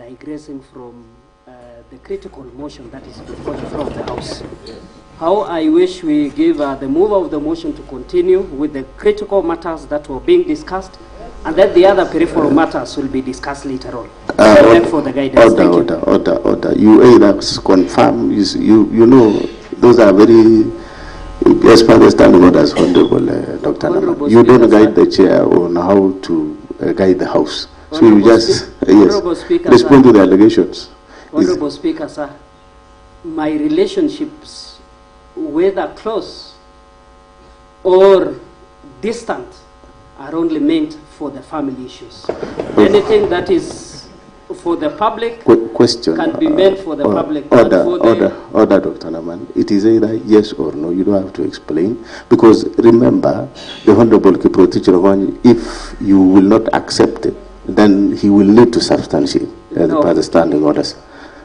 digressing from the critical motion that is before the floor of the House. How I wish we give the mover of the motion to continue with the critical matters that were being discussed, and then the other peripheral matters will be discussed later on. For the guidance. Order. You either confirm, you know, those are very, as per the standing orders, Honorable Dr. Naman. You don't guide the chair on how to guide the House. So you just, respond to the allegations. Honorable Speaker, sir, my relationships, whether close or distant, are only meant for the family issues. Anything that is for the public can be meant for the public. Order, Dr. Naman. It is either yes or no. You don't have to explain. Because remember, the Honorable Kiprotich, if you will not accept it, then he will need to substantiate by the standing orders.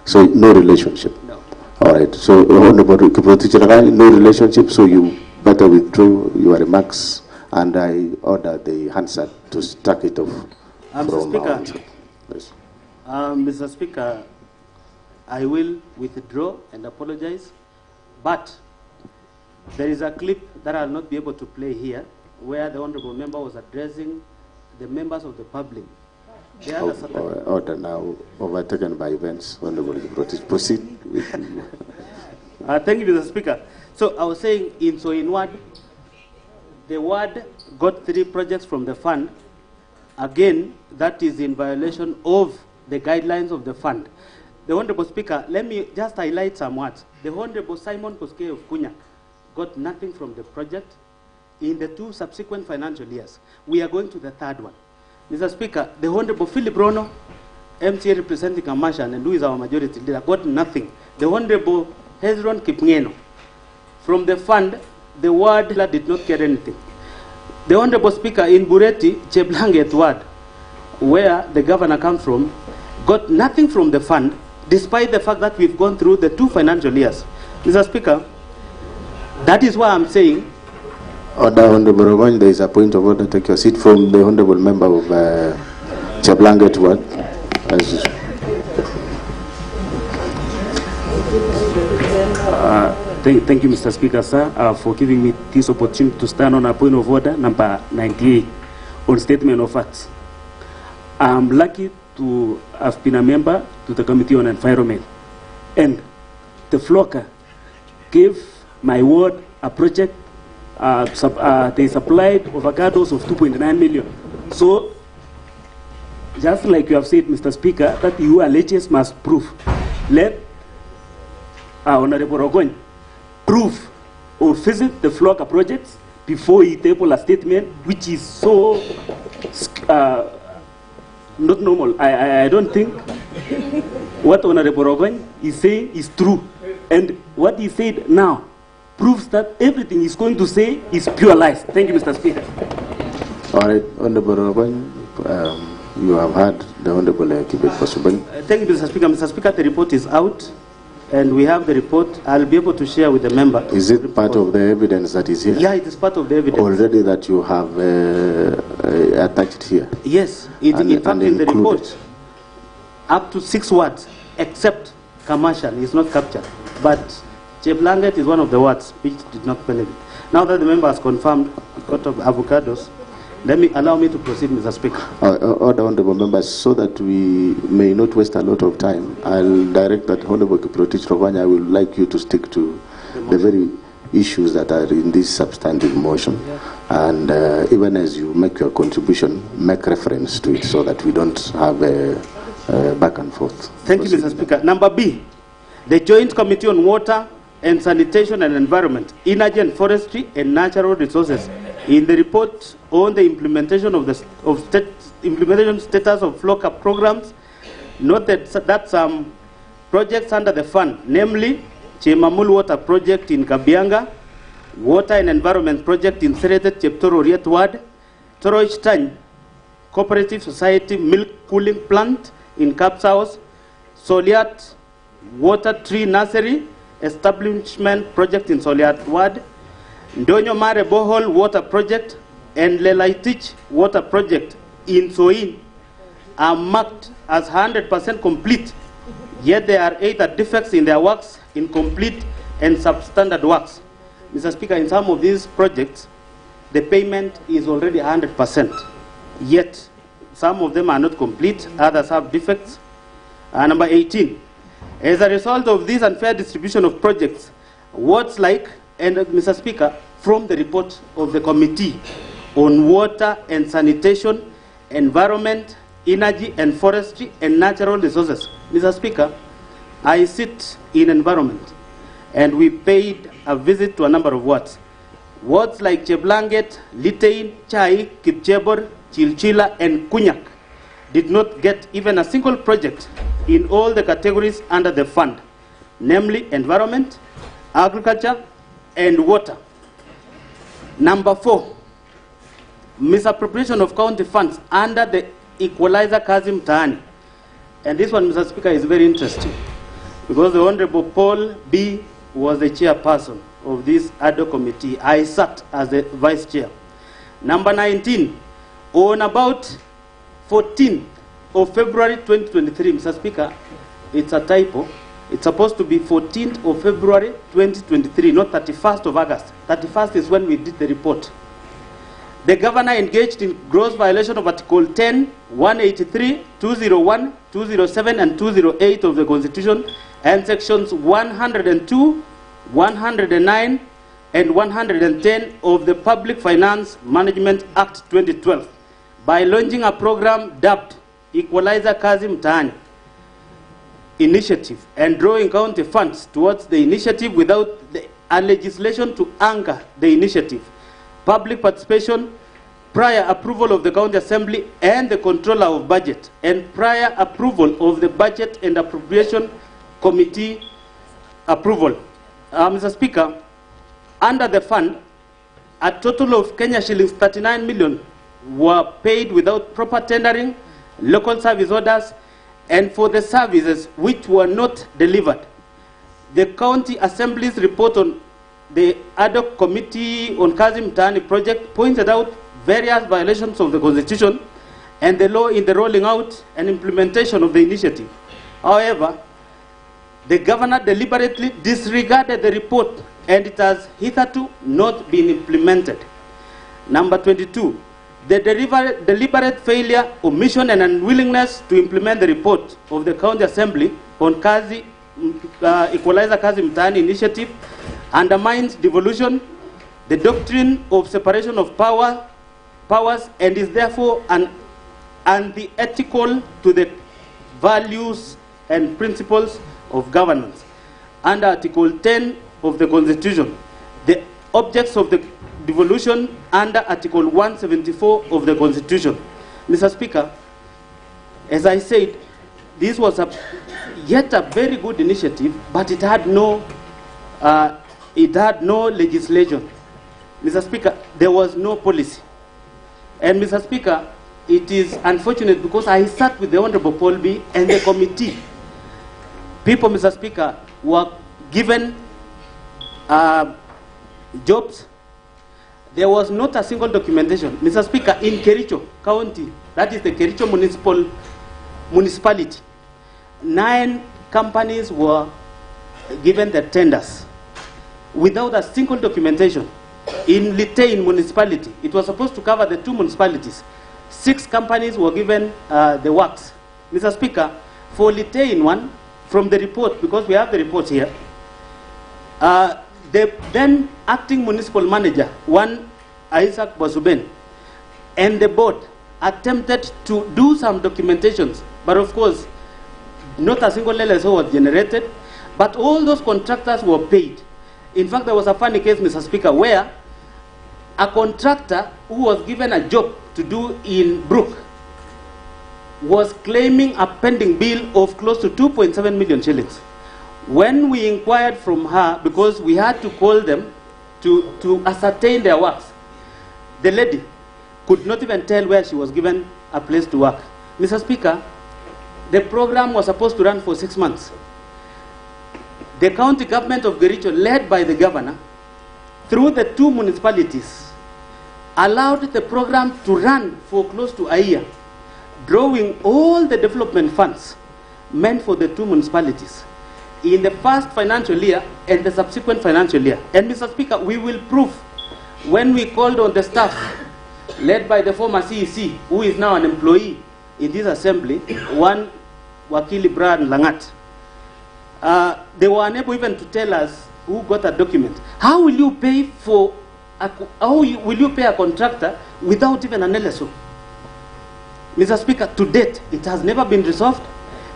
So no relationship. No. All right. So Honorable Kiprotich, no relationship. So you better withdraw your remarks, and I order the Hansard to stack it off. Mr. Speaker. Yes. Mr. Speaker, I will withdraw and apologize, but there is a clip that I'll not be able to play here where the Honorable Member was addressing the members of the public. Order now, overtaken by events. Honorable Kiprotich, proceed. Thank you, Mr. Speaker. So I was saying, in word, the word got 3 projects from the fund. Again, that is in violation of the guidelines of the fund. The Honorable Speaker, let me just highlight some words. The Honorable Simon Koske of Kunya got nothing from the project in the 2 subsequent financial years. We are going to the 3rd one. Mr. Speaker, the Honorable Philip Rono, MCA representing Kamashan, and who is our majority leader, got nothing. The Honorable Hezron Kipngeno, from the fund, the ward did not get anything. The Honorable Speaker, in Bureti, Cheblanget ward, where the governor comes from, got nothing from the fund, despite the fact that we've gone through the 2 financial years. Mr. Speaker, that is why I'm saying. Order, Honorable Roman, there is a point of order. Take your seat from the Honorable Member of Cheblanget ward. Thank you, Mr. Speaker, sir, for giving me this opportunity to stand on a point of order, number 98, on statement of facts. I'm lucky to have been a member to the Committee on Environment, and the flocker gave my ward a project. They supplied avocados of 2.9 million. So, just like you have said, Mr. Speaker, that you alleges must prove. Let Honorable Rogon prove or visit the flocker projects before he table a statement which is so not normal. I don't think what Honorable Rogon is saying is true. And what he said now proves that everything he's going to say is pure lies. Thank you, Mr. Speaker. All right, Honorable Rogon, you have heard the Honorable Kibet possible. Thank you, Mr. Speaker. Mr. Speaker, the report is out, and we have the report. I'll be able to share with the member. Is it part of the evidence that is here? Yeah, it is part of the evidence. Already that you have attached here? Yes, in fact, in the report, up to 6 words, except commercial, is not captured. But Cheblanget is one of the words which did not benefit. Now that the member has confirmed the court of avocados, allow me to proceed, Mr. Speaker. Order, Honorable Members, so that we may not waste a lot of time, I'll direct that Honorable Kiprotich Rovanya, I would like you to stick to the very issues that are in this substantive motion. Yeah. And even as you make your contribution, make reference to it so that we don't have a back and forth. Thank you, Mr. Speaker. Number B, the Joint Committee on Water and Sanitation and Environment, Energy and Forestry and Natural Resources, in the report on the implementation implementation status of flocker programs, noted that some projects under the fund, namely Chemamul Water Project in Kabianga, Water and Environment Project in Seretet Cheptoro Riet Ward, Toroich Tany Cooperative Society Milk Cooling Plant in Kapsaos, Soliat Water Tree Nursery Establishment Project in Soliat Ward, Ndonyo Mare Bohol Water Project, and Lelaitich Water Project in Soin are marked as 100% complete, yet there are either defects in their works, incomplete and substandard works. Mr. Speaker, in some of these projects, the payment is already 100%, yet some of them are not complete, others have defects. Number 18, as a result of this unfair distribution of projects, wards like, and Mr. Speaker, from the report of the Committee on Water and Sanitation, Environment, Energy and Forestry and Natural Resources. Mr. Speaker, I sit in Environment, and we paid a visit to a number of wards. Wards like Cheblanget, Litein, Chai, Kipchebor, Chilchila and Kunyak did not get even a single project in all the categories under the fund, namely environment, agriculture and water. Number 4, misappropriation of county funds under the equalizer kazi mtaani. And this one, Mr. Speaker, is very interesting because the Honorable Paul B. was the chairperson of this ad hoc committee. I sat as the vice chair. Number 19, on about 14th of February 2023, Mr. Speaker, it's a typo. It's supposed to be 14th of February 2023, not 31st of August. 31st is when we did the report. The governor engaged in gross violation of Article 10, 183, 201, 207, and 208 of the Constitution and sections 102, 109, and 110 of the Public Finance Management Act 2012 by launching a program dubbed Equalizer Kazi Mtaani Initiative and drawing county funds towards the initiative without a legislation to anchor the initiative, public participation, prior approval of the county assembly and the controller of budget, and prior approval of the budget and appropriation committee approval. Mr. Speaker, under the fund, a total of Kenya shillings 39 million were paid without proper tendering, local service orders, and for the services which were not delivered. The county assembly's report on the ad hoc committee on Kazi Mtaani project pointed out various violations of the Constitution and the law in the rolling out and implementation of the initiative. However, the governor deliberately disregarded the report and it has hitherto not been implemented. Number 22, the deliberate failure, omission and unwillingness to implement the report of the county assembly on Equalizer Kazi Mtaani initiative undermines devolution, the doctrine of separation of powers, and is therefore unethical to the values and principles of governance. Under Article 10 of the Constitution, the objects of the devolution under Article 174 of the Constitution. Mr. Speaker, as I said, this was yet a very good initiative, but it had no legislation. Mr. Speaker, there was no policy. And Mr. Speaker, it is unfortunate because I sat with the Honorable Paul B. and the committee. People, Mr. Speaker, were given jobs. There was not a single documentation. Mr. Speaker, in Kericho County, that is the Kericho municipality, 9 companies were given the tenders without a single documentation. In Litein municipality, it was supposed to cover the 2 municipalities. 6 companies were given the works. Mr. Speaker, for Litein one, from the report, because we have the report here, the then acting municipal manager, one Isaac Basuben, and the board attempted to do some documentations, but of course, not a single LSO was generated, but all those contractors were paid. In fact, there was a funny case, Mr. Speaker, where a contractor who was given a job to do in Brook was claiming a pending bill of close to 2.7 million shillings. When we inquired from her, because we had to call them to ascertain their works, the lady could not even tell where she was given a place to work. Mr. Speaker, the program was supposed to run for 6 months. The county government of Kericho, led by the governor, through the 2 municipalities, allowed the program to run for close to a year. drawing all the development funds meant for the two municipalities in the first financial year and the subsequent financial year. And Mr. Speaker, we will prove when we called on the staff led by the former CEC, who is now an employee in this assembly, one Wakili Brian Langat. They were unable even to tell us who got a document. How will you pay for will you pay a contractor without even an LSO? Mr. Speaker, to date, it has never been resolved.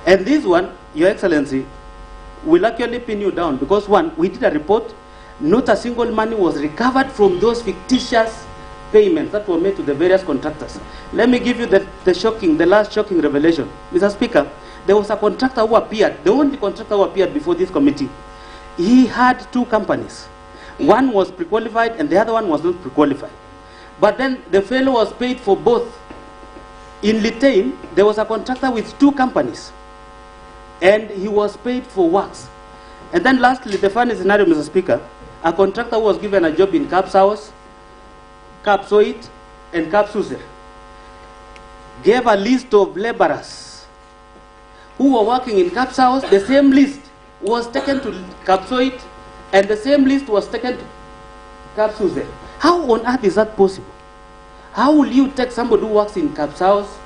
And this one, Your Excellency, will actually pin you down because one, we did a report, not a single money was recovered from those fictitious payments that were made to the various contractors. Let me give you the last shocking revelation. Mr. Speaker, there was a contractor who appeared, the only contractor who appeared before this committee. He had two companies. One was pre-qualified and the other one was not pre-qualified. But then the fellow was paid for both. In Litain, there was a contractor with two companies and he was paid for works. And then lastly, the funny scenario, Mr. Speaker, a contractor was given a job in Caps House, Capsoit, and Capsuser, gave a list of laborers who were working in Caps House. The same list was taken to Capsoit, and the same list was taken to Capsuser. How on earth is that possible? How will you take somebody who works in Caps House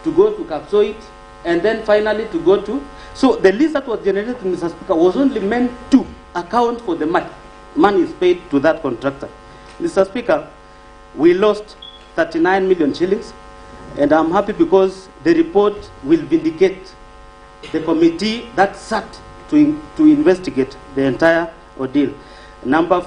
to go to Capsoit, and then finally to go to... So the list that was generated, Mr. Speaker, was only meant to account for the money. Money is paid to that contractor. Mr. Speaker, we lost 39 million shillings, and I'm happy because the report will vindicate the committee that sat to investigate the entire ordeal. Number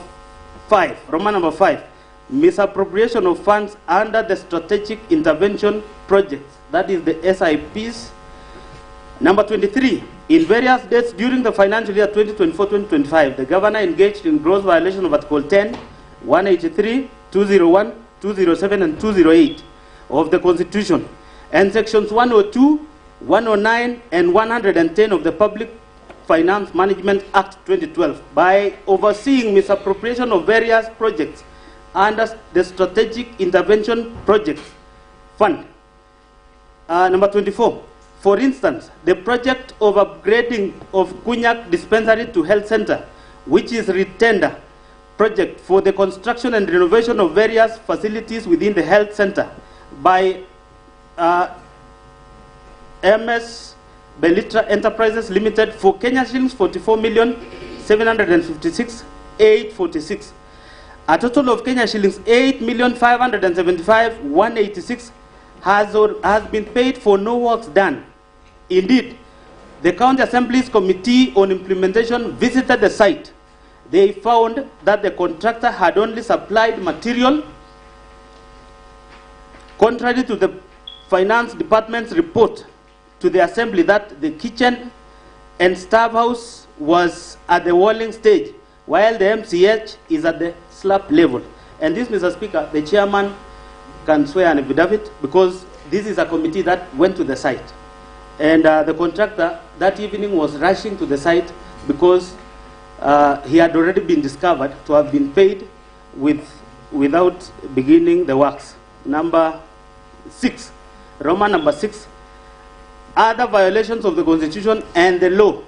5, Roman number 5, misappropriation of funds under the strategic intervention projects, that is the SIPs. Number 23, in various dates during the financial year 2024-2025, the governor engaged in gross violation of Article 10, 183, 201, 207, and 208 of the Constitution, and Sections 102, 109, and 110 of the Public Finance Management Act 2012 by overseeing misappropriation of various projects under the Strategic Intervention Projects Fund. Number 24, for instance, the project of upgrading of Kunyak Dispensary to Health Center, which is retender project for the construction and renovation of various facilities within the health center by MS Belitra Enterprises Limited for Kenya shillings 44,756,846. A total of Kenya shillings 8,575,186 has been paid for no works done. Indeed, the County Assembly's Committee on Implementation visited the site. They found that the contractor had only supplied material, contrary to the Finance Department's report to the Assembly that the kitchen and staff house was at the walling stage, while the MCH is at the slab level. And this, Mr. Speaker, the chairman can swear an affidavit because this is a committee that went to the site. And the contractor that evening was rushing to the site because he had already been discovered to have been paid without beginning the works. Number 6, Roman number 6, other violations of the Constitution and the law.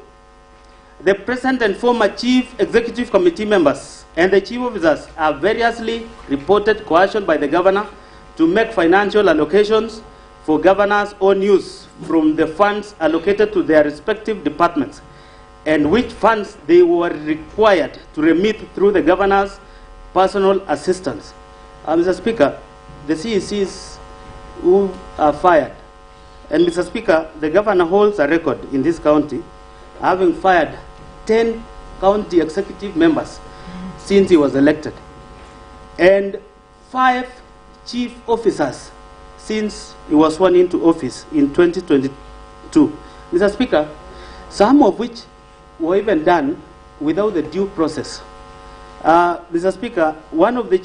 The present and former Chief Executive Committee members and the Chief Officers have variously reported coercion by the Governor to make financial allocations for Governor's own use from the funds allocated to their respective departments, and which funds they were required to remit through the Governor's personal assistance. Mr. Speaker, the CECs who are fired, and Mr. Speaker, the Governor holds a record in this county, having fired 10 county executive members since he was elected, and 5 chief officers since he was sworn into office in 2022. Mr. Speaker, some of which were even done without the due process. Mr. Speaker, one of the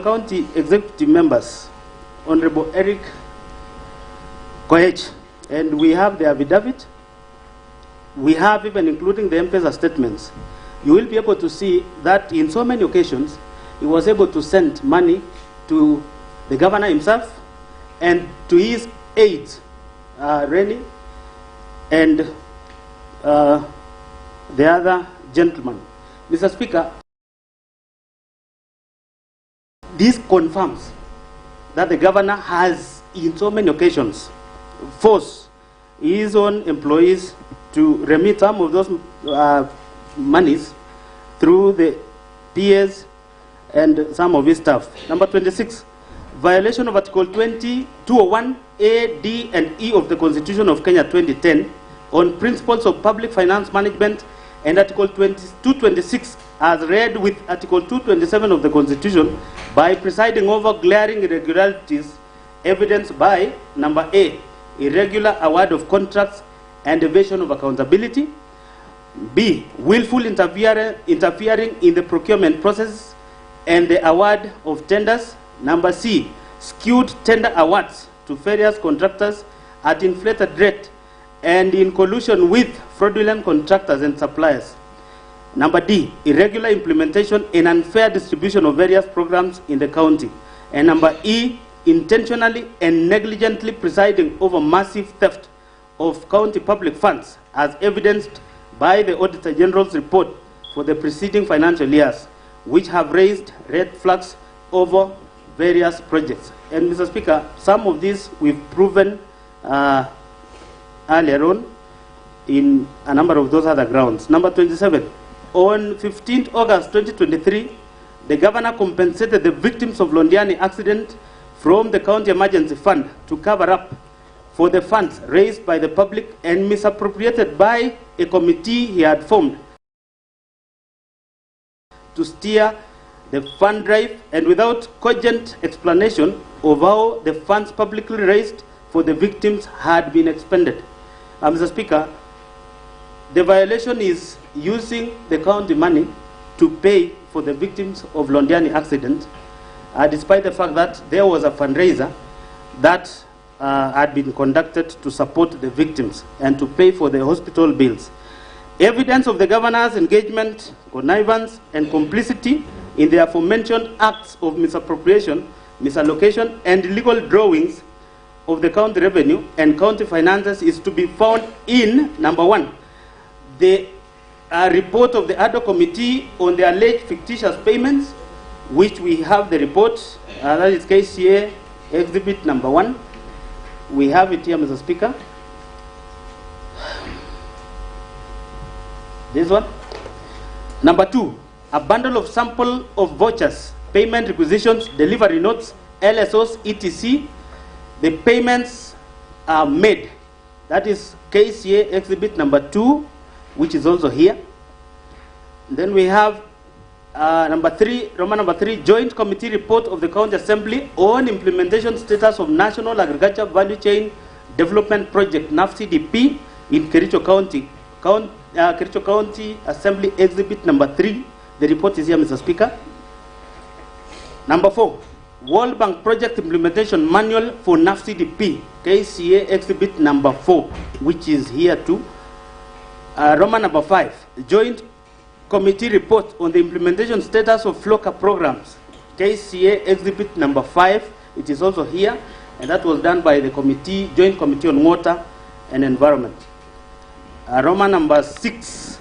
county executive members, Honorable Erick Mutai, and we have the affidavit, we have even including the M-Pesa statements. You will be able to see that in so many occasions, he was able to send money to the governor himself and to his aides Rennie, and the other gentleman. Mr. Speaker, this confirms that the governor has, in so many occasions, forced his own employees to remit some of those monies through the PAs and some of his staff. Number 26, violation of Article 201 A, D, and E of the Constitution of Kenya 2010 on principles of public finance management, and Article 226 as read with Article 227 of the Constitution by presiding over glaring irregularities evidenced by number A, irregular award of contracts and evasion of accountability; B, willful interfering in the procurement process and the award of tenders; number C, skewed tender awards to various contractors at inflated rate and in collusion with fraudulent contractors and suppliers; number D, irregular implementation and unfair distribution of various programs in the county; and number E, intentionally and negligently presiding over massive theft of county public funds as evidenced by the Auditor General's report for the preceding financial years, which have raised red flags over various projects. And Mr. Speaker, some of these we've proven earlier on in a number of those other grounds. Number 27, on 15th August 2023, the governor compensated the victims of Londiani accident from the county emergency fund to cover up for the funds raised by the public and misappropriated by a committee he had formed to steer the fund drive, and without cogent explanation of how the funds publicly raised for the victims had been expended. Mr. Speaker, the violation is using the county money to pay for the victims of Londiani accident, despite the fact that there was a fundraiser that had been conducted to support the victims and to pay for the hospital bills. Evidence of the governor's engagement, connivance, and complicity in the aforementioned acts of misappropriation, misallocation, and illegal drawings of the county revenue and county finances is to be found in, number 1, the report of the ad hoc committee on the alleged fictitious payments, which we have the report, that is KCA exhibit number 1. We have it here, Mr. Speaker. This one. Number 2, a bundle of sample of vouchers, payment requisitions, delivery notes, LSOs, etc. The payments are made. That is KCA exhibit number 2, which is also here. Then we have number 3, Roman number 3, Joint Committee Report of the County Assembly on implementation status of National Agriculture Value Chain Development Project, NAFCDP, in Kericho County. Kericho County Assembly exhibit number 3. The report is here, Mr. Speaker. Number 4, World Bank Project Implementation Manual for NAFCDP, KCA exhibit number 4, which is here too. Roman number 5, Joint Committee Report on the implementation status of FLOCA programs, KCA exhibit number 5. It is also here, and that was done by the committee, Joint Committee on Water and Environment. Roman number 6,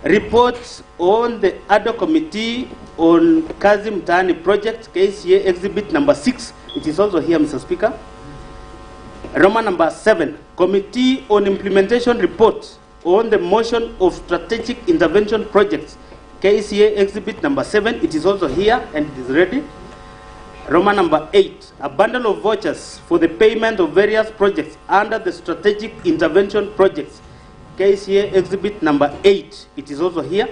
reports on the ad hoc committee on Kazi Mtaani project, KCA exhibit number 6. It is also here, Mr. Speaker. Roman number 7, committee on implementation report on the motion of strategic intervention projects, KCA exhibit number 7. It is also here and it is ready. Roman number 8, a bundle of vouchers for the payment of various projects under the strategic intervention projects, KCA exhibit number 8. It is also here.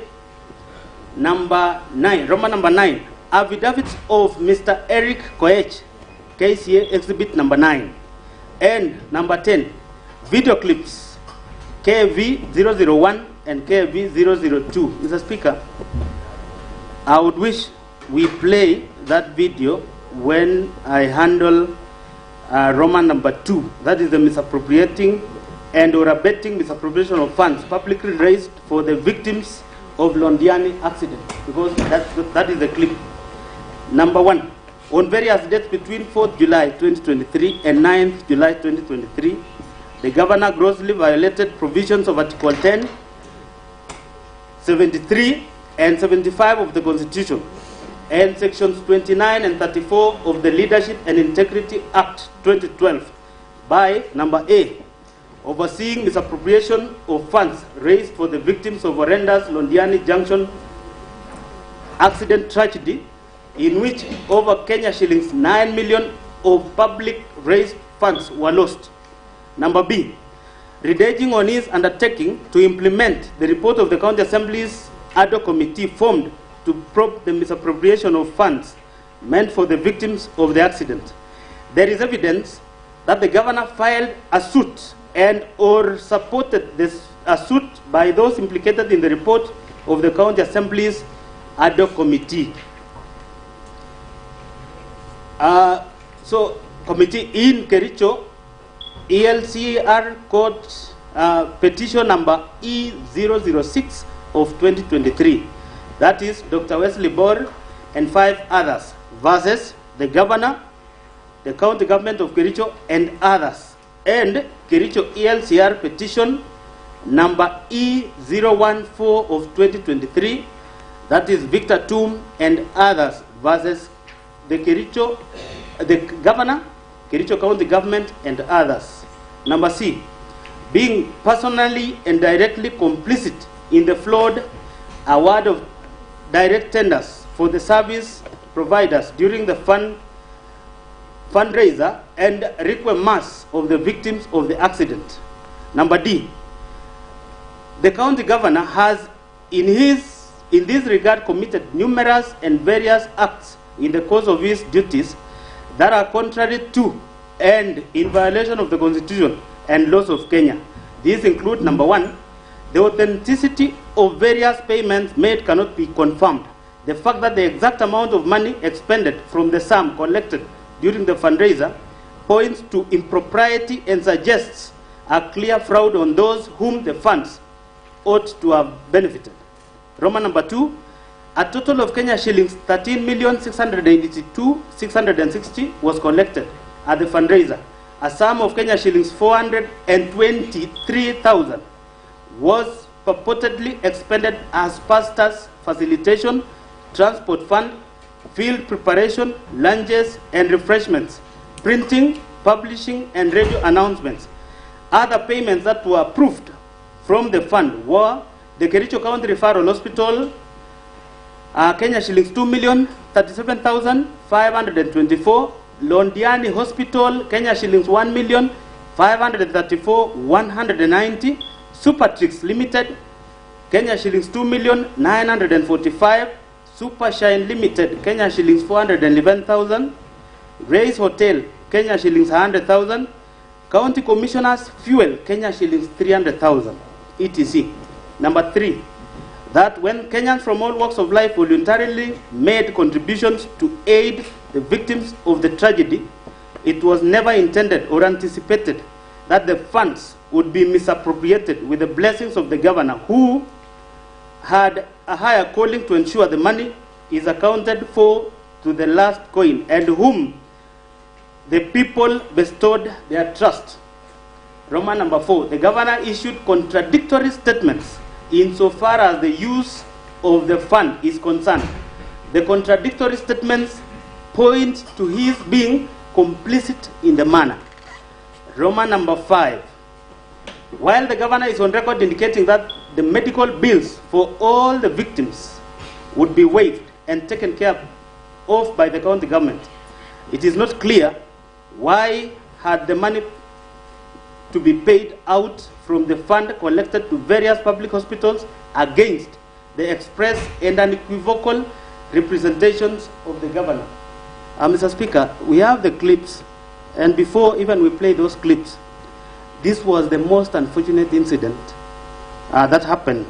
Number 9, Roman number 9, affidavits of Mr. Erick Mutai, KCA exhibit number 9. And number 10, video clips, KV 001 and KV 002. Mr. Speaker, I would wish we play that video when I handle Roman number 2, that is the misappropriating and or abetting misappropriation of funds publicly raised for the victims of Londiani accident, because that is the clip. Number 1, on various dates between 4th July 2023 and 9th July 2023, the governor grossly violated provisions of Article 10, 73, and 75 of the Constitution, and Sections 29 and 34 of the Leadership and Integrity Act 2012 by number A, overseeing misappropriation of funds raised for the victims of horrendous Londiani Junction accident tragedy, in which over Kenya shillings 9 million of public raised funds were lost. Number B, redating on his undertaking to implement the report of the County Assembly's ad hoc committee formed to probe the misappropriation of funds meant for the victims of the accident. There is evidence that the governor filed a suit and or supported a suit by those implicated in the report of the County Assembly's ad hoc committee. So, committee in Kericho, ELCR code petition number E006 of 2023. That is Dr. Wesley Bor and 5 others versus the governor, the county government of Kericho, and others. And Kericho ELCR petition number E014 of 2023. That is Victor Tum and others versus the Kericho, the governor, Kericho County government, and others. Number C, being personally and directly complicit in the flawed award of direct tenders for the service providers during the fundraiser and requiem mass of the victims of the accident. Number D, the county governor has in this regard committed numerous and various acts in the course of his duties that are contrary to and in violation of the Constitution and laws of Kenya. These include, number 1, the authenticity of various payments made cannot be confirmed. The fact that the exact amount of money expended from the sum collected during the fundraiser points to impropriety and suggests a clear fraud on those whom the funds ought to have benefited. Roman number 2, a total of Kenya shillings 13,682,660 was collected at the fundraiser. A sum of Kenya shillings 423,000 was purportedly expended as pastors' facilitation, transport fund, field preparation, lunches and refreshments, printing, publishing, and radio announcements. Other payments that were approved from the fund were the Kericho County Referral Hospital, Kenya shillings 2,037,524, Londiani Hospital, Kenya shillings 1,534,190, Supertrix Limited, Kenya shillings 2,945,000, Supershine Limited, Kenya shillings 411,000, Race Hotel, Kenya shillings 100,000, County Commissioners Fuel, Kenya shillings 300,000, etc. Number 3, that when Kenyans from all walks of life voluntarily made contributions to aid the victims of the tragedy, it was never intended or anticipated that the funds would be misappropriated with the blessings of the governor, who had a higher calling to ensure the money is accounted for to the last coin, and whom the people bestowed their trust. Roman number 4, the governor issued contradictory statements insofar as the use of the fund is concerned. The contradictory statements point to his being complicit in the manner. Roman number 5, while the governor is on record indicating that the medical bills for all the victims would be waived and taken care of by the county government, it is not clear why had the money to be paid out from the fund collected to various public hospitals against the express and unequivocal representations of the governor. Mr. Speaker, we have the clips, and before even we play those clips, this was the most unfortunate incident that happened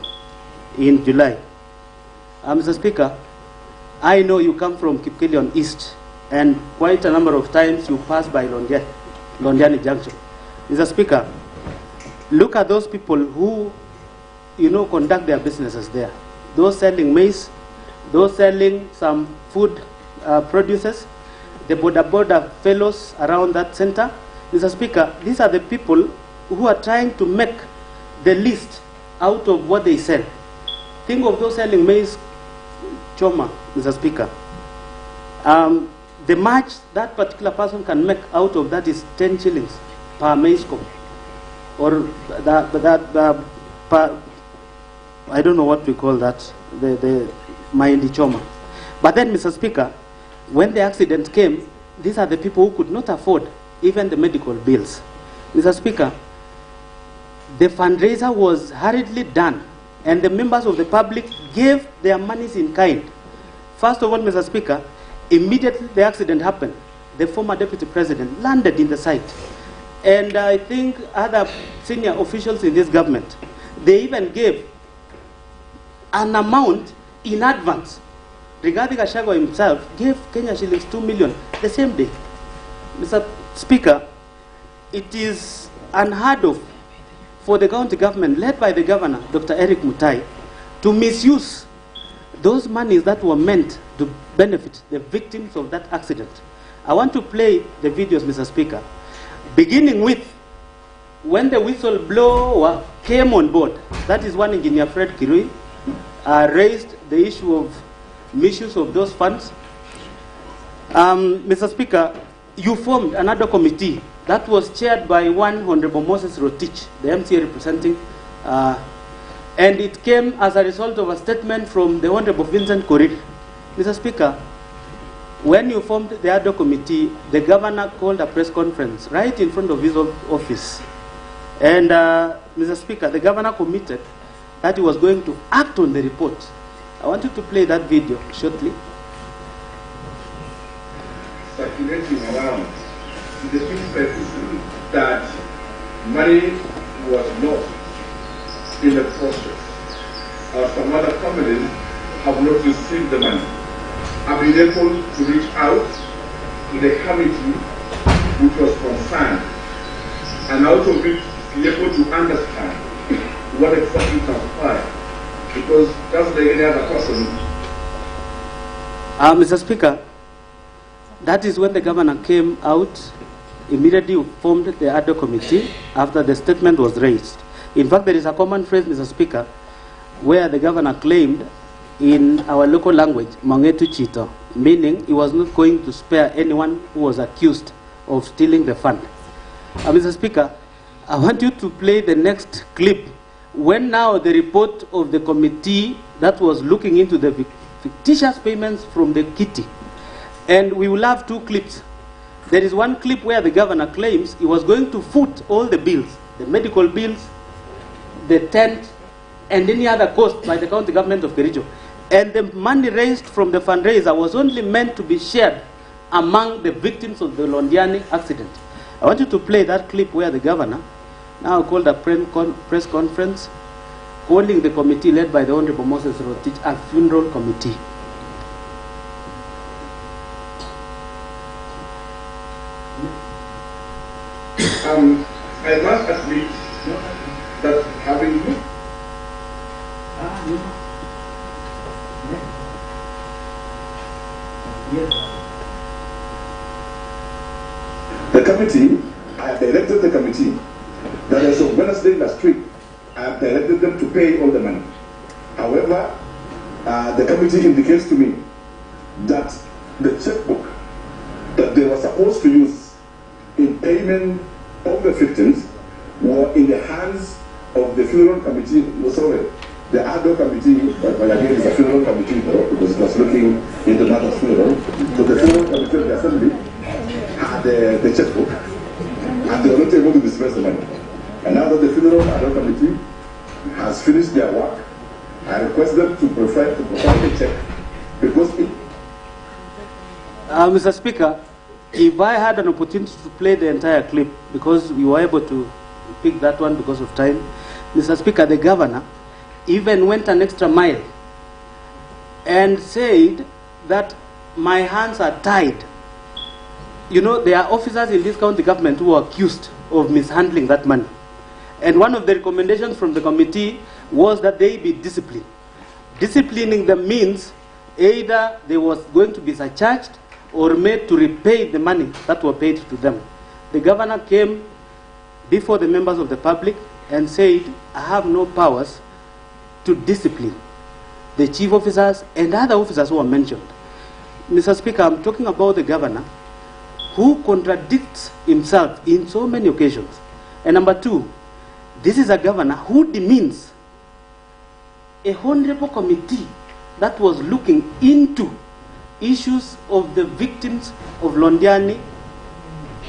in July. Mr. Speaker, I know you come from Kipkelion East, and quite a number of times you pass by Londiani Junction. Mr. Speaker, look at those people who, conduct their businesses there. Those selling maize, those selling some food produces, the border fellows around that center. Mr. Speaker, these are the people who are trying to make the least out of what they sell. Think of those selling maize choma, Mr. Speaker. The much that particular person can make out of that is 10 shillings per maize cob. Or I don't know what we call that, the Maindi choma. But then, Mr. Speaker, when the accident came, these are the people who could not afford even the medical bills. Mr. Speaker, the fundraiser was hurriedly done, and the members of the public gave their monies in kind. First of all, Mr. Speaker, immediately the accident happened, the former deputy president landed in the site. And I think other senior officials in this government, they even gave an amount in advance. Rigathi Gachagua himself gave Kenya shillings 2 million the same day. Mr. Speaker, it is unheard of for the county government, led by the governor, Dr. Erick Mutai, to misuse those monies that were meant to benefit the victims of that accident. I want to play the videos, Mr. Speaker, beginning with when the whistleblower came on board. That is one engineer, Fred Kirui, raised the issue of misuse of those funds. Mr. Speaker, you formed another committee that was chaired by one Honorable Moses Rotich, the MCA representing, and it came as a result of a statement from the Honorable Vincent Korir. Mr. Speaker, when you formed the other committee, the governor called a press conference right in front of his office. And Mr. Speaker, the governor committed that he was going to act on the report. I want you to play that video shortly. Circulating around in the newspapers that money was lost in the process. Some other families have not received the money. I've been able to reach out to the committee which was concerned, and out of it be able to understand what exactly transpired. Because just like any other person. Mr. Speaker, that is when the governor came out, immediately formed the other committee after the statement was raised. In fact, there is a common phrase, Mr. Speaker, where the governor claimed in our local language, Mangetu Chito, meaning he was not going to spare anyone who was accused of stealing the fund. Mr. Speaker, I want you to play the next clip when now the report of the committee that was looking into the fictitious payments from the kitty. And we will have two clips. There is one clip where the governor claims he was going to foot all the bills, the medical bills, the tent, and any other cost by the county government of Kericho. And the money raised from the fundraiser was only meant to be shared among the victims of the Londiani accident. I want you to play that clip where the governor now called a press conference holding the committee led by the Honorable Moses Rotich, a funeral committee. I must admit that having looked the committee, I have directed the committee that as of Wednesday last week, I have directed them to pay all the money. However, the committee indicates to me that the checkbook that they were supposed to use in payment of the victims were in the hands of the funeral committee. Sorry, the other committee, but again it's a funeral committee though, because it was looking into mother's funeral. So the funeral committee of the assembly had the checkbook, and they were not able to disperse the money. And now that the funeral other committee has finished their work, I request them to provide a check, because it... Mr. Speaker, if I had an opportunity to play the entire clip, because we were able to pick that one because of time, Mr. Speaker, the governor even went an extra mile and said that my hands are tied. You know, there are officers in this county government who are accused of mishandling that money. And one of the recommendations from the committee was that they be disciplined. Disciplining them means either they was going to be surcharged or made to repay the money that were paid to them. The governor came before the members of the public and said, I have no powers to discipline the chief officers and other officers who are mentioned. Mr. Speaker, I'm talking about the governor who contradicts himself in so many occasions. And number two, this is a governor who demeans a honorable committee that was looking into issues of the victims of Londiani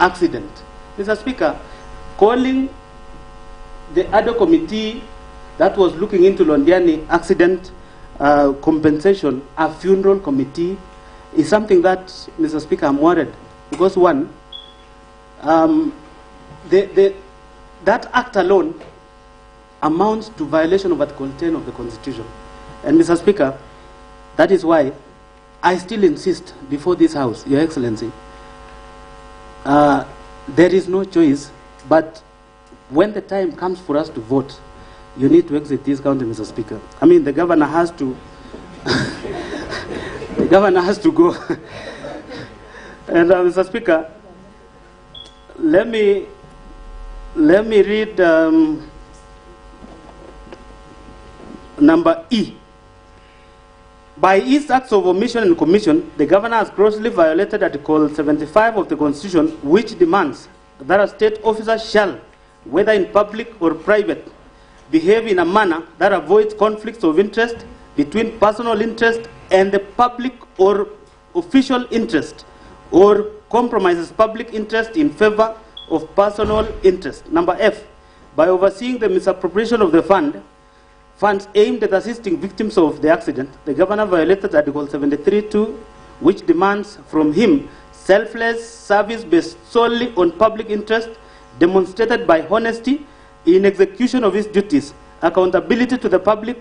accident. Mr. Speaker, calling the other committee that was looking into Londiani accident compensation a funeral committee is something that, Mr. Speaker, I'm worried. Because one, that act alone amounts to violation of Article 10 of the Constitution. And Mr. Speaker, that is why I still insist before this House, Your Excellency, there is no choice, but when the time comes for us to vote, you need to exit this county, Mr. Speaker. I mean, the governor has to, the governor has to go. And Mr. Speaker, let me read number E. By his acts of omission and commission, the governor has grossly violated Article 75 of the Constitution, which demands that a state officer shall, whether in public or private, behave in a manner that avoids conflicts of interest between personal interest and the public or official interest, or compromises public interest in favor of personal interest. Number F, by overseeing the misappropriation of the funds aimed at assisting victims of the accident, the governor violated Article 73(2), which demands from him selfless service based solely on public interest, demonstrated by honesty in execution of his duties, accountability to the public,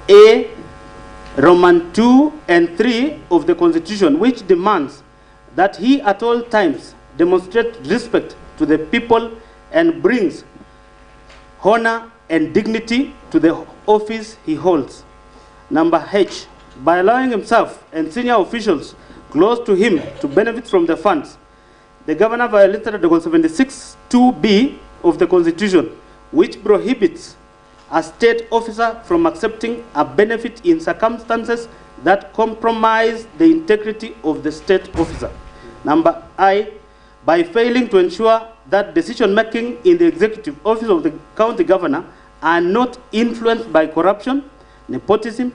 A, Roman 2 and 3 of the Constitution, which demands that he at all times demonstrate respect to the people and brings honor and dignity to the office he holds. Number H, by allowing himself and senior officials close to him to benefit from the funds, the governor violated Article 76(2)(b) of the Constitution, which prohibits a state officer from accepting a benefit in circumstances that compromise the integrity of the state officer. Number I, by failing to ensure that decision-making in the executive office of the county governor are not influenced by corruption, nepotism,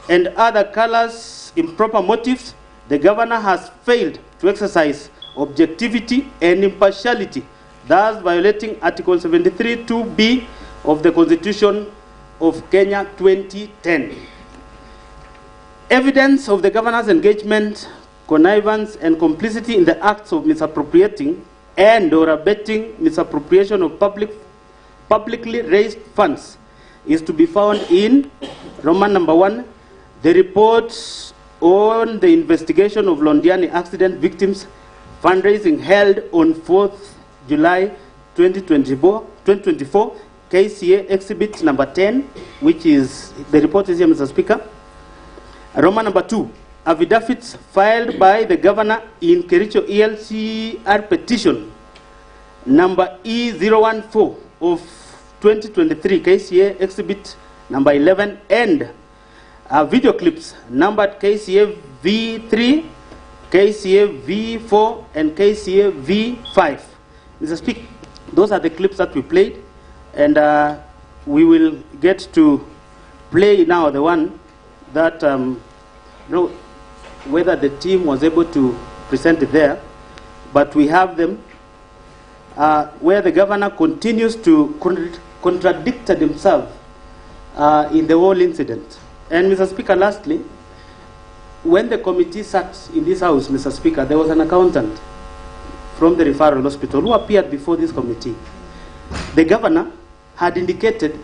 and other callous improper motives, the governor has failed to exercise objectivity and impartiality, thus violating Article 73(2)(b) of the Constitution of Kenya 2010. Evidence of the governor's engagement, connivance, and complicity in the acts of misappropriating and or abetting misappropriation of publicly raised funds is to be found in Roman number 1, the report on the investigation of Londiani accident victims fundraising held on 4th July 2024, KCA exhibit number 10, which is, the report is here, Mr. Speaker. Roman number 2, affidavits filed by the governor in Kericho ELCR petition number E014 of 2023, KCA exhibit number 11, and video clips numbered KCA V3, KCA V4, and KCA V5. Mr. Speaker, those are the clips that we played, and we will get to play now the one that, whether the team was able to presented there, but we have them where the governor continues to contradict himself in the whole incident. And Mr. Speaker, lastly, when the committee sat in this house, Mr. Speaker, there was an accountant from the referral hospital who appeared before this committee. The governor had indicated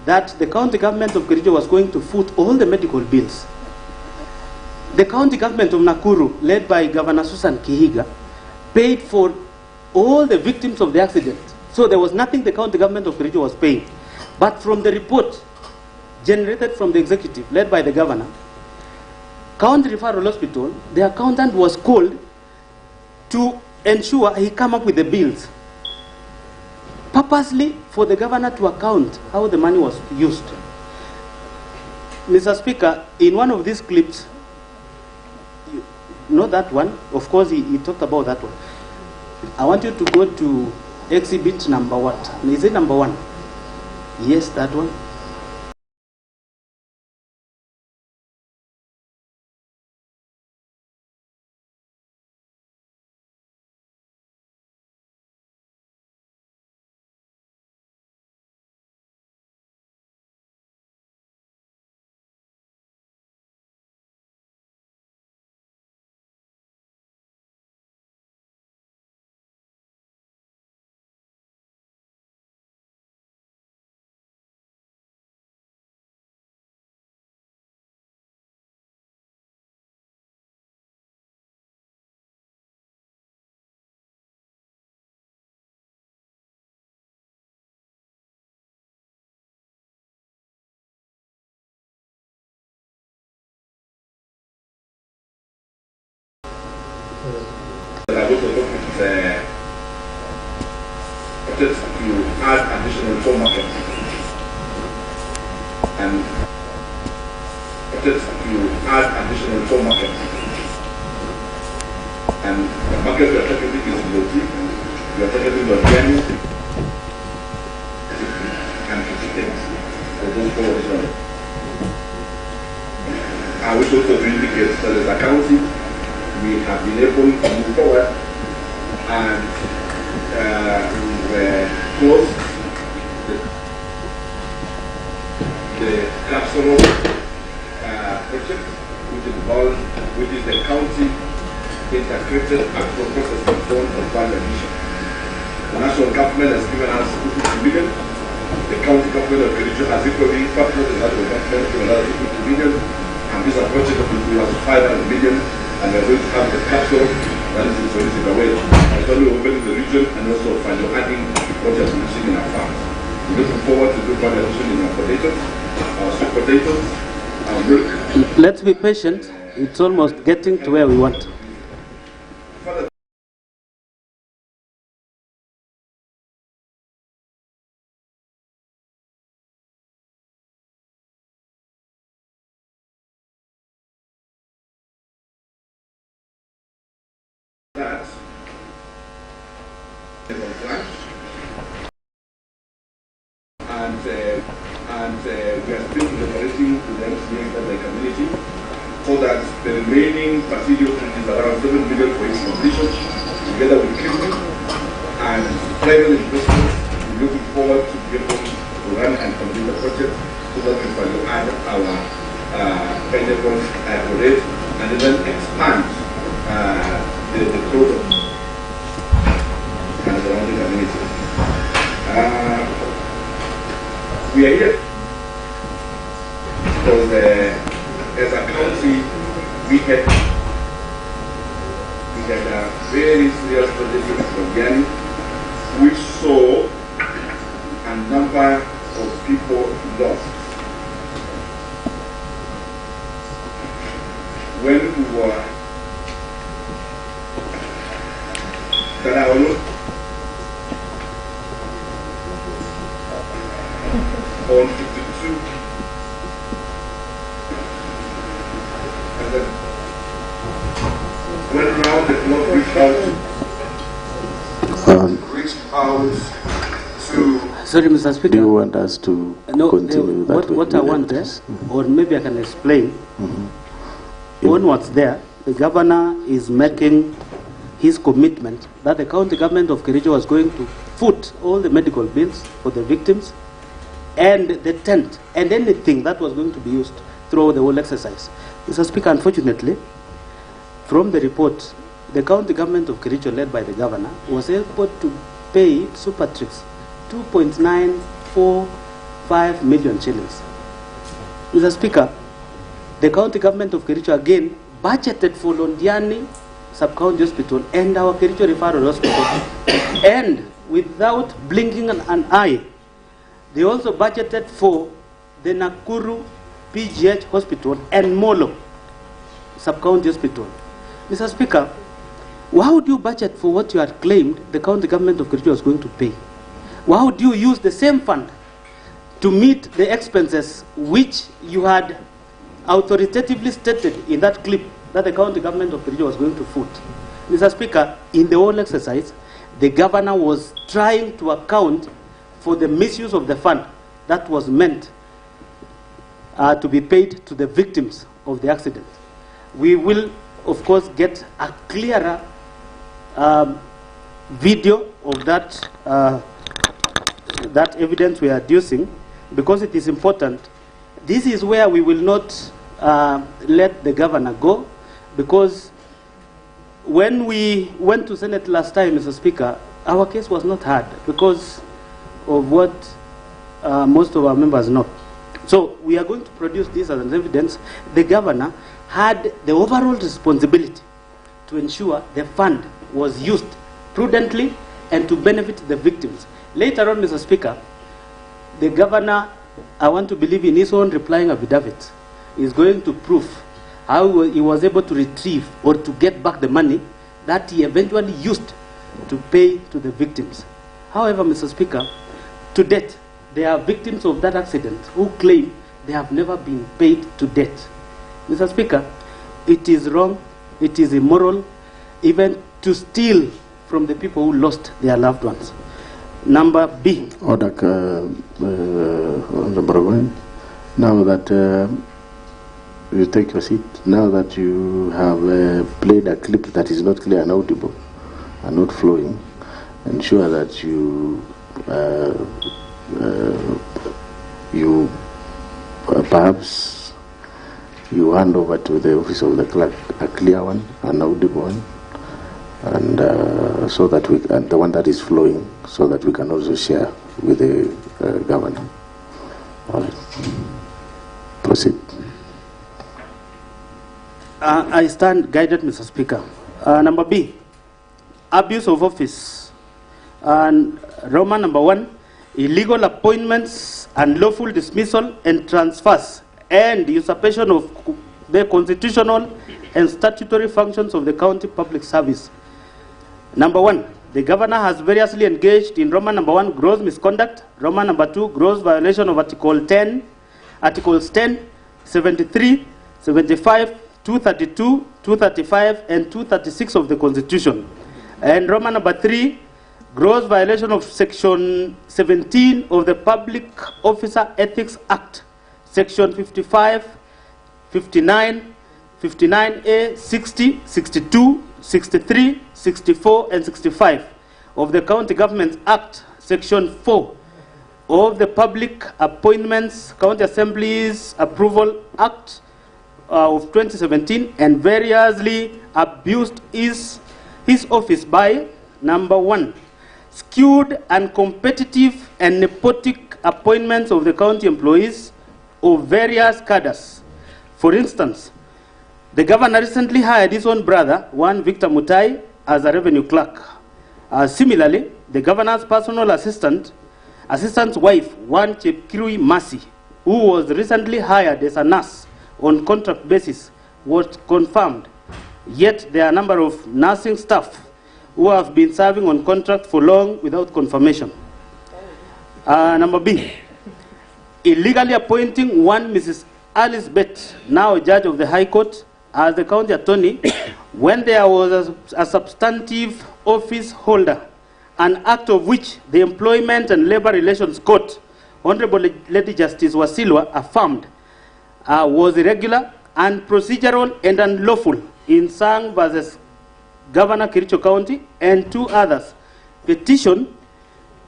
that the county government of Kericho was going to foot all the medical bills. The county government of Nakuru, led by Governor Susan Kihiga, paid for all the victims of the accident. So there was nothing the county government of Kericho was paying. But from the report generated from the executive, led by the governor, County Referral Hospital, the accountant was called to ensure he come up with the bills, purposely for the governor to account how the money was used. Mr. Speaker, in one of these clips, not that one, of course he talked about that one. I want you to go to exhibit number what? Is it number 1? Yes, that one. To add additional 4 markets and the market we are targeting is Loti, we are targeting Lodiani and Kitiket for those 4 additional. I wish also to indicate that as a county we have been able to move forward and close the capsule project, which is the county integrated agro-processing fund of value addition. The national government has given us 50 million. The county government of Kericho has equally partnered with the national government to another 50 million, and this project will be 500 million, and we are going to have the capsule that is in solicited away. It's only open in the region and also value adding what has been seen in our farms. We're looking forward to do value addition in our potatoes, our sweet potatoes, our milk. Let's be patient. It's almost getting to where we want. And we are still collaborating with the MCAs of the community so that the remaining facilities, which is around 7 million for its completion, together with Kericho and private investors, we're looking forward to be able to run and complete the project so that we can add our vegetables rate and then expand the product and surrounding community. We are here because as a county we had a very serious project in Lodiani which saw a number of people lost. When we were that I was on 52, and then went around the clock, reached out to. Sorry, Mr. Speaker. Do you want us to continue that? What I want there, or maybe I can explain. On what's there, the governor is making his commitment that the county government of Kericho was going to foot all the medical bills for the victims and the tent and anything that was going to be used throughout the whole exercise. Mr. Speaker, unfortunately, from the report, the county government of Kericho, led by the governor, was able to pay Supertrix 2.945 million shillings. Mr. Speaker, the county government of Kericho again budgeted for Londiani Sub-County Hospital and our Kericho Referral Hospital, and without blinking an eye, they also budgeted for the Nakuru PGH Hospital and Molo Sub-County Hospital. Mr. Speaker, why would you budget for what you had claimed the county government of Kericho was going to pay? Why would you use the same fund to meet the expenses which you had authoritatively stated in that clip that the county government of Kericho was going to foot? Mr. Speaker, in the whole exercise, the governor was trying to account for the misuse of the fund that was meant to be paid to the victims of the accident. We will, of course, get a clearer video of that, that evidence we are adducing, because it is important. This is where we will not let the governor go, because when we went to Senate last time, Mr. Speaker, our case was not heard because of what most of our members know. So we are going to produce this as an evidence. The governor had the overall responsibility to ensure the fund was used prudently and to benefit the victims. Later on, Mr. Speaker, the governor, I want to believe in his own replying affidavit, is going to prove how he was able to retrieve or to get back the money that he eventually used to pay to the victims. However, Mr. Speaker, to date, there are victims of that accident who claim they have never been paid to date. Mr. Speaker, it is wrong, it is immoral, even to steal from the people who lost their loved ones. Number B. Order, Honorable Wayne. Now that you take your seat, now that you have played a clip that is not clear and audible and not flowing, ensure that you perhaps you hand over to the office of the clerk a clear one, an audible one, and so that we, and the one that is flowing, so that we can also share with the governor. All right. Proceed. I stand guided, Mr. Speaker. Number B, abuse of office. And Roman number 1, illegal appointments, unlawful dismissal and transfers, and usurpation of the constitutional and statutory functions of the county public service. Number 1, the governor has variously engaged in Roman number 1, gross misconduct, Roman number 2, gross violation of Articles 10, 73, 75, 232, 235, and 236 of the Constitution. And Roman number 3, gross violation of Section 17 of the Public Officer Ethics Act, Section 55, 59, 59A, 60, 62, 63, 64, and 65 of the County Governments Act, Section 4 of the Public Appointments, County Assemblies Approval Act of 2017, and variously abused his office by, number 1, skewed and competitive and nepotic appointments of the county employees of various cadres. For instance, the governor recently hired his own brother, one Victor Mutai, as a revenue clerk. Similarly, the governor's personal assistant's wife, one Chepkirui Mercy, who was recently hired as a nurse on contract basis, was confirmed. Yet there are a number of nursing staff who have been serving on contract for long without confirmation. Number B, illegally appointing one Mrs. Alice Bett, now a judge of the High Court, as the county attorney when there was a substantive office holder, an act of which the Employment and Labor Relations Court, Honorable Lady Justice Wasilwa, affirmed was irregular and procedural and unlawful in Sang versus Governor Kericho County, and 2 others. Petition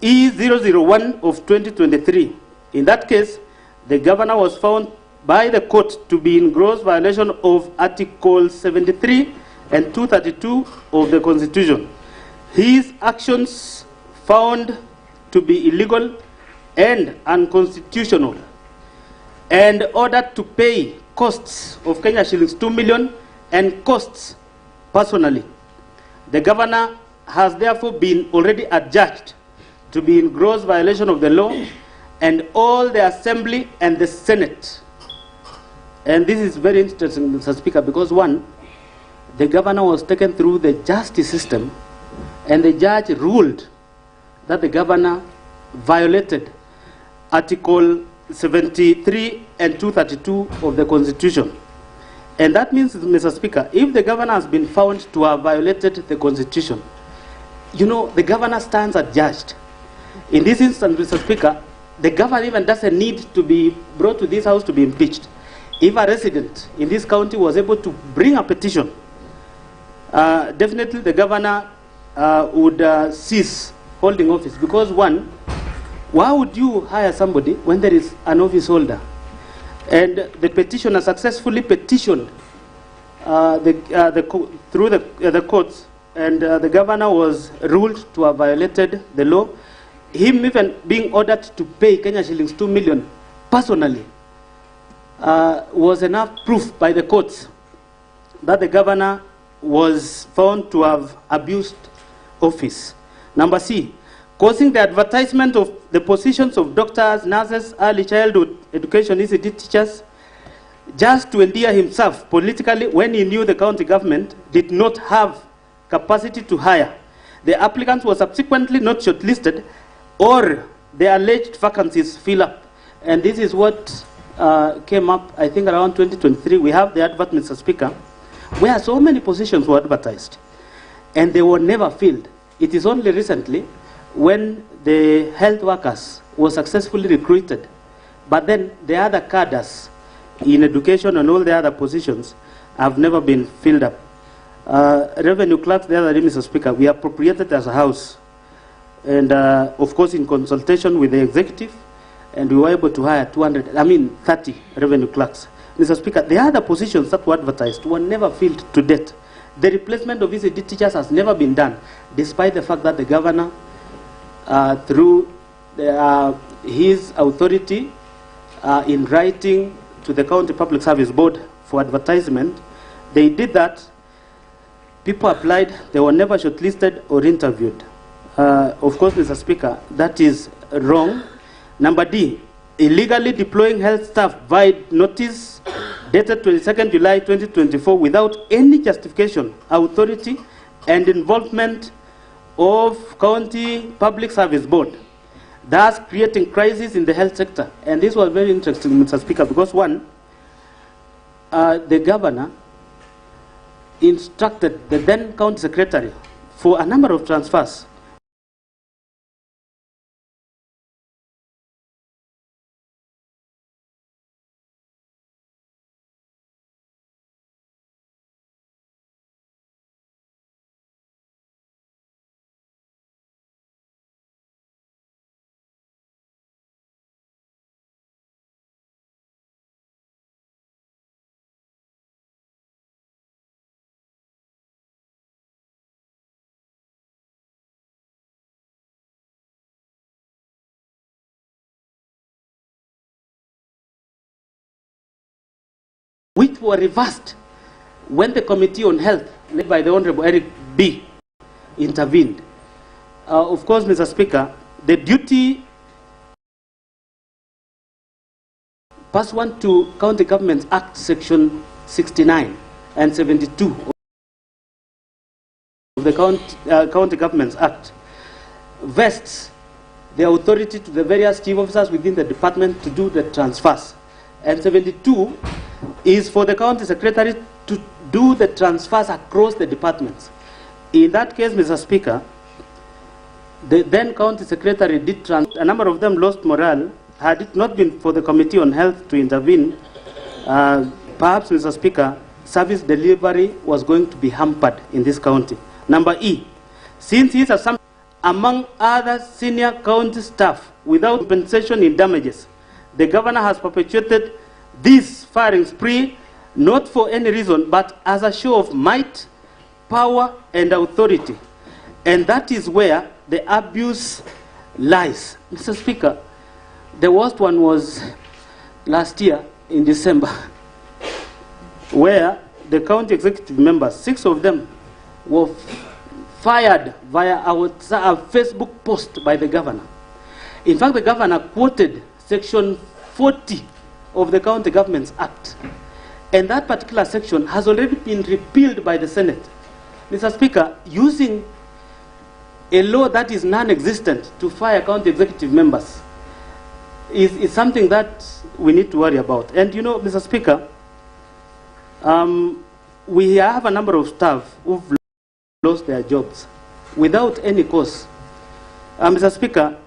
E001 of 2023. In that case, the governor was found by the court to be in gross violation of Article 73 and 232 of the Constitution. His actions found to be illegal and unconstitutional, and ordered to pay costs of Kenya shillings 2 million and costs personally. The governor has therefore been already adjudged to be in gross violation of the law, and all the Assembly and the Senate. And this is very interesting, Mr. Speaker, because one, the governor was taken through the justice system, and the judge ruled that the governor violated Article 73 and 232 of the Constitution. And that means, Mr. Speaker, if the governor has been found to have violated the Constitution, you know, the governor stands adjudged. In this instance, Mr. Speaker, the governor even doesn't need to be brought to this house to be impeached. If a resident in this county was able to bring a petition, definitely the governor would cease holding office. Because one, why would you hire somebody when there is an office holder? And the petitioner successfully petitioned through the courts, and the governor was ruled to have violated the law. Him even being ordered to pay Kenya shillings 2 million personally was enough proof by the courts that the governor was found to have abused office. Number C, causing the advertisement of the positions of doctors, nurses, early childhood education ECD teachers, just to endear himself politically when he knew the county government did not have capacity to hire. The applicants were subsequently not shortlisted, or the alleged vacancies fill up. And this is what came up, I think, around 2023. We have the advert, Mr. Speaker, where so many positions were advertised, and they were never filled. It is only recently when the health workers were successfully recruited, but then the other cadres in education and all the other positions have never been filled up. Revenue clerks, the other day, Mr. Speaker, we appropriated as a house, and of course in consultation with the executive, and we were able to hire 30 revenue clerks. Mr. Speaker, the other positions that were advertised were never filled to date. The replacement of ECD teachers has never been done, despite the fact that the governor, through his authority in writing to the County Public Service Board for advertisement, they did that. People applied, they were never shortlisted or interviewed. Of course, Mr. Speaker, that is wrong. Number D, illegally deploying health staff via notice dated 22nd July 2024 without any justification, authority, and involvement of County Public Service Board, thus creating crisis in the health sector. And this was very interesting, Mr. Speaker, because one, the governor instructed the then county secretary for a number of transfers. Which were reversed when the Committee on Health, led by the Honorable Erick B., intervened. Of course, Mr. Speaker, the duty pursuant to County Governments Act Section 69 and 72 of the County Governments Act vests the authority to the various chief officers within the department to do the transfers. And 72 is for the county secretary to do the transfers across the departments. In that case, Mr. Speaker, the then county secretary did transfer. A number of them lost morale. Had it not been for the Committee on Health to intervene, perhaps, Mr. Speaker, service delivery was going to be hampered in this county. Number E, since his assumption among other senior county staff without compensation in damages, the governor has perpetuated this firing spree not for any reason but as a show of might, power and authority. And that is where the abuse lies. Mr. Speaker, the worst one was last year in December, where the county executive members, 6 of them, were fired via a Facebook post by the governor. In fact, the governor quoted Section 40 of the County Governments Act. And that particular section has already been repealed by the Senate. Mr. Speaker, using a law that is non-existent to fire county executive members is something that we need to worry about. And you know, Mr. Speaker, we have a number of staff who've lost their jobs without any cause. Mr. Speaker,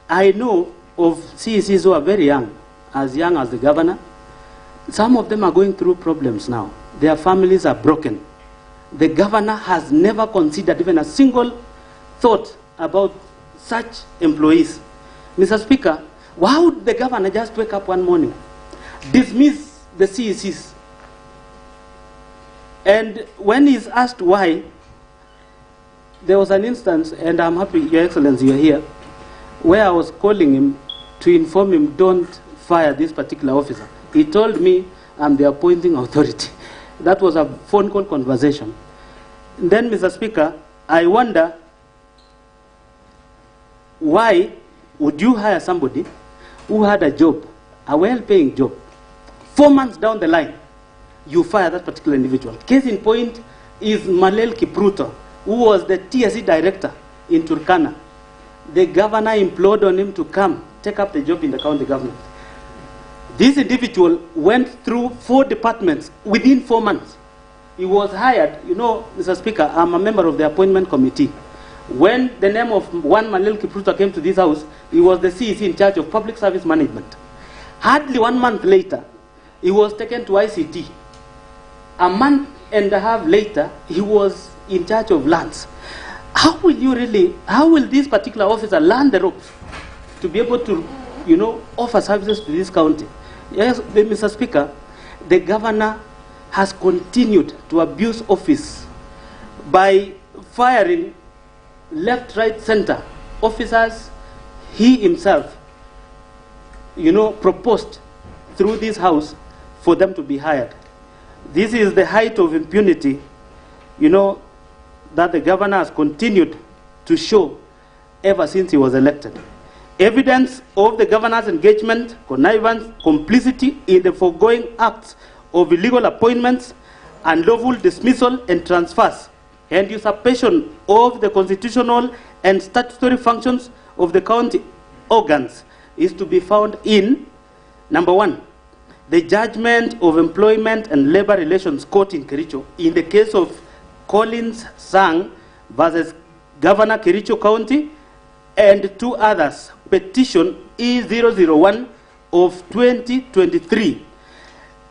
I know of CECs who are very young as the governor. Some of them are going through problems now. Their families are broken. The governor has never considered even a single thought about such employees. Mr. Speaker, why would the governor just wake up one morning, dismiss the CECs? And when he's asked why, there was an instance, and I'm happy, Your Excellency, you're here, where I was calling him to inform him, don't fire this particular officer. He told me, I'm the appointing authority. That was a phone call conversation. And then, Mr. Speaker, I wonder, why would you hire somebody who had a job, a well-paying job? 4 months down the line, you fire that particular individual. Case in point is Malel Kipruto, who was the TSE director in Turkana. The governor implored on him to come take up the job in the county government. This individual went through 4 departments within 4 months. He was hired. You know, Mr. Speaker, I'm a member of the appointment committee. When the name of one Malel Kipruto came to this house, he was the CEC in charge of public service management. Hardly 1 month later, he was taken to ICT. A month and a half later, he was in charge of lands. How will this particular officer learn the ropes to be able to, you know, offer services to this county? Yes, Mr. Speaker, the governor has continued to abuse office by firing left, right, center officers he himself, you know, proposed through this house for them to be hired. This is the height of impunity, you know, that the governor has continued to show ever since he was elected. Evidence of the governor's engagement, connivance, complicity in the foregoing acts of illegal appointments, unlawful dismissal and transfers, and usurpation of the constitutional and statutory functions of the county organs is to be found in, number 1, the judgment of Employment and Labor Relations Court in Kericho in the case of Collins Sang versus Governor Kericho County, and 2 others, petition E001 of 2023.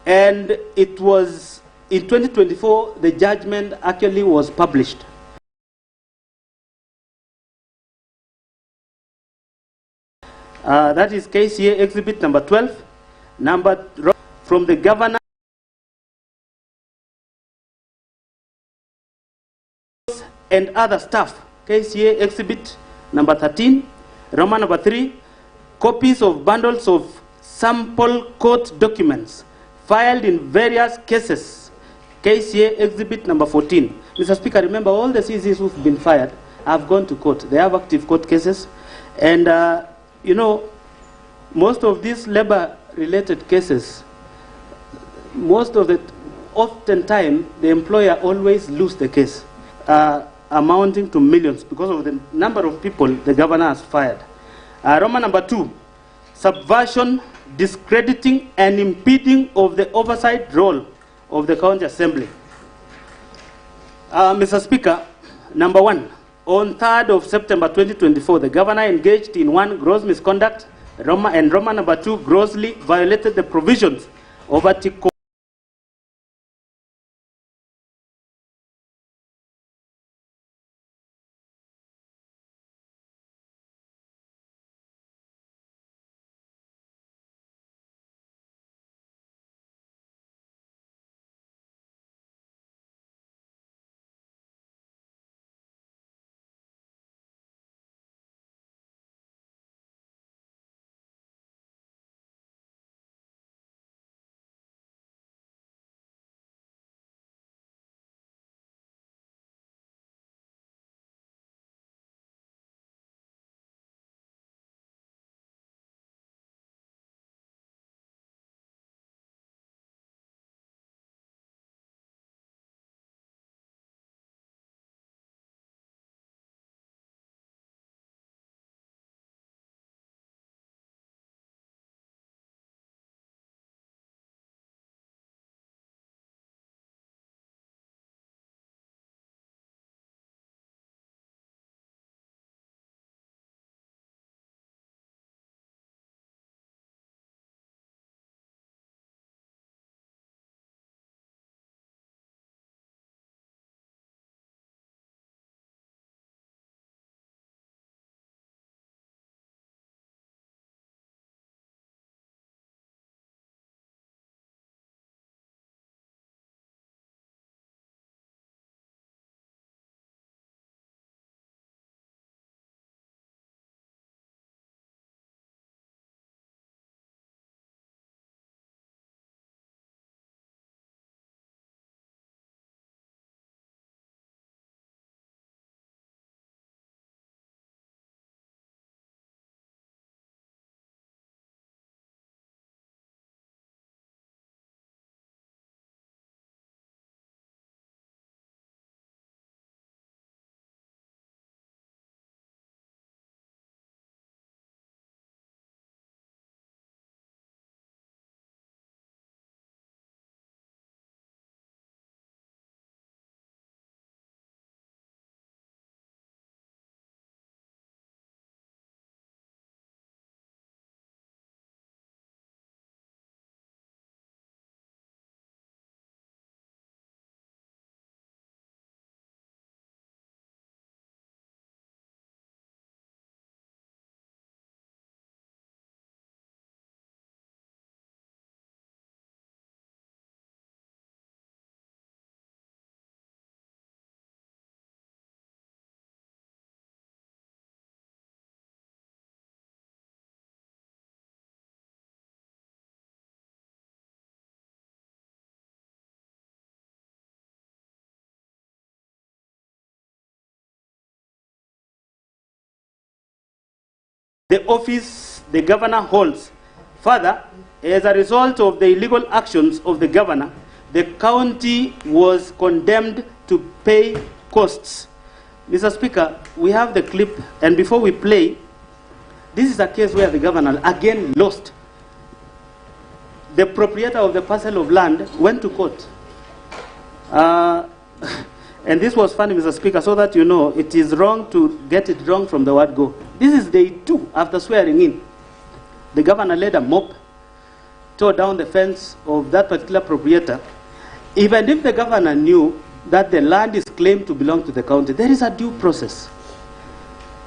And it was in 2024, the judgment actually was published. That is KCA exhibit number 12, from the governor and other staff. KCA exhibit number 13, Roman number 3, copies of bundles of sample court documents filed in various cases. KCA exhibit number 14. Mr. Speaker, remember all the CCs who've been fired have gone to court. They have active court cases. And, you know, most of these labor-related cases, oftentimes, the employer always loses the case, amounting to millions because of the number of people the governor has fired. Roman number 2, subversion, discrediting, and impeding of the oversight role of the county assembly. Mr. Speaker, number 1, on 3rd of September 2024, the governor engaged in 1 gross misconduct, and Roman number 2 grossly violated the provisions of Article the office the governor holds. Further, as a result of the illegal actions of the governor, the county was condemned to pay costs. Mr. Speaker, we have the clip, and before we play, this is a case where the governor again lost. The proprietor of the parcel of land went to court. And this was funny, Mr. Speaker, so that you know it is wrong to get it wrong from the word go. This is day 2 after swearing in. The governor led a mop, tore down the fence of that particular proprietor. Even if the governor knew that the land is claimed to belong to the county, there is a due process.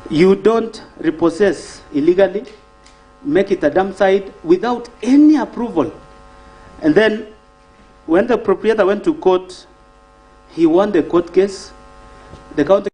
You don't repossess illegally, make it a dump site without any approval. And then when the proprietor went to court, he won the court case. The county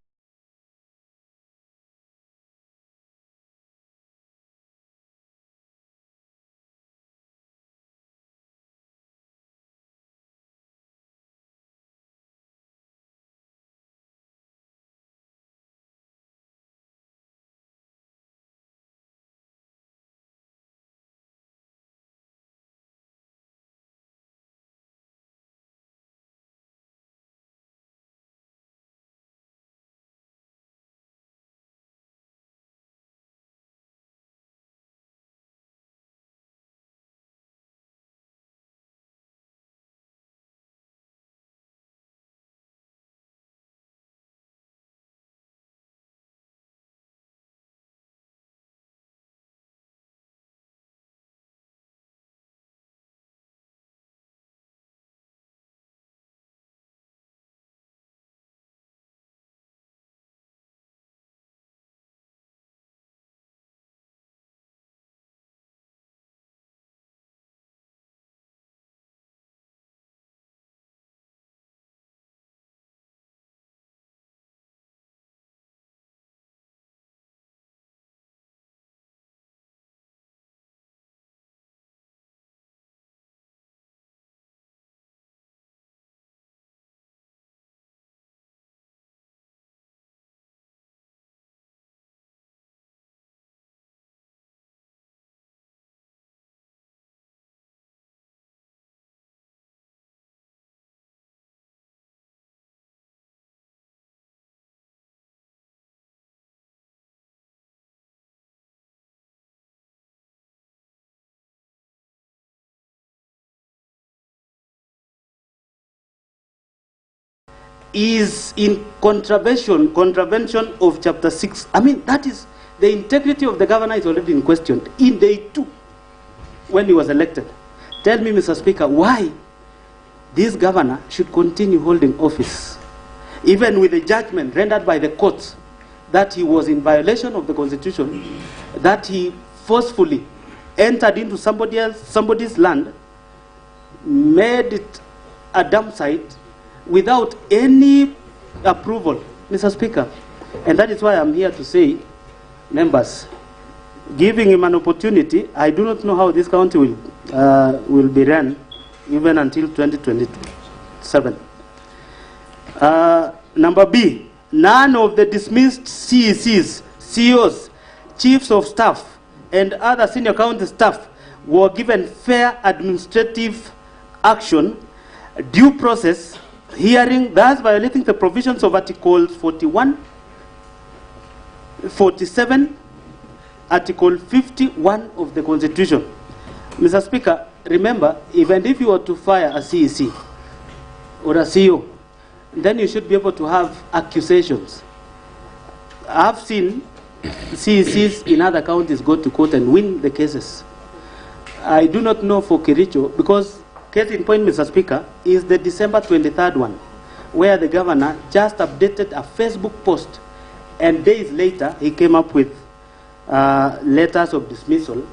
is in contravention of chapter 6. I mean, that is, the integrity of the governor is already in question in day 2 when he was elected. Tell me, Mr. Speaker, why this governor should continue holding office, even with the judgment rendered by the courts that he was in violation of the Constitution, that he forcefully entered into somebody's land, made it a dump site, without any approval, Mr. Speaker. And that is why I'm here to say, members, giving him an opportunity, I do not know how this county will be run even until 2027. Number B, none of the dismissed CECs, CEOs, chiefs of staff, and other senior county staff were given fair administrative action, due process, hearing, thus violating the provisions of Articles 41, 47, Article 51 of the Constitution. Mr. Speaker, remember, even if you were to fire a CEC or a CEO, then you should be able to have accusations. I've seen CECs in other counties go to court and win the cases. I do not know for Kericho, because case in point, Mr. Speaker, is the December 23rd one, where the governor just updated a Facebook post, and days later he came up with letters of dismissal.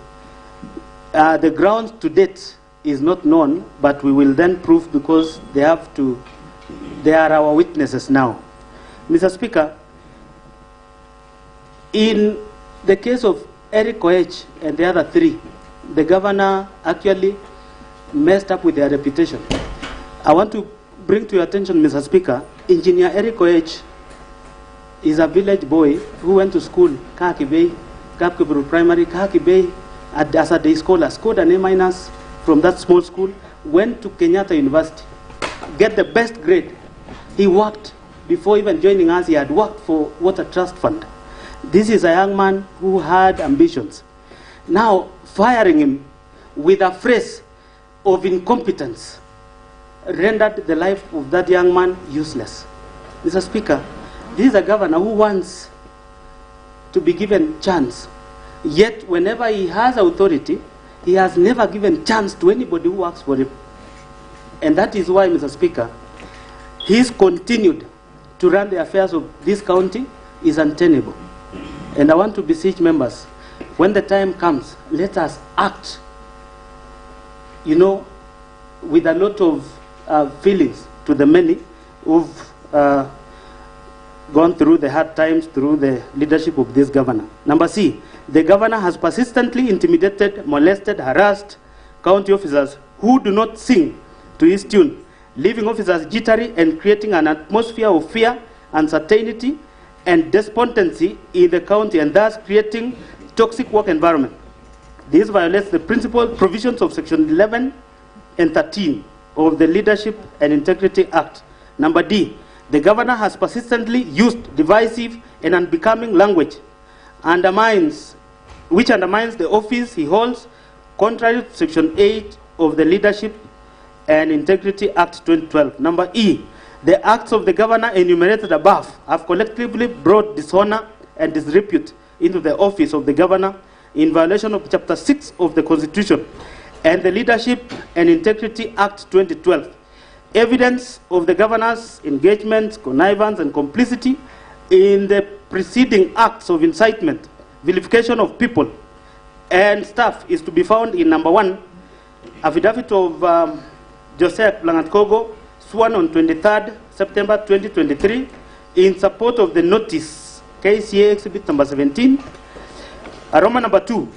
The grounds to date is not known, but we will then prove, because they are our witnesses now. Mr. Speaker, in the case of Erick Mutai and the other 3, the governor actually messed up with their reputation. I want to bring to your attention, Mr. Speaker, Engineer Erick Mutai is a village boy who went to school, Kakibei, Kapkeburu Primary, Kahaki Bay, as a day scholar, scored an A- from that small school, went to Kenyatta University, get the best grade. He worked, before even joining us, he had worked for Water Trust Fund. This is a young man who had ambitions. Now, firing him with a phrase of incompetence rendered the life of that young man useless. Mr. Speaker, this is a governor who wants to be given chance. Yet, whenever he has authority, he has never given chance to anybody who works for him. And that is why, Mr. Speaker, his continued to run the affairs of this county is untenable. And I want to beseech members, when the time comes, let us act, with a lot of feelings to the many who've gone through the hard times through the leadership of this governor. Number C, the governor has persistently intimidated, molested, harassed county officers who do not sing to his tune, leaving officers jittery and creating an atmosphere of fear, uncertainty, and despondency in the county, and thus creating toxic work environment. This violates the principal provisions of Section 11 and 13 of the Leadership and Integrity Act. Number D, the governor has persistently used divisive and unbecoming language, which undermines the office he holds, contrary to Section 8 of the Leadership and Integrity Act 2012. Number E, the acts of the governor enumerated above have collectively brought dishonor and disrepute into the office of the governor in violation of Chapter 6 of the Constitution and the Leadership and Integrity Act 2012. Evidence of the governor's engagement, connivance, and complicity in the preceding acts of incitement, vilification of people and staff is to be found in number 1, affidavit of Joseph Langatkogo, sworn on 23rd September 2023 in support of the notice KCA exhibit number 17. Aroma number 2,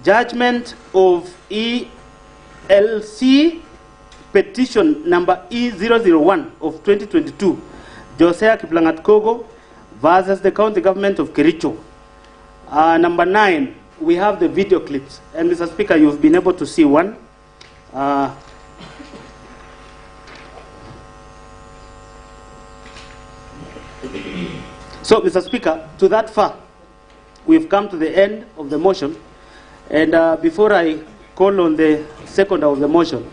judgment of ELC petition number E001 of 2022, Joseph Langatkogo versus the county government of Kericho. Number 9, we have the video clips. And Mr. Speaker, you've been able to see one. So, Mr. Speaker, to that far, we've come to the end of the motion. And before I call on the seconder of the motion,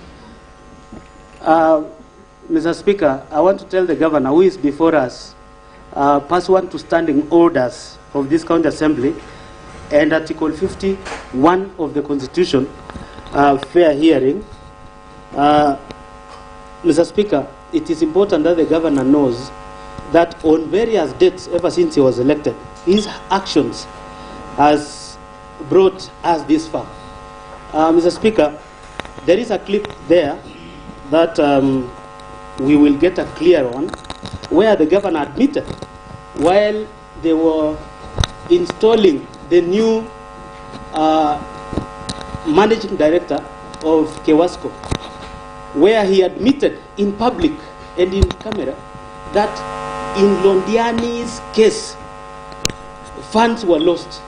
Mr. Speaker, I want to tell the governor who is before us, pursuant to standing orders of this county assembly and Article 51 of the Constitution, fair hearing. Mr. Speaker, it is important that the governor knows that on various dates ever since he was elected, his actions has brought us this far. Mr. Speaker, there is a clip there that we will get a clear on, where the governor admitted while they were installing the new managing director of Kewasco, where he admitted in public and in camera that in Londiani's case, funds were lost.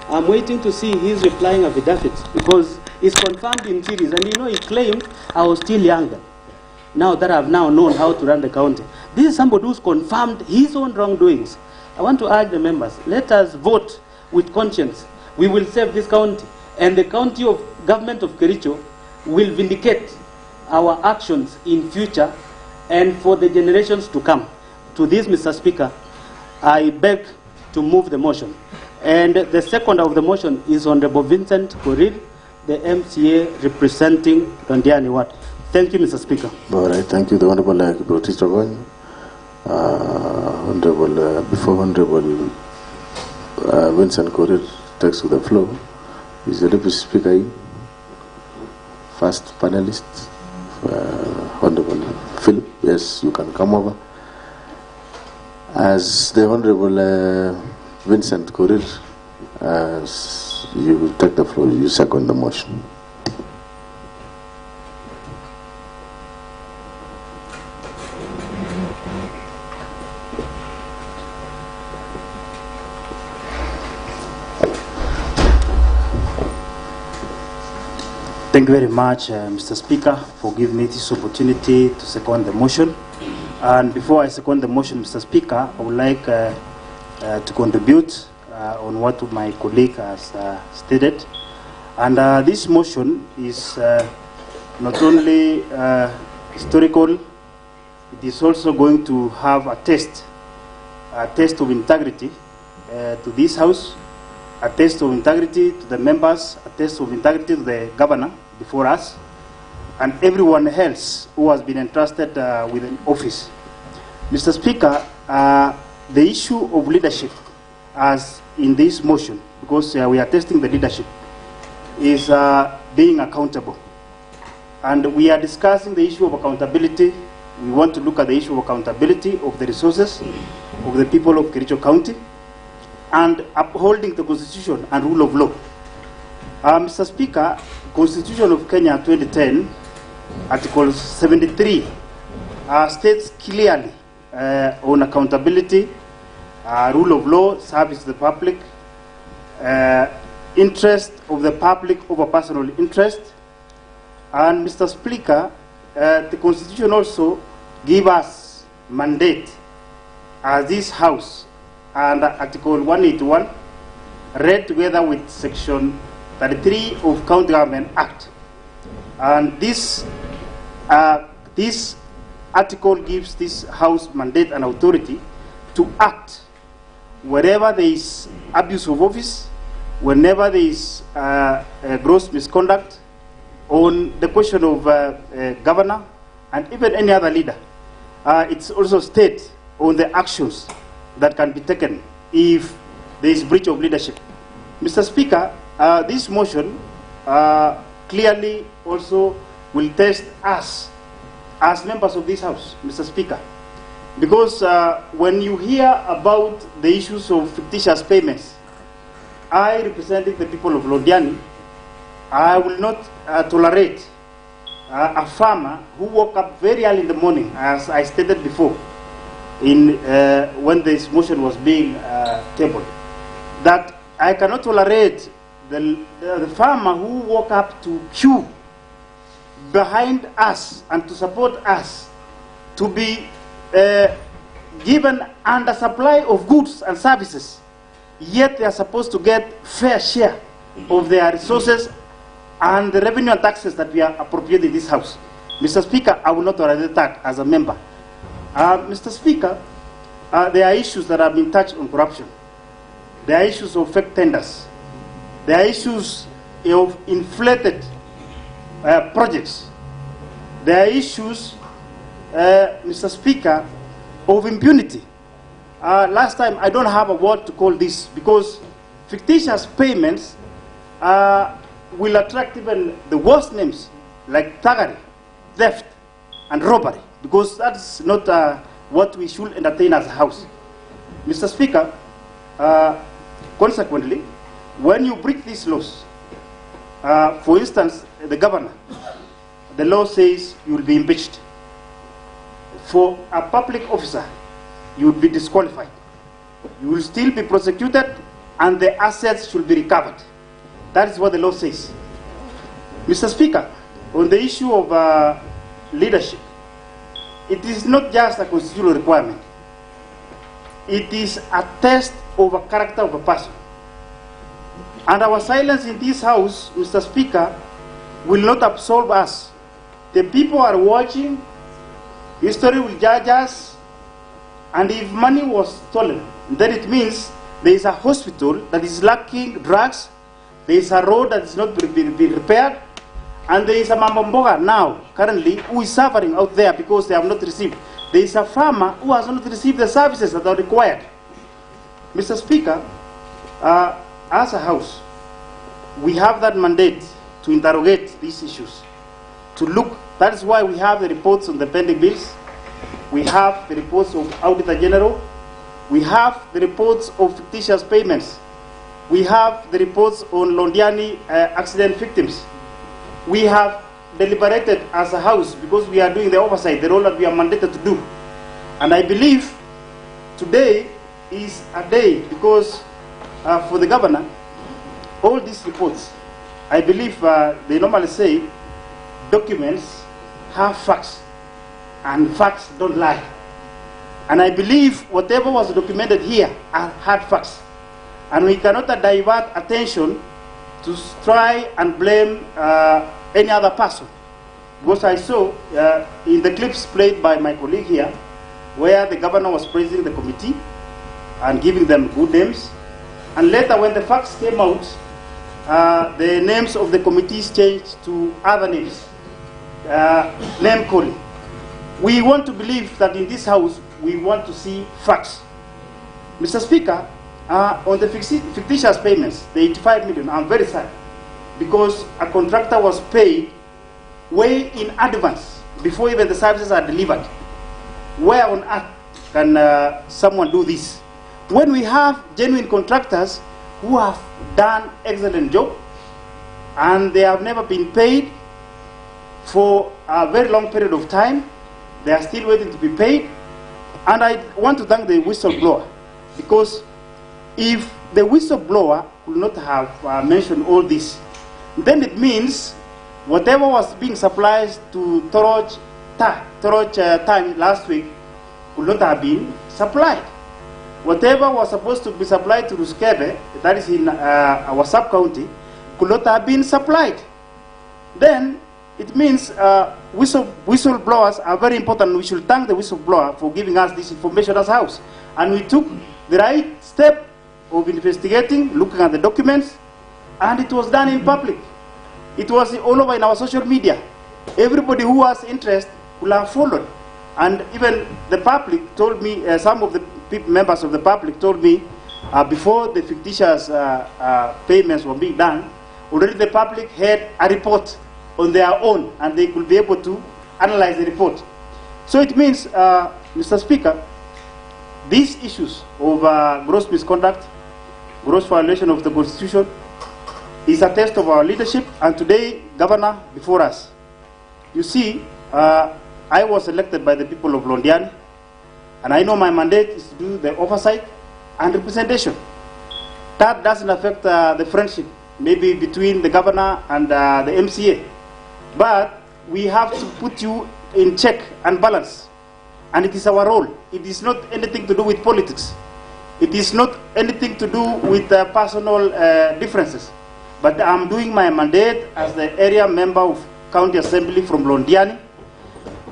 I'm waiting to see his replying affidavit because it's confirmed in series. And he claimed I was still younger. Now that I've now known how to run the county. This is somebody who's confirmed his own wrongdoings. I want to urge the members, let us vote with conscience. We will save this county, and the county of government of Kericho will vindicate our actions in future and for the generations to come. To this, Mr. Speaker, I beg to move the motion. And the second of the motion is Honorable Vincent Korir, the MCA representing Londiani Ward. Thank you, Mr. Speaker. All right, thank you, the Honorable Proteach Ravanya. Before Honorable Vincent Korir takes to the floor, is the Deputy Speaker in? First panelist, Honorable Philip. Yes, you can come over. As the Honorable Vincent Korir, you will take the floor, you second the motion. Thank you very much, Mr. Speaker, for giving me this opportunity to second the motion. And before I second the motion, Mr. Speaker, I would like to contribute on what my colleague has stated. And this motion is not only historical, it is also going to have a test of integrity to this House, a test of integrity to the members, a test of integrity to the governor before us, and everyone else who has been entrusted with an office. Mr. Speaker, the issue of leadership, as in this motion, because we are testing the leadership, is being accountable. And we are discussing the issue of accountability. We want to look at the issue of accountability of the resources of the people of Kericho County, and upholding the Constitution and rule of law. Mr. Speaker, Constitution of Kenya 2010, Article 73, states clearly on accountability, rule of law, service to the public, interest of the public over personal interest. And Mr. Speaker, the Constitution also gives us mandate as this House, and Article 181, read together with Section 33 of County Government Act. And this article gives this House mandate and authority to act wherever there is abuse of office, whenever there is gross misconduct on the question of governor and even any other leader. It's also stated on the actions that can be taken if there is breach of leadership. Mr. Speaker, this motion clearly also will test us as members of this House, Mr. Speaker, because when you hear about the issues of fictitious payments, I, representing the people of Londiani, I will not tolerate a farmer who woke up very early in the morning, as I stated before, when this motion was being tabled, that I cannot tolerate the farmer who woke up to queue behind us and to support us to be given under supply of goods and services, yet they are supposed to get fair share of their resources and the revenue and taxes that we are appropriating in this House. Mr. Speaker, I will not tolerate that as a member. Mr. Speaker, there are issues that have been touched on corruption. There are issues of fake tenders. There are issues of inflated projects. There are issues, Mr. Speaker, of impunity. Last time, I don't have a word to call this, because fictitious payments will attract even the worst names, like thuggery, theft, and robbery, because that's not what we should entertain as a House. Mr. Speaker, consequently, when you breach these laws, for instance, the governor, the law says you will be impeached. For a public officer, you will be disqualified. You will still be prosecuted, and the assets should be recovered. That is what the law says. Mr. Speaker, on the issue of leadership, it is not just a constitutional requirement. It is a test of a character of a person. And our silence in this House, Mr. Speaker, will not absolve us. The people are watching. History will judge us. And if money was stolen, then it means there is a hospital that is lacking drugs, there is a road that is not being repaired, and there is a Mambomboga now, currently, who is suffering out there because they have not received. There is a farmer who has not received the services that are required. Mr. Speaker, as a House, we have that mandate to interrogate these issues, to look. That is why we have the reports on the pending bills. We have the reports of Auditor General. We have the reports of fictitious payments. We have the reports on Londiani accident victims. We have deliberated as a House because we are doing the oversight, the role that we are mandated to do. And I believe today is a day because for the governor, all these reports I believe they normally say documents have facts, and facts don't lie. And I believe whatever was documented here are hard facts. And we cannot divert attention to try and blame any other person. Because I saw in the clips played by my colleague here, where the governor was praising the committee and giving them good names. And later when the facts came out, the names of the committees changed to other names, name calling. We want to believe that in this house, we want to see facts. Mr. Speaker, on the fictitious payments, the 85 million, I'm very sad, because a contractor was paid way in advance, before even the services are delivered. Where on earth can someone do this? When we have genuine contractors who have done excellent job, and they have never been paid for a very long period of time, they are still waiting to be paid. And I want to thank the whistleblower, because if the whistleblower could not have mentioned all this, then it means whatever was being supplied to Toroj time last week could not have been supplied. Whatever was supposed to be supplied to Ruskebe, that is in our sub-county, could not have been supplied. Then it means whistleblowers are very important. We should thank the whistleblower for giving us this information as house. And we took the right step of investigating, looking at the documents, and it was done in public. It was all over in our social media. Everybody who was interested will have followed. And even the public told me, some of the members of the public told me, before the fictitious payments were being done, already the public had a report on their own, and they could be able to analyze the report. So it means, Mr. Speaker, these issues of gross misconduct, gross violation of the Constitution, is a test of our leadership. And today, Governor, before us, you see, I was elected by the people of Londiani, and I know my mandate is to do the oversight and representation. That doesn't affect the friendship, maybe between the governor and the MCA. But we have to put you in check and balance. And it is our role. It is not anything to do with politics. It is not anything to do with personal differences. But I'm doing my mandate as the area member of County Assembly from Londiani.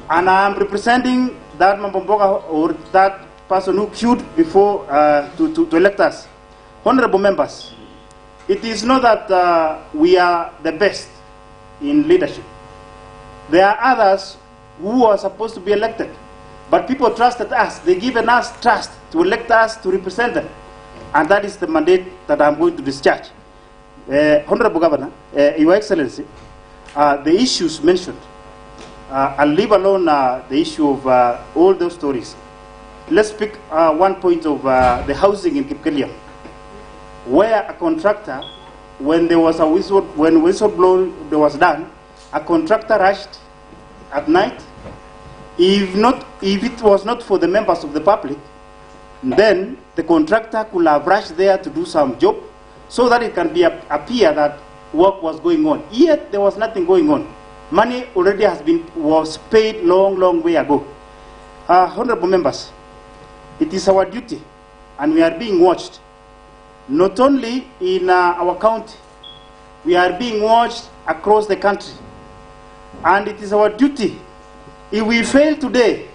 And I'm representing that Mambomboga, or that person who queued before to elect us. Honorable members, it is not that we are the best in leadership. There are others who are supposed to be elected, but people trusted us. They given us trust to elect us to represent them, and that is the mandate that I'm going to discharge. Honorable Governor, Your Excellency, the issues mentioned, I'll leave alone the issue of all those stories. Let's pick one point of the housing in Kericho, where a contractor, when there was a whistleblower was done, a contractor rushed at night. If it was not for the members of the public, then the contractor could have rushed there to do some job, so that it can appear that work was going on. Yet there was nothing going on. Money already was paid long way ago. Honorable members, it is our duty, and we are being watched. Not only in our county, we are being watched across the country. And it is our duty, if we fail today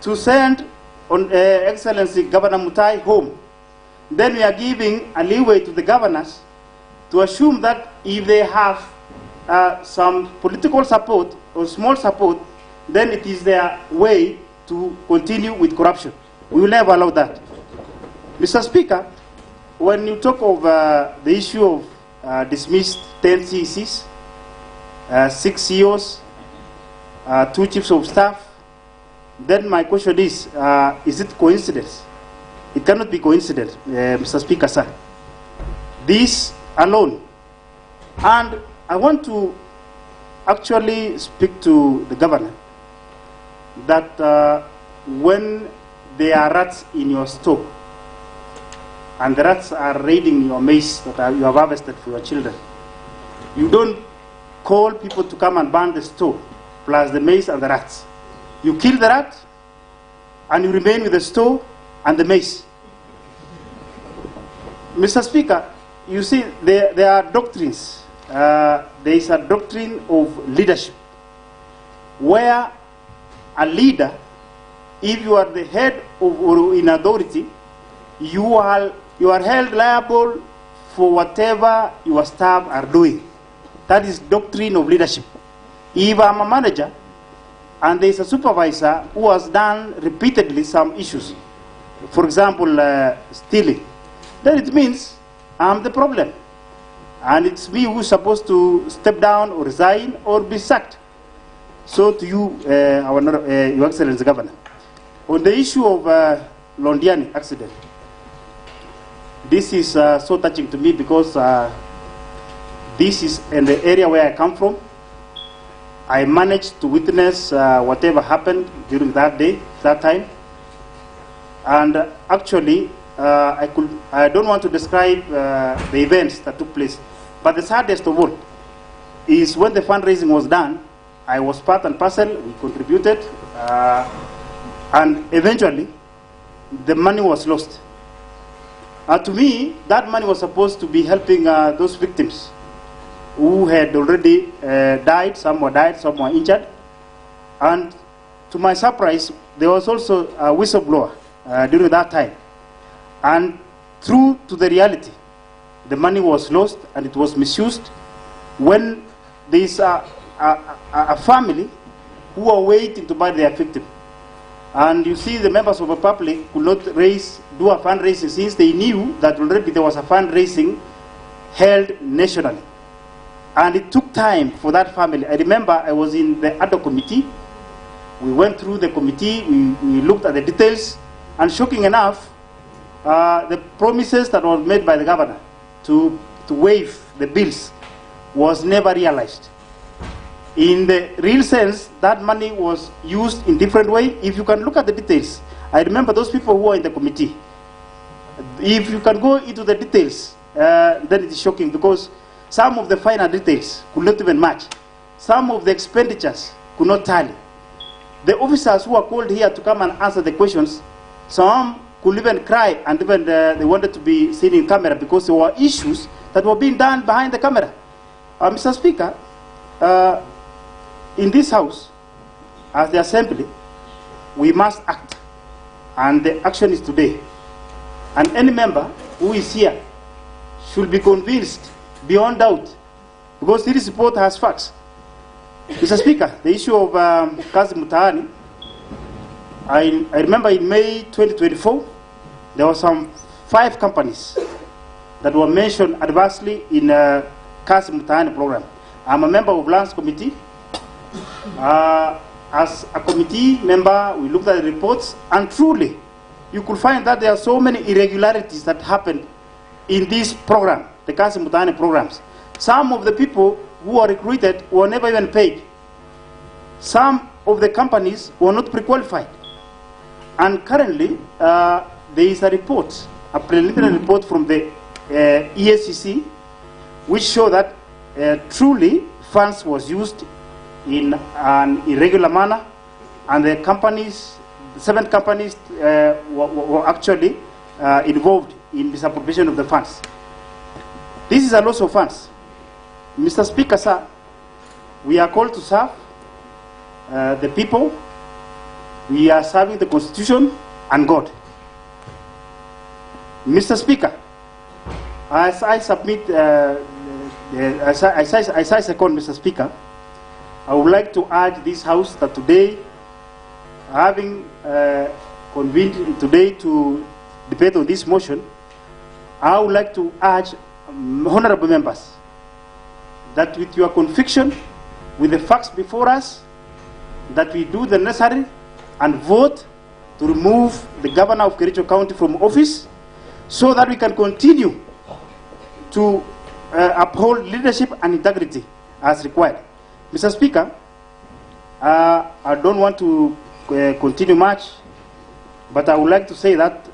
to send Excellency Governor Mutai home, then we are giving a leeway to the governors to assume that if they have some political support or small support, then it is their way to continue with corruption. We will never allow that. Mr. Speaker, when you talk of the issue of dismissed 10 CECs, 6 CEOs, 2 chiefs of staff, then my question is it coincidence? It cannot be coincidence, Mr. Speaker, sir. This alone. And I want to actually speak to the governor that when there are rats in your store, and the rats are raiding your maize that you have harvested for your children, You don't call people to come and burn the store, plus the maize and the rats. You kill the rat, and you remain with the store and the maize. Mr. Speaker, you see, there are doctrines. There is a doctrine of leadership, where a leader, if you are the head of or in authority, you are held liable for whatever your staff are doing. That is doctrine of leadership. If I'm a manager and there is a supervisor who has done repeatedly some issues, for example, stealing, then it means I'm the problem. And it's me who's supposed to step down or resign or be sacked. So to you, Your Excellency Governor, on the issue of Londiani accident, this is so touching to me because this is in the area where I come from. I managed to witness whatever happened during that day, that time. And actually, I don't want to describe the events that took place. But the saddest of all is when the fundraising was done, I was part and parcel, we contributed, and eventually, the money was lost. To me, that money was supposed to be helping those victims who had already died, some were injured. And to my surprise, there was also a whistleblower during that time. And true to the reality, the money was lost and it was misused when there is a family who are waiting to buy their victim. And you see the members of the public could not do a fundraising since they knew that already there was a fundraising held nationally. And it took time for that family. I remember I was in the other committee. We went through the committee, we looked at the details, and shocking enough, the promises that were made by the governor to waive the bills was never realized. In the real sense, that money was used in different way. If you can look at the details, I remember those people who were in the committee. If you can go into the details, then it is shocking because some of the final details could not even match. Some of the expenditures could not tally. The officers who are called here to come and answer the questions, some could even cry and even they wanted to be seen in camera because there were issues that were being done behind the camera. Mr. Speaker, in this house, as the assembly, we must act, and the action is today. And any member who is here should be convinced beyond doubt, because this report has facts. Mr. Speaker, the issue of Kazi Mutaani, I remember in May 2024, there were some 5 companies that were mentioned adversely in Kazi Mutaani program. I'm a member of Lands Committee. As a committee member, we looked at the reports, and truly, you could find that there are so many irregularities that happened in this program, the Kazi Mutaani programs. Some of the people who were recruited were never even paid. Some of the companies were not pre-qualified. And currently, there is a report, a preliminary report from the ESCC, which show that truly funds was used in an irregular manner, and the companies, 7 companies were actually involved in misappropriation of the funds. This is a loss of funds. Mr. Speaker, sir, we are called to serve the people. We are serving the Constitution and God. Mr. Speaker, as I submit, as I second, Mr. Speaker, I would like to urge this House that today, having convened today to debate on this motion, I would like to urge honorable members that with your conviction, with the facts before us, that we do the necessary and vote to remove the governor of Kericho County from office so that we can continue to uphold leadership and integrity as required. Mr. Speaker, I don't want to continue much, but I would like to say that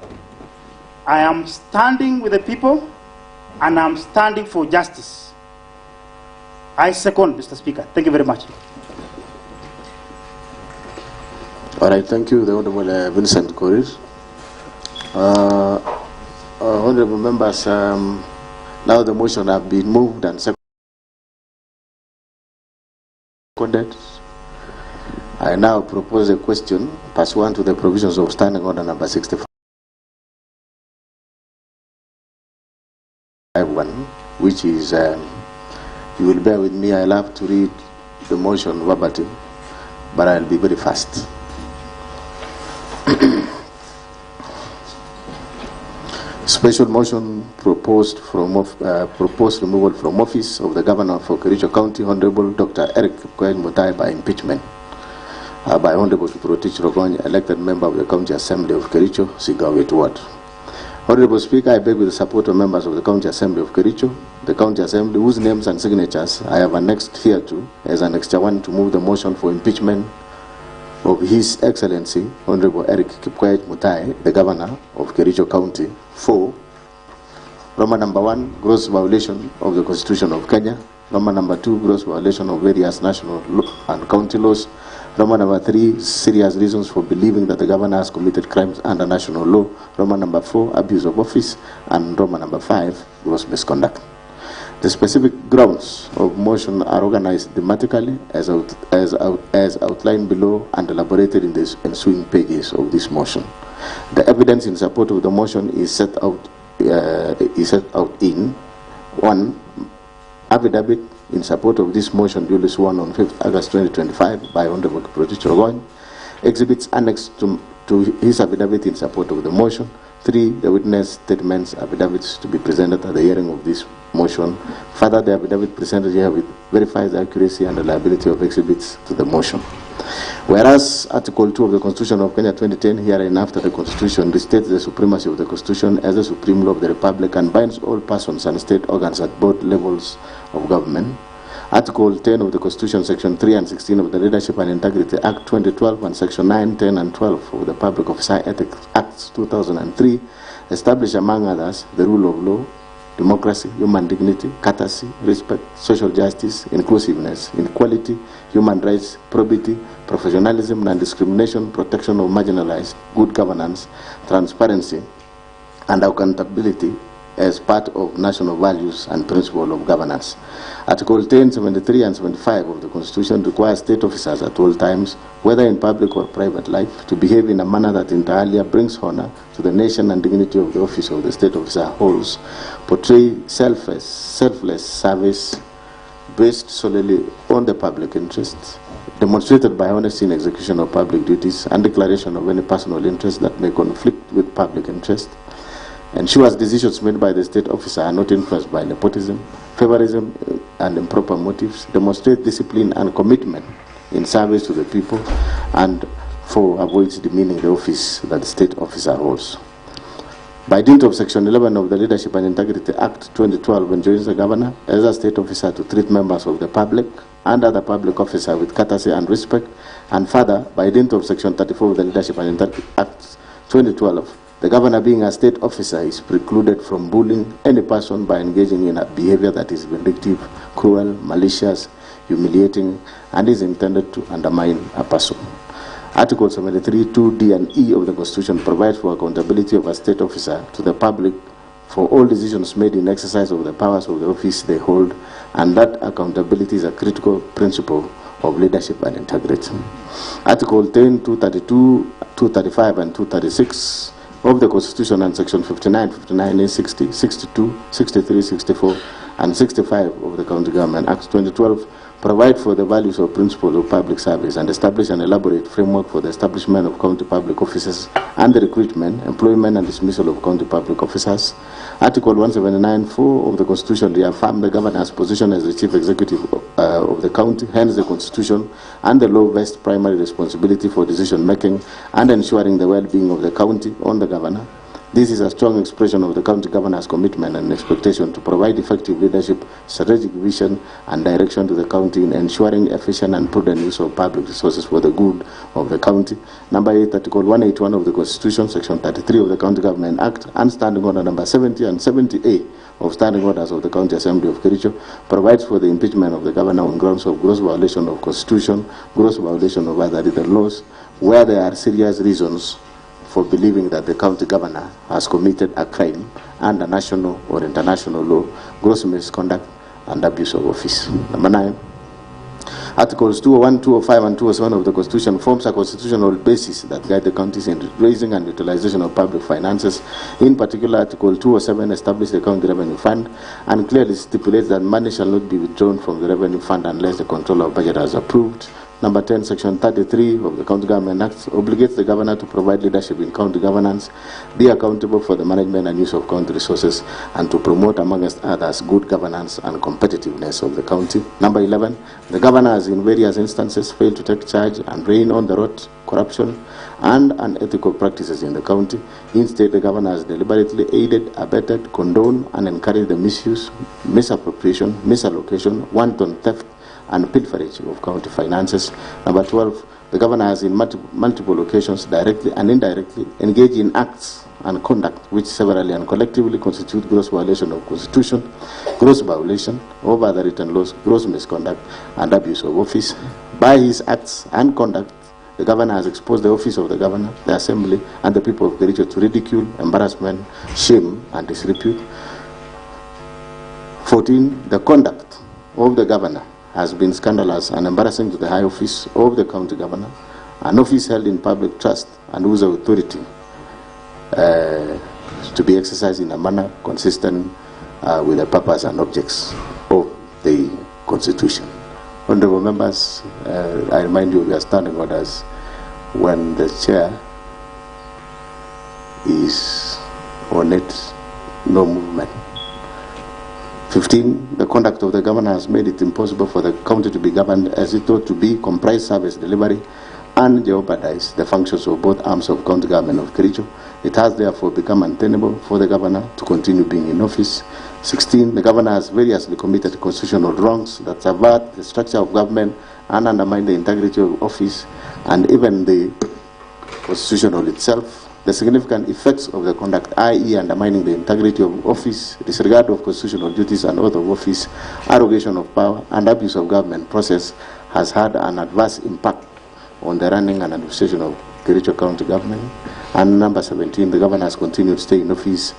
I am standing with the people and I'm standing for justice. I second, Mr. Speaker. Thank you very much. All right, thank you, the Honorable Vincent Korir. Honorable members, now the motion have been moved and seconded. I now propose a question pursuant to the provisions of Standing Order number 65. Which is, you will bear with me, I'll have to read the motion verbatim, but I'll be very fast. Special motion proposed removal from office of the Governor for Kericho County, Honorable Dr. Erick Mutai by impeachment by Honorable Kiprotich, elected member of the County Assembly of Kericho, Sigawet Ward. Honorable Speaker, I beg with the support of members of the County Assembly of Kericho, the County Assembly, whose names and signatures I have annexed here to, as Annexure 1, to move the motion for impeachment of His Excellency, Honorable Erick Mutai, the Governor of Kericho County, for Roman number 1, gross violation of the Constitution of Kenya; Roman number 2, gross violation of various national and county laws; Roman number 3, serious reasons for believing that the governor has committed crimes under national law; Roman number 4, abuse of office; and Roman number 5, gross misconduct. The specific grounds of motion are organized thematically as outlined below and elaborated in the ensuing pages of this motion. The evidence in support of the motion is set out in 1. Affidavit in support of this motion duly sworn on 5th August 2025 by Honorable Kiprotich. Exhibits annexed to his affidavit in support of the motion. 3. The witness statements affidavits to be presented at the hearing of this motion. Further, the affidavit presented here verifies the accuracy and reliability of exhibits to the motion. Whereas Article 2 of the Constitution of Kenya 2010, hereinafter the Constitution, restates the supremacy of the Constitution as the supreme law of the Republic and binds all persons and state organs at both levels of government. Article 10 of the Constitution, Section 3 and 16 of the Leadership and Integrity Act 2012 and Section 9, 10 and 12 of the Public Officer Ethics Act 2003 establish, among others, the rule of law, democracy, human dignity, courtesy, respect, social justice, inclusiveness, equality, human rights, probity, professionalism, non-discrimination, protection of marginalized, good governance, transparency, and accountability as part of national values and principle of governance. Article 10, 73 and 75 of the Constitution requires state officers at all times, whether in public or private life, to behave in a manner that inter alia brings honor to the nation and dignity of the office of the state officer holds, portray selfless service based solely on the public interests, demonstrated by honesty in execution of public duties and declaration of any personal interest that may conflict with public interest, ensures decisions made by the state officer are not influenced by nepotism, favorism, and improper motives, demonstrate discipline and commitment in service to the people, and 4, avoids demeaning the office that the state officer holds. By dint of Section 11 of the Leadership and Integrity Act 2012, enjoins the governor as a state officer to treat members of the public and other public officer with courtesy and respect, and further, by dint of Section 34 of the Leadership and Integrity Act 2012, the governor, being a state officer, is precluded from bullying any person by engaging in a behavior that is vindictive, cruel, malicious, humiliating, and is intended to undermine a person. Article 73, 2D and E of the Constitution provides for accountability of a state officer to the public for all decisions made in exercise of the powers of the office they hold, and that accountability is a critical principle of leadership and integrity. Article 10, 232, 235, and 236 of the Constitution and Section 59, 59A, 60, 62, 63, 64, and 65 of the County Government Act 2012 provide for the values or principles of public service and establish an elaborate framework for the establishment of county public officers and the recruitment, employment, and dismissal of county public officers. Article 179(4) of the Constitution reaffirms the governor's position as the chief executive of the county. Hence, the Constitution and the law vest primary responsibility for decision making and ensuring the well-being of the county on the governor. This is a strong expression of the county governor's commitment and expectation to provide effective leadership, strategic vision, and direction to the county in ensuring efficient and prudent use of public resources for the good of the county. Number 8, Article 181 of the Constitution, Section 33 of the County Government Act, and Standing Order number 70 and 70A of standing orders of the County Assembly of Kericho provides for the impeachment of the governor on grounds of gross violation of Constitution, gross violation of other written laws, where there are serious reasons for believing that the county governor has committed a crime under national or international law, gross misconduct, and abuse of office. Number 9. Articles 201, 205, and 207 of the Constitution forms a constitutional basis that guide the counties in raising and utilization of public finances. In particular, Article 207 establishes the County Revenue Fund and clearly stipulates that money shall not be withdrawn from the Revenue Fund unless the Controller of Budget has approved. Number 10, Section 33 of the County Government Act obligates the governor to provide leadership in county governance, be accountable for the management and use of county resources, and to promote, amongst others, good governance and competitiveness of the county. Number 11, the governor has in various instances failed to take charge and rein on the rot, corruption, and unethical practices in the county. Instead, the governor has deliberately aided, abetted, condoned, and encouraged the misuse, misappropriation, misallocation, wanton theft, and pilferage of county finances. Number 12, the governor has in multiple occasions, directly and indirectly, engaged in acts and conduct which severally and collectively constitute gross violation of Constitution, gross violation of other written laws, gross misconduct, and abuse of office. By his acts and conduct, the governor has exposed the office of the governor, the assembly, and the people of Kericho to ridicule, embarrassment, shame, and disrepute. 14, the conduct of the governor has been scandalous and embarrassing to the high office of the county governor, an office held in public trust and whose authority to be exercised in a manner consistent with the purpose and objects of the Constitution. Honorable members, I remind you we are standing orders when the chair is on it, no movement. 15, the conduct of the governor has made it impossible for the county to be governed as it ought to be, comprise service delivery, and jeopardize the functions of both arms of county government of Kericho. It has therefore become untenable for the governor to continue being in office. 16, the governor has variously committed constitutional wrongs that subvert the structure of government and undermine the integrity of office and even the constitutional itself. The significant effects of the conduct, i.e. undermining the integrity of office, disregard of constitutional duties and oath of office, arrogation of power, and abuse of government process, has had an adverse impact on the running and administration of Kericho County government. And number 17, the governor has continued to stay in office,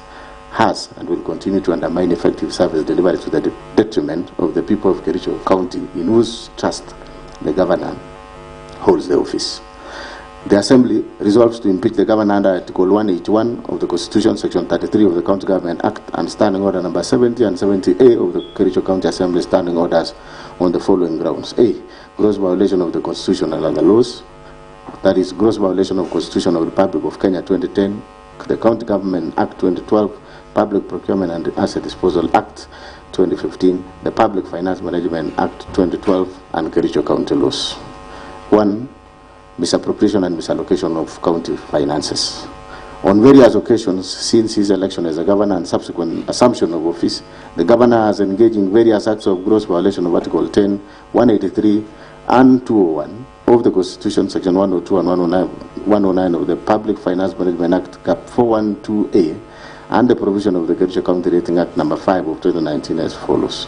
has and will continue to undermine effective service delivery to the detriment of the people of Kericho County, in whose trust the governor holds the office. The Assembly resolves to impeach the governor under Article 181 of the Constitution, Section 33 of the County Government Act, and Standing Order number 70 and 70A of the Kericho County Assembly Standing Orders on the following grounds. A, gross violation of the Constitution and other laws. That is, gross violation of Constitution of the Republic of Kenya 2010, the County Government Act 2012, Public Procurement and Asset Disposal Act 2015, the Public Finance Management Act 2012, and Kericho County laws. 1, misappropriation and misallocation of county finances. On various occasions since his election as a governor and subsequent assumption of office, the governor has engaged in various acts of gross violation of Article 10, 183, and 201 of the Constitution, Section 102 and 109 of the Public Finance Management Act, Cap 412A, and the provision of the Kericho County Rating Act number 5 of 2019 as follows.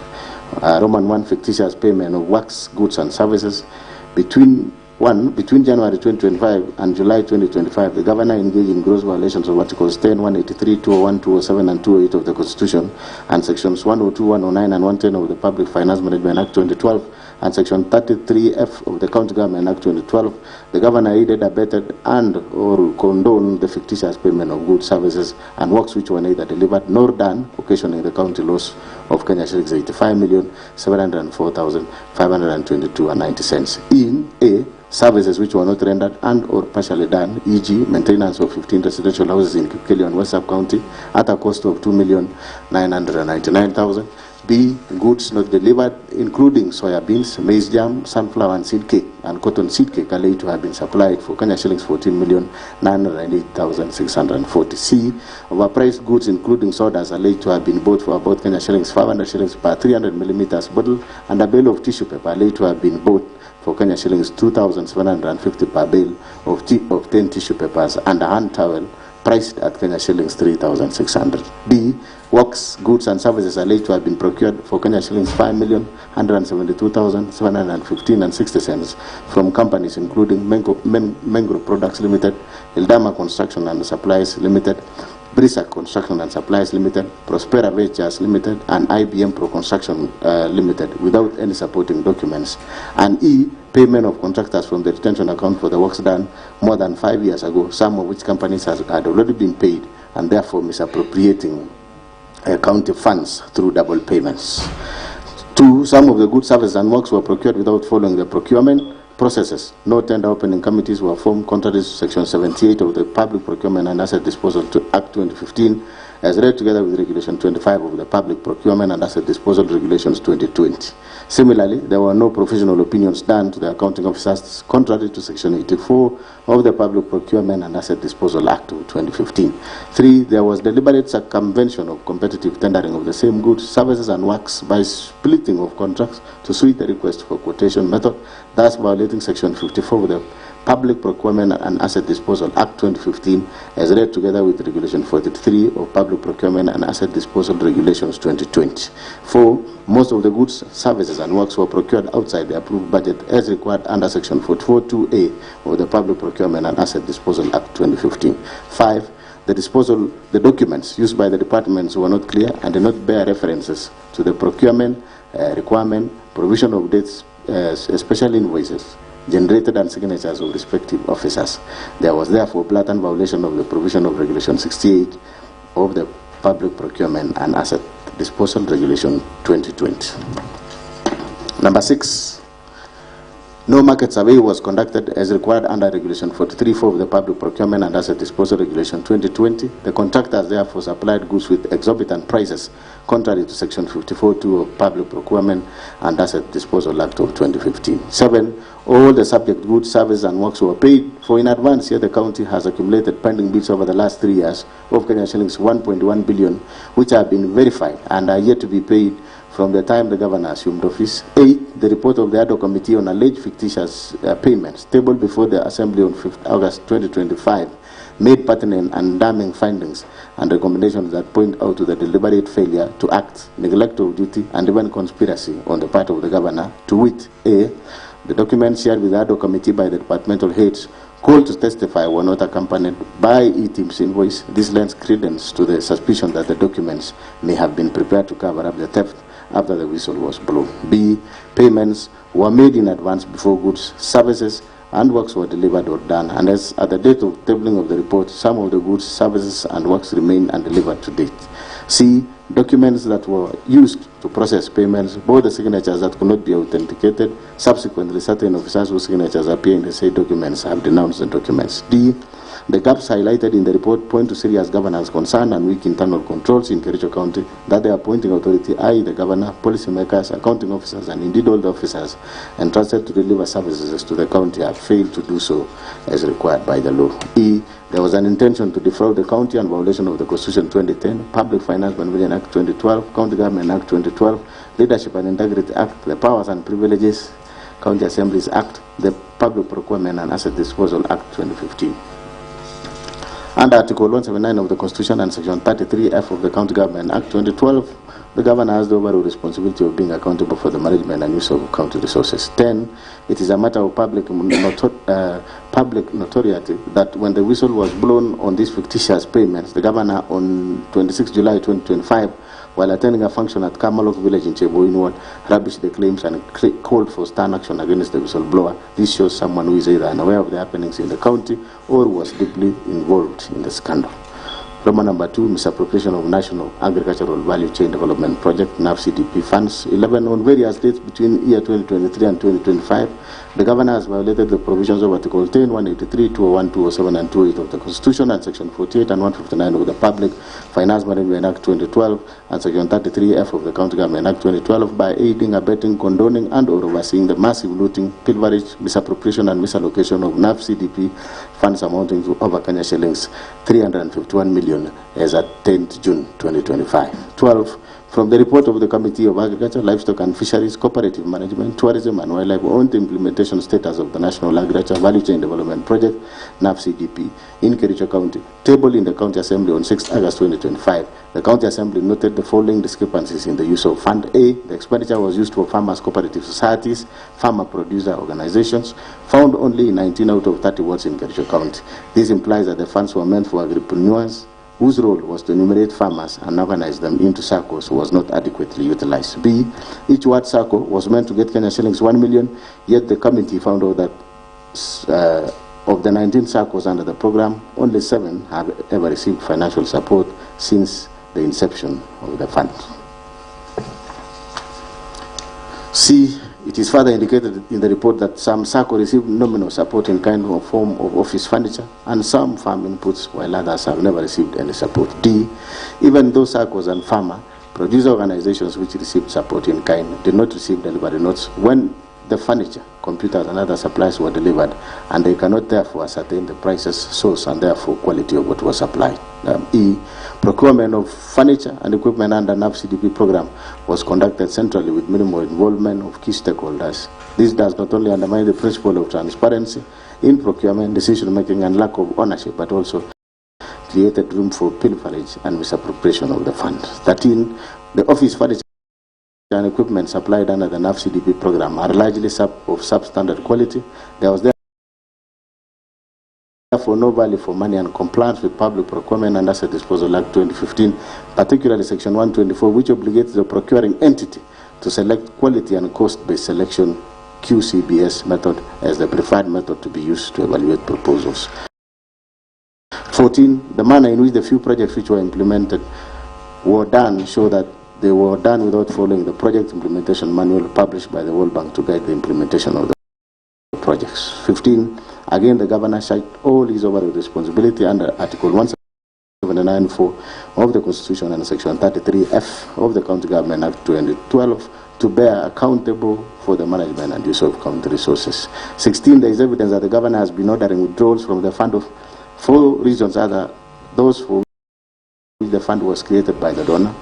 Roman 1, fictitious payment of works, goods, and services. Between January 2025 and July 2025, the governor engaged in gross violations of Articles 10, 183, 201, 207, and 208 of the Constitution, and Sections 102, 109, and 110 of the Public Finance Management Act 2012, and Section 33F of the County Government Act 2012. The governor aided, abetted, and or condoned the fictitious payment of goods, services, and works which were neither delivered nor done, occasioning the county loss of Kenya shillings 85,704,522.90 in A, services which were not rendered and or partially done, e.g. maintenance of 15 residential houses in Kericho and West Sub-County at a cost of 2,999,000. B, goods not delivered, including soya beans, maize jam, sunflower and seed cake, and cotton seed cake, alleged to have been supplied for Kenya shillings 14,908,640. C, overpriced goods, including sodas, alleged to have been bought for about Kenya shillings 500 shillings per 300 millimeters bottle, and a bale of tissue paper, alleged to have been bought for Kenya shillings 2,750 per bale of 10 tissue papers, and a hand towel priced at Kenya shillings 3,600. B, works, goods and services alleged to have been procured for Kenya shillings 5,172,715 and 60 cents from companies including Mengro Products Limited, Ildama Construction and Supplies Limited, Brisa Construction and Supplies Limited, Prospera Ventures Limited, and IBM Pro Construction Limited without any supporting documents. And E, payment of contractors from the retention account for the works done more than 5 years ago, some of which companies had already been paid and therefore misappropriating county funds through double payments. 2, some of the goods, services and works were procured without following the procurement processes. No tender opening committees were formed contrary to Section 78 of the Public Procurement and Asset Disposal Act 2015, as read together with Regulation 25 of the Public Procurement and Asset Disposal Regulations 2020. Similarly, there were no professional opinions done to the accounting officers contrary to Section 84 of the Public Procurement and Asset Disposal Act of 2015. 3, there was deliberate circumvention of competitive tendering of the same goods, services and works by splitting of contracts to suit the request for quotation method, thus violating Section 54 of the Public Procurement and Asset Disposal Act 2015 as read together with Regulation 43 of Public Procurement and Asset Disposal Regulations 2020. 4, most of the goods, services and works were procured outside the approved budget as required under Section 44(2)(a) of the Public Procurement and Asset Disposal Act 2015. 5, the documents used by the departments were not clear and did not bear references to the procurement requirement, provision of dates, especially invoices, generated and signatures of respective officers. There was therefore blatant violation of the provision of Regulation 68 of the Public Procurement and Asset Disposal Regulation 2020. Number 6, no market survey was conducted as required under Regulation 43(4) of the Public Procurement and Asset Disposal Regulation 2020. The contractors therefore supplied goods with exorbitant prices, contrary to Section 54(2) of Public Procurement and Asset Disposal Act of 2015. 7, all the subject goods, services and works were paid for in advance, yet the county has accumulated pending bills over the last 3 years of Kenya shillings 1.1 billion, which have been verified and are yet to be paid from the time the governor assumed office. 8, the report of the ad hoc committee on alleged fictitious payments tabled before the Assembly on 5th August 2025 made pertinent and damning findings and recommendations that point out to the deliberate failure to act, neglect of duty, and even conspiracy on the part of the governor, to wit: A, the documents shared with the ad hoc committee by the departmental heads called to testify were not accompanied by E-Team's invoice. This lends credence to the suspicion that the documents may have been prepared to cover up the theft after the whistle was blown. B, payments were made in advance before goods, services, and works were delivered or done, and as at the date of tabling of the report, some of the goods, services, and works remain undelivered to date. C, documents that were used to process payments bore the signatures that could not be authenticated. Subsequently, certain officers whose signatures appear in the said documents have denounced the documents. D, the gaps highlighted in the report point to serious governance concern and weak internal controls in Kericho County that the appointing authority, i.e. the governor, policymakers, accounting officers, and indeed all the officers entrusted to deliver services to the county have failed to do so as required by the law. E, there was an intention to defraud the county and violation of the Constitution 2010, Public Finance Management Act 2012, County Government Act 2012, Leadership and Integrity Act, the Powers and Privileges County Assemblies Act, the Public Procurement and Asset Disposal Act 2015. Under Article 179 of the Constitution and Section 33F of the County Government Act 2012, the governor has the overall responsibility of being accountable for the management and use of county resources. 10, it is a matter of public notoriety that when the whistle was blown on these fictitious payments, the governor on 26 July 2025, while attending a function at Kamalok village in Cheboinward, rubbished the claims and called for stern action against the whistleblower. This shows someone who is either unaware of the happenings in the county or was deeply involved in the scandal. Roman number 2, misappropriation of National Agricultural Value Chain Development Project, NAV-CDP funds. 11, on various dates between year 2023 and 2025, the governor has violated the provisions of Article 10, 183, 201, 207, and 208 of the Constitution, and Section 48 and 159 of the Public Finance Management Act 2012, and Section 33F of the County Government Act 2012 by aiding, abetting, condoning, and or overseeing the massive looting, pilferage, misappropriation, and misallocation of NAV-CDP funds amounting to over Kenya shillings 351 million as at 10th June 2025. 12, From the report of the Committee of Agriculture, Livestock and Fisheries, Cooperative Management, Tourism and Wildlife on the implementation status of the National Agriculture Value Chain Development Project, NAVCDP, in Kericho County, tabled in the County Assembly on 6 August 2025, the County Assembly noted the following discrepancies in the use of Fund A. The expenditure was used for farmers' cooperative societies, farmer producer organizations, found only in 19 out of 30 wards in Kericho County. This implies that the funds were meant for agripreneurs, whose role was to enumerate farmers and organize them into circles, was not adequately utilized. B, each ward circle was meant to get Kenya shillings 1 million, yet the committee found out that of the 19 circles under the program, only 7 have ever received financial support since the inception of the fund. C, it is further indicated in the report that some SACCO received nominal support in kind or form of office furniture and some farm inputs, while others have never received any support. D, even though SACCOs and farmer producer organizations which received support in kind did not receive delivery notes when the furniture, computers and other supplies were delivered, and they cannot therefore ascertain the prices, source and therefore quality of what was supplied. E, procurement of furniture and equipment under NAVCDP program was conducted centrally with minimal involvement of key stakeholders. This does not only undermine the principle of transparency in procurement, decision making and lack of ownership, but also created room for pilferage and misappropriation of the funds. 13, the office furniture and equipment supplied under the NAVCDP program are largely of substandard quality. There was therefore no value for money and compliance with Public Procurement and Asset Disposal Act 2015, particularly Section 124, which obligates the procuring entity to select quality and cost-based selection QCBS method as the preferred method to be used to evaluate proposals. 14, the manner in which the few projects which were implemented were done show that they were done without following the project implementation manual published by the World Bank to guide the implementation of the projects. 15, again the governor cited all his overall responsibility under Article 179(4) of the Constitution and Section 33(f) of the County Government Act 2012 to bear accountable for the management and use of county resources. 16, there is evidence that the governor has been ordering withdrawals from the fund for reasons other those for which the fund was created by the donor.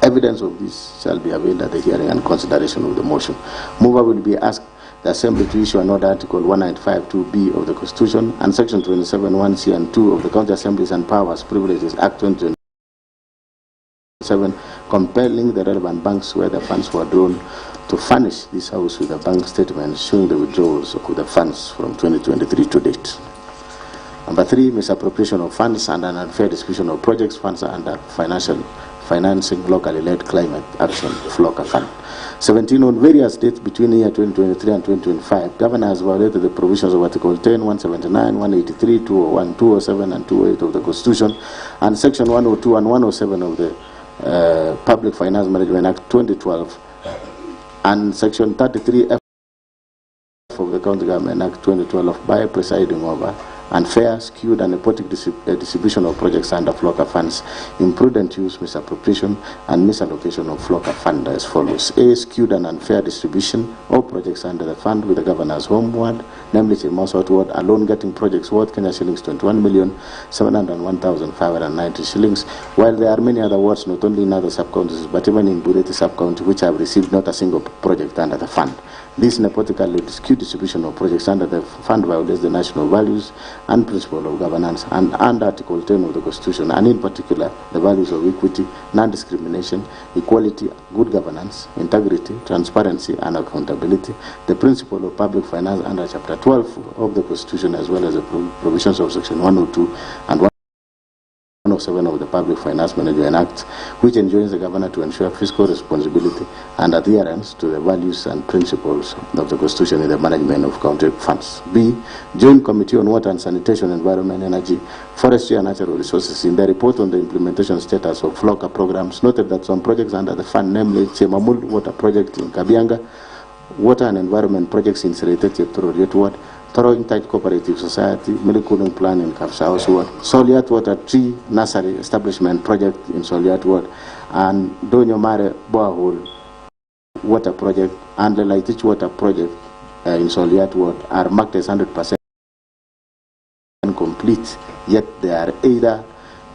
Evidence of this shall be availed at the hearing and consideration of the motion. Mover will be asked the Assembly to issue an order, Article 195(2)(b) of the Constitution and Section 27(1)(c) and 2 of the County Assemblies and Powers Privileges Act 2027, compelling the relevant banks where the funds were drawn to furnish this House with a bank statement showing the withdrawals of the funds from 2023 to date. Number 3, misappropriation of funds and an unfair distribution of projects funds under financing locally led climate action FLOCA fund. 17, on various dates between the year 2023 and 2025, Governor has violated the provisions of Article 10, 179, 183, 201, 207 and 208 of the Constitution and Section 102 and 107 of the Public Finance Management Act 2012 and Section 33(f) of the County Government Act 2012 by presiding over unfair, skewed and nepotic distribution of projects under FLOCA funds, imprudent use, misappropriation and misallocation of FLOCA fund as follows. A, skewed and unfair distribution of projects under the fund with the governor's home ward, namely Chilmau ward, alone getting projects worth Kenya shillings 21,701,590 shillings, while there are many other wards not only in other sub-counties but even in Bureti sub-county which have received not a single project under the fund. This nepotically skewed distribution of projects under the fund violates the national values and principle of governance and under Article 10 of the Constitution, and in particular the values of equity, non-discrimination, equality, good governance, integrity, transparency and accountability, the principle of public finance under Chapter 12 of the Constitution, as well as the provisions of Section 102 and 107 of the Public Finance Management Act, which enjoins the governor to ensure fiscal responsibility and adherence to the values and principles of the Constitution in the management of county funds. B, Joint Committee on Water and Sanitation, Environment, Energy, Forestry and Natural Resources, in their report on the implementation status of FLOCA programs, noted that some projects under the fund, namely Chemamul Water Project in Kabianga, Water and Environment Projects in Sereteti Tororiet Ward, Throwing Tight Cooperative Society, Milk Cooling Plan in Kafsaos Ward, Soliat Water Tree Nursery Establishment Project in Soliat Ward, and Donyo Mare Borehole Water Project and the Laitich Water Project in Soliat Ward are marked as 100% complete, yet there are either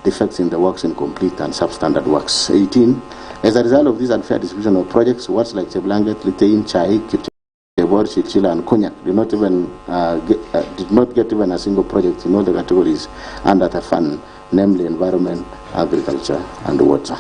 defects in the works, incomplete and substandard works. 18, As a result of this unfair distribution of projects, words like Cheblanget, Litain, Chai, Kipchebor, Chichila, and Konyak did not get even a single project in all the categories under the fund, namely environment, agriculture, and water.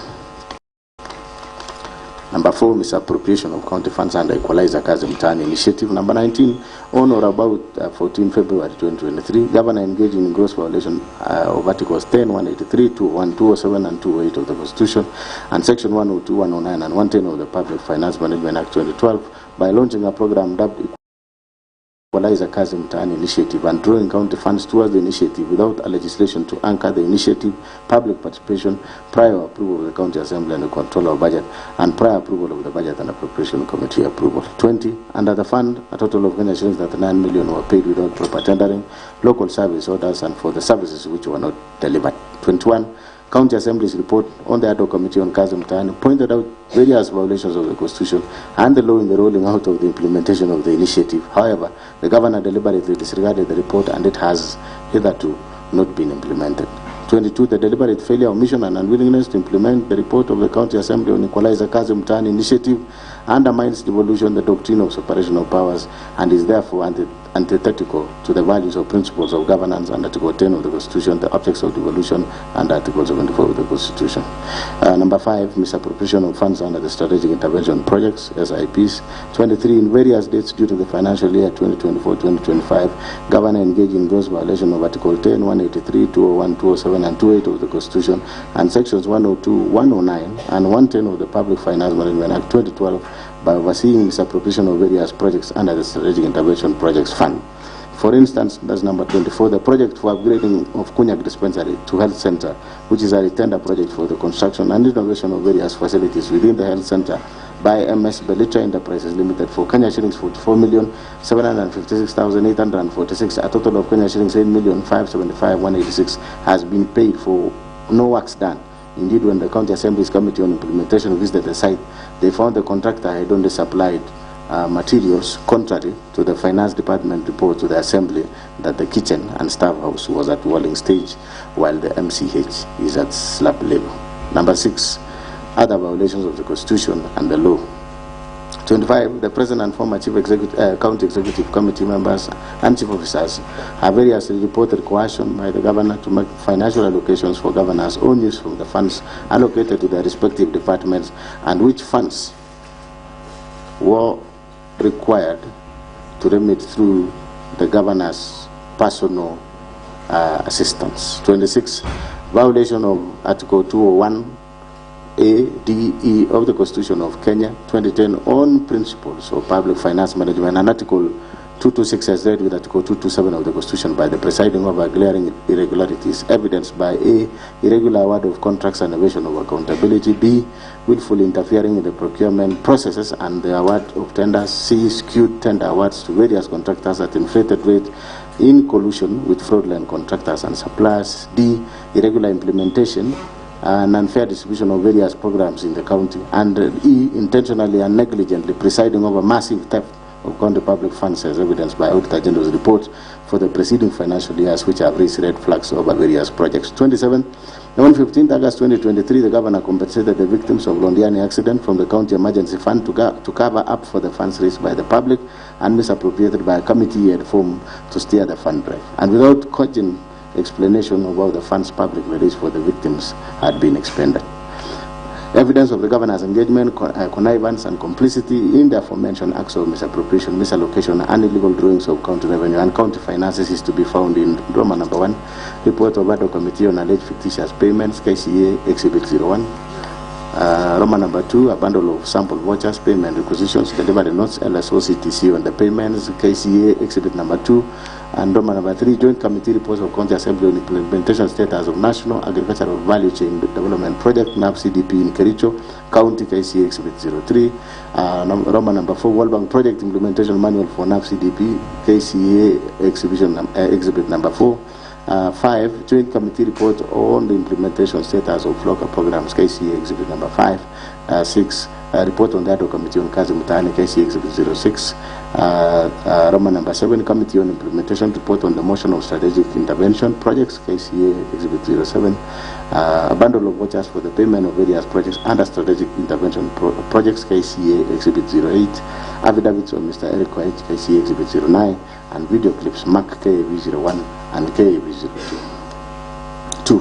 Number 4, misappropriation of county funds under Equalizer Kazi Mtaani Initiative. Number 19, on or about 14 February 2023, Governor engaged in gross violation of Articles 10, 183, 201, 207, and 208 of the Constitution, and Section 102, 109, and 110 of the Public Finance Management Act 2012 by launching a program dubbed Equalizer Kazi Mtaani Initiative and drawing county funds towards the initiative without a legislation to anchor the initiative, public participation, prior approval of the County Assembly and the control of budget, and prior approval of the Budget and Appropriation Committee approval. 20. Under the fund, a total of Kenya shillings 39 million were paid without proper tendering, local service orders, and for the services which were not delivered. 21. County Assembly's report on the ad hoc committee on Kazi Mtaani pointed out various violations of the Constitution and the law in the rolling out of the implementation of the initiative. However, the governor deliberately disregarded the report and it has hitherto not been implemented. 22. The deliberate failure, omission, and unwillingness to implement the report of the County Assembly on Equalizer Kazi Mtaani Initiative undermines devolution the doctrine of separation of powers and is therefore antithetical to the values or principles of governance under Article 10 of the Constitution, the objects of devolution, and Article 74 of the Constitution. Number 5, misappropriation of funds under the Strategic Intervention Projects, SIPs. 23, in various dates due to the financial year 2024-2025, Governor engaged in gross violation of Article 10, 183, 201, 207, and 28 of the Constitution, and Sections 102, 109, and 110 of the Public Finance Management Act 2012 by overseeing misappropriation of various projects under the Strategic Intervention Projects Fund. For instance, that's number 24, the project for upgrading of Konyak Dispensary to Health Center, which is a retender project for the construction and renovation of various facilities within the health center by MS Belitra Enterprises Limited for Kenya shillings 44,756,846, a total of Kenya shillings 8,575,186 has been paid for no works done. Indeed, when the County Assembly's Committee on Implementation visited the site, they found the contractor had only supplied materials, contrary to the Finance Department report to the Assembly that the kitchen and staff house was at walling stage while the MCH is at slab level. Number 6, other violations of the Constitution and the law. 25, the President and former Chief County Executive Committee members and Chief Officers have variously reported coercion by the Governor to make financial allocations for Governor's own use from the funds allocated to their respective departments, and which funds were required to remit through the Governor's personal assistance. 26, violation of Article 201 A, D, E of the Constitution of Kenya 2010 on principles of public finance management, and Article 226 as read with Article 227 of the Constitution by the presiding over glaring irregularities evidenced by A, irregular award of contracts and evasion of accountability, B, willfully interfering in the procurement processes and the award of tenders, C, skewed tender awards to various contractors at inflated rate in collusion with fraudulent contractors and suppliers, D, irregular implementation and unfair distribution of various programs in the county, and E, intentionally and negligently presiding over massive theft of county public funds as evidenced by Auditor General's report for the preceding financial years, which have raised red flags over various projects. 27, on 15th August 2023, the Governor compensated the victims of Londiani accident from the County Emergency Fund to cover up for the funds raised by the public and misappropriated by a committee he had formed to steer the fund drive, and without cogent explanation of how the funds publicly raised for the victims had been expended. Evidence of the Governor's engagement, connivance, and complicity in the aforementioned acts of misappropriation, misallocation, and illegal drawings of county revenue and county finances is to be found in Roman number 1, report of ad hoc committee on alleged fictitious payments, KCA Exhibit 01. Roman number 2, a bundle of sample vouchers, payment requisitions, delivery notes, LSOCTC on the payments, KCA Exhibit number 2. And Roman number 3, joint committee reports of County Assembly on implementation status of National Agricultural Value Chain Development Project, NAP-CDP in Kericho, County, KCA Exhibit 03. Roman number 4, World Bank Project Implementation Manual for NAP-CDP, KCA Exhibit number 4. 5, joint committee report on the implementation status of FLOCA programs, KCA Exhibit number 5. 6, report on the ad hoc committee on Kazi Mtaani, KC Exhibit 06. Roman number 7, Committee on Implementation, report on the motion of strategic intervention projects, KCA Exhibit 07. A bundle of vouchers for the payment of various projects under strategic intervention projects, KCA Exhibit 08. Affidavits of Mr. Erick Mutai, KCA Exhibit 09. And video clips, Mark KAV 01 and KAV 02. 2.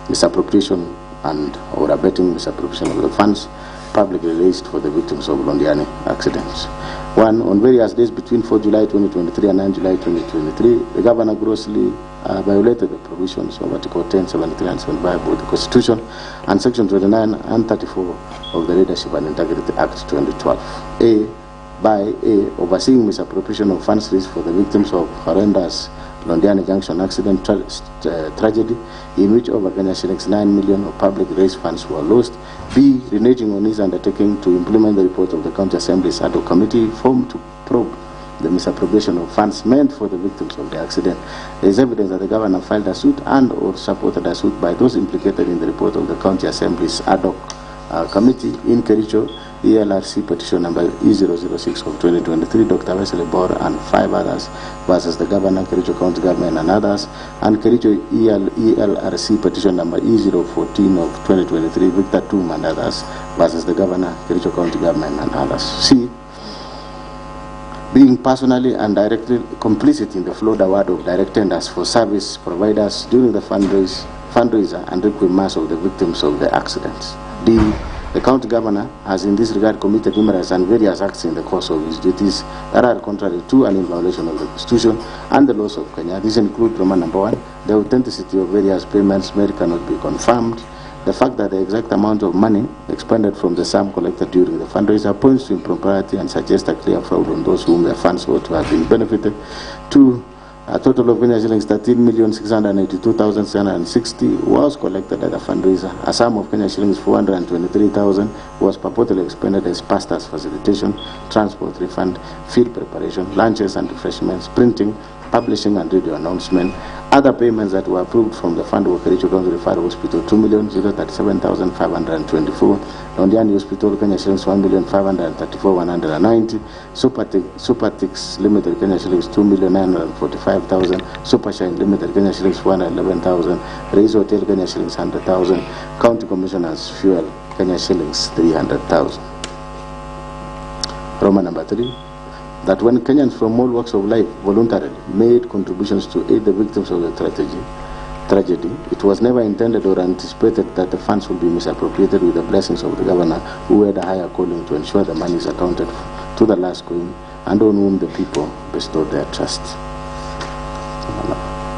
Misappropriation and or abetting misappropriation of the funds publicly released for the victims of Londiani accidents. 1. On various days between 4 July 2023 and 9 July 2023, the Governor grossly violated the provisions of Article 10, 73 and 75 of the Constitution and Section 29 and 34 of the Leadership and Integrity Act 2012. By overseeing misappropriation of funds raised for the victims of horrendous Londiani Junction accident tragedy, in which over Kenya shillings 9 million of public raised funds were lost. B. Reneging on his undertaking to implement the report of the County Assembly's ad hoc committee formed to probe the misappropriation of funds meant for the victims of the accident. There is evidence that the governor filed a suit and or supported a suit by those implicated in the report of the County Assembly's ad hoc committee in Kericho, ELRC petition number E006 of 2023, Dr. Wesley Bor and 5 others versus the Governor, Kericho County Government and others, and Kericho ELRC petition number E014 of 2023, Victor Tum and others versus the Governor, Kericho County Government and others. C. Being personally and directly complicit in the flawed award of direct tenders for service providers during the fundraiser and requiem mass of the victims of the accidents. D. The county governor has in this regard committed numerous and various acts in the course of his duties that are contrary to and in violation of the Constitution and the laws of Kenya. These include Roman number 1, the authenticity of various payments made cannot be confirmed. The fact that the exact amount of money expended from the sum collected during the fundraiser points to impropriety and suggests a clear fraud on those whom the funds ought to have been benefited. 2. A total of Kenya shillings 13,682,760 was collected at the fundraiser. A sum of Kenya shillings 423,000 was purportedly expended as pastors facilitation, transport refund, field preparation, lunches and refreshments, printing, publishing and radio announcement. Other payments that were approved from the fund were Kericho County Referral Hospital 2,037,524, Londiani Hospital Kenya shillings 1,534,190, Supertix Limited Kenya shillings 2,945,000, Supershine Limited Kenya shillings 411,000, Raise Hotel Kenya shillings 100,000, County Commissioners Fuel Kenya shillings 300,000. Roman number 3. That when Kenyans from all walks of life voluntarily made contributions to aid the victims of the tragedy, it was never intended or anticipated that the funds would be misappropriated with the blessings of the governor, who had a higher calling to ensure the money is accounted to the last coin and on whom the people bestowed their trust.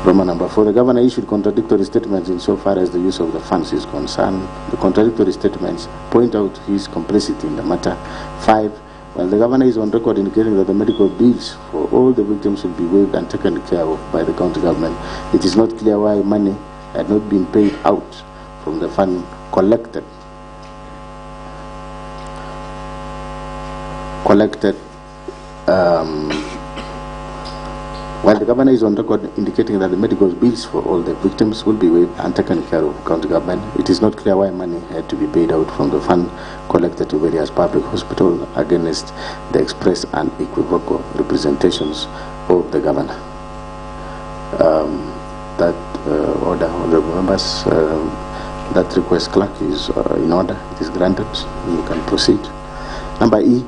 Roman number 4. The governor issued contradictory statements insofar as the use of the funds is concerned. The contradictory statements point out his complicity in the matter. 5. While the governor is on record indicating that the medical bills for all the victims will be waived and taken care of by the county government, it is not clear why money had not been paid out from the fund collected while the governor is on record indicating that the medical bills for all the victims will be waived and taken care of by county government, it is not clear why money had to be paid out from the fund collected to various public hospitals against the express and equivocal representations of the governor. Order, honorable members, that request, clerk, is in order. It is granted. You can proceed. Number E.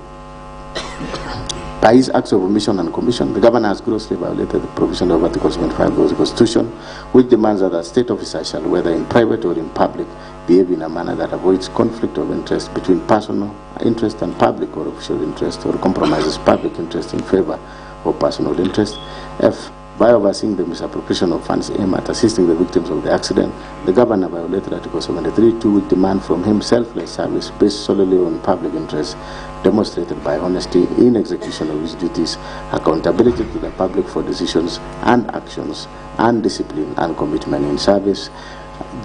By his acts of omission and commission, the governor has grossly violated the provision of Article 75 of the Constitution, which demands that a state officer shall, whether in private or in public, behave in a manner that avoids conflict of interest between personal interest and public or official interest, or compromises public interest in favor of personal interest. F. By overseeing the misappropriation of funds aimed at assisting the victims of the accident, the governor violated Article 73, which demand from him selfless service based solely on public interest, demonstrated by honesty in execution of his duties, accountability to the public for decisions and actions, and discipline and commitment in service.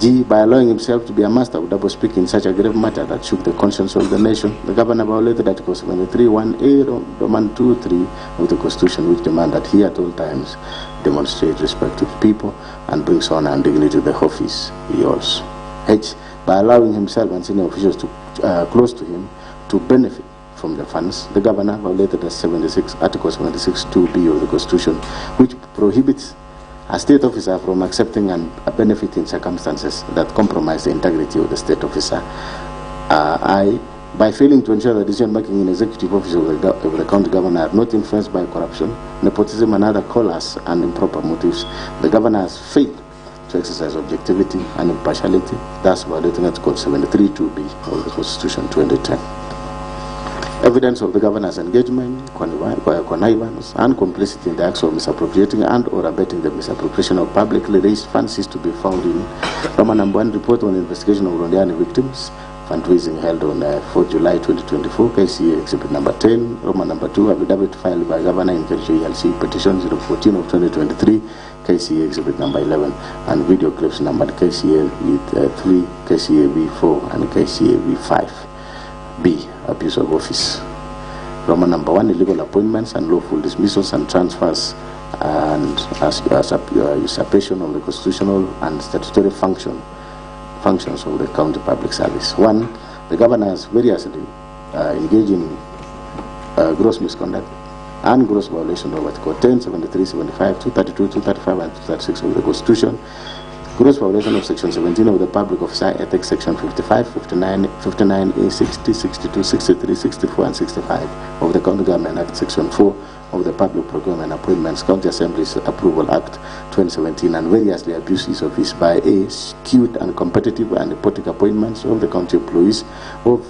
G. By allowing himself to be a master of double-speak in such a grave matter that shook the conscience of the nation, the governor violated Article 73, 1A, Roman 2, 3 of the Constitution, which demand that he at all times demonstrate respect to the people and brings honor and dignity to the office he holds. H. By allowing himself and senior officials to close to him to benefit from the funds, the governor violated Article 76 2B of the Constitution, which prohibits a state officer from accepting a benefit in circumstances that compromise the integrity of the state officer. By failing to ensure the decision-making in executive office of the county governor are not influenced by corruption, nepotism, and other callous and improper motives, the governor has failed to exercise objectivity and impartiality, thus violating Article 73 2B of the Constitution 2010. Evidence of the governor's engagement, connivance, and complicity in the acts of misappropriating and or abetting the misappropriation of publicly raised funds is to be found in Roman number 1 report on investigation of Rondiani victims, fundraising held on 4 July 2024, KCA exhibit number 10, Roman number 2, affidavit filed by Governor in Kericho ELC petition 014 of 2023, KCA exhibit number 11, and video clips numbered KCA with 3, KCA V4, and KCA V5. B. Abuse of office. Roman number 1, illegal appointments and lawful dismissals and transfers and usurpation of the constitutional and statutory functions of the county public service. 1. The governor has variously engaged in gross misconduct and gross violation of Article 10, 73, 75, 232, 235, and 236 of the Constitution. Gross violation of Section 17 of the Public Officer Ethics, Section 55, 59A, 60, 62, 63, 64, and 65 of the County Government Act, Section 4 of the Public Procurement Appointments, County Assembly's Approval Act 2017, and variously abuses of his by A, skewed and competitive and nepotic appointments of the county employees of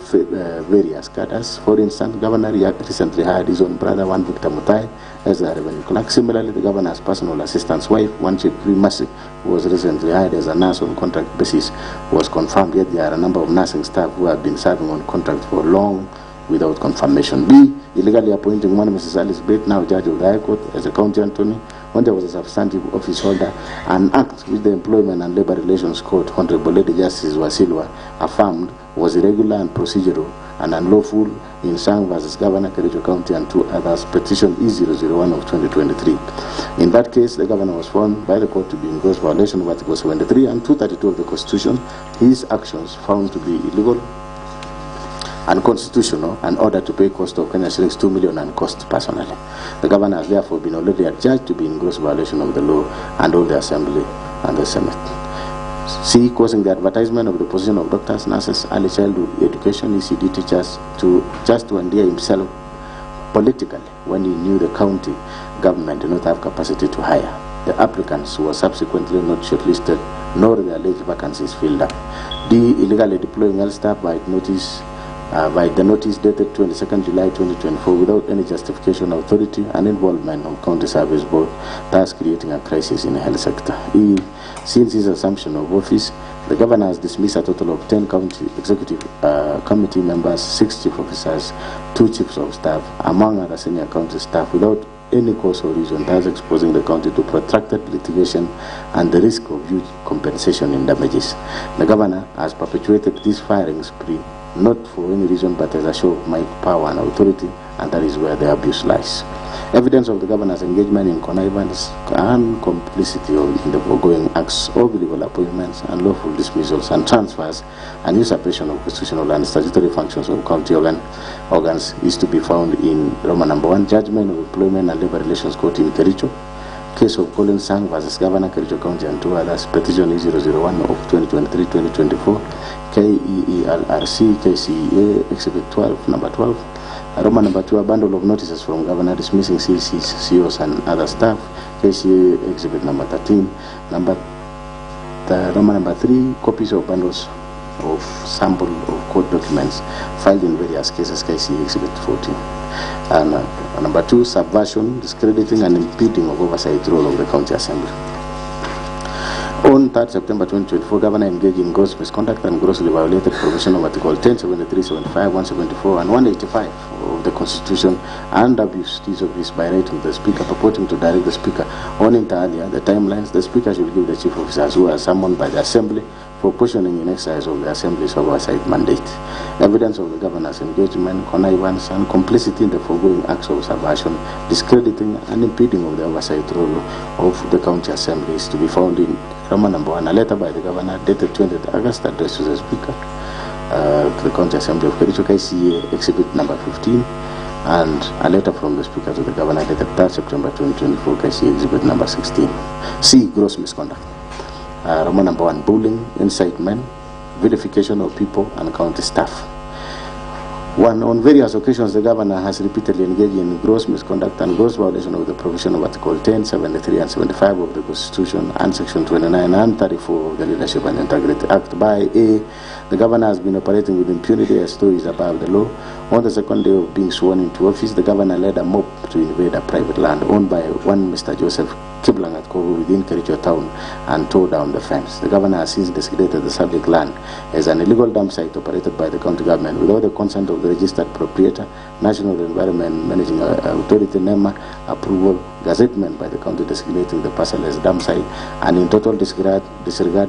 various cadres. For instance, Governor recently hired his own brother, one Victor Mutai, as a revenue clerk. Similarly, the governor's personal assistant's wife, one Chief Mercy, who was recently hired as a nurse on contract basis, was confirmed, yet there are a number of nursing staff who have been serving on contract for long without confirmation. B. Illegally appointing one Mrs. Alice Bate, now judge of the High Court, as a county attorney when there was a substantive office holder, an act which the Employment and Labor Relations Court, Honorable Lady Justice Wasilwa, affirmed was irregular and procedural and unlawful in Sang versus Governor, Kericho County, and 2 others, petition E001 of 2023. In that case, the governor was found by the court to be in gross violation of Article 73 and 232 of the Constitution. His actions found to be illegal, unconstitutional, and ordered to pay cost of Kenya shillings 2 million and cost personally. The governor has therefore been already adjudged to be in gross violation of the law and of the Assembly and the Senate. C. Causing the advertisement of the position of doctors, nurses, early childhood education, ECD teachers to endear himself politically when he knew the county government did not have capacity to hire. The applicants were subsequently not shortlisted, nor the alleged vacancies filled up. D. Illegally deploying health staff by the notice dated 22nd July 2024 without any justification, authority, and involvement of County Service Board, thus creating a crisis in the health sector. E. Since his assumption of office, the governor has dismissed a total of 10 county executive committee members, 6 chief officers, 2 chiefs of staff, among other senior county staff, without any cause or reason, thus exposing the county to protracted litigation and the risk of huge compensation in damages. The governor has perpetuated this firing spree not for any reason but as a show of might, power, and authority, and that is where the abuse lies. Evidence of the governor's engagement in connivance and complicity in the foregoing acts of illegal appointments and lawful dismissals and transfers and usurpation of constitutional and statutory functions of county organs is to be found in Roman number 1, Judgment of Employment and Labor Relations Court in Kericho, case of Colin Sang versus Governor, Kericho County, and 2 others, petition E001 of 2023-2024, KEELRC, KCEA, Exhibit 12, number 12. Roman number 2, a bundle of notices from Governor dismissing CCs, CEOs, and other staff, KCA, Exhibit number 13. Roman number 3, copies of bundles of sample of court documents filed in various cases, KCA, Exhibit 14. And number 2, subversion, discrediting, and impeding of oversight role of the County Assembly. On 3rd September 2024, Governor engaged in gross misconduct and grossly violated provision of Article 10, 73, 75, 174, and 185 of the Constitution and abused his office by writing to the Speaker, purporting to direct the Speaker on inter alia the timelines the Speaker should give the Chief Officers who are summoned by the Assembly for questioning in exercise of the Assembly's oversight mandate. Evidence of the Governor's engagement, connivance, and complicity in the foregoing acts of subversion, discrediting, and impeding of the oversight role of the County Assembly is to be found in Roman number 1, a letter by the Governor dated 20th August addressed to the Speaker, to the County Assembly of Kericho, KCA Exhibit number 15, and a letter from the Speaker to the Governor dated 3rd September 2024, KCA Exhibit number 16. C. Gross misconduct. Roman number 1, bullying, incitement, vilification of people and county staff. 1. On various occasions, the Governor has repeatedly engaged in gross misconduct and gross violation of the provision of Article 10, 73 and 75 of the Constitution and Section 29 and 34 of the Leadership and Integrity Act. By A. The Governor has been operating with impunity as though he is above the law. On the second day of being sworn into office, the Governor led a mob to invade a private land owned by one Mr. Joseph Kiblang at Kogo within Kericho town and tore down the fence. The Governor has since designated the subject land as an illegal dump site operated by the county government without the consent of the registered proprietor, National Environment Managing Authority NEMA approval, gazettement by the county designating the parcel as dump site, and in total disregard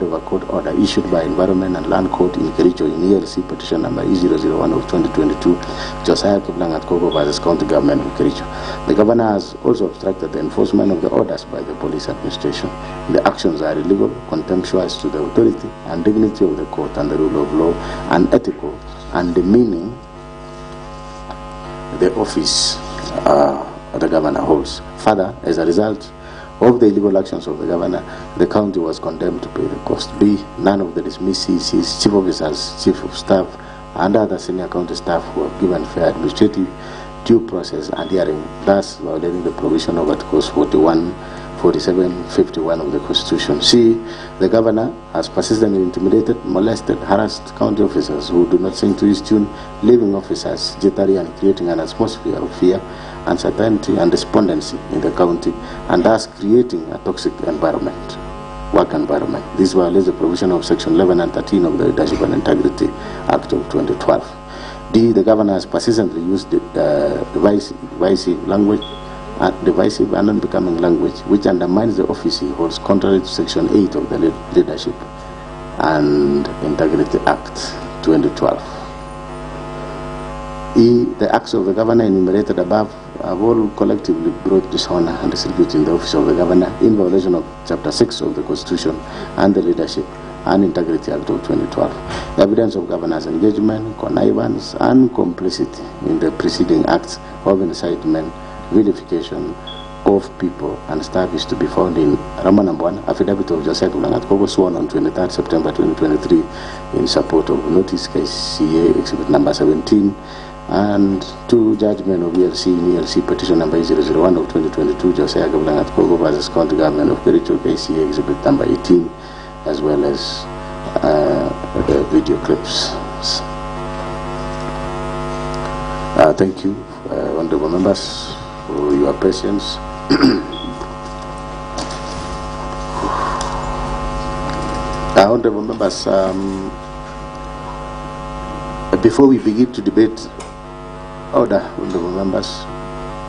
of a court order issued by Environment and Land Court in Kericho in ELC petition number E001 of 2022, Josiah Kiblang at Kogo versus County Government of Kericho. The Governor has also obstructed the enforcement of the orders by the police administration. The actions are illegal, contemptuous to the authority and dignity of the court and the rule of law, unethical, and demeaning the office the Governor holds. Further, as a result of the illegal actions of the Governor, the county was condemned to pay the cost. B. None of the dismissed CCs, chief officers, chief of staff, and other senior county staff who have given fair administrative due process and hearing, thus violating the provision of Articles 41, 47, 51 of the Constitution. C. The Governor has persistently intimidated, molested, harassed county officers who do not sing to his tune, leaving officers jittery and creating an atmosphere of fear, uncertainty and despondency in the county, and thus creating a toxic environment, work environment. This violates the provision of Section 11 and 13 of the Leadership and Integrity Act of 2012. D. The Governor has persistently used divisive and unbecoming language which undermines the office he holds contrary to Section 8 of the Leadership and Integrity Act 2012. E. The acts of the Governor enumerated above have all collectively brought dishonor and disrepute in the office of the Governor in violation of Chapter 6 of the Constitution and the Leadership and Integrity Act of 2012. Evidence of Governor's engagement, connivance, and complicity in the preceding acts of incitement, vilification of people and staff is to be found in Roman number 1, Affidavit of Joseph Kiblang at Kogo, sworn on 23rd September 2023 in support of notice KCA Exhibit number 17, and 2, judgment of ELC in ELC petition number 001 of 2022, Josiah Kiblang at Kogo versus County Government of Kericho, KCA Exhibit number 18, as well as the video clips. Thank you, honorable members, for your patience. Honorable members, before we begin to debate, honorable members,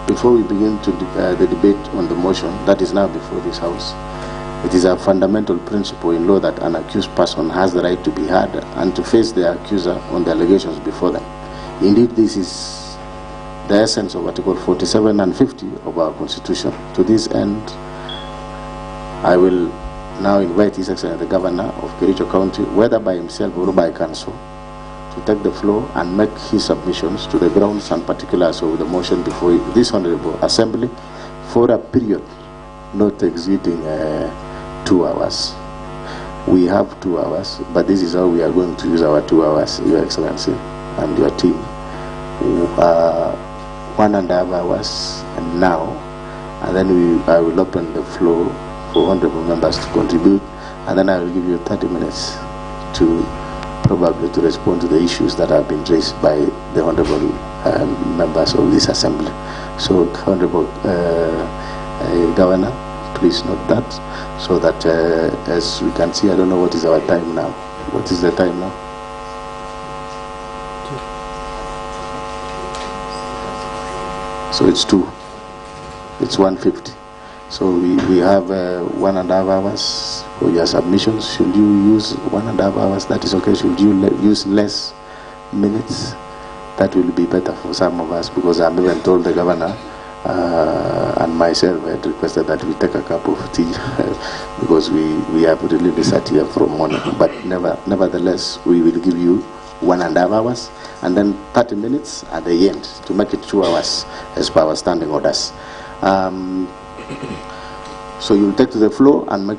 before we begin to the debate on the motion that is now before this House, it is a fundamental principle in law that an accused person has the right to be heard and to face the accuser on the allegations before them. Indeed, this is the essence of Article 47 and 50 of our Constitution. To this end, I will now invite His Excellency the Governor of Kericho County, whether by himself or by council, to take the floor and make his submissions to the grounds and particulars of the motion before this Honorable Assembly for a period not exceeding 2 hours. We have 2 hours, but this is how we are going to use our 2 hours, Your Excellency and your team. 1.5 hours and now, and then I will open the floor for honorable members to contribute, and then I will give you 30 minutes to probably to respond to the issues that have been raised by the honorable members of this assembly. So, Honorable Governor, please note that, so that as we can see, I don't know what is our time now. What is the time now? So it's 2. It's 1:50. So we have 1.5 hours for your submissions. Should you use 1.5 hours? That is okay. Should you use less minutes? That will be better for some of us, because I'm even told the Governor and myself had requested that we take a cup of tea because we have really sat here from morning. But nevertheless, we will give you 1.5 hours, and then 30 minutes at the end to make it 2 hours as per our standing orders. So you will take to the floor and make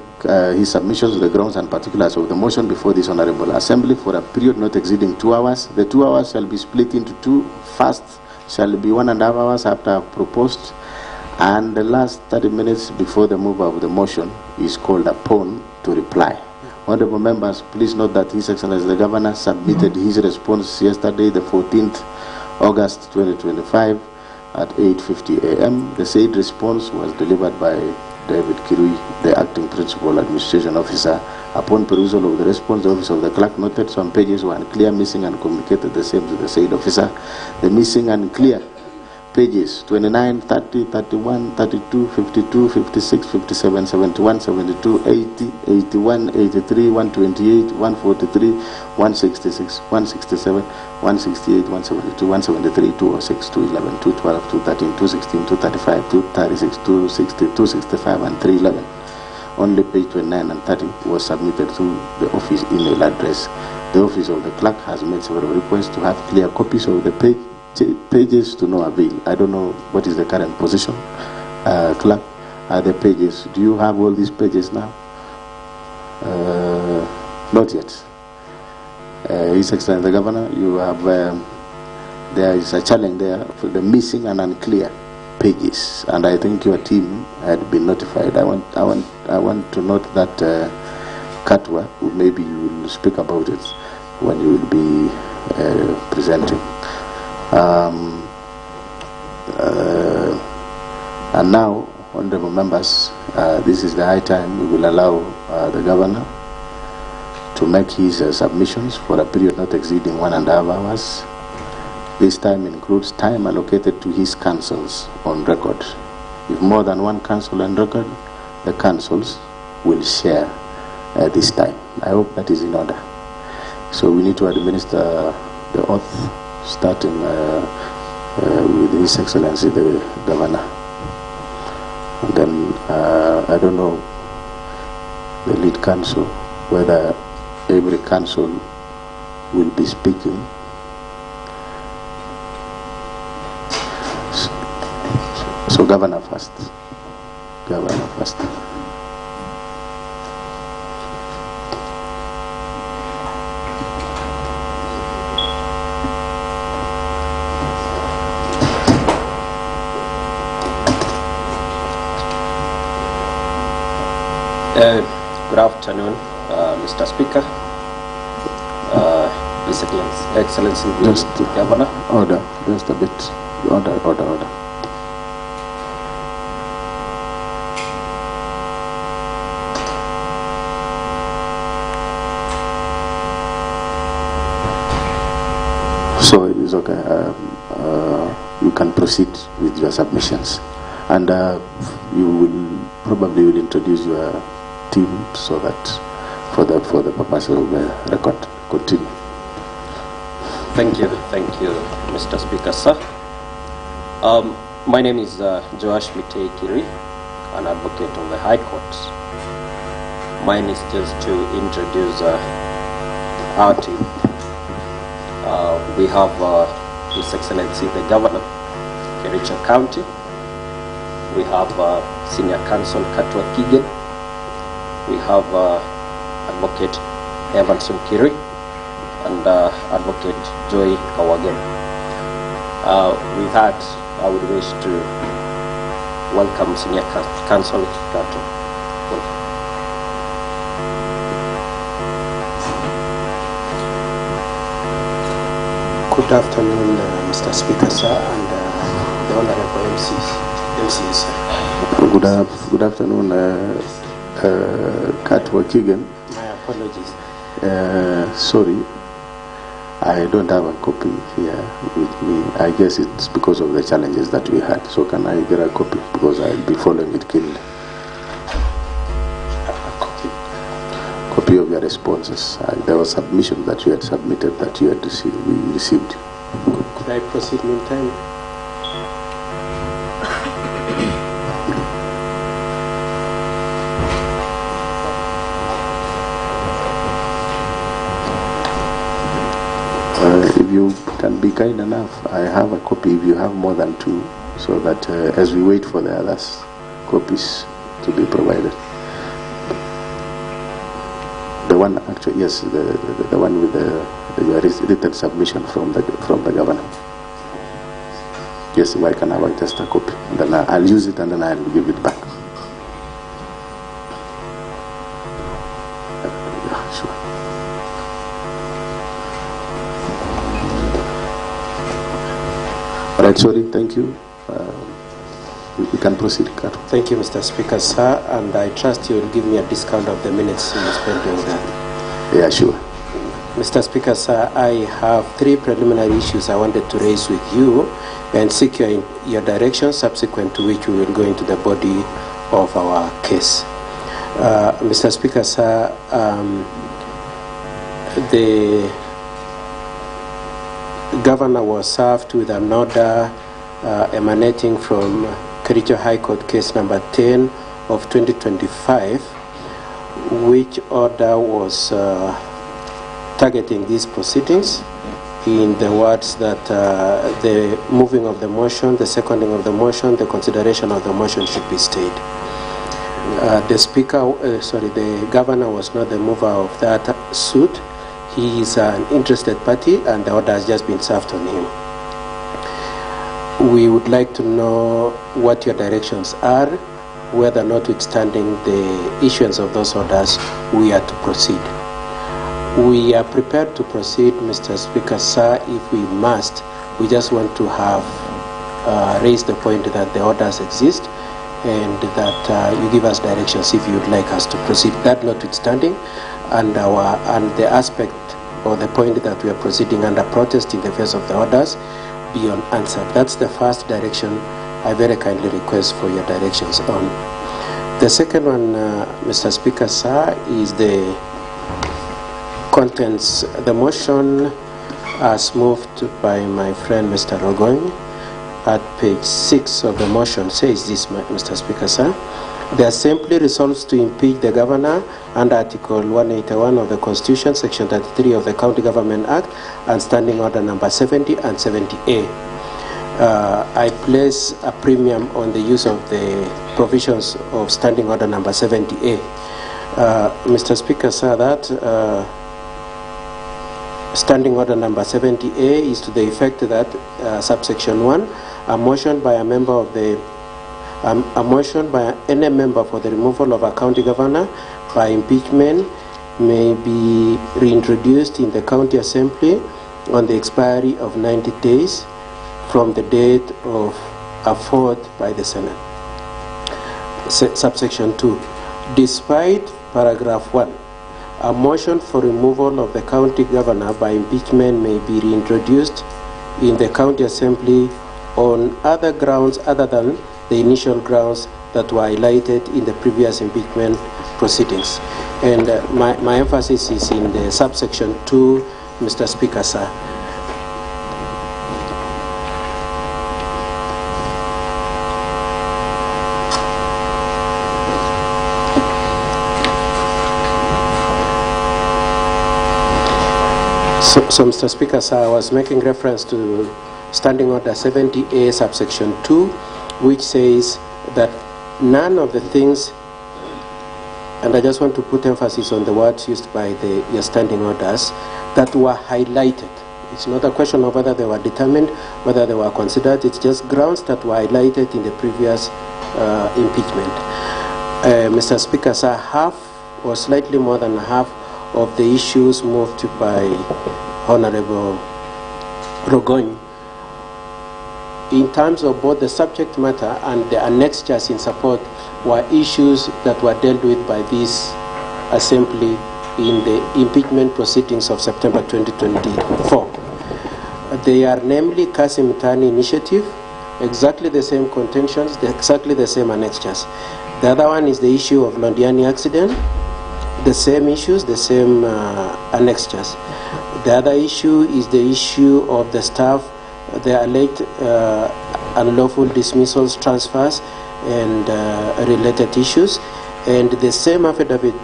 his submissions to the grounds and particulars of the motion before this Honorable Assembly for a period not exceeding 2 hours. The 2 hours shall be split into two. First shall be 1.5 hours after proposed, and the last 30 minutes before the mover of the motion is called upon to reply. Honorable members, please note that His Excellency the Governor submitted his response yesterday, the 14th August 2025 at 8:50 a.m. The said response was delivered by David Kirui, the Acting Principal Administration Officer. Upon perusal of the response, the Office of the Clerk noted some pages were unclear, missing, and communicated the same to the said officer. The missing and clear pages 29, 30, 31, 32, 52, 56, 57, 71, 72, 80, 81, 83, 128, 143, 166, 167, 168, 172, 173, 206, 211, 212, 213, 216, 235, 236, 260, 265, and 311. Only page 29 and 30 was submitted through the office email address. The Office of the Clerk has made several requests to have clear copies of the pages to no avail. I don't know what is the current position. Clerk, are the pages, do you have all these pages now? Not yet. His Excellency the Governor, you have, there is a challenge there for the missing and unclear pages, and I think your team had been notified. I want to note that Katwa, maybe you will speak about it when you will be presenting. And now, honorable members, this is the high time we will allow the Governor to make his submissions for a period not exceeding 1.5 hours. This time includes time allocated to his councils on record. If more than one council on record, the councils will share this time. I hope that is in order. So we need to administer the oath, starting with His Excellency the Governor. And then I don't know the lead council, whether every council will be speaking. So Governor first. Governor first. Good afternoon, Mr. Speaker, His Excellency the Governor. Order, just a bit. Order. So it's okay. You can proceed with your submissions, and you will probably introduce your team so that for the purpose of the record. Continue. Thank you, Mr. Speaker, sir. My name is Erick Mutai Faces, an advocate of the High Court. Mine is just to introduce our team. We have His Excellency the Governor, Kericho County. We have Senior Counsel Katwa Kigen. We have Advocate Evanson Kiri and Advocate Joy Kawagen. With that, I would wish to welcome Senior Counsel Katwa. Good afternoon, Mr. Speaker, sir, and the Honorable MCAs, sir. Good afternoon, Katwa Kigen. My apologies. Sorry, I don't have a copy here with me. I guess it's because of the challenges that we had. So can I get a copy? Because I'll be following it keenly. Copy of your responses. There was submission that you had submitted that you had received. Could I proceed meantime? can be kind enough, I have a copy if you have more than 2, so that as we wait for the others, copies to be provided. The one actually, yes, the one with the written submission from the governor. Yes, I can have just a copy, and then I'll use it and then I'll give it back. Yeah, sure. All right, sorry, thank you. We can proceed, Kato. Thank you, Mr. Speaker, sir, and I trust you will give me a discount of the minutes you spent doing that. Yeah, sure. Mr. Speaker, sir, I have 3 preliminary issues I wanted to raise with you and seek your direction, subsequent to which we will go into the body of our case. Mr. Speaker, sir, the governor was served with an order emanating from Kericho High Court case number 10 of 2025, which order was targeting these proceedings in the words that the moving of the motion, the seconding of the motion, the consideration of the motion should be stayed. The governor was not the mover of that suit. He is an interested party and the order has just been served on him. We would like to know what your directions are, whether notwithstanding the issuance of those orders, we are to proceed. We are prepared to proceed, Mr. Speaker, sir, if we must. We just want to have raised the point that the orders exist and that you give us directions if you would like us to proceed. That notwithstanding, and the aspect or the point that we are proceeding under protest in the face of the orders be unanswered. That's the first direction I very kindly request for your directions on. The second one, Mr. Speaker, sir, is the contents. The motion as moved by my friend Mr. Rogoin at page 6 of the motion says this, Mr. Speaker, sir. The Assembly resolves to impeach the governor under Article 181 of the Constitution, Section 33 of the County Government Act, and Standing Order number 70 and 70A. I place a premium on the use of the provisions of Standing Order number 70A. Mr. Speaker, sir, that Standing Order number 70A is to the effect that subsection 1, a motion by a member of the a motion by any member for the removal of a county governor by impeachment may be reintroduced in the county assembly on the expiry of 90 days from the date of a vote by the Senate. Subsection 2. Despite paragraph 1, a motion for removal of the county governor by impeachment may be reintroduced in the county assembly on other grounds other than the initial grounds that were highlighted in the previous impeachment proceedings. And my emphasis is in the subsection 2, Mr. Speaker, sir. So, Mr. Speaker, sir, I was making reference to Standing Order 70A, subsection 2, which says that none of the things, and I just want to put emphasis on the words used by your standing orders, that were highlighted. It's not a question of whether they were determined, whether they were considered. It's just grounds that were highlighted in the previous impeachment. Mr. Speaker, sir, half or slightly more than half of the issues moved by Honorable Rogoin, in terms of both the subject matter and the annexures in support, were issues that were dealt with by this assembly in the impeachment proceedings of September 2024. They are namely Kasim Tani initiative, exactly the same contentions, exactly the same annexures. The other one is the issue of Londiani accident, the same issues, the same annexures. The other issue is the issue of the staff, the alleged unlawful dismissals, transfers, and related issues. And the same affidavit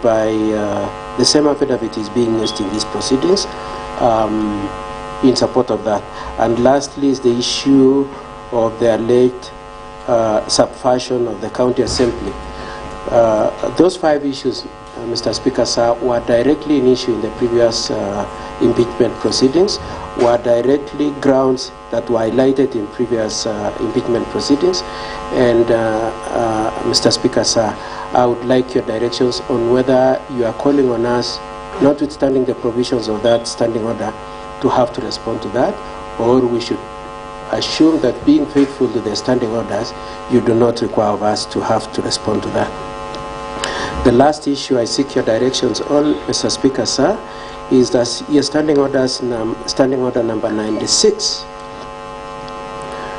is being used in these proceedings. in support of that. And lastly is the issue of the alleged subversion of the county assembly. Those 5 issues, Mr. Speaker, sir, were directly in issue in the previous impeachment proceedings, were directly grounds that were highlighted in previous impeachment proceedings. And Mr. Speaker, sir, I would like your directions on whether you are calling on us, notwithstanding the provisions of that standing order, to have to respond to that, or we should assume that being faithful to the standing orders, you do not require of us to have to respond to that. The last issue I seek your directions on, Mr. Speaker, sir, is that your standing order number 96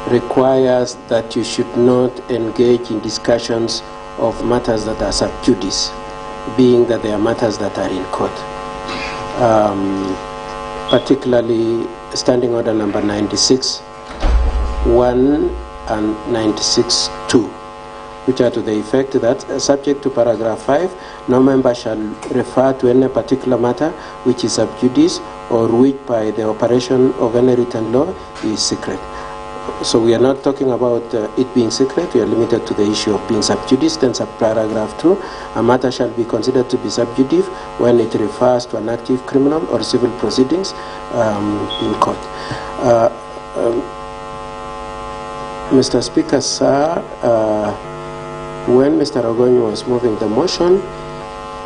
requires that you should not engage in discussions of matters that are sub judice, being that they are matters that are in court. Particularly standing order number 96(1) and 96(2), which are to the effect that, subject to paragraph 5, no member shall refer to any particular matter which is sub judice or which by the operation of any written law is secret. So we are not talking about it being secret, we are limited to the issue of being sub judice. Then paragraph 2, a matter shall be considered to be sub judice when it refers to an active criminal or civil proceedings in court. Mr. Speaker, sir, when Mr. Ogonyo was moving the motion,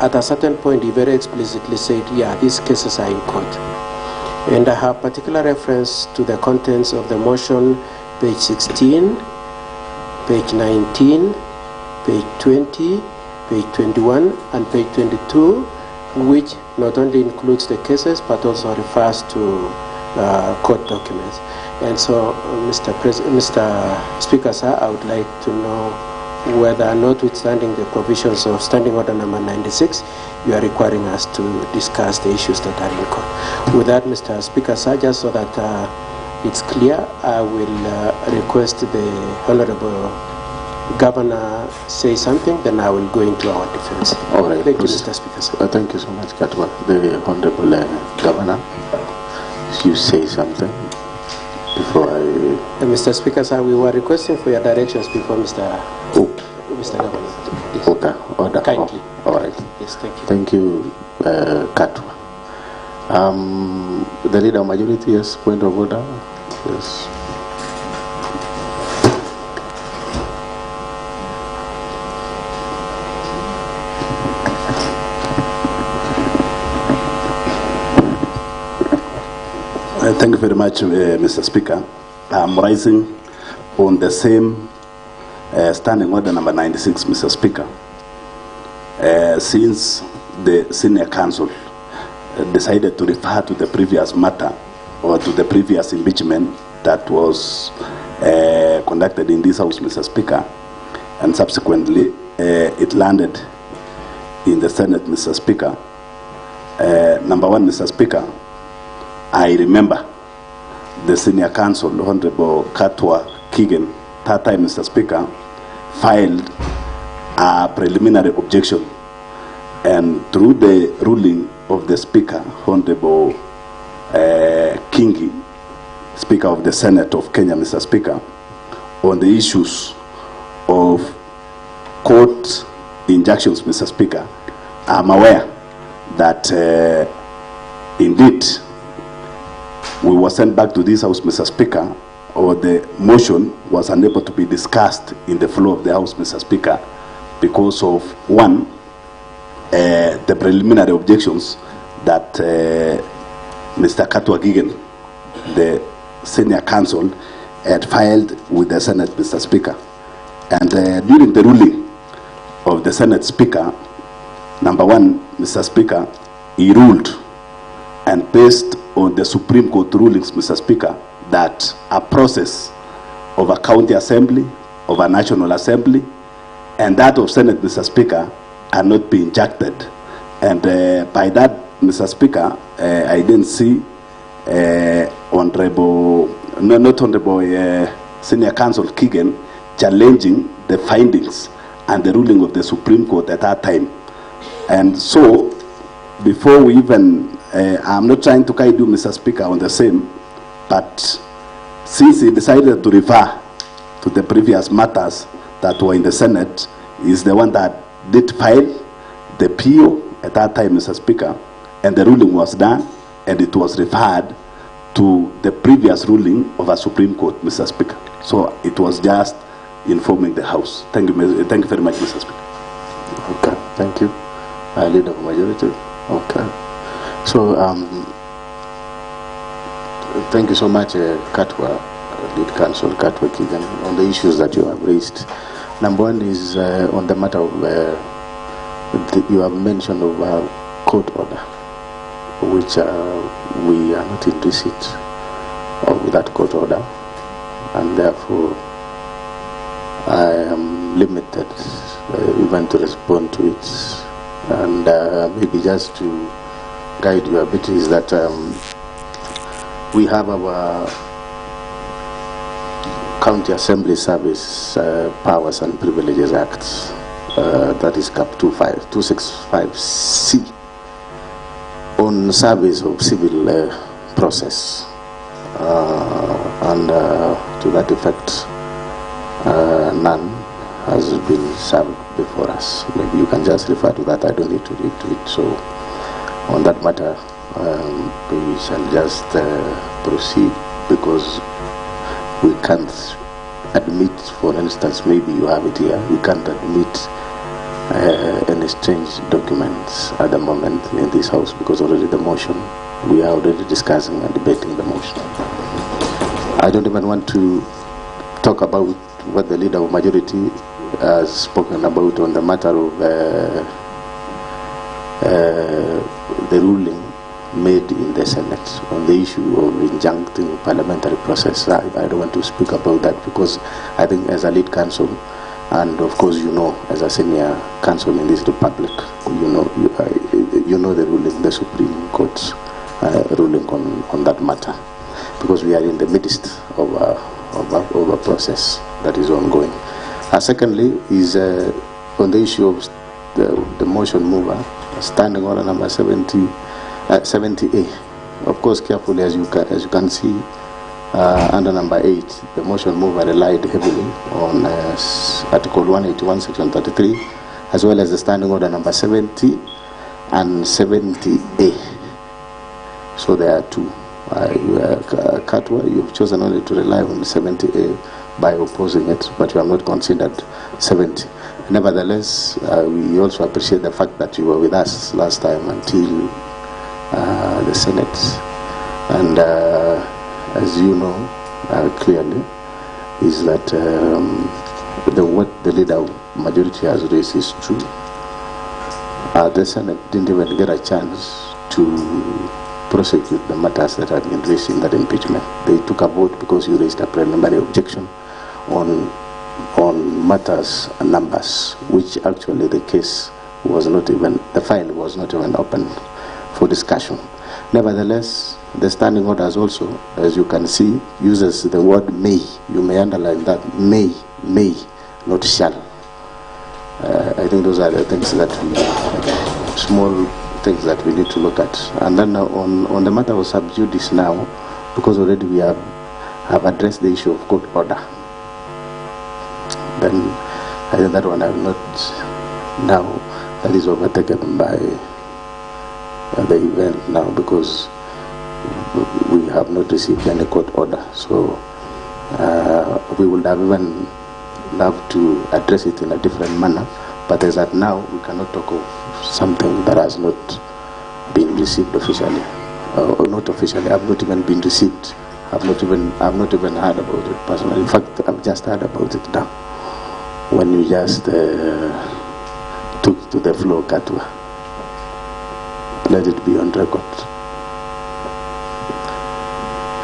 at a certain point he very explicitly said, yeah, these cases are in court. And I have particular reference to the contents of the motion, page 16, page 19, page 20, page 21, and page 22, which not only includes the cases, but also refers to court documents. And so, Mr. Speaker, sir, I would like to know whether, notwithstanding the provisions of standing order number 96, you are requiring us to discuss the issues that are in court. With that, Mr. Speaker, sir, just so that it's clear, I will request the Honorable Governor say something, then I will go into our defense. All right. Thank you, Mr. Speaker, sir. Thank you so much, Katwa. The Honorable Governor, you say something before I... Mr. Speaker, sir, we were requesting for your directions before Mr. Governor. Yes. Okay. Order. Kindly. Oh, all right. Yes, thank you. Thank you, Katwa. The leader of majority, yes, point of order. Yes. Thank you very much, Mr. Speaker. I'm rising on the same standing order number 96, Mr. Speaker. Since the senior counsel decided to refer to the previous matter or to the previous impeachment that was conducted in this House, Mr. Speaker, and subsequently it landed in the Senate, Mr. Speaker. Number one, Mr. Speaker, I remember the senior counsel, Honorable Katwa Kigen, that time, Mr. Speaker, filed a preliminary objection, and through the ruling of the Speaker, Honorable Kingi, Speaker of the Senate of Kenya, Mr. Speaker, on the issues of court injunctions, Mr. Speaker, I'm aware that indeed we were sent back to this House, Mr. Speaker, or the motion was unable to be discussed in the floor of the House, Mr. Speaker, because of, one, the preliminary objections that Mr. Katwa Gigen, the senior counsel, had filed with the Senate, Mr. Speaker. And during the ruling of the Senate Speaker, number one, Mr. Speaker, he ruled, and based on the Supreme Court rulings, Mr. Speaker, that a process of a county assembly, of a national assembly, and that of Senate, Mr. Speaker, cannot be injected. And by that, Mr. Speaker, I didn't see Senior Counsel Kigen challenging the findings and the ruling of the Supreme Court at that time. And so, before we even, I'm not trying to guide you, Mr. Speaker, on the same, But since he decided to refer to the previous matters that were in the Senate, is the one that did file the PO at that time, Mr. Speaker, and the ruling was done, and it was referred to the previous ruling of a Supreme Court, Mr. Speaker. So it was just informing the House. Thank you very much, Mr. Speaker. Okay, thank you. Leader of Majority. Okay. So, thank you so much, Katwa, Lead Counsel Katwa Kigan, on the issues that you have raised. Number one is on the matter of, you have mentioned of court order, which we are not in receipt of that court order, and therefore I am limited even to respond to it. And maybe just to guide you a bit is that we have our County Assembly Service Powers and Privileges Act, that is CAP 265C, on service of civil process, and to that effect none has been served before us. Maybe you can just refer to that. I don't need to read to it. So on that matter, we shall just proceed, because we can't admit, for instance, maybe you have it here, we can't admit any strange documents at the moment in this House, because already the motion, we are already discussing and debating the motion. I don't even want to talk about what the Leader of Majority has spoken about on the matter of the ruling made in the Senate on the issue of injuncting parliamentary process. I don't want to speak about that, because I think as a lead counsel, and of course you know, as a senior counsel in this republic, you know the ruling, the Supreme Court's ruling on that matter, because we are in the midst of a process that is ongoing. Secondly is on the issue of the motion mover, standing order number 70A. Of course, carefully, as you can see, under number 8, the motion mover relied heavily on Article 181, Section 33, as well as the standing order number 70 and 70A. So there are two. Katwa, you've chosen only to rely on 70A by opposing it, but you have not considered 70. Nevertheless, we also appreciate the fact that you were with us last time until the Senate. And as you know clearly, is that what the Leader of Majority has raised is true. The Senate didn't even get a chance to prosecute the matters that had been raised in that impeachment. They took a vote because you raised a preliminary objection on matters and numbers, which actually the case was not even, the file was not even open for discussion. Nevertheless, the standing orders also, as you can see, uses the word may. You may underline that, may, not shall. I think those are the things that small things that we need to look at. And then on the matter of sub judice now, because already we have addressed the issue of court order, then I think that one I will not now, that is overtaken by the event now, because we have not received any court order. So we would have even loved to address it in a different manner, but as at now we cannot talk of something that has not been received officially, or not officially. I've not even been received. I've not even heard about it personally. In fact, I've just heard about it now, when you just took to the floor, Katwa. Let it be on record.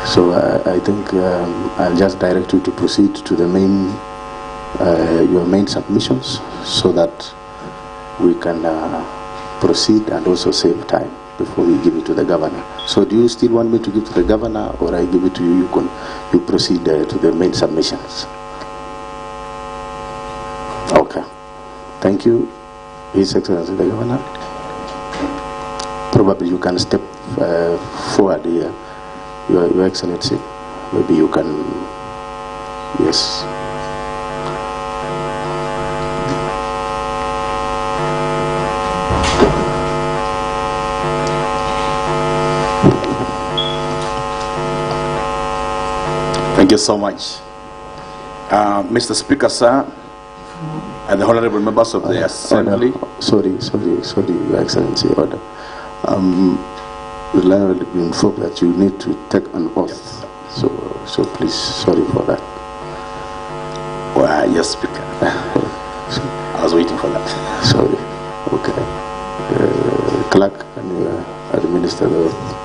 So I think I'll just direct you to proceed to the main, your main submissions, so that we can proceed and also save time before we give it to the governor. So do you still want me to give to the governor, or I give it to you? You proceed to the main submissions. Okay. Thank you, His Excellency the Governor. Probably you can step forward here, Your Excellency. maybe you can, yes. Thank you so much. Mr. Speaker, sir, and the honorable members of the Assembly. Sorry, Your Excellency, order. Reliably been informed that you need to take an oath. So please, sorry for that. Well, yes, Speaker. I was waiting for that. Sorry. Okay. Clerk, can you administer the oath?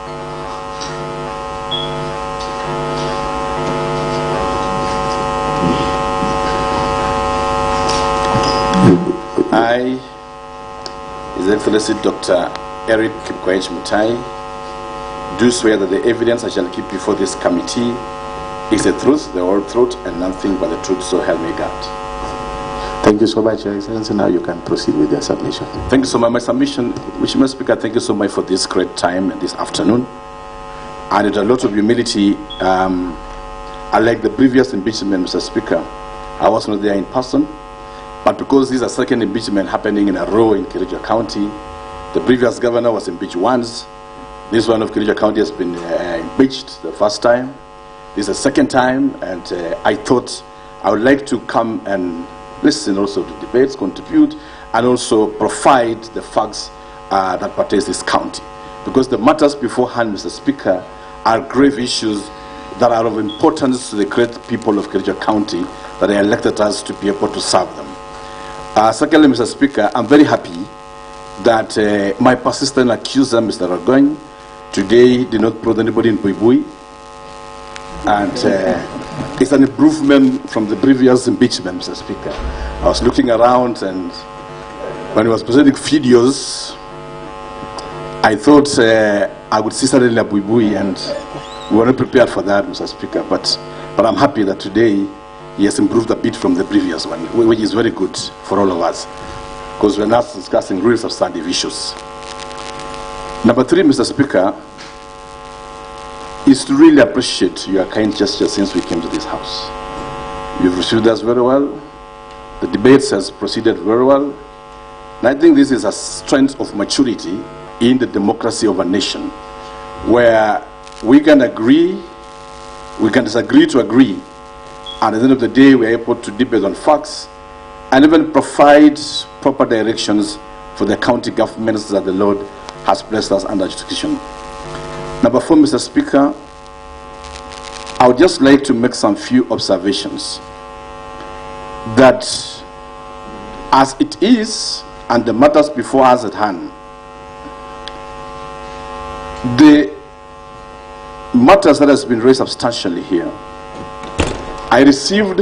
I, His Excellency Dr. Erick Mutai, do swear that the evidence I shall keep before this committee is the truth, the whole truth, and nothing but the truth, so help me God. Thank you so much, Your Excellency. Now you can proceed with your submission. Thank you so much. My submission, Mr. Speaker, thank you so much for this great time and this afternoon. And with a lot of humility, unlike the previous impeachment, Mr. Speaker, I was not there in person. But because this is a second impeachment happening in a row in Kericho County, the previous governor was impeached once. This one of Kericho County has been impeached the first time. This is the second time, and I thought I would like to come and listen also to debates, contribute, and also provide the facts that pertain to this county. Because the matters beforehand, Mr. Speaker, are grave issues that are of importance to the great people of Kericho County that they elected us to be able to serve them. Secondly, Mr. Speaker, I'm very happy that my persistent accuser, Mr. Ragoin, today did not prod anybody in Buibui. And it's an improvement from the previous impeachment, Mr. Speaker. I was looking around, and when he was presenting videos, I thought I would see suddenly a Buibui, and we were not prepared for that, Mr. Speaker. But I'm happy that today he has improved a bit from the previous one, which is very good for all of us, because we're now discussing real substantive issues. Number three, Mr. Speaker, is to really appreciate your kind gesture since we came to this house. You've received us very well. The debates has proceeded very well. And I think this is a strength of maturity in the democracy of a nation, where we can agree, we can disagree to agree, and at the end of the day, we are able to debate on facts and even provide proper directions for the county governments that the Lord has placed us under jurisdiction. Number four, Mr. Speaker, I would just like to make some few observations that as it is and the matters before us at hand, the matters that has been raised substantially here, I received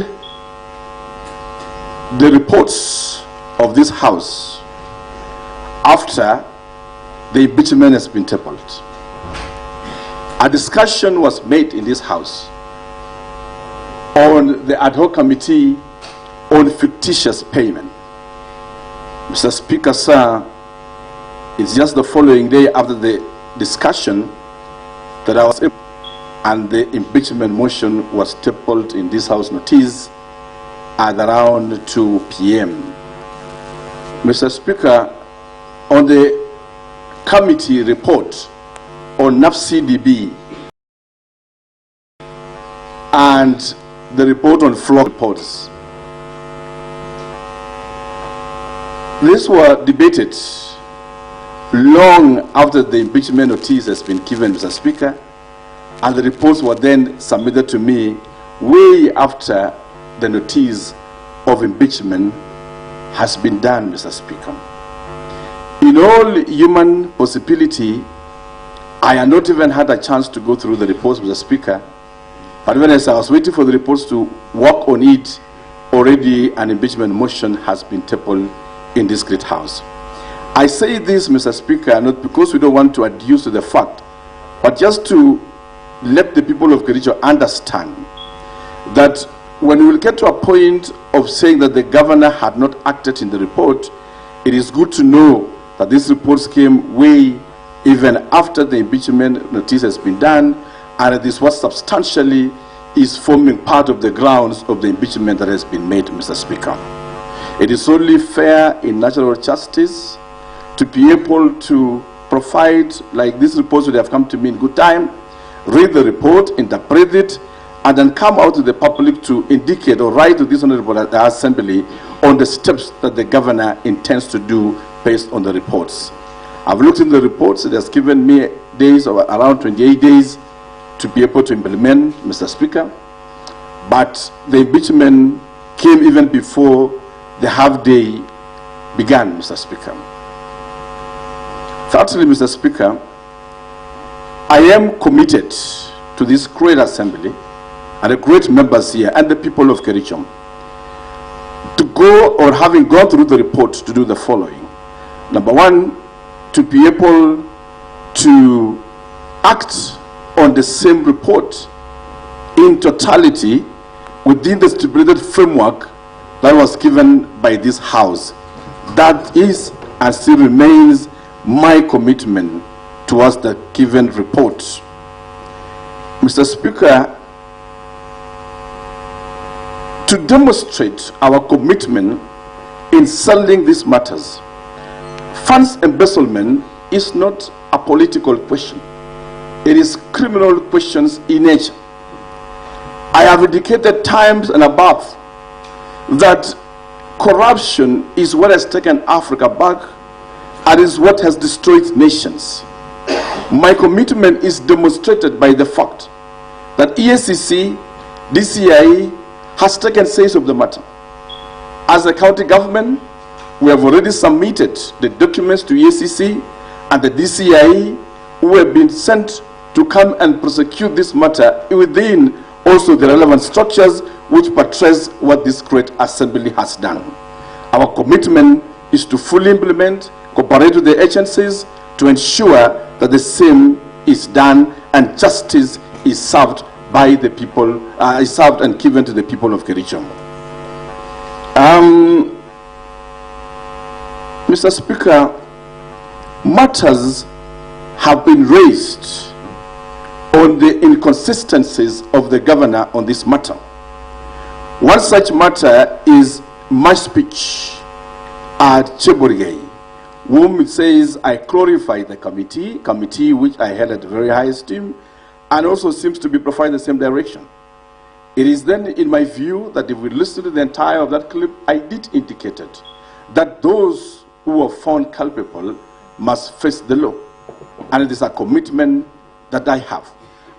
the reports of this house after the impeachment has been tabled. A discussion was made in this house on the ad hoc committee on fictitious payment. Mr. Speaker, sir, it's just the following day after the discussion that I was able, and the impeachment motion was tabled in this house notice at around 2 p.m. Mr. Speaker, on the committee report on NAFCDB and the report on flock reports, these were debated long after the impeachment notice has been given, Mr. Speaker, and the reports were then submitted to me way after the notice of impeachment has been done, Mr. Speaker. In all human possibility, I had not even had a chance to go through the reports, Mr. Speaker, but when I was waiting for the reports to work on it, already an impeachment motion has been tabled in this great house. I say this, Mr. Speaker, not because we don't want to adduce to the fact, but just to let the people of Kericho understand that when we will get to a point of saying that the governor had not acted in the report, it is good to know that these reports came way even after the impeachment notice has been done, and this was substantially is forming part of the grounds of the impeachment that has been made, Mr. Speaker. It is only fair in natural justice to be able to provide, like this report would have come to me in good time, read the report, interpret it, and then come out to the public to indicate or write to this honorable assembly on the steps that the governor intends to do based on the reports. I've looked in the reports. It has given me days of around 28 days to be able to implement, Mr. Speaker. But the impeachment came even before the half day began, Mr. Speaker. Thirdly, Mr. Speaker, I am committed to this great assembly and the great members here and the people of Kericho to go, or having gone through the report, to do the following. Number one, to be able to act on the same report in totality within the stipulated framework that was given by this House. That is and still remains my commitment towards the given report. Mr. Speaker, to demonstrate our commitment in settling these matters, funds embezzlement is not a political question. It is criminal questions in nature. I have indicated times and above that corruption is what has taken Africa back and is what has destroyed nations. My commitment is demonstrated by the fact that EACC, DCI, has taken sense of the matter. As a county government, we have already submitted the documents to EACC and the DCI, who have been sent to come and prosecute this matter within also the relevant structures which portrays what this great assembly has done. Our commitment is to fully implement, cooperate with the agencies to ensure that the same is done and justice is served by the people, is served and given to the people of Kericho. Mr. Speaker, matters have been raised on the inconsistencies of the governor on this matter. One such matter is my speech at Cheborigei, whom it says I glorify the committee which I held at very high esteem, and also seems to be providing the same direction. It is then in my view that if we listen to the entire of that clip, I did indicate it, that those who are found culpable must face the law. And it is a commitment that I have.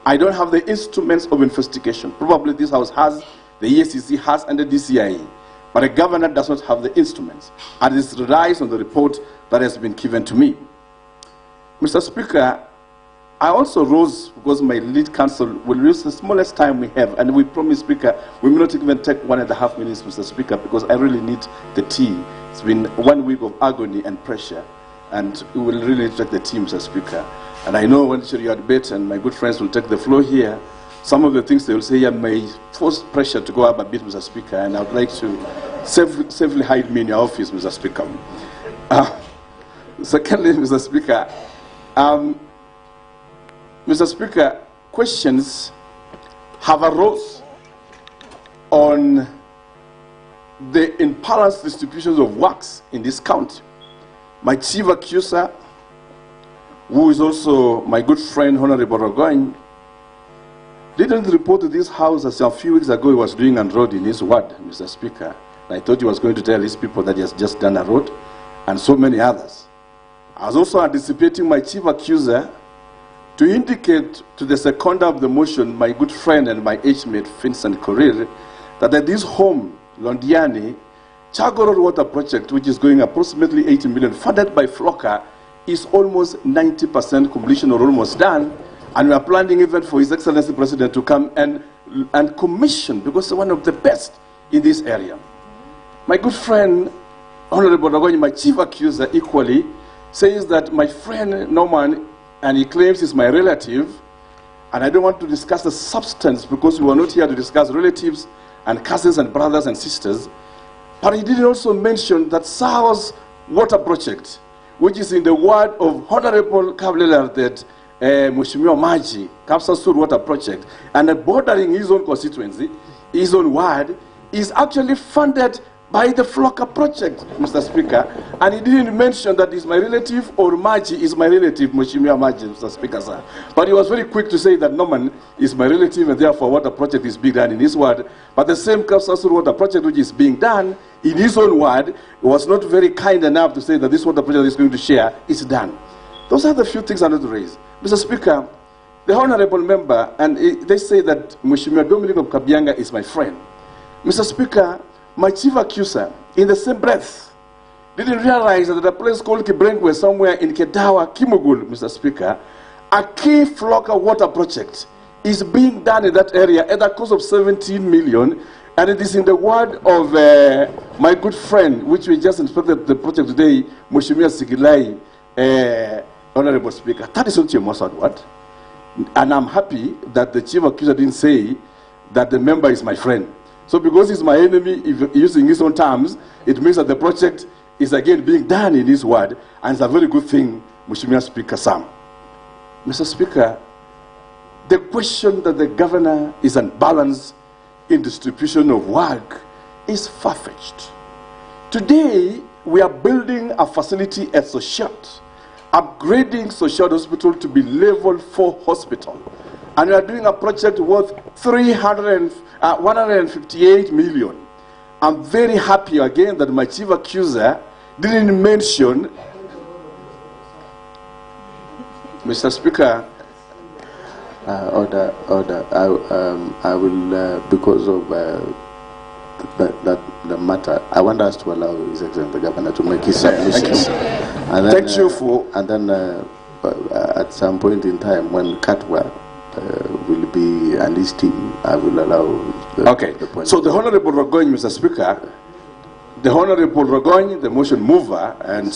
I don't have the instruments of investigation. Probably this House has, the EACC has, and the DCI. But a governor does not have the instruments. And this relies on the report that has been given to me. Mr. Speaker, I also rose because my lead counsel will use the smallest time we have, and we promise, Speaker, we may not even take 1.5 minutes, Mr. Speaker, because I really need the tea. It's been 1 week of agony and pressure, and we will really take the tea, Mr. Speaker. And I know when you had bet, and my good friends will take the floor here, some of the things they will say here may force pressure to go up a bit, Mr. Speaker, and I would like to safely hide me in your office, Mr. Speaker. Secondly, Mr. Speaker, Mr. Speaker, questions have arose on the imbalanced distributions of works in this county. My chief accuser, who is also my good friend, Honorable Rogoin, didn't report to this House as a few weeks ago he was doing a road in his ward, Mr. Speaker. I thought he was going to tell his people that he has just done a road, and so many others. I was also anticipating my chief accuser to indicate to the seconder of the motion, my good friend and my age-mate, Vincent Korir, that at this home, Londiani, Chagorod Water Project, which is going approximately 80 million, funded by Flocker, is almost 90% completion or almost done, and we are planning even for His Excellency President to come and commission, because he's one of the best in this area. My good friend, Honorable Ragoni, my chief accuser, equally, says that my friend Norman, and he claims he's my relative, and I don't want to discuss the substance because we were not here to discuss relatives and cousins and brothers and sisters, but he did also mention that Sao's water project, which is in the ward of Honorable Kavlelardet Mheshimiwa Maji, Kapsasur Water Project, and bordering his own constituency, his own ward, is actually funded by the Flocker project, Mr. Speaker. And he didn't mention that he's my relative or Maji is my relative, Mheshimiwa Maji, Mr. Speaker, sir. But he was very quick to say that Norman is my relative and therefore water project is being done in his ward. But the same Kapsasur Water Project which is being done in his own ward was not very kind enough to say that this water project is going to share, it's done. Those are the few things I want to raise. Mr. Speaker, the honorable member, and they say that Mheshimiwa Dominic of Kabianga is my friend. Mr. Speaker, my chief accuser, in the same breath, didn't realize that at a place called Kibrenkwe, somewhere in Kedawa, Kimugul, Mr. Speaker, a key Flocker water project is being done in that area at a cost of 17 million, and it is in the word of my good friend, which we just inspected the project today, Mheshimiwa Sigilai, Honorable Speaker. That is not your Mossad word. And I'm happy that the chief accuser didn't say that the member is my friend. So because he's my enemy, if using his own terms, it means that the project is again being done in his word, and it's a very good thing, Mheshimiwa Speaker Sam. Mr. Speaker, the question that the governor is unbalanced in distribution of work is far-fetched. Today, we are building a facility at Soshat, upgrading Soshat Hospital to be level 4 hospital. And we are doing a project worth 158 million. I'm very happy again that my chief accuser didn't mention, Mr. Speaker. Order. I will, because of the matter, I want us to allow His Excellency the Governor to make his submissions. And then, thank you for. And then, at some point in time, when Katwa will be and his team, I will allow. The point. So the Honorable Rogoin, Mr. Speaker, the Honorable Rogoin, the motion mover, and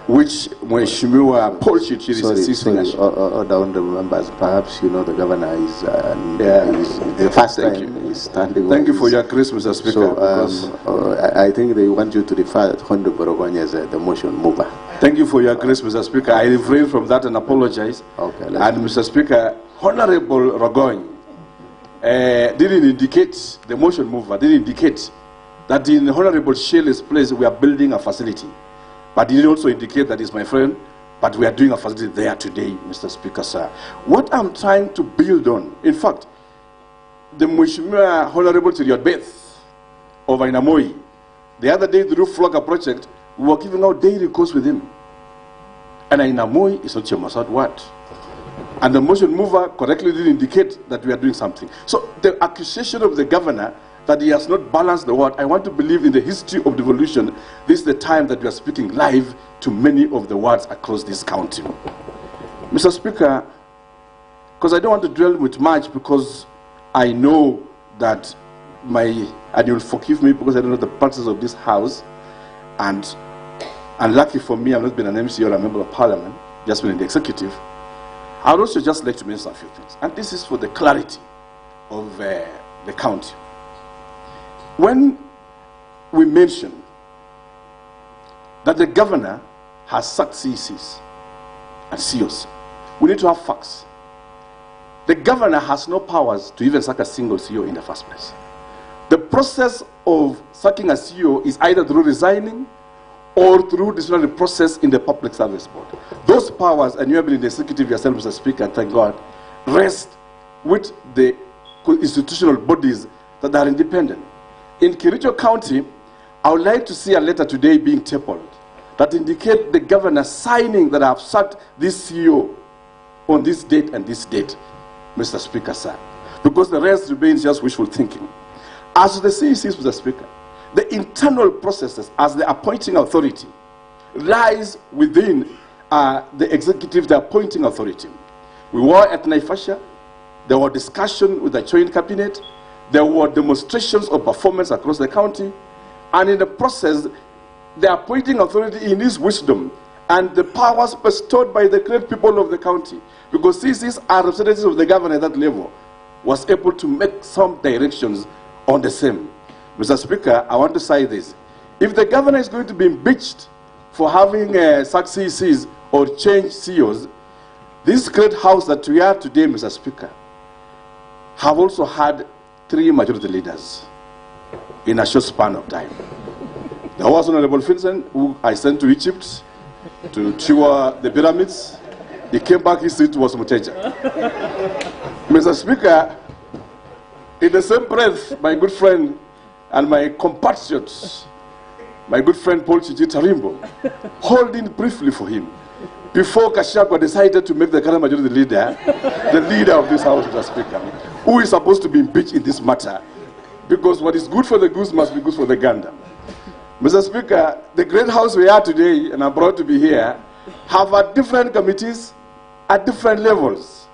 which Mheshimiwa Paul Chichiri is assisting. Order members, perhaps you know the governor is the first time he's standing. Thank you for your grace, Mr. Speaker. So I think they want you to refer to Honorable Rogoin as the motion mover. Thank you for your grace, Mr. Speaker. I refrain from that and apologize. Okay. And Mr. Speaker, Honorable Rogoin didn't indicate, the motion mover didn't indicate that in Honorable Shelley's place we are building a facility. But he did also indicate that he's my friend, but we are doing a facility there today, Mr. Speaker, sir. What I'm trying to build on, in fact, the Mheshimiwa Honorable Tiriot Beth of Ainamoi, the other day, the Roof Flocker project, we were giving out daily course with him. And Ainamoi is not your Mossad word. And the motion mover correctly did indicate that we are doing something. So the accusation of the governor that he has not balanced the word, I want to believe in the history of devolution, this is the time that we are speaking live to many of the wards across this county. Mr. Speaker, because I don't want to dwell with much, because I know that and you'll forgive me because I don't know the practices of this house, and unlucky for me, I've not been an MC or a member of parliament, just been in the executive. I would also just like to mention a few things, and this is for the clarity of the county. When we mention that the governor has sacked CECs and CEOs, we need to have facts. The governor has no powers to even sack a single CEO in the first place. The process of sacking a CEO is either through resigning or through disciplinary process in the Public Service Board. Those powers, and you have been in the executive yourself, Mr. Speaker, thank God, rest with the institutional bodies that are independent. In Kericho County, I would like to see a letter today being tabled that indicate the governor signing that I have sacked this CEO on this date and this date, Mr. Speaker, sir. Because the rest remains just wishful thinking. As the CECs, Mr. Speaker, the internal processes as the appointing authority lies within the executive, the appointing authority. We were at Naivasha, there were discussions with the joint cabinet, there were demonstrations of performance across the county, and in the process, the appointing authority in his wisdom and the powers bestowed by the great people of the county, because CECs are representatives of the governor at that level, was able to make some directions on the same. Mr. Speaker, I want to say this. If the governor is going to be impeached for having sacked CECs or changed CEOs, This great house that we are today, Mr. Speaker, have also had 3 majority leaders in a short span of time. There was Honorable Vincent, who I sent to Egypt to tour the pyramids. He came back, his seat was Muteja. Mr. Speaker, in the same breath, my good friend and my compatriots, my good friend Paul Chichi Tarimbo, holding briefly for him, before Kashakwa decided to make the current majority leader the leader of this house, Mr. Speaker, who is supposed to be impeached in this matter, because what is good for the goose must be good for the gander. Mr. Speaker, the great house we are today, and I'm proud to be here, have had different committees at different levels,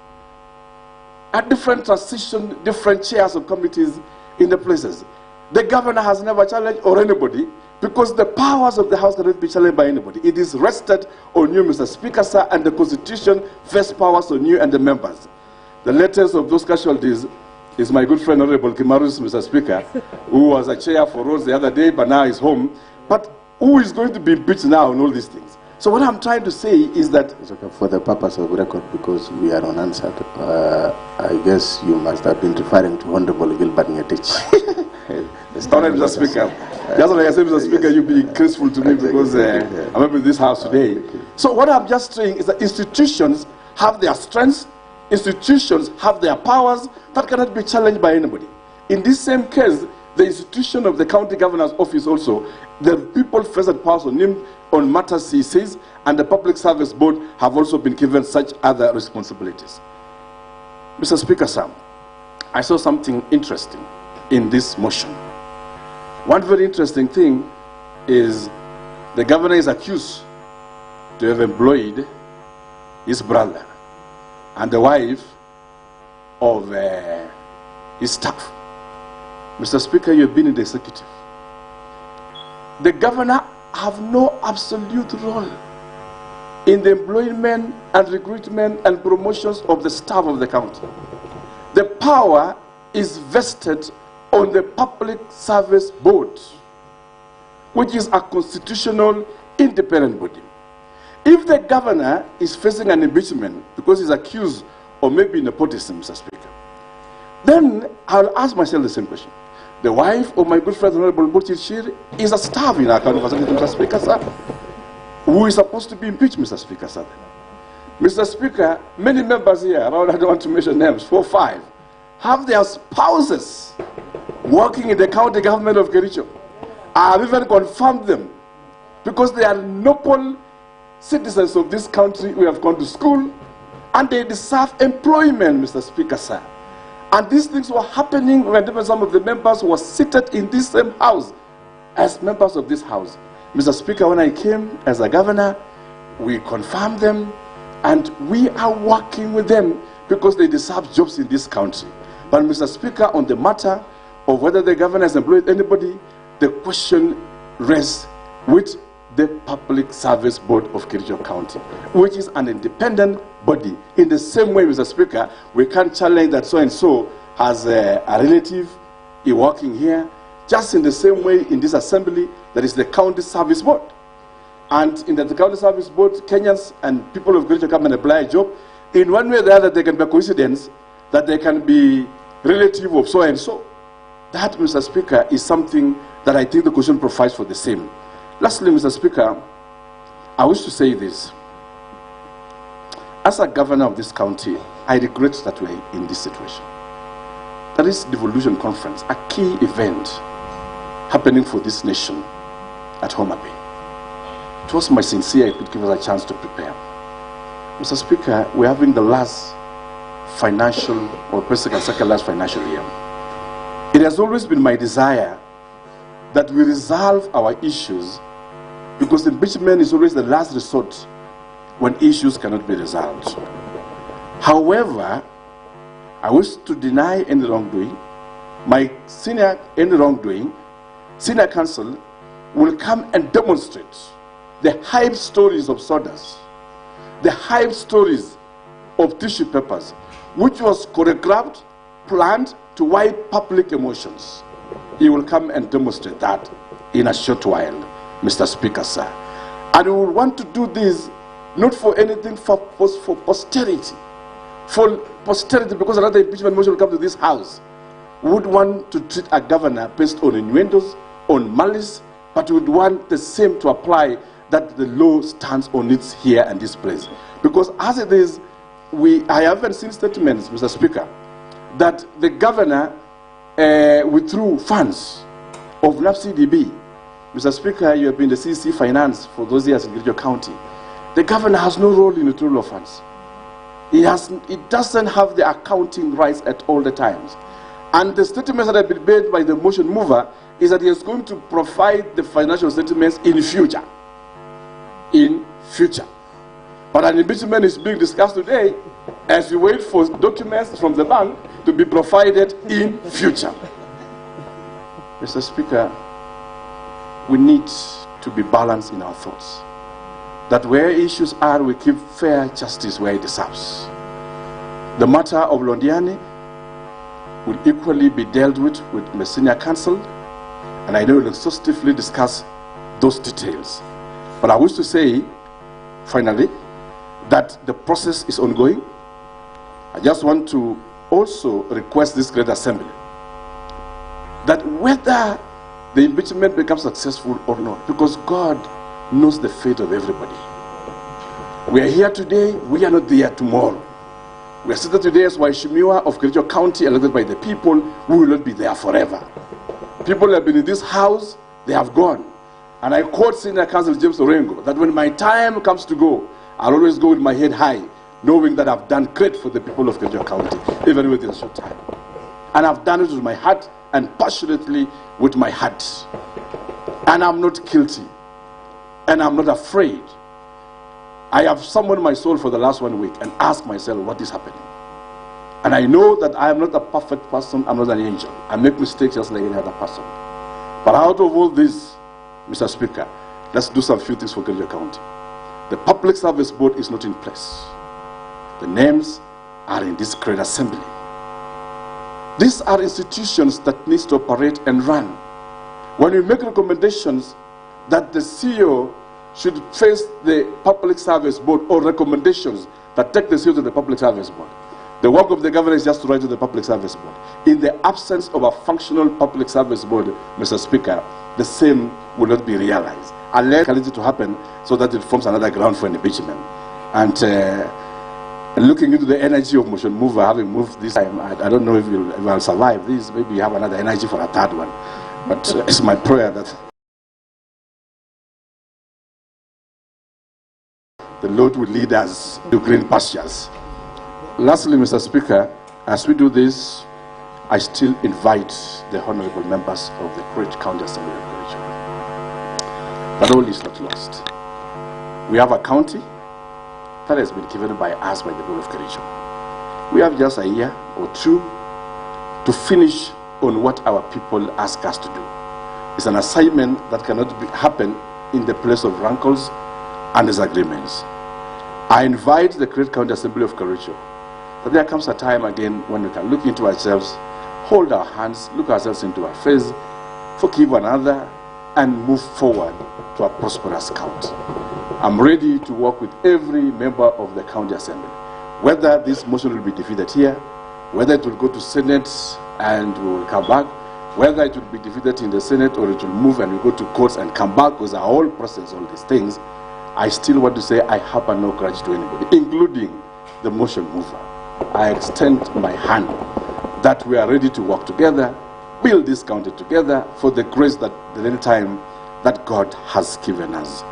at different transition, different chairs of committees in the places. The governor has never challenged or anybody, because the powers of the house cannot be challenged by anybody. It is rested on you, Mr. Speaker, sir, and the Constitution vests powers on you and the members. The latest of those casualties is my good friend, Honorable Kimarus, Mr. Speaker, who was a chair for Rose the other day, but now is home. But who is going to be impeached now on all these things? So what I'm trying to say is that... It's okay, for the purpose of record, because we are unanswered, I guess you must have been referring to Honorable Gilbert Ngetich. Honorable Mr. Speaker, just like I said, Mr. Speaker, you be graceful to me because I'm up in this house today. So what I'm just saying is that institutions have their strengths, institutions have their powers that cannot be challenged by anybody. In this same case, the institution of the county governor's office also, the people vested powers on him on matters he says, and the public service board have also been given such other responsibilities. Mr. Speaker, sir, I saw something interesting in this motion. One very interesting thing is the governor is accused to have employed his brother and the wife of his staff. Mr. Speaker, you have been in the executive. The governor have no absolute role in the employment and recruitment and promotions of the staff of the county. The power is vested on the Public Service Board, which is a constitutional independent body. If the governor is facing an impeachment because he's accused of maybe nepotism, Mr. Speaker, then I'll ask myself the same question. The wife of my good friend, Honorable Burchir Shir, is a staff in our county facility, Mr. Speaker, sir, who is supposed to be impeached, Mr. Speaker, sir. Mr. Speaker, many members here, around, I don't want to mention names, 4 or 5, have their spouses working in the county government of Kericho. I have even confirmed them because they are noble citizens of this country who have gone to school and they deserve employment, Mr. Speaker, sir. And these things were happening when some of the members were seated in this same house as members of this house. Mr. Speaker, when I came as a governor, we confirmed them and we are working with them because they deserve jobs in this country. But Mr. Speaker, on the matter of whether the governor has employed anybody, the question rests with the Public Service Board of Kericho County, which is an independent body. In the same way, Mr. Speaker, we can't challenge that so-and-so has a relative working here, just in the same way in this assembly, that is the County Service Board. And in the County Service Board, Kenyans and people of Kericho come and apply a job. In one way or the other, there can be a coincidence that they can be relative of so-and-so. That, Mr. Speaker, is something that I think the Constitution provides for the same. Lastly, Mr. Speaker, I wish to say this. As a governor of this county, I regret that we're in this situation. There is devolution conference, a key event happening for this nation at Homa Bay. It was my sincere it could give us a chance to prepare. Mr. Speaker, we're having the last financial, or basically second last financial year. It has always been my desire that we resolve our issues, because impeachment is always the last resort when issues cannot be resolved. However, I wish to deny any wrongdoing. My senior counsel will come and demonstrate the hype stories of sodas, the hype stories of tissue papers, which was choreographed, planned to wipe public emotions. He will come and demonstrate that in a short while, Mr. Speaker, sir. And we will want to do this not for anything, for posterity. For posterity, because another impeachment motion will come to this house, would want to treat a governor based on innuendos, on malice, but would want the same to apply, that the law stands on its here and this place. Because as it is, I haven't seen statements, Mr. Speaker, that the governor withdrew funds of NAFCDB. Mr. Speaker, you have been the CC Finance for those years in Kericho County. The governor has no role in the withdrawal of funds. It doesn't have the accounting rights at all the times. And the statements that have been made by the motion mover is that he is going to provide the financial statements in future. In future. But an impeachment is being discussed today as we wait for documents from the bank to be provided in future. Mr. Speaker, we need to be balanced in our thoughts. That where issues are, we keep fair justice where it deserves. The matter of Londiani will equally be dealt with my senior counsel, and I know we'll exhaustively discuss those details. But I wish to say, finally, that the process is ongoing. I just want to also request this great assembly that whether the impeachment becomes successful or not, because God knows the fate of everybody. We are here today, we are not there tomorrow. We are seated today as Waishimiwa of Kericho County, elected by the people. We will not be there forever. People have been in this house, they have gone. And I quote Senior Counsel James Orengo, that when my time comes to go, I'll always go with my head high, knowing that I've done great for the people of Kericho County, even within a short time. And I've done it with my heart and passionately with my heart. And I'm not guilty. And I'm not afraid. I have summoned my soul for the last 1 week and asked myself what is happening. And I know that I am not a perfect person, I'm not an angel. I make mistakes just like any other person. But out of all this, Mr. Speaker, let's do some few things for Kericho County. The Public Service Board is not in place. The names are in this great assembly. These are institutions that need to operate and run. When we make recommendations that the CEO should face the Public Service Board, or recommendations that take the CEO to the Public Service Board, the work of the governor is just to write to the Public Service Board. In the absence of a functional Public Service Board, Mr. Speaker, the same will not be realized. Unless it to happen so that it forms another ground for an impeachment. And looking into the energy of motion mover, having moved this time, I don't know if you'll survive this. Maybe you have another energy for a third one. But it's my prayer that the Lord will lead us to green pastures. Lastly, Mr. Speaker, as we do this, I still invite the honorable members of the great County Assembly of Kericho. But all is not lost. We have a county that has been given by us by the people of Kericho. We have just a year or two to finish on what our people ask us to do. It's an assignment that cannot happen in the place of rancors and disagreements. I invite the great County Assembly of Kericho that there comes a time again when we can look into ourselves, hold our hands, look ourselves into our face, forgive one another, and move forward to a prosperous county. I'm ready to work with every member of the County Assembly. Whether this motion will be defeated here, whether it will go to Senate and we will come back, whether it will be defeated in the Senate or it will move and we go to courts and come back, because the whole process, all these things, I still want to say I harbor no grudge to anybody, including the motion mover. I extend my hand that we are ready to work together, build this county together for the grace that the little time that God has given us.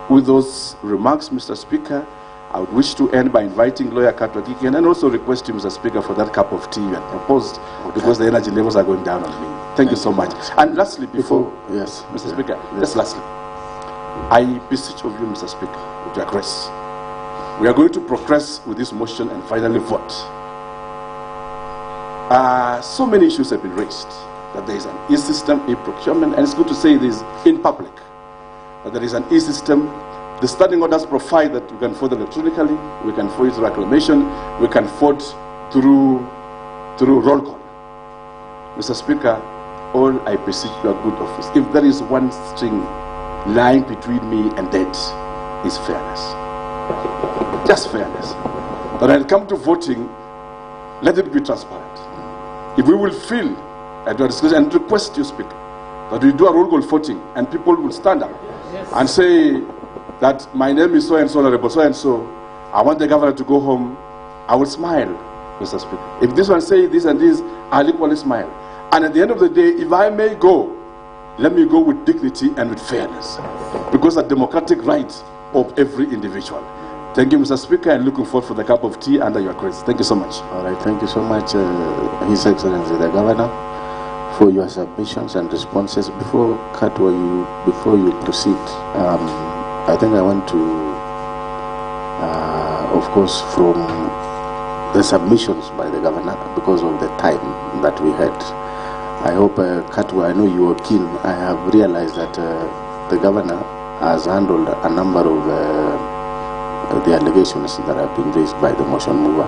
With those remarks, Mr. Speaker, I would wish to end by inviting Lawyer Katwa Kiken and also request you, Mr. Speaker, for that cup of tea you had proposed, because the energy levels are going down on me. Thank you so much. And lastly, before, yes, Mr. Speaker, just lastly, I beseech of you, Mr. Speaker, with your grace, we are going to progress with this motion and finally vote. So many issues have been raised, that there is an e-system, e-procurement, and it's good to say this in public, that there is an e-system. The standing orders provide that we can vote electronically, we can vote through acclamation, we can vote through roll call. Mr. Speaker, all I beseech your good office, if there is one string lying between me and that, is fairness. Just fairness. But when it comes to voting, let it be transparent. If we will feel at your discussion and request you speak, that we do a roll call voting and people will stand up and say that my name is so and so, honorable so and so, I want the governor to go home, I will smile, Mr. Speaker. If this one say this and this, I'll equally smile. And at the end of the day, if I may go, let me go with dignity and with fairness, because it's a democratic right of every individual. Thank you, Mr. Speaker, and looking forward for the cup of tea under your grace. Thank you so much. All right, thank you so much, His Excellency the Governor, for your submissions and responses. Before you proceed, I think I want to, of course, from the submissions by the Governor, because of the time that we had, I hope, Katwa, I know you are keen. I have realized that the Governor has handled a number of the allegations that have been raised by the motion mover.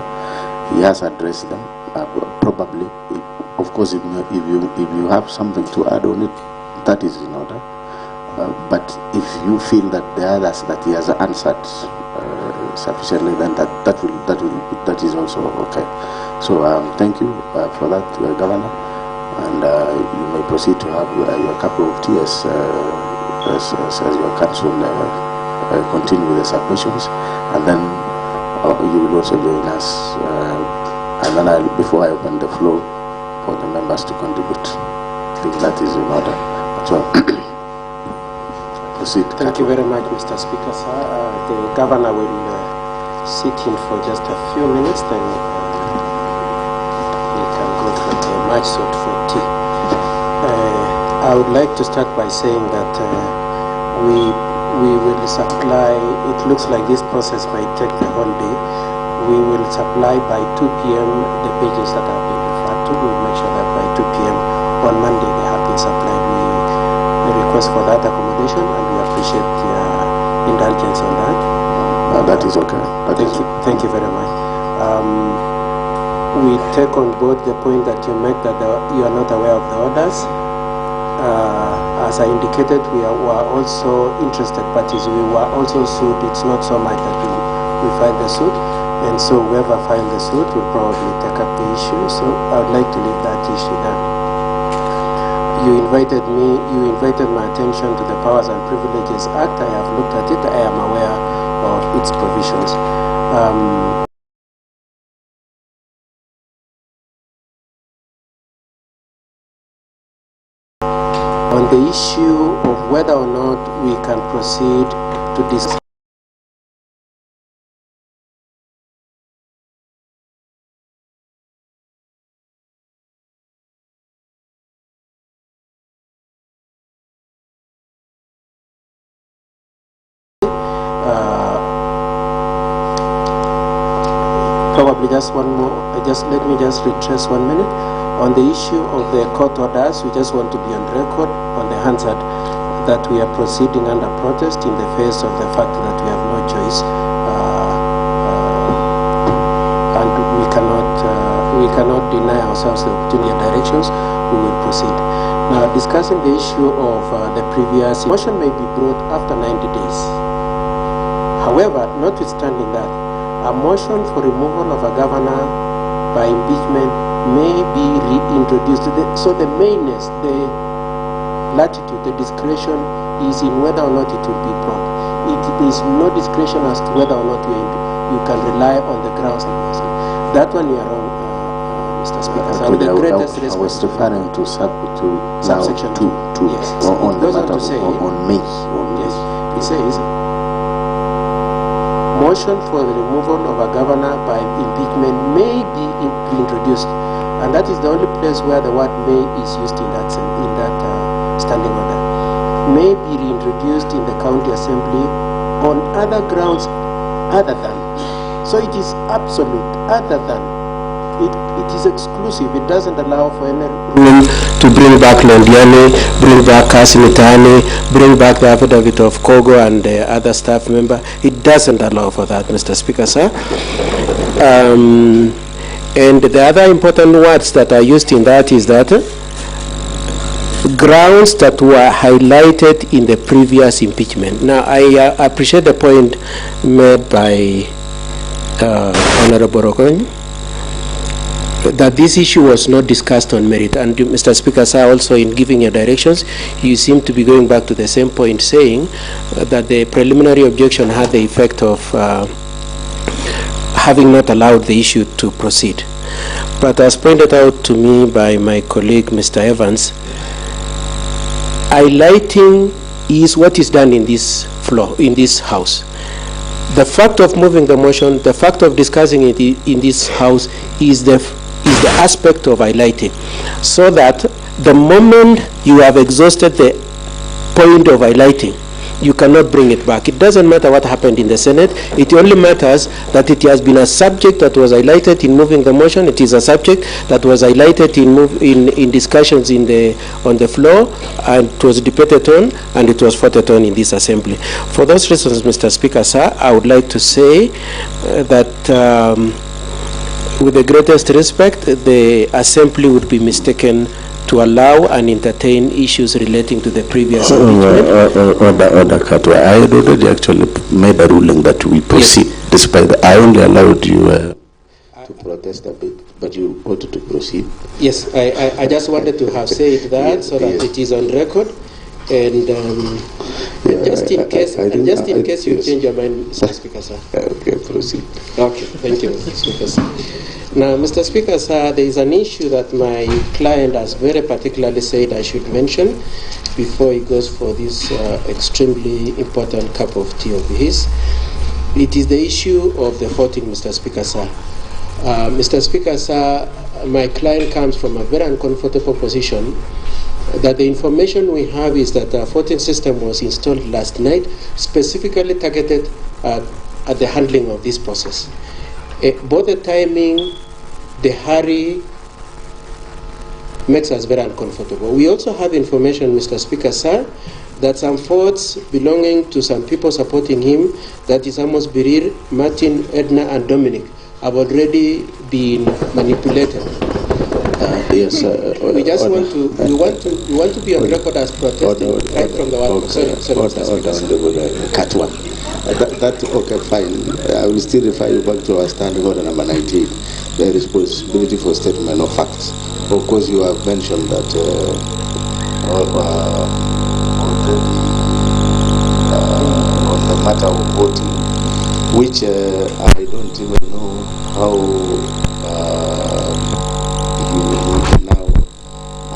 He has addressed them. Probably, of course, if you have something to add on it, that is in order. But if you feel that the others that he has answered sufficiently, then that is also okay. So thank you for that, Governor, and you may proceed to have your cup of tea as your council continue with the submissions, and then you will also join us. And then before I open the floor for the members to contribute, I think that is in order. So proceed. Thank you very much, Mr. Speaker, sir. The Governor will sit in for just a few minutes, then we can go for the much sought for tea. I would like to start by saying that we will supply, it looks like this process might take the whole day. We will supply by 2 p.m. the pages that have been referred to. We'll make sure that by 2 p.m. on Monday they have been supplied. We request for that accommodation, and we appreciate your indulgence on that. That is okay. Thank you very much. We take on board the point that you make that you are not aware of the orders. As I indicated, we were also interested parties. We were also sued. It's not so much that we filed the suit, and so whoever filed the suit will probably take up the issue. So I would like to leave that issue there. You invited my attention to the Powers and Privileges Act. I have looked at it. I am aware of its provisions. On the issue of whether or not we can proceed to discuss probably just one more, let me just retrace 1 minute. On the issue of the court orders, we just want to be on record on the Hansard that we are proceeding under protest in the face of the fact that we have no choice, and we cannot deny ourselves the opportunity and directions. We will proceed. Now, discussing the issue of the previous motion may be brought after 90 days. However, notwithstanding that, a motion for removal of a governor by impeachment may be reintroduced. So the mainness, the latitude, the discretion is in whether or not it will be brought. It is no discretion as to whether or not you can rely on the grounds. That one you are wrong, Mr. Speaker. So the greatest I was referring to subsection 2. Yes. On the matter on May. Yes. It says, motion for the removal of a governor by impeachment may be reintroduced, and that is the only place where the word "may" is used in that standing order. May be reintroduced in the county assembly on other grounds other than. So it is absolute, other than. It is exclusive. It doesn't allow for any room to bring back Londiani, bring back Kasimitani, bring back the affidavit of Kogo and the other staff member. It doesn't allow for that, Mr. Speaker, sir. And the other important words that are used in that is that grounds that were highlighted in the previous impeachment. Now, I appreciate the point made by Honorable Rokony, that this issue was not discussed on merit. And Mr. Speaker, sir, also in giving your directions, you seem to be going back to the same point, saying that the preliminary objection had the effect of having not allowed the issue to proceed. But as pointed out to me by my colleague, Mr. Evans, highlighting is what is done in this floor, in this house. The fact of moving the motion, the fact of discussing it in this house is the aspect of highlighting, so that the moment you have exhausted the point of highlighting, you cannot bring it back. It doesn't matter what happened in the Senate. It only matters that it has been a subject that was highlighted in moving the motion. It is a subject that was highlighted in discussions on the floor, and it was debated on, and it was voted on in this assembly. For those reasons, Mr. Speaker, sir, I would like to say that with the greatest respect, the assembly would be mistaken to allow and entertain issues relating to the previous impeachment. Order, Katwa. I had already actually made a ruling that we proceed, yes. Despite that I only allowed you to protest a bit, but you wanted to proceed. Yes, I just wanted to have said that, yes, so that it is on record. And just in case you change your mind, Mr. Speaker, sir. Okay, proceed. Okay, thank you, Mr. Speaker, sir. Now, Mr. Speaker, sir, there is an issue that my client has very particularly said I should mention before he goes for this extremely important cup of tea of his. It is the issue of the voting, Mr. Speaker, sir. Mr. Speaker, sir, my client comes from a very uncomfortable position that the information we have is that a voting system was installed last night, specifically targeted at the handling of this process. Both the timing, the hurry, makes us very uncomfortable. We also have information, Mr. Speaker, sir, that some votes belonging to some people supporting him, that is Amos Birir, Martin, Edna, and Dominic, have already been manipulated. Yes, we just want to be on record as protesting right from the one. Sorry, Mr. Speaker, sir. Cut one. That okay, fine. I will still refer you back to our standing order number 98, the responsibility for statement of facts. Of course, you have mentioned that already on the matter of voting, which I don't even know how you will now,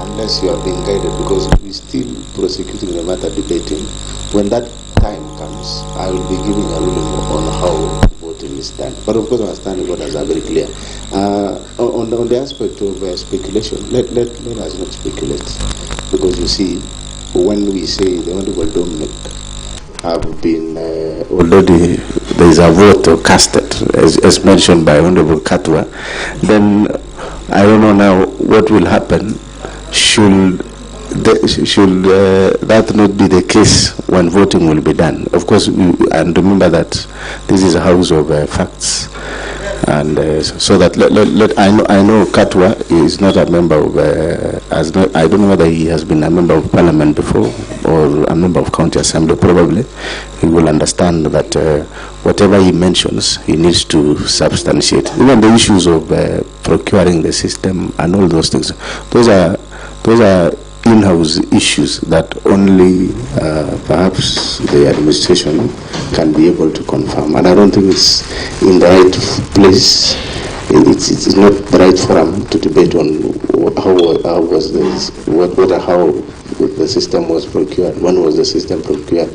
unless you are being guided, because we're still prosecuting the matter, debating. When that time comes, I will be giving a ruling on how voting is done. But of course, our standing orders are very clear. On the aspect of speculation, let us not speculate, because you see, when we say the Honorable Dominic have been already, there is a vote casted, as mentioned by Honorable Katwa, then I don't know now what will happen. Should that not be the case when voting will be done? Of course, and remember that this is a house of facts, and so that I know Katwa is not a member of. I don't know whether he has been a member of Parliament before or a member of County Assembly. Probably he will understand that whatever he mentions, he needs to substantiate. Even the issues of procuring the system and all those things. Those are in-house issues that only perhaps the administration can be able to confirm, and I don't think it's in the right place. It's not the right forum to debate on how the system was procured. When was the system procured?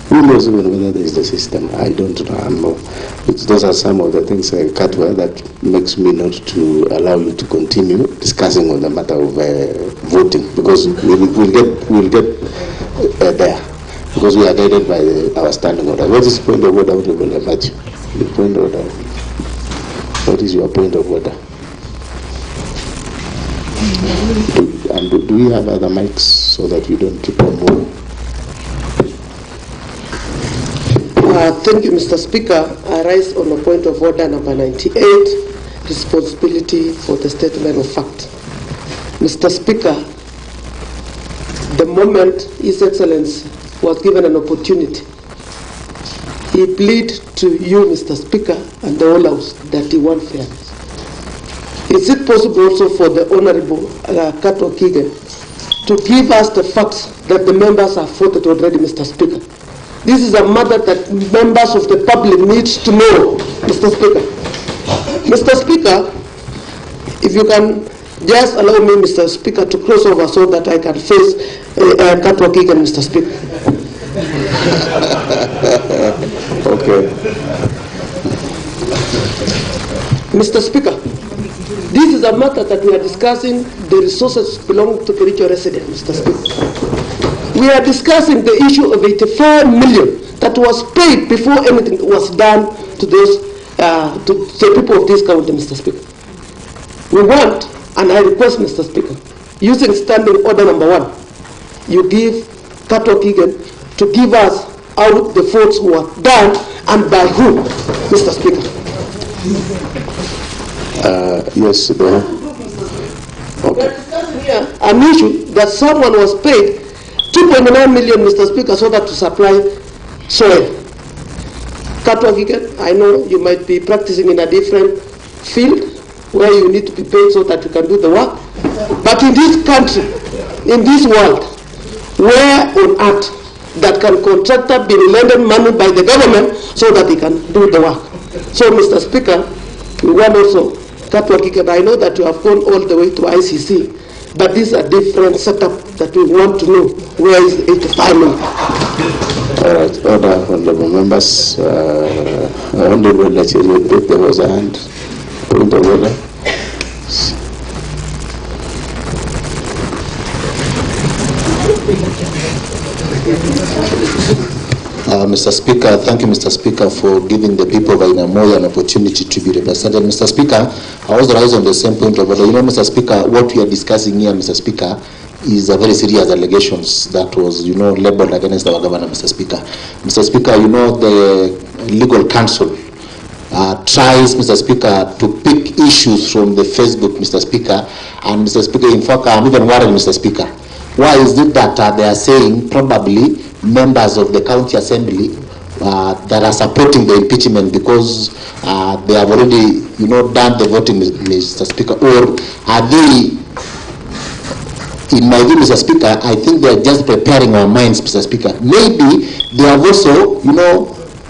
Who knows even whether there is the system? I don't know. Those are some of the things, Katwa, that makes me not to allow you to continue discussing on the matter of voting, because we'll get there, because we are guided by our standing order. What is the point of order, Honorable Matthew? The point of order. What is your point of order? And do we have other mics so that you don't keep on moving? Thank you, Mr. Speaker. I rise on the point of order number 98, responsibility for the statement of fact. Mr. Speaker, the moment His Excellency was given an opportunity, he pleaded to you, Mr. Speaker, and the whole House that he wants fairness. Is it possible also for the Honorable Kato Kigen to give us the facts that the members have voted already, Mr. Speaker? This is a matter that members of the public need to know, Mr. Speaker. Mr. Speaker, if you can just allow me, Mr. Speaker, to cross over so that I can face Kato Kigen, Mr. Speaker. Okay. Mr. Speaker, this is a matter that we are discussing, the resources belonging to Kericho residents, Mr. Speaker. We are discussing the issue of 85 million that was paid before anything was done to those, to the people of this county, Mr. Speaker. We want, and I request, Mr. Speaker, using standing order number 1, you give Kato Kigen to give us out the votes who are done and by whom, Mr. Speaker. Yes, okay. We're discussing here an issue that someone was paid 2.9 million, Mr. Speaker, so that to supply soil. Kato Kigen, I know you might be practicing in a different field where you need to be paid so that you can do the work. But in this country, in this world, where on earth that can contractor be lending money by the government so that he can do the work? So, Mr. Speaker, we want also Kato Kigen, I know that you have gone all the way to ICC, but this is a different setup that we want to know. Where is 85 million? All right, order, honorable members. Honorable Lachiri, there was a hand. Point of order. Mr. Speaker, thank you, Mr. Speaker, for giving the people of Ainamoy an opportunity to be represented. Mr. Speaker, I was raised on the same point of order. You know, Mr. Speaker, what we are discussing here, Mr. Speaker, is a very serious allegations that was, labeled against our governor, Mr. Speaker. Mr. Speaker, the legal counsel tries, Mr. Speaker, to pick issues from the Facebook, Mr. Speaker, and Mr. Speaker, in fact, I'm even worried, Mr. Speaker. Why is it that they are saying probably members of the county assembly that are supporting the impeachment because they have already, done the voting, Mr. Speaker, or are they, in my view, Mr. Speaker, I think they are just preparing our minds, Mr. Speaker. Maybe they have also,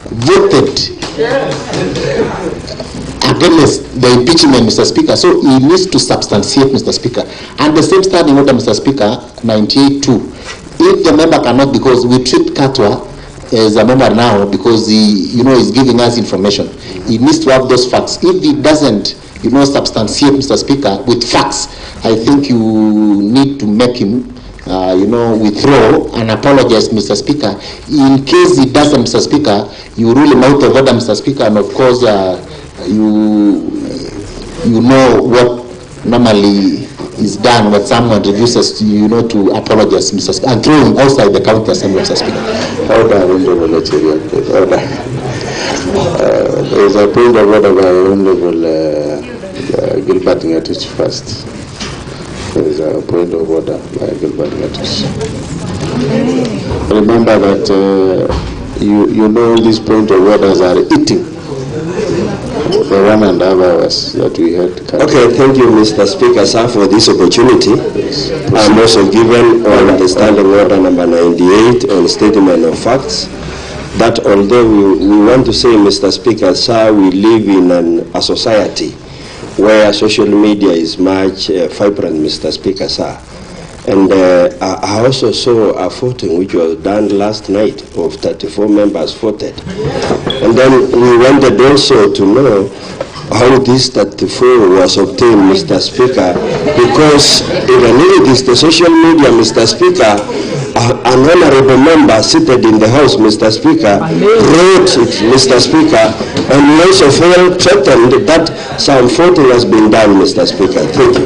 voted against the impeachment, Mr. Speaker. So he needs to substantiate, Mr. Speaker. And the same standing order, Mr. Speaker, 98.2. If the member cannot, because we treat Katwa as a member now because he, is giving us information. He needs to have those facts. If he doesn't, substantiate, Mr. Speaker, with facts, I think you need to make him, withdraw and apologize, Mr. Speaker. In case he doesn't, Mr. Speaker, you rule him out of order, Mr. Speaker, and of course, you know what normally is done when someone refuses to, to apologize, Mr. Speaker, and throw him outside the county assembly, Mr. Speaker. Order. There is a point of order by Honorable Gilbert Ngatich first. There is a point of order by Gilbert Ngatich. Remember that these point of orders are eating the 1.5 hours that we had. Okay, thank you, Mr. Speaker, sir, for this opportunity. Yes. I'm also given on the standing order number 98 on statement of facts that although we want to say, Mr. Speaker, sir, we live in a society where social media is much vibrant, Mr. Speaker, sir. And I also saw a voting which was done last night of 34 members voted. And then we wanted also to know how this 34 was obtained, Mr. Speaker, because even if it is the social media, Mr. Speaker, an honorable member seated in the House, Mr. Speaker, wrote it, Mr. Speaker, and we also felt threatened that some voting has been done, Mr. Speaker. Thank you.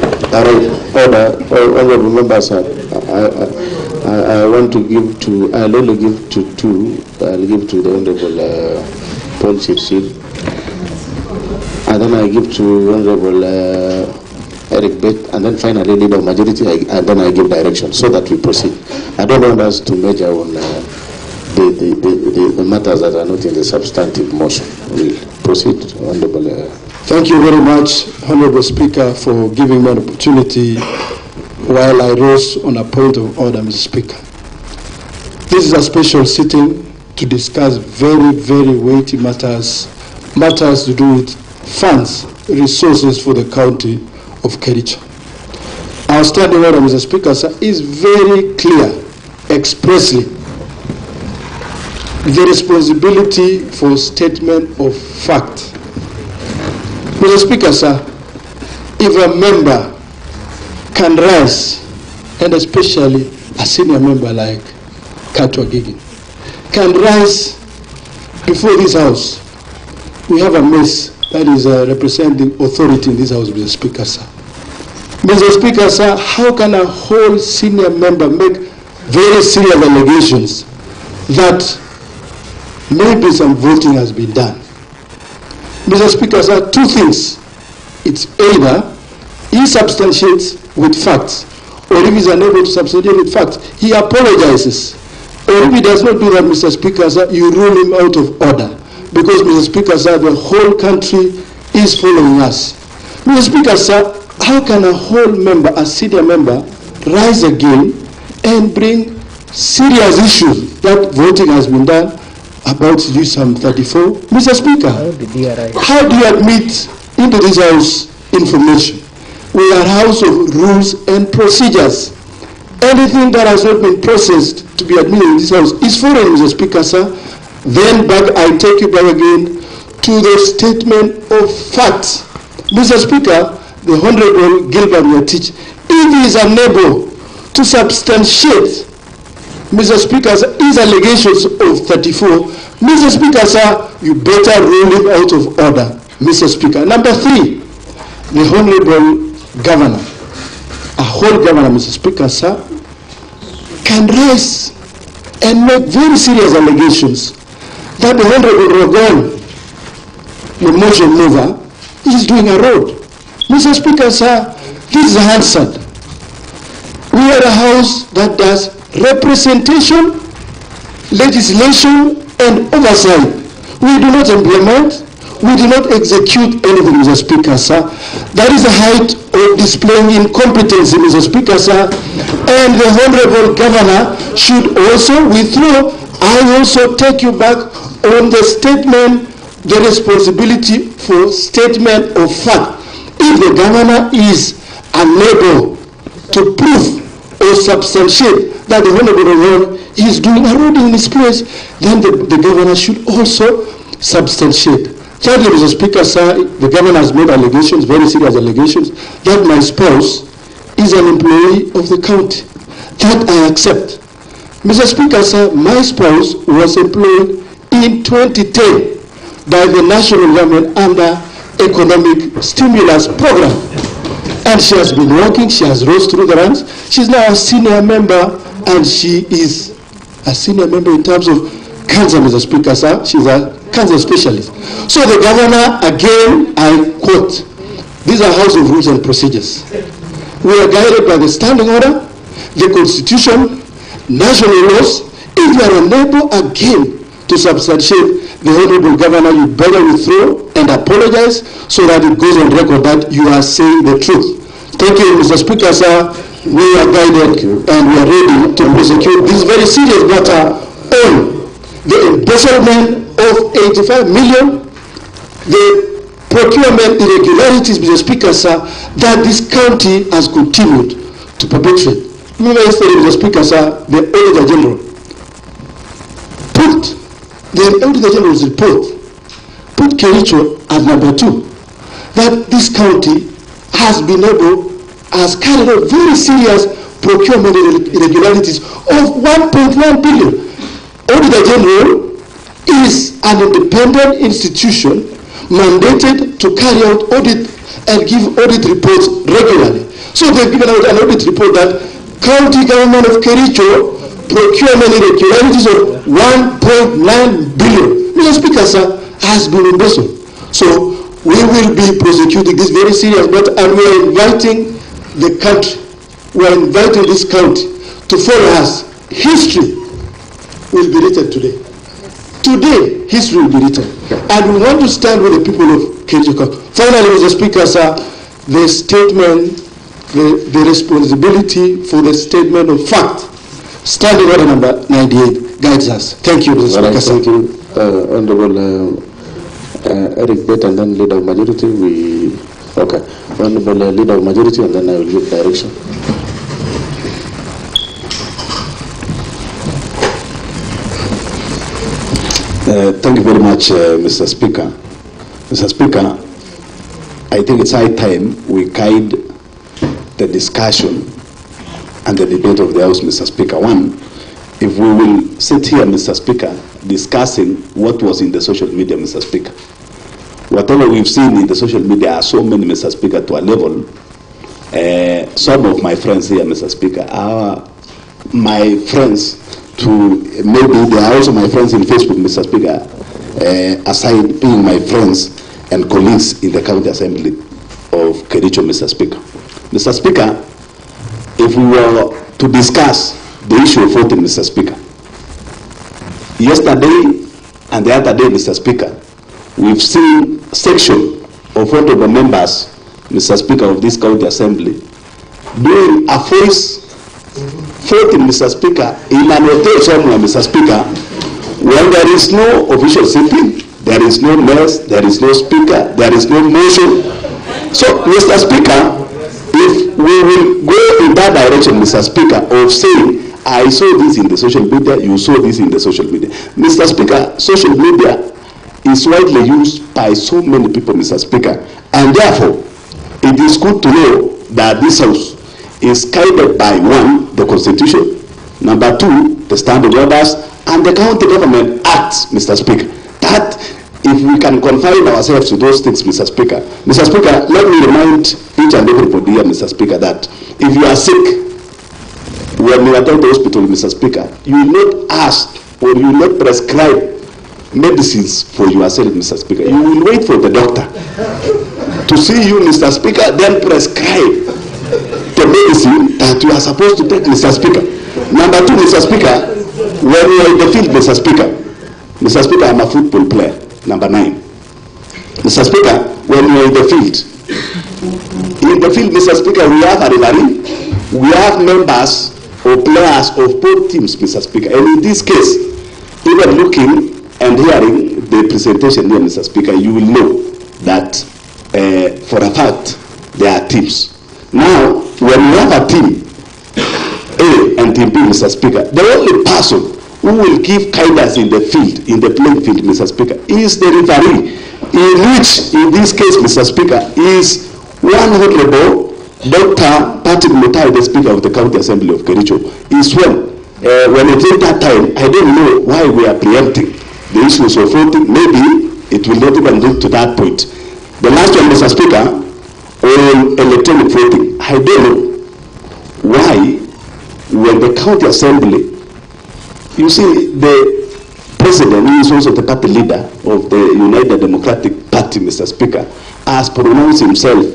Honorable members, I want to give to, I'll only give to two. I'll give to the Honorable Paul Chipsil, and then I give to Honorable Erick Bet, and then finally leader of majority, and then I give direction so that we proceed. I don't want us to measure on the matters that are not in the substantive motion. We'll proceed, Honorable. Thank you very much, Honorable Speaker, for giving me an opportunity while I rose on a point of order, Mr. Speaker. This is a special sitting to discuss very, very weighty matters to do with funds, resources for the county of Kericho. Our standing order, Mr. Speaker, sir, is very clear, expressly. The responsibility for statement of fact. Mr. Speaker, sir, if a member can rise, and especially a senior member like Katwa Gigi, can rise before this house, we have a mess that is representing authority in this house, Mr. Speaker, sir. Mr. Speaker, sir, how can a whole senior member make very serious allegations that maybe some voting has been done? Mr. Speaker, sir, two things. It's either he substantiates with facts, or if he's unable to substantiate with facts, he apologizes. Or if he does not do that, Mr. Speaker, sir, you rule him out of order. Because, Mr. Speaker, sir, the whole country is following us. Mr. Speaker, sir, how can a whole member, a senior member, rise again and bring serious issues that voting has been done about some 34? Mr. Speaker, how do you admit into this house information? We are a house of rules and procedures. Anything that has not been processed to be admitted in this house is foreign, Mr. Speaker, sir. Then I take you back again to the statement of facts. Mr. Speaker, the Honorable Gilbert Yatich, if he is unable to substantiate, Mr. Speaker, sir, his allegations of 34, Mr. Speaker, sir, you better rule him out of order, Mr. Speaker. Number 3, the Honorable Governor, a whole governor, Mr. Speaker, sir, can rise and make very serious allegations that the Honorable Rogon, the motion mover, is doing a road. Mr. Speaker, sir, this is answered. We are a house that does representation, legislation, and oversight. We do not implement, we do not execute anything, Mr. Speaker, sir. That is the height of displaying incompetency, Mr. Speaker, sir. And the Honorable Governor should also withdraw. I also take you back on the statement, the responsibility for statement of fact. If the Governor is unable to prove or substantiate that the Honorable is doing a road in this place, then the Governor should also substantiate. Thirdly, Mr. Speaker, sir, the Governor has made allegations, very serious allegations, that my spouse is an employee of the county. That I accept. Mr. Speaker, sir, my spouse was employed in 2010 by the national government under economic stimulus program. And she has been working, she has rose through the ranks. She's now a senior member, and she is a senior member in terms of cancer, Mr. Speaker, sir. She's a cancer specialist. So the Governor, again, I quote, these are House of Rules and Procedures. We are guided by the standing order, the Constitution, national laws. If you are unable again to substantiate, the Honorable Governor, you better withdraw and apologize so that it goes on record that you are saying the truth. Thank you, Mr. Speaker, sir. We are guided and we are ready to prosecute this very serious matter on the embezzlement of 85 million, the procurement irregularities, Mr. Speaker, sir, that this county has continued to perpetrate. Mr. Speaker, sir, the Auditor General put the Auditor General's report, put Kericho at number 2, that this county has been able, has carried out very serious procurement irregularities of 1.1 billion. Auditor General is an independent institution mandated to carry out audit and give audit reports regularly. So they've given out an audit report that county government of Kericho procurement irregularities of 1.9 billion. Mr. Speaker, sir, has been embezzled. So we will be prosecuting this very serious matter, and we are inviting the country, we are inviting this county to follow us history will be written today. Today, history will be written. And we want to stand with the people of Kericho. Finally, Mr. Speaker, sir, the statement, the responsibility for the statement of fact, standing order number 98, guides us. Thank you, Mr. Speaker, sir. Thank you, Honorable Erick Mutai, and then Leader of Majority. Okay, Honorable Leader of Majority, and then I will give direction. Thank you very much, Mr. Speaker. Mr. Speaker, I think it's high time we guide the discussion and the debate of the House, Mr. Speaker. One, if we will sit here, Mr. Speaker, discussing what was in the social media, Mr. Speaker. Whatever we've seen in the social media are so many, Mr. Speaker, to a level. Some of my friends here, Mr. Speaker, are my friends to, maybe they are also my friends in Facebook, Mr. Speaker, aside being my friends and colleagues in the County Assembly of Kericho, Mr. Speaker. Mr. Speaker, if we were to discuss the issue of voting, Mr. Speaker, yesterday and the other day, Mr. Speaker, we've seen section of honorable members, Mr. Speaker, of this County Assembly doing a voice voting, Mr. Speaker, in an hotel somewhere, Mr. Speaker, when there is no official sitting, there is no mayor, there is no speaker, there is no motion. So, Mr. Speaker, if we will go in that direction, Mr. Speaker, of saying, I saw this in the social media, you saw this in the social media. Mr. Speaker, social media is widely used by so many people, Mr. Speaker, and therefore, it is good to know that this House is guided by, one, the Constitution, number two, the standing orders, and the County Government Acts, Mr. Speaker. That, if we can confine ourselves to those things, Mr. Speaker. Mr. Speaker, let me remind each and everybody here, Mr. Speaker, that if you are sick, when you attend the hospital, Mr. Speaker, you will not ask or you will not prescribe medicines for yourself, Mr. Speaker. You will wait for the doctor to see you, Mr. Speaker, then prescribe the medicine that you are supposed to take, Mr. Speaker. Number two, Mr. Speaker, when you are in the field, Mr. Speaker, I'm a football player. Number 9. Mr. Speaker, when you are in the field, Mr. Speaker, we have a referee, we have members or players of both teams, Mr. Speaker. And in this case, even looking and hearing the presentation here, Mr. Speaker, you will know that for a fact there are teams. Now, when you have a team A and team B, Mr. Speaker, the only person who will give guidance in the field, in the playing field, Mr. Speaker, is the referee, in which, in this case, Mr. Speaker, is one honorable Dr. Erick Mutai, the Speaker of the County Assembly of Kericho, is when it is that time, I don't know why we are preempting the issues of voting. Maybe it will not even get to that point. The last one, Mr. Speaker, on electronic voting, I don't know why when the County Assembly, you see, the President, who is also the party leader of the United Democratic Party, Mr. Speaker, has pronounced himself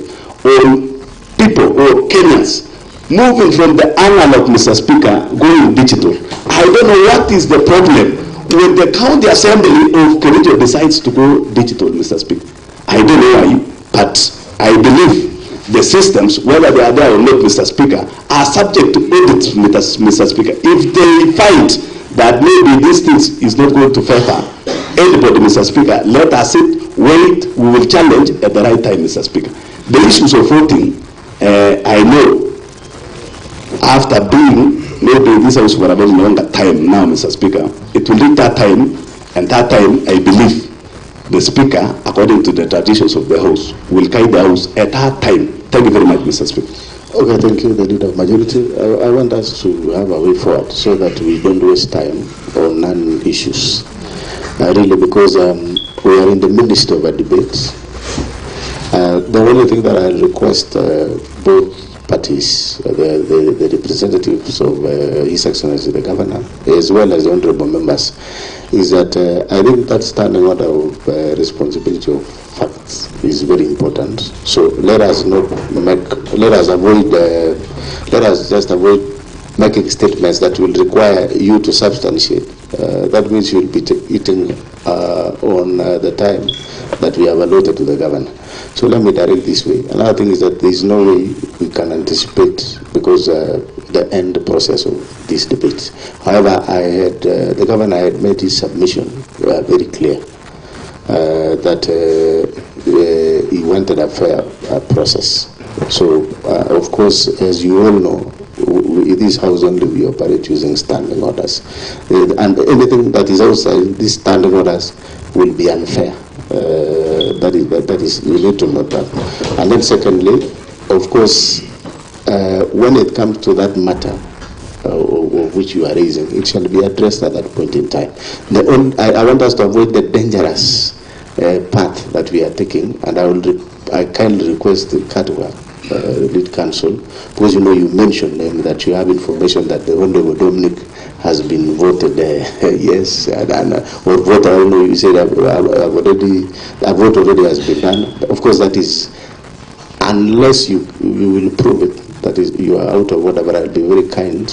on people or Kenyans moving from the analog, Mr. Speaker, going digital. I don't know what is the problem when the County Assembly of Kericho decides to go digital, Mr. Speaker. I don't know why, but I believe the systems, whether they are there or not, Mr. Speaker, are subject to audit, Mr. Speaker. If they find that maybe this thing is not going to favor anybody, Mr. Speaker, let us sit, wait, we will challenge at the right time, Mr. Speaker. The issues of voting, I know, after being maybe this house for a very longer time now, Mr. Speaker, it will reach that time, and that time, I believe, the Speaker, according to the traditions of the House, will guide the House at that time. Thank you very much, Mr. Speaker. Okay, thank you, the Leader of Majority. I want us to have a way forward so that we don't waste time on non-issues. Really, because we are in the midst of a debate. The only thing that I request both parties, the representatives of His Excellency the Governor, as well as the honorable members, is that I think that standing order of responsibility of facts is very important. So let us not make, let us just avoid making statements that will require you to substantiate, that means you'll be eating on the time that we have allotted to the governor. So let me direct this way. Another thing is that there is no way we can anticipate, because the end process of this debate. However, the governor had made his submission very clear that he wanted a fair process. So, of course, as you all know, in this house only we operate using standing orders. And anything that is outside these standing orders will be unfair. That is, we need to note that. And then secondly, of course, when it comes to that matter of which you are raising, it shall be addressed at that point in time. I want us to avoid the dangerous path that we are taking, and I kindly request the Katwa lead counsel, because you mentioned that you have information that the Honorable Dominic has been voted yes, or vote. I don't know. You said a vote already has been done. Of course, that is, unless you will prove it, that is, you are out of whatever. I'll be very kind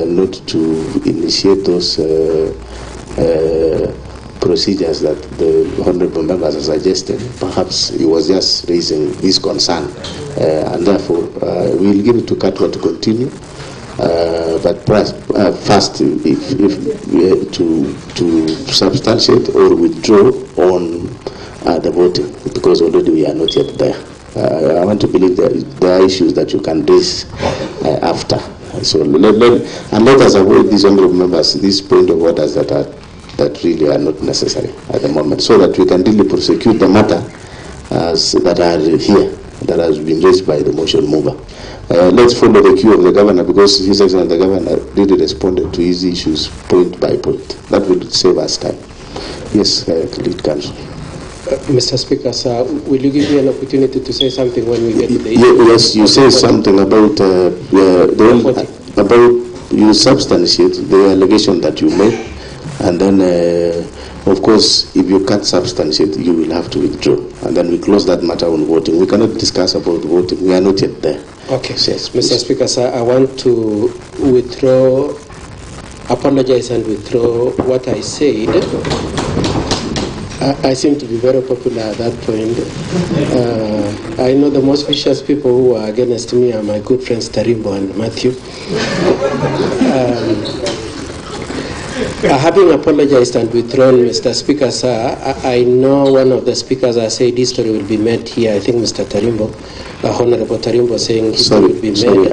not to initiate those procedures that the honorable members are suggesting. Perhaps he was just raising this concern, and therefore we will give it to Katwa to continue. But perhaps first, to substantiate or withdraw on the voting, because already we are not yet there. I want to believe that there are issues that you can raise after. So let us avoid these honorable members, these point of orders that really are not necessary at the moment, so that we can really prosecute the matter that are here, that has been raised by the motion mover. Let's follow the cue of the governor, because His Excellency the governor really responded to his issues point by point. That will save us time. Yes, lead counsel. Mr. Speaker, sir, will you give me an opportunity to say something when we get to the Yes, you say something about you substantiate the allegation that you made, and then of course, if you can't substantiate, you will have to withdraw, and then we close that matter on voting. We cannot discuss about voting. We are not yet there. Okay, yes, Mr. Speaker, sir, I want to apologize and withdraw what I said. I seem to be very popular at that point. I know the most vicious people who are against me are my good friends Tarimbo and Matthew. Having apologized and withdrawn, Mr. Speaker, sir, I know one of the speakers has said history will be made here. I think Mr. Tarimbo, Honorable Tarimbo, saying history will be made.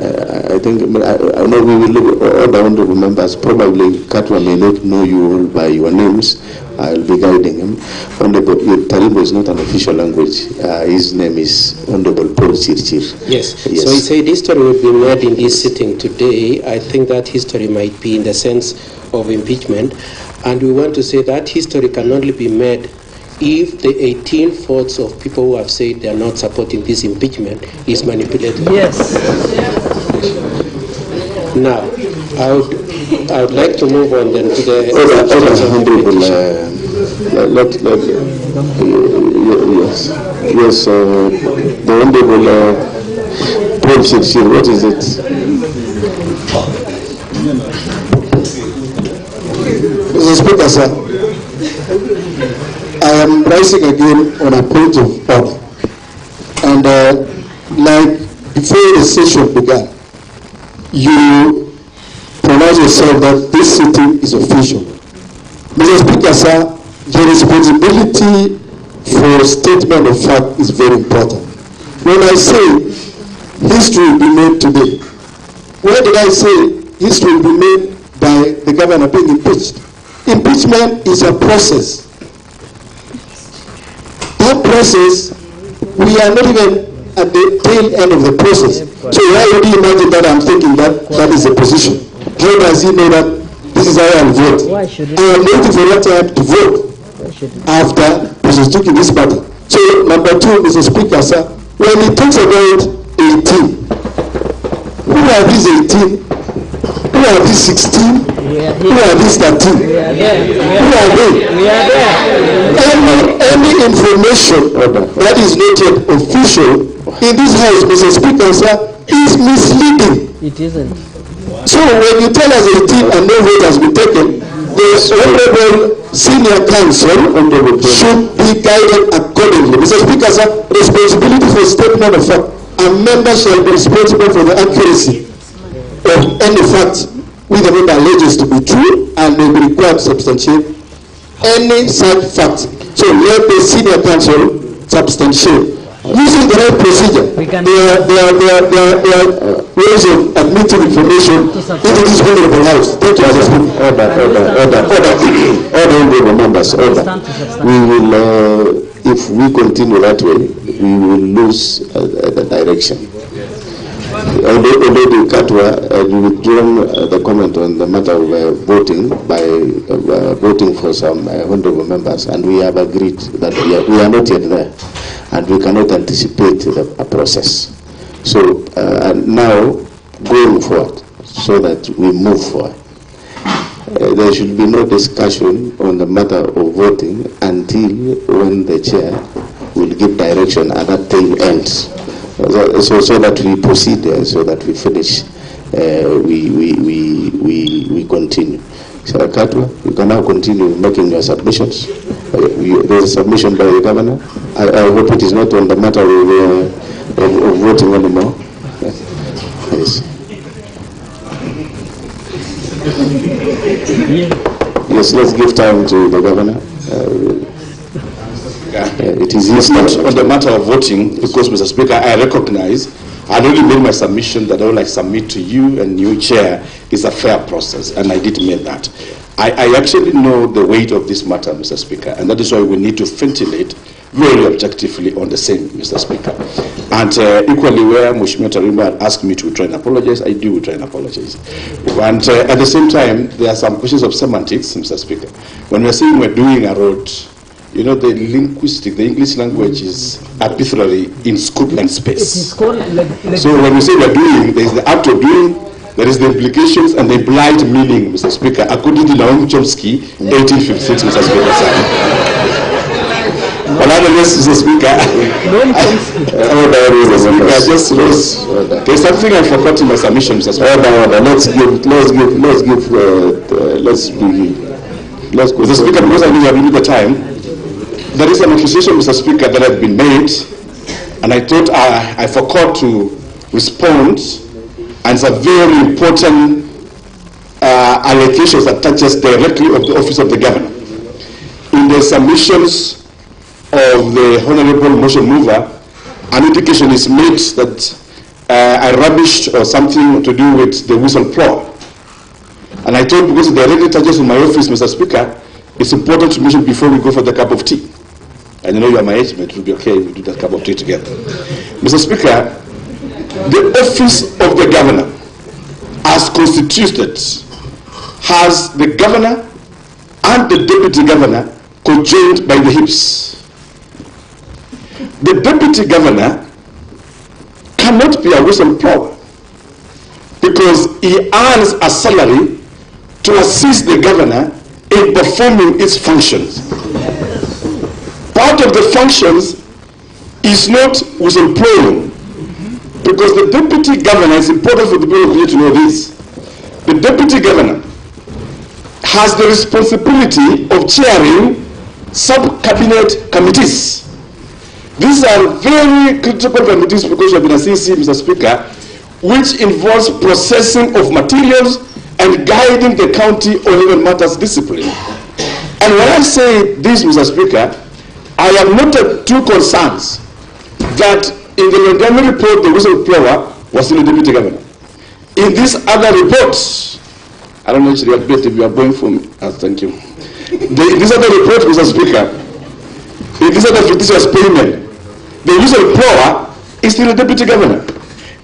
I think I know we will look all the honorable members. Probably Katwa may not know you all by your names. I'll be guiding him. Honorable Tarimbo is not an official language. His name is Honorable Paul Chirchir. Yes. So he said history will be made in this sitting today. I think that history might be in the sense of impeachment, and we want to say that history can only be made if the 18 votes of people who have said they are not supporting this impeachment is manipulated. Yes. Now, I would like to move on then to the yes, the honorable Paul Chirchir, what is it? Mr. Speaker, sir, I am rising again on a point of order. And like before the session began, you pronounced yourself that this sitting is official. Mr. Speaker, sir, the responsibility for statement of fact is very important. When I say history will be made today, where did I say history will be made by the governor being impeached? Impeachment is a process. That process, we are not even at the tail end of the process. So why would you imagine that I'm thinking that that is the position? How does he know that this is how I will vote? I am waiting for that time to vote after prosecuting this matter. So number two, Mr. Speaker, sir, when he talks about 18, who are these 18? Who are these 16? Who are these 13? Who are they? Any information that is not yet official in this house, Mr. Speaker, sir, is misleading. It isn't. So when you tell us 18 and no vote has been taken, the Honorable Senior Counsel should be guided accordingly. Mr. Speaker, sir, responsibility for statement of fact. A member shall be responsible for the accuracy of any fact which the member alleges to be true and may be required to substantiate any such fact. So let the Senior Counsel substantiate. Using the right procedure, there are ways of admitting information into this honorable house. Thank you, Mr. Speaker. Order, members, order. We will, if we continue that way, we will lose the direction. Already Katwa withdrawn the comment on the matter of voting by voting for some honorable members, and we have agreed that we are not yet there, and we cannot anticipate a process. So now, going forward, so that we move forward, there should be no discussion on the matter of voting until when the chair will give direction and that thing ends. So that we proceed, so that we finish, we continue. So Katwa, you can now continue making your submissions. There is a submission by the governor. I hope it is not on the matter of voting anymore. Yes. Yes, let's give time to the governor. It is not on the matter of voting, because, Mr. Speaker, I recognize I already made my submission that I would like submit to you and new chair is a fair process, and I did make that. I actually know the weight of this matter, Mr. Speaker, and that is why we need to ventilate very objectively on the same, Mr. Speaker. And equally, where Mheshimiwa Tarimba had asked me to try and apologize, I do try and apologize. And at the same time, there are some questions of semantics, Mr. Speaker. When we're saying we're doing a road, you know, the English language is arbitrary in scope and space. So when we say we're doing, there is the act of doing, there is the implications and the implied meaning, Mr. Speaker, according to Naomi Chomsky, 1856, Mr. Speaker. But nonetheless, Mr. Speaker, there's something I forgot in my submission, Mr. Speaker. Let's go. Mr. Speaker, because I know you have limited time, there is an accusation, Mr. Speaker, that has been made, and I thought I forgot to respond, and it's a very important allegation that touches directly of the office of the governor. In the submissions of the Honorable Motion Mover, an indication is made that I rubbished or something to do with the whistleblower. And I thought, because it directly touches on my office, Mr. Speaker, it's important to mention before we go for the cup of tea. And you know you are my age mate, it will be okay if we do that cup of tea together. Mr. Speaker, the office of the governor, as constituted, has the governor and the deputy governor conjoined by the hips. The deputy governor cannot be a whistleblower because he earns a salary to assist the governor in performing its functions. Part of the functions is not whistleblowing, because the deputy governor, is important for the people to know this, the deputy governor has the responsibility of chairing sub-cabinet committees. These are very critical committees because you have been a CC, Mr. Speaker, which involves processing of materials and guiding the county on even matters discipline. And when I say this, Mr. Speaker, I have noted two concerns: that in the Montgomery report, the whistleblower was still the deputy governor. In this other report, I don't know if you are going for me. Thank you. In this other report, Mr. Speaker, in this other fictitious payment, the whistleblower is still the deputy governor.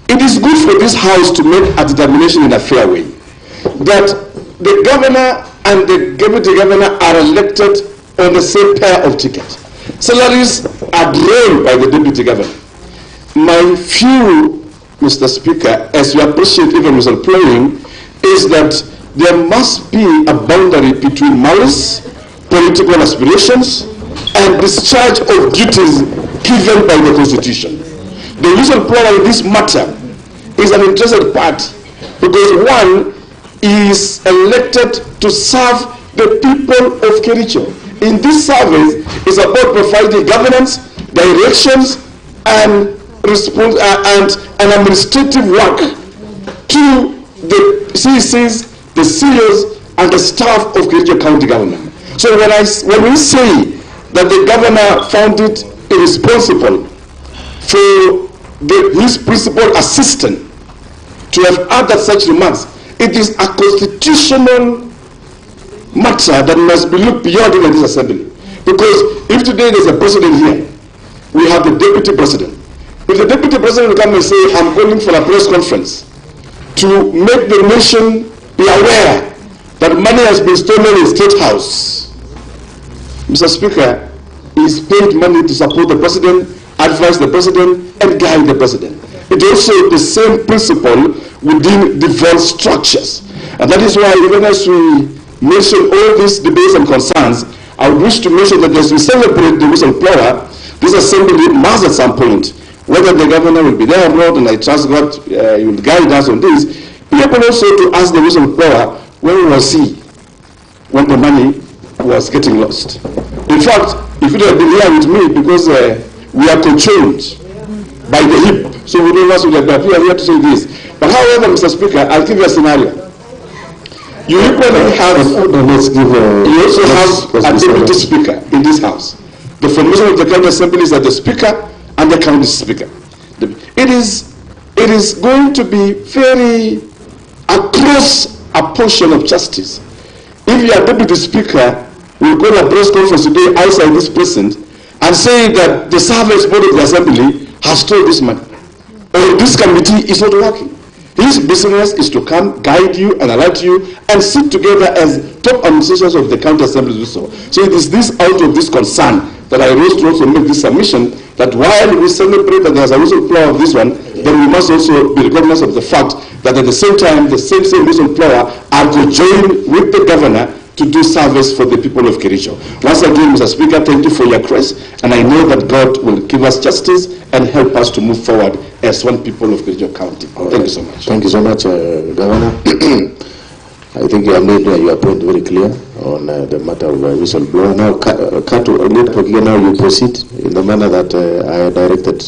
It is good for this House to make a determination in a fair way that the governor and the deputy governor are elected on the same pair of tickets. Salaries are drawn by the deputy governor. My view, Mr. Speaker, as you appreciate even whistleblowing, is that there must be a boundary between malice, political aspirations, and discharge of duties given by the Constitution. The whistleblower in this matter is an interested party because, one, is elected to serve the people of Kericho. In this service, it's about providing governance, directions, and administrative work to the CCs, the CEOs, and the staff of Kericho County government. So when we say that the governor found it irresponsible for his principal assistant to have uttered such remarks, it is a constitutional matter that must be looked beyond even this assembly. Because if today there's a president here, we have the deputy president. If the deputy president will come and say, I'm calling for a press conference to make the nation be aware that money has been stolen in State House, Mr. Speaker, is paid money to support the president, advise the president, and guide the president. It also the same principle within devolved structures. And that is why even as we mention all these debates and concerns, I would wish to mention that as we celebrate the whistleblower, this assembly must at some point, whether the governor will be there or not, and I trust God he will guide us on this, be able also to ask the whistleblower where was he when the money was getting lost. In fact, if you have been here with me, because we are controlled by the hip, so we don't want to appear here to say this. But however, Mr. Speaker, I'll give you a scenario. You equally have, you also have a deputy speaker in this house. The formation of the county assembly is that the speaker and the county speaker. It is going to be very across a portion of justice. If your deputy speaker will call a press conference today outside this precinct and say that the service board of the assembly has stolen this money, or this committee is not working. His business is to come, guide you, and alert you, and sit together as top administrators of the county assembly do so. So it is this out of this concern that I rose to also make this submission that while we celebrate that there's a whistleblower of this one, then we must also be recognized of the fact that at the same time, the same whistleblower are to join with the governor to do service for the people of Kericho. Once again, Mr. Speaker, thank you for your grace, and I know that God will give us justice and help us to move forward as one people of Kericho County. Thank you so much. Thank you so much, Governor. I think you have made your point very clear on the matter of whistleblower. Now, now you proceed in the manner that I directed,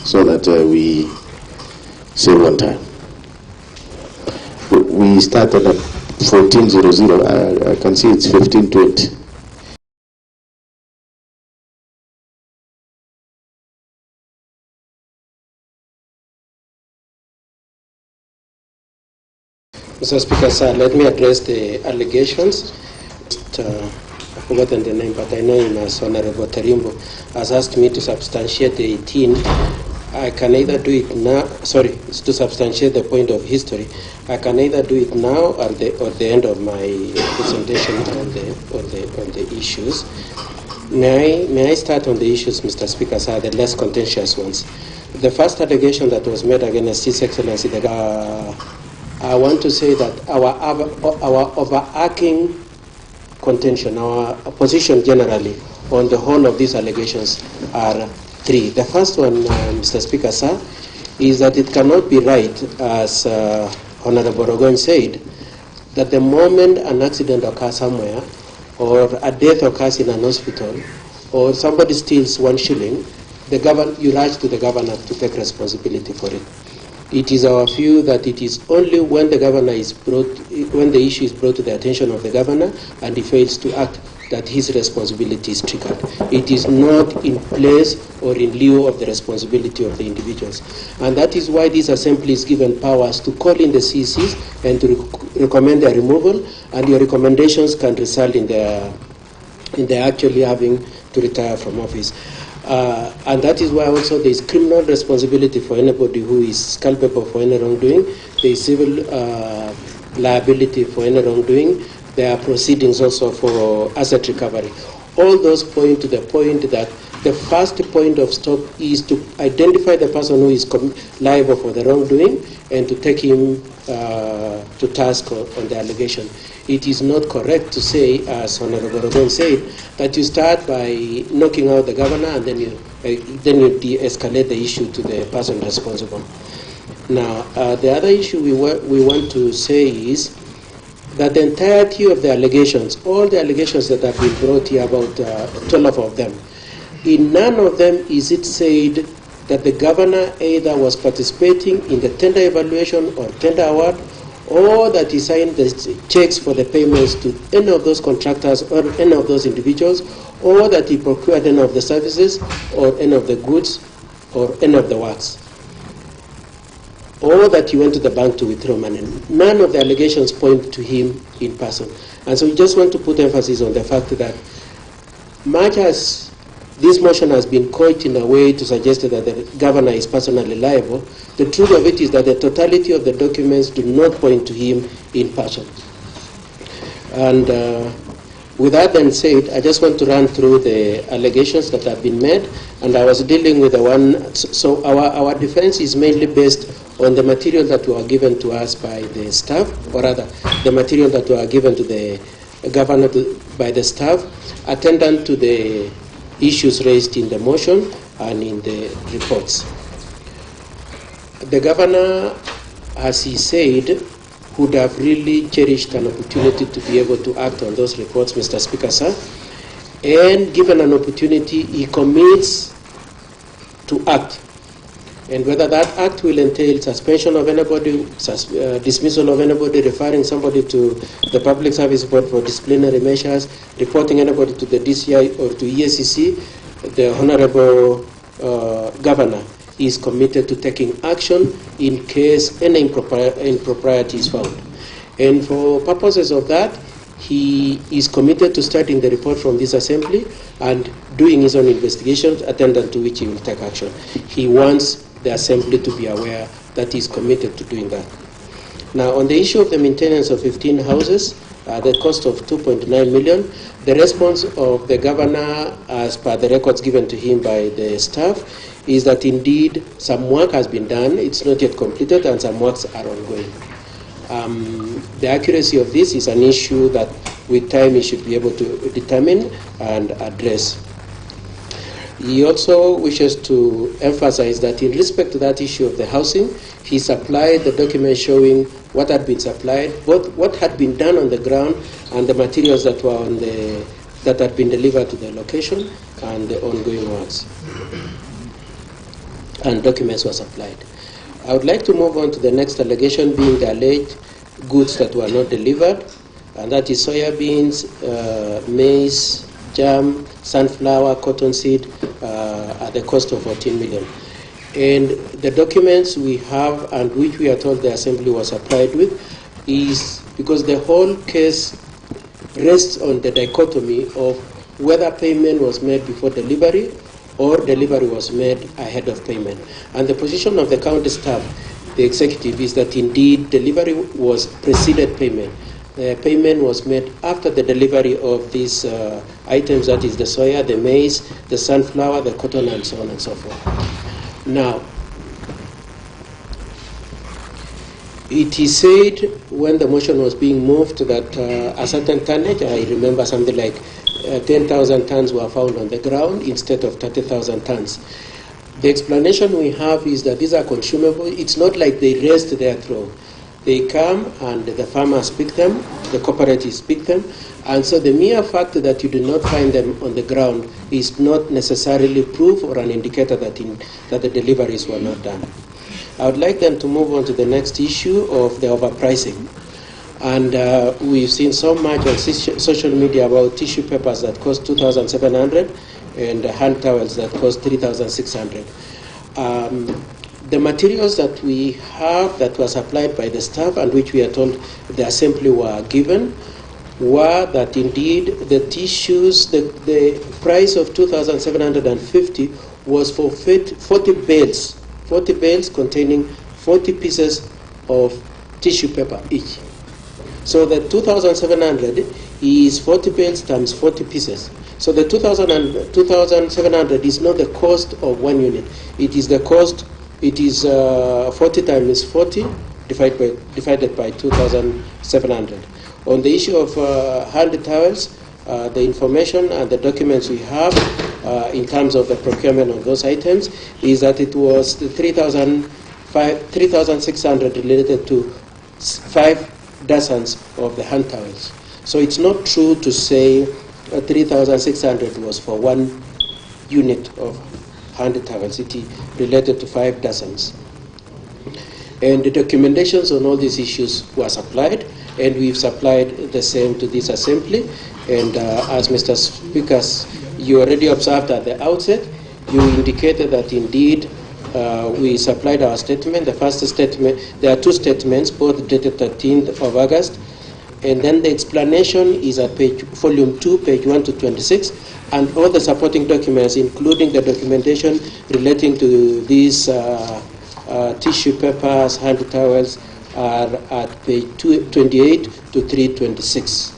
so that we save on time. We started at 14:00. I can see it's 15:20. Mr. Speaker, sir, let me address the allegations. I've forgotten the name, but I know him as Honorable Terimbo has asked me to substantiate the 18. I can either do it now, it's to substantiate the point of history. I can either do it now or the end of my presentation on the issues. May I start on the issues, Mr. Speaker, sir, the less contentious ones. The first allegation that was made against His Excellency, I want to say that our overarching contention, our position generally on the whole of these allegations are three. The first one, Mr. Speaker, sir, is that it cannot be right, as Honorable Rogon said, that the moment an accident occurs somewhere, or a death occurs in an hospital, or somebody steals 1 shilling, you rush to the governor to take responsibility for it. It is our view that it is only when the issue is brought to the attention of the governor and he fails to act that his responsibility is triggered. It is not in place or in lieu of the responsibility of the individuals. And that is why this assembly is given powers to call in the CCs and to recommend their removal, and your recommendations can result in their actually having to retire from office. And that is why also there is criminal responsibility for anybody who is culpable for any wrongdoing. There is civil liability for any wrongdoing. There are proceedings also for asset recovery. All those point to the point that the first point of stop is to identify the person who is liable for the wrongdoing and to take him to task on the allegation. It is not correct to say, as Honorable Rogon said, that you start by knocking out the governor and then you de-escalate the issue to the person responsible. Now, the other issue we want to say is that the entirety of the allegations, all the allegations that have been brought here, about 12 of them, in none of them is it said that the governor either was participating in the tender evaluation or tender award, or that he signed the checks for the payments to any of those contractors or any of those individuals, or that he procured any of the services or any of the goods or any of the works, or that he went to the bank to withdraw money. None of the allegations point to him in person. And so we just want to put emphasis on the fact that much as this motion has been coined in a way to suggest that the governor is personally liable, the truth of it is that the totality of the documents do not point to him in person. And with that then said, I just want to run through the allegations that have been made, and I was dealing with the one, so our defense is mainly based on the material that were given to us by the staff, or rather, the material that were given to the governor by the staff, attendant to the issues raised in the motion and in the reports. The governor, as he said, would have really cherished an opportunity to be able to act on those reports, Mr. Speaker, sir. And given an opportunity, he commits to act. And whether that act will entail suspension of anybody, dismissal of anybody, referring somebody to the Public Service Board for disciplinary measures, reporting anybody to the DCI or to EACC, the Honorable Governor is committed to taking action in case any impropriety is found. And for purposes of that, he is committed to starting the report from this assembly and doing his own investigations, attendant to which he will take action. He wants the assembly to be aware that he is committed to doing that. Now, on the issue of the maintenance of 15 houses, the cost of 2.9 million, the response of the governor, as per the records given to him by the staff, is that indeed some work has been done, it's not yet completed, and some works are ongoing. The accuracy of this is an issue that with time he should be able to determine and address. He also wishes to emphasize that in respect to that issue of the housing, he supplied the document showing what had been supplied, both what had been done on the ground and the materials that were on that had been delivered to the location and the ongoing works. And documents were supplied. I would like to move on to the next allegation, being the alleged goods that were not delivered, and that is soya beans, maize, jam, sunflower, cottonseed, at the cost of 14 million. And the documents we have and which we are told the assembly was supplied with is because the whole case rests on the dichotomy of whether payment was made before delivery or delivery was made ahead of payment. And the position of the county staff, the executive, is that indeed delivery was preceded payment. The payment was made after the delivery of these items, that is the soya, the maize, the sunflower, the cotton, and so on and so forth. Now, it is said when the motion was being moved that a certain tonnage, I remember something like 10,000 tons were found on the ground instead of 30,000 tons. The explanation we have is that these are consumable. It's not like they rest there through. They come and the farmers pick them, the cooperatives pick them, and so the mere fact that you do not find them on the ground is not necessarily proof or an indicator that the deliveries were not done. I would like them to move on to the next issue of the overpricing. And we've seen so much on social media about tissue papers that cost 2,700 and hand towels that cost 3,600. The materials that we have that were supplied by the staff and which we are told the assembly were given were that indeed the tissues, the price of 2,750 was for 40 bales containing 40 pieces of tissue paper each. So the 2,700 is 40 bales times 40 pieces. So the 2,700 is not the cost of one unit. It is the cost. It is 40 times 40 divided by 2,700. On the issue of hand towels, the information and the documents we have in terms of the procurement of those items is that it was 3,000 3,600 related to 5 dozens of the hand towels. So it's not true to say 3,600 was for 1 unit of hand towels. It related to 5 dozens. And the documentations on all these issues were supplied, and we've supplied the same to this assembly. And as Mr. Speaker, you already observed at the outset, you indicated that indeed we supplied our statement. The first statement, there are 2 statements, both dated 13th of August, and then the explanation is at volume 2, page 1 to 26, and all the supporting documents, including the documentation relating to these tissue papers, hand towels, are at page 228 to 326.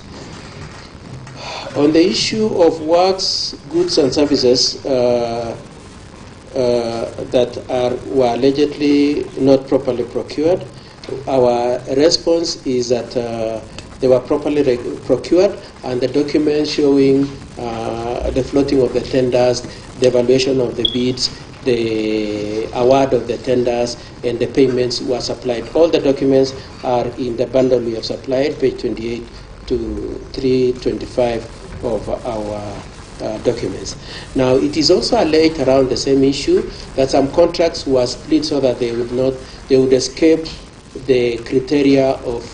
On the issue of works, goods, and services that were allegedly not properly procured, our response is that they were properly procured, and the documents showing the floating of the tenders, the evaluation of the bids, the award of the tenders, and the payments were supplied. All the documents are in the bundle we have supplied, page 28 to 325 of our documents. Now, it is also alleged around the same issue that some contracts were split so that they would escape the criteria of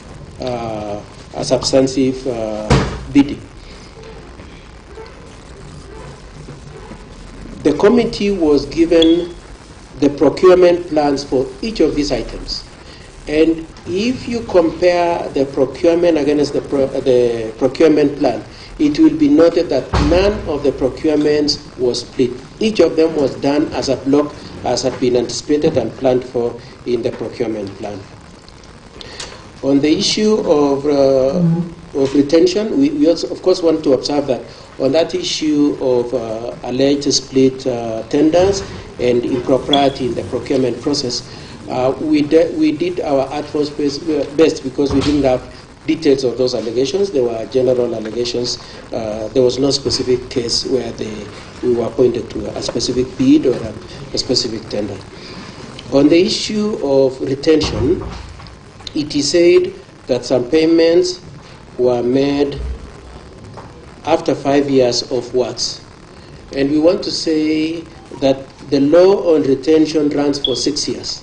a substantive bidding. The committee was given the procurement plans for each of these items. And if you compare the procurement against the procurement plan, it will be noted that none of the procurements was split. Each of them was done as a block, as had been anticipated and planned for in the procurement plan. On the issue of retention, we also, of course, want to observe that on that issue of alleged split tenders and impropriety in the procurement process, we did our utmost best because we didn't have details of those allegations. They were general allegations. There was no specific case where we were pointed to a specific bid or a specific tender. On the issue of retention, it is said that some payments were made after 5 years of works. And we want to say that the law on retention runs for 6 years.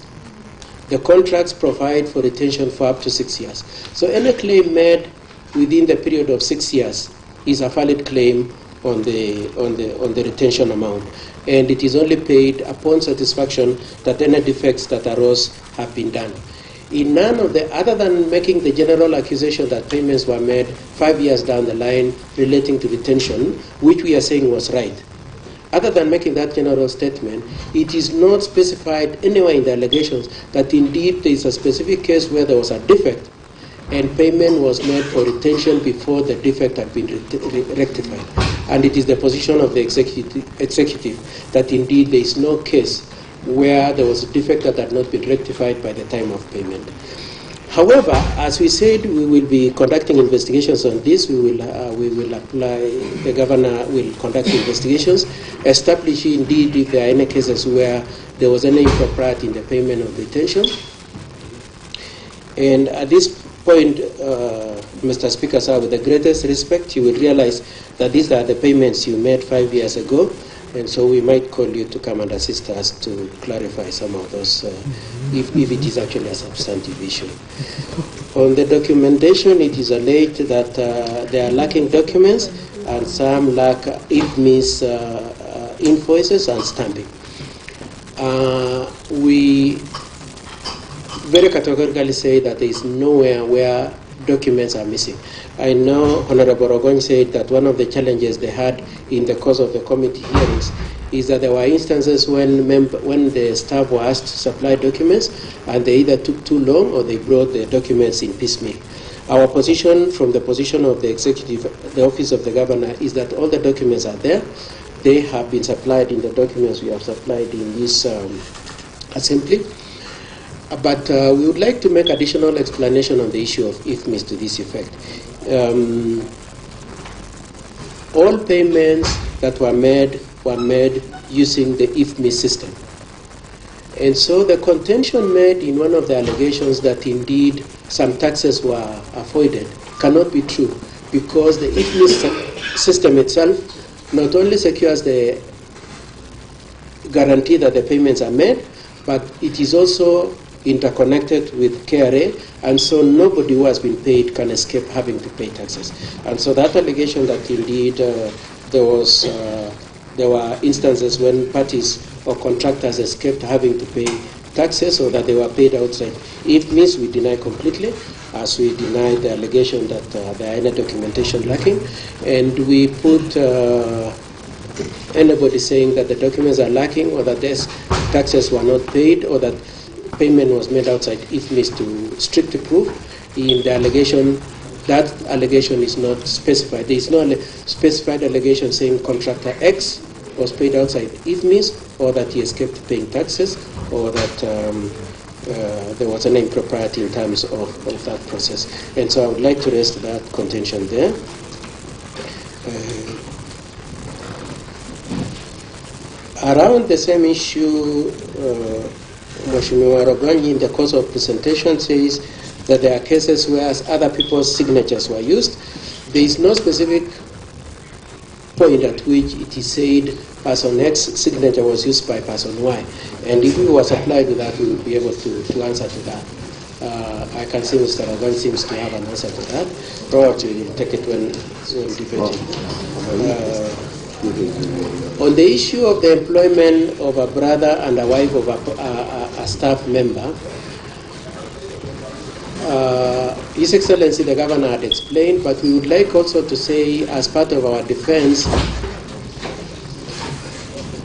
The contracts provide for retention for up to 6 years. So any claim made within the period of 6 years is a valid claim on the retention amount. And it is only paid upon satisfaction that any defects that arose have been done. In none of the, other than making the general accusation that payments were made 5 years down the line relating to retention, which we are saying was right, other than making that general statement, it is not specified anywhere in the allegations that indeed there is a specific case where there was a defect and payment was made for retention before the defect had been rectified. And it is the position of the executive that indeed there is no case where there was a defect that had not been rectified by the time of payment. However, as we said, we will be conducting investigations on this. We will apply, the governor will conduct investigations, establish indeed if there are any cases where there was any impropriety in the payment of retention. And at this point, Mr. Speaker, sir, with the greatest respect, you will realize that these are the payments you made 5 years ago. And so we might call you to come and assist us to clarify some of those, if it is actually a substantive issue. On the documentation, it is alleged that they are lacking documents and some lack IFMIS invoices and stamping. We very categorically say that there is nowhere where documents are missing. I know Honorable Rogong said that one of the challenges they had in the course of the committee hearings is that there were instances when the staff were asked to supply documents and they either took too long or they brought the documents in piecemeal. Our position from the position of the executive, the office of the governor, is that all the documents are there. They have been supplied in the documents we have supplied in this assembly. But we would like to make additional explanation on the issue of IFMIS to this effect. All payments that were made using the IFMIS system. And so the contention made in one of the allegations that indeed some taxes were avoided cannot be true, because the IFMIS system itself not only secures the guarantee that the payments are made, but it is also interconnected with KRA, and so nobody who has been paid can escape having to pay taxes. And so that allegation that indeed there were instances when parties or contractors escaped having to pay taxes, or that they were paid outside IFMIS, we deny completely, as we deny the allegation that there are any documentation lacking. And we put anybody saying that the documents are lacking, or that these taxes were not paid, or that payment was made outside IFMIS to strictly prove in the allegation. That allegation is not specified. There is no specified allegation saying contractor X was paid outside IFMIS, or that he escaped paying taxes, or that there was an impropriety in terms of that process. And so I would like to rest that contention there. Around the same issue, Mheshimiwa Roganyi in the course of presentation says that there are cases where other people's signatures were used. There is no specific point at which it is said person X signature was used by person Y. And if we were supplied with that, we would be able to answer to that. I can see Mr. Roganyi seems to have an answer to that. Probably we'll take it when debating. On the issue of the employment of a brother and a wife of a staff member, His Excellency the Governor had explained, but we would like also to say, as part of our defense,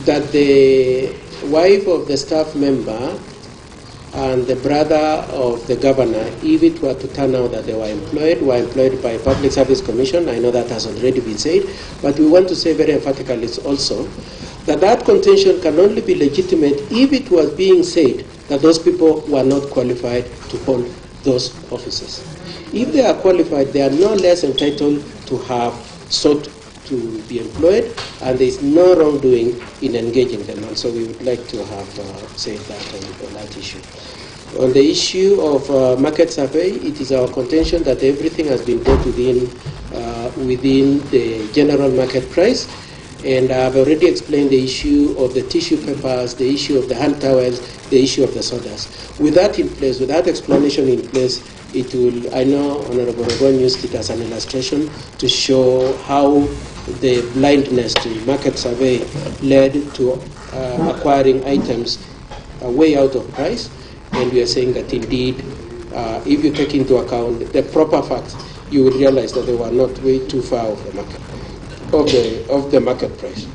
that the wife of the staff member and the brother of the governor, if it were to turn out that they were employed by Public Service Commission. I know that has already been said, but we want to say very emphatically also that that contention can only be legitimate if it was being said that those people were not qualified to hold those offices. If they are qualified, they are no less entitled to have sought to be employed, and there is no wrongdoing in engaging them. And so we would like to have said that on that issue. On the issue of market survey, it is our contention that everything has been dealt within the general market price. And I have already explained the issue of the tissue papers, the issue of the hand towels, the issue of the sodas. With that in place, with that explanation in place, it will, I know Honorable Rogon used it as an illustration to show how the blindness to market survey led to acquiring items way out of price. And we are saying that indeed, if you take into account the proper facts, you will realize that they were not way too far off the market. Of the market price.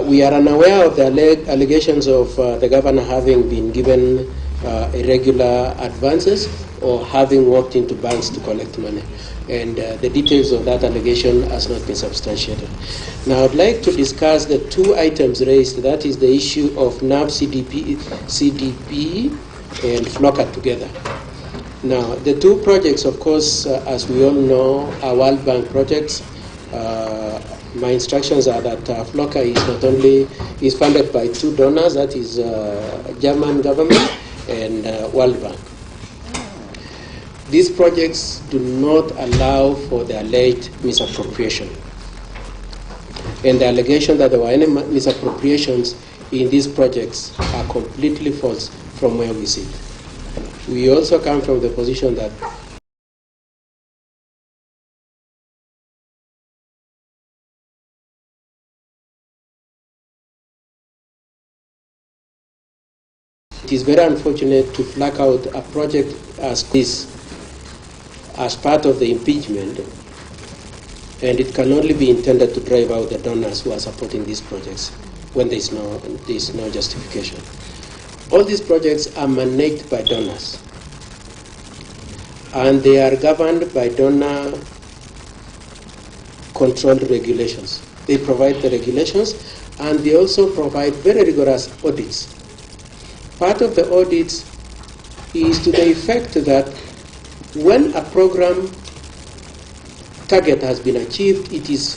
We are unaware of the allegations of the governor having been given irregular advances or having walked into banks to collect money. And the details of that allegation has not been substantiated. Now I'd like to discuss the two items raised, that is the issue of NAB CDP and FLOCA together. Now, the two projects, of course, as we all know, are World Bank projects. My instructions are that FLOCA is not only is funded by two donors, that is German government and World Bank. These projects do not allow for the alleged misappropriation. And the allegation that there were any misappropriations in these projects are completely false from where we sit. We also come from the position that it is very unfortunate to flag out a project as this as part of the impeachment, and it can only be intended to drive out the donors who are supporting these projects when there is no justification. All these projects are managed by donors, and they are governed by donor-controlled regulations. They provide the regulations, and they also provide very rigorous audits. Part of the audits is to the effect that when a program target has been achieved, it is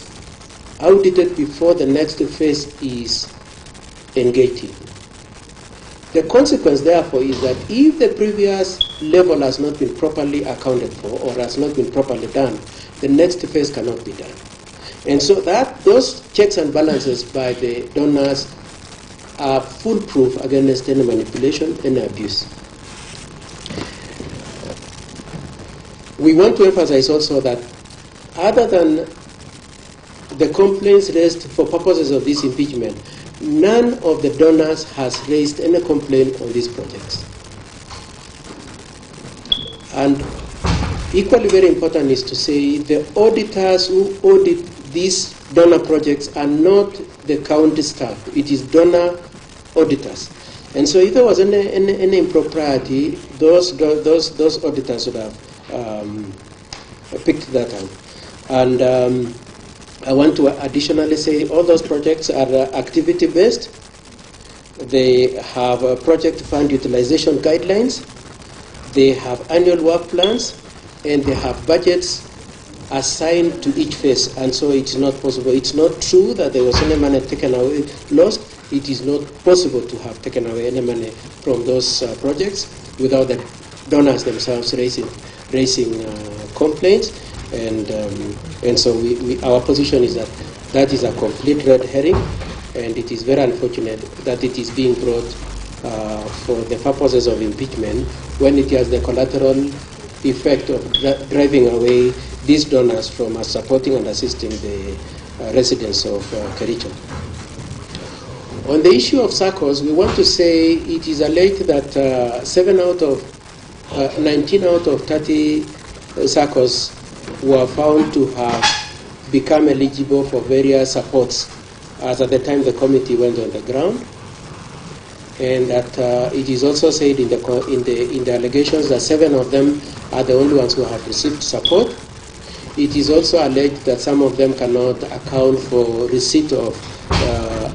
audited before the next phase is engaged in. The consequence, therefore, is that if the previous level has not been properly accounted for or has not been properly done, the next phase cannot be done. And so those checks and balances by the donors are foolproof against any manipulation and abuse. We want to emphasize also that other than the complaints raised for purposes of this impeachment, none of the donors has raised any complaint on these projects. And equally very important is to say the auditors who audit these donor projects are not the county staff. It is donor auditors. And so if there was any impropriety, those auditors would have picked that up. And I want to additionally say all those projects are activity-based. They have project fund utilization guidelines. They have annual work plans, and they have budgets assigned to each phase. And so it's not possible. It's not true that there was any money taken away, lost. It is not possible to have taken away any money from those projects without the donors themselves raising complaints. And so our position is that that is a complete red herring, and it is very unfortunate that it is being brought for the purposes of impeachment when it has the collateral effect of driving away these donors from supporting and assisting the residents of Kericho. On the issue of SACCOs, we want to say it is alleged that 19 out of 30 SACCOs were found to have become eligible for various supports as at the time the committee went on the ground, and that it is also said in the allegations that 7 of them are the only ones who have received support. It is also alleged that some of them cannot account for receipt of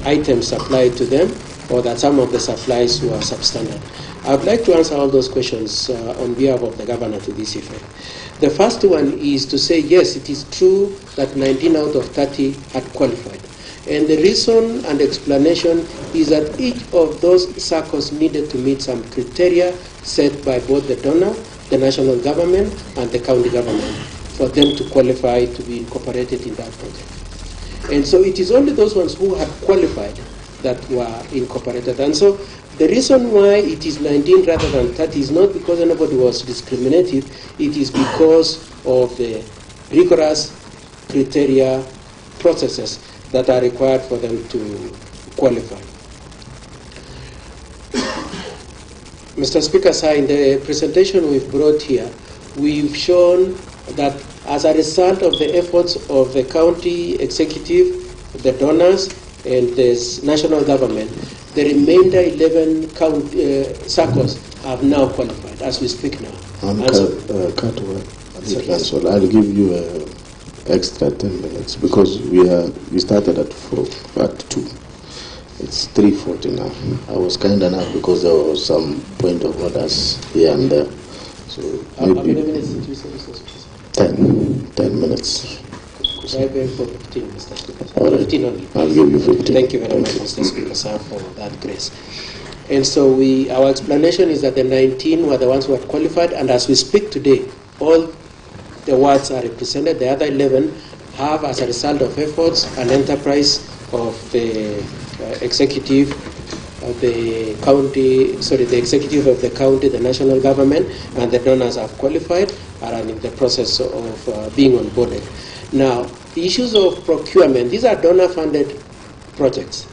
items supplied to them, or that some of the supplies were substandard. I would like to answer all those questions on behalf of the governor to this effect. The first one is to say, yes, it is true that 19 out of 30 had qualified. And the reason and explanation is that each of those SACCOs needed to meet some criteria set by both the donor, the national government, and the county government for them to qualify to be incorporated in that project. And so it is only those ones who had qualified that were incorporated. And so the reason why it is 19 rather than 30 is not because anybody was discriminated, it is because of the rigorous criteria processes that are required for them to qualify. Mr. Speaker, sir, in the presentation we've brought here, we've shown that as a result of the efforts of the county executive, the donors, and the national government, the remainder 11 SACCOs have now qualified as we speak now. I'll give you extra 10 minutes because we started at 2. It's 3:40 now. I was kind enough because there was some point of orders here and there. So how many minutes did you say, Mr. Speaker? 10 minutes. Could I beg for 15, Mr. Speaker? All right. 15 only. I'll give you 15. Thank you very much, Mr. Speaker, sir, for that grace. And so our explanation is that the 19 were the ones who had qualified, and as we speak today, all the wards are represented. The other 11 have, as a result of efforts and enterprise of the executive of the county, the executive of the county, the national government, and the donors have qualified, are in the process of being onboarded. Now, the issues of procurement, these are donor-funded projects.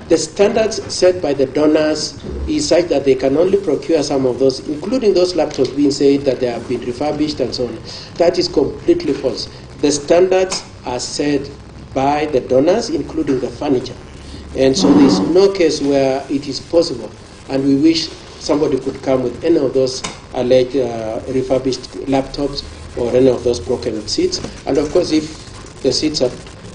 The standards set by the donors is such that they can only procure some of those, including those laptops being said that they have been refurbished and so on. That is completely false. The standards are set by the donors, including the furniture. And so there is no case where it is possible, and we wish somebody could come with any of those alleged refurbished laptops or any of those broken seats. And of course, if the seats have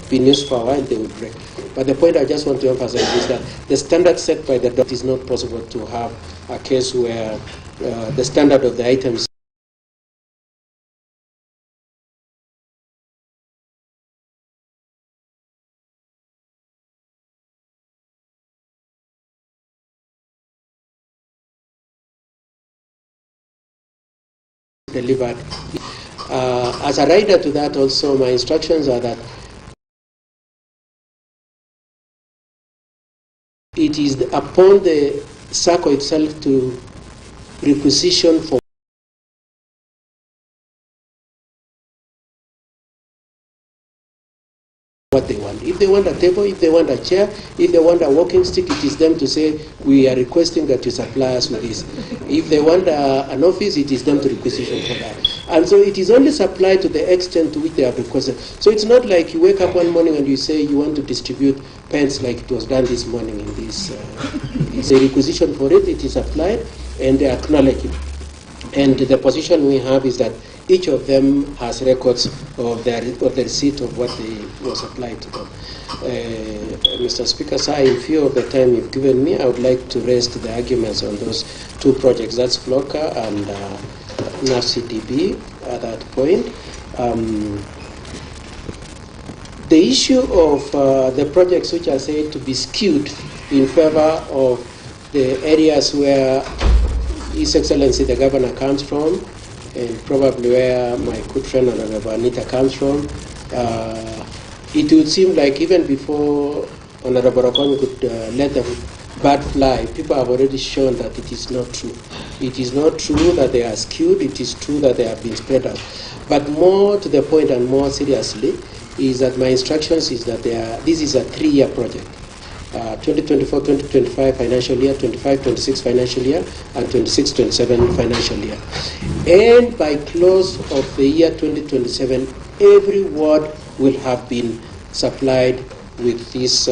been used for a while, they will break. But the point I just want to emphasize is that the standard set by the doctor is not possible to have a case where the standard of the items delivered. As a rider to that also, my instructions are that it is upon the SACCO itself to requisition for what they want. If they want a table, if they want a chair, if they want a walking stick, it is them to say, we are requesting that you supply us with this. If they want an office, it is them to requisition for that. And so it is only supplied to the extent to which they have requested. So it's not like you wake up one morning and you say you want to distribute pens like it was done this morning in this. It's a requisition for it, it is applied, and they acknowledge it. And the position we have is that each of them has records of the receipt of what was applied to them. Mr. Speaker, sir, in view of the time you've given me, I would like to raise the arguments on those two projects. That's FLOCA and NAFCDB at that point. The issue of the projects which are said to be skewed in favor of the areas where His Excellency the Governor comes from, and probably where my good friend Honorable Anita comes from, it would seem like even before Honorable Okon could let the bird fly, people have already shown that it is not true. It is not true that they are skewed, it is true that they have been spread out. But more to the point and more seriously is that my instructions is that this is a 3-year project. 2024-2025 financial year, 25-26 financial year, and 26-27 financial year. And by close of the year 2027, every ward will have been supplied with this,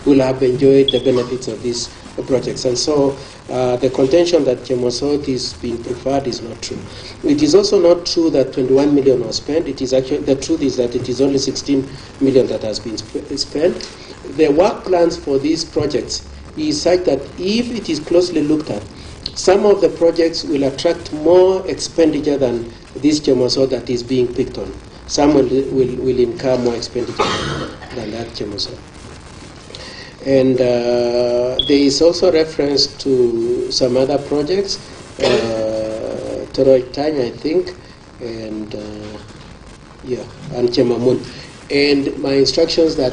will have enjoyed the benefits of these projects. And so the contention that Chemosot is being preferred is not true. It is also not true that 21 million was spent. It is actually, the truth is that it is only 16 million that has been spent. The work plans for these projects is such that if it is closely looked at, some of the projects will attract more expenditure than this Chemosot that is being picked on. Some will incur more expenditure than that Chemosot. And there is also reference to some other projects, Toroy Tanya, I think, and and Chemamun. And my instructions that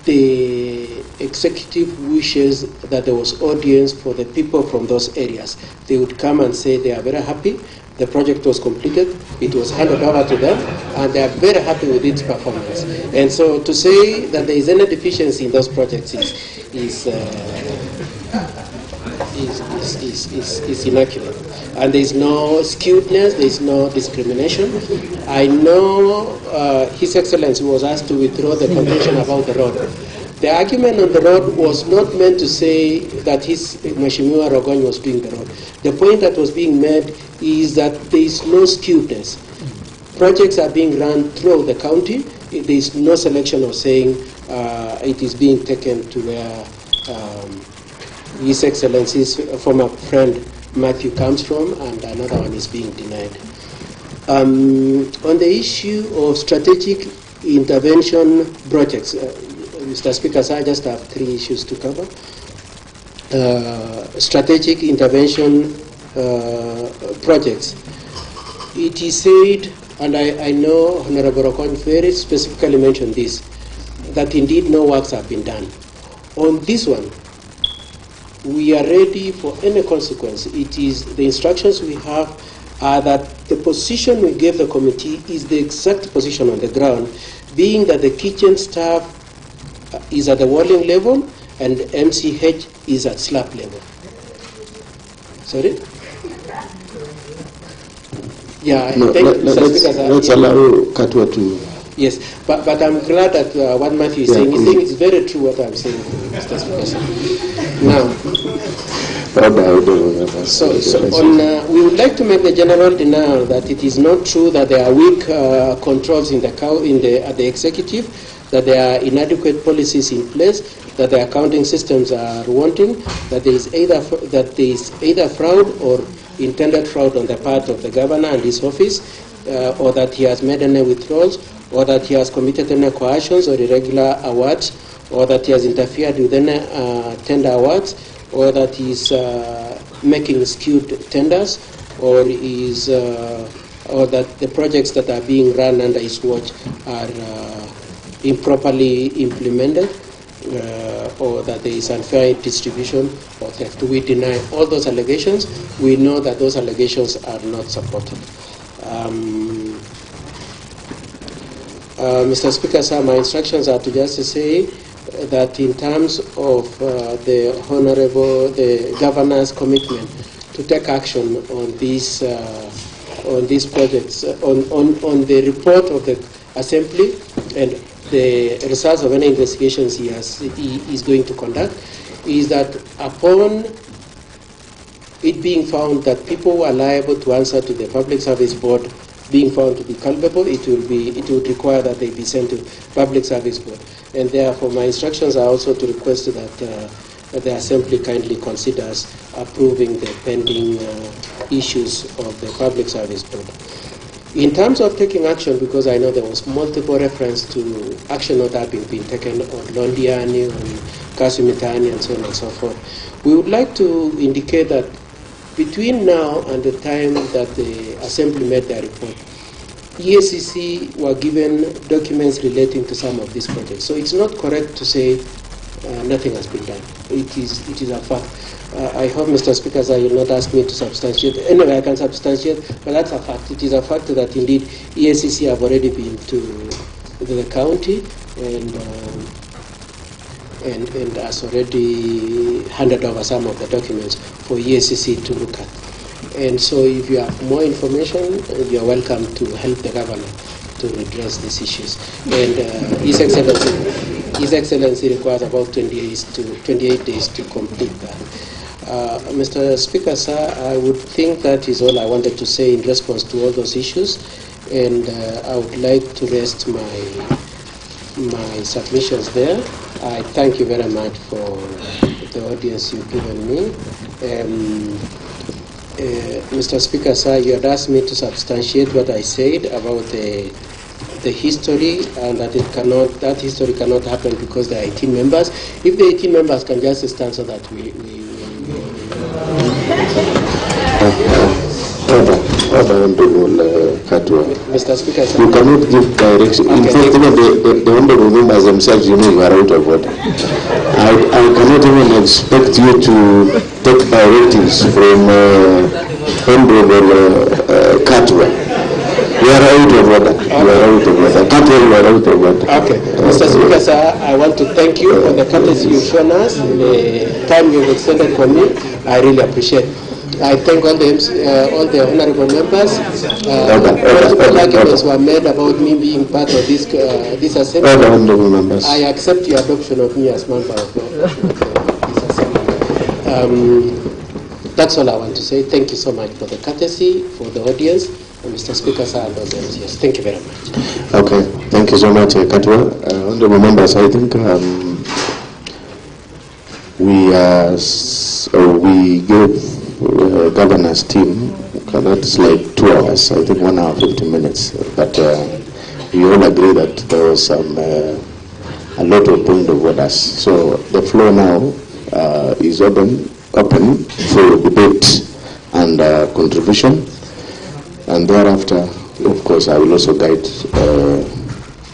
the executive wishes that there was audience for the people from those areas. They would come and say they are very happy. The project was completed, it was handed over to them, and they are very happy with its performance. And so to say that there is any deficiency in those projects is inaccurate. And there is no skewedness, there is no discrimination. I know His Excellency was asked to withdraw the contention about the road. The argument on the road was not meant to say that Mheshimiwa Rogony was doing the road. The point that was being made is that there is no skewedness. Projects are being run through the county. There is no selection of saying it is being taken to where His Excellency's former friend Matthew comes from, and another one is being denied. On the issue of strategic intervention projects, Mr. Speaker, I just have 3 issues to cover. Strategic intervention projects. It is said, and I know Honorable Okon very specifically mentioned this, that indeed no works have been done. On this one, we are ready for any consequence. It is the instructions we have are that the position we gave the committee is the exact position on the ground, being that the kitchen staff is at the walling level and MCH is at slab level. Sorry? Yeah, no, let's allow Katwa to... Yes, but I'm glad that what Matthew is saying. He's saying it's very true what I'm saying, Mr. Speaker. Now, we would like to make the general denial that it is not true that there are weak controls in the executive, that there are inadequate policies in place, that the accounting systems are wanting, that there is either fraud or intended fraud on the part of the governor and his office, or that he has made any withdrawals, or that he has committed any coercions or irregular awards, or that he has interfered with any tender awards, or that he's making skewed tenders, or or that the projects that are being run under his watch are improperly implemented, or that there is unfair distribution or theft. We deny all those allegations. We know that those allegations are not supported. Mr. Speaker, sir, my instructions are to just say that in terms of the governor's commitment to take action on these projects, on the report of the Assembly and the results of any investigations he is going to conduct, is that upon it being found that people are liable to answer to the Public Service Board being found to be culpable, it would require that they be sent to Public Service Board. And therefore, my instructions are also to request that the Assembly kindly considers approving the pending issues of the Public Service Board. In terms of taking action, because I know there was multiple reference to action not having been taken on Londiani, on Kasumitani, and so on and so forth, we would like to indicate that between now and the time that the Assembly made their report, EACC were given documents relating to some of these projects. So it's not correct to say nothing has been done. It is a fact. I hope, Mr. Speaker, sir, you will not ask me to substantiate. Anyway, I can substantiate, but that's a fact. It is a fact that indeed EACC have already been to the county and has already handed over some of the documents for EACC to look at. And so if you have more information, you are welcome to help the governor to redress these issues. And His Excellency requires about 28 days to complete that. Mr. Speaker, sir, I would think that is all I wanted to say in response to all those issues, and I would like to rest my submissions there. I thank you very much for the audience you've given me. Mr. Speaker, sir, you had asked me to substantiate what I said about the history, and that that history cannot happen because there are 18 members. If the 18 members can just stand so that Mr. Speaker, sir. You cannot give direction. In fact, even the honorable members themselves, you know, you are out of order. I cannot even expect you to take directives from honorable Katwa. You are out of order. You are out of order. Katwa, you are out of order. Okay. Mr. Speaker, sir, I want to thank you for the courtesy you've shown us, the time you've extended for me. I really appreciate it. I thank all the honorable members. Multiple arguments were made about me being part of this assembly. All the honorable members. I accept your adoption of me as member of this assembly. That's all I want to say. Thank you so much for the courtesy, for the audience, and Mr. Speaker, sir, and those MCAs. Thank you very much. Okay, thank you so much, Katwa. Honorable members, I think we gave governor's team, that's like 2 hours, I think 1 hour 50 minutes, but we all agree that there was a lot of point of orders. So the floor now is open for debate and contribution, and thereafter, of course, I will also guide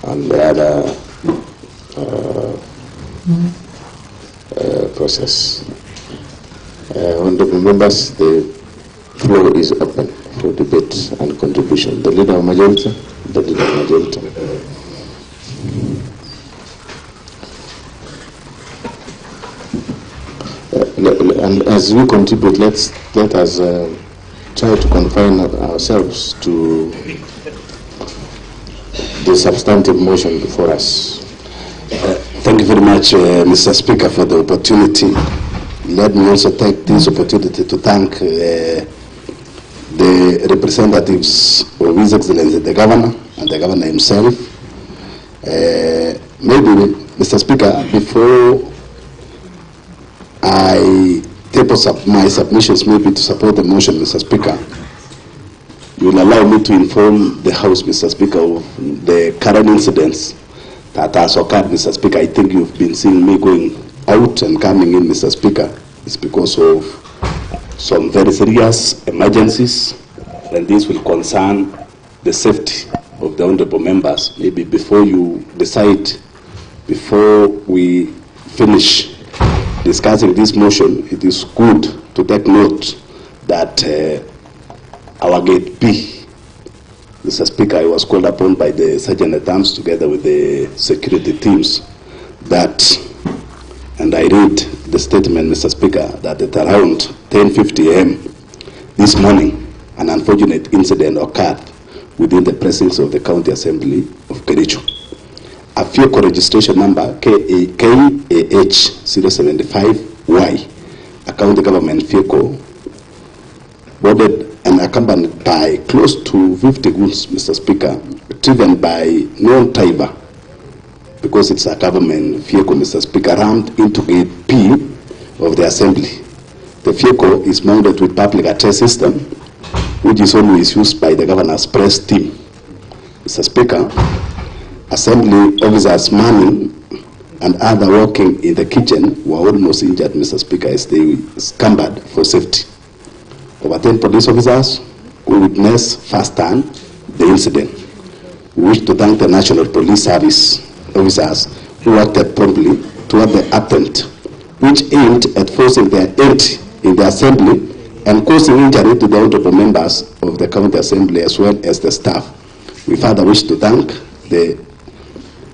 on the other process. Honorable members, the floor is open for debate and contribution. The leader of majority, the leader of majority. And as we contribute, let us try to confine ourselves to the substantive motion before us. Thank you very much, Mr. Speaker, for the opportunity. Let me also take this opportunity to thank the representatives of His Excellency the Governor and the Governor himself. Maybe, Mr. Speaker, before I table my submissions, maybe to support the motion, Mr. Speaker, you will allow me to inform the House, Mr. Speaker, of the current incidents that has occurred, Mr. Speaker. I think you've been seeing me going out and coming in, Mr. Speaker. It's because of some very serious emergencies, and this will concern the safety of the honorable members. Maybe before you decide, before we finish discussing this motion, it is good to take note that our gate B, Mr. Speaker, I was called upon by the Sergeant at Arms together with the security teams that, and I read the statement, Mr. Speaker, that at around 10:50 a.m. this morning, an unfortunate incident occurred within the precincts of the County Assembly of Kericho. A vehicle registration number KAH075Y, a county government vehicle, boarded and accompanied by close to 50 goods, Mr. Speaker, driven by non-Tiber, because it's a government vehicle, Mr. Speaker, rammed into gate P of the Assembly. The vehicle is mounted with public address system, which is always used by the governor's press team. Mr. Speaker, Assembly officers manning and other working in the kitchen were almost injured, Mr. Speaker, as they scampered for safety. Over 10 police officers who witnessed firsthand the incident. We wish to thank the National Police Service officers who acted promptly toward the attempt, which aimed at forcing their entry in the Assembly and causing injury to the honorable members of the County Assembly as well as the staff. We further wish to thank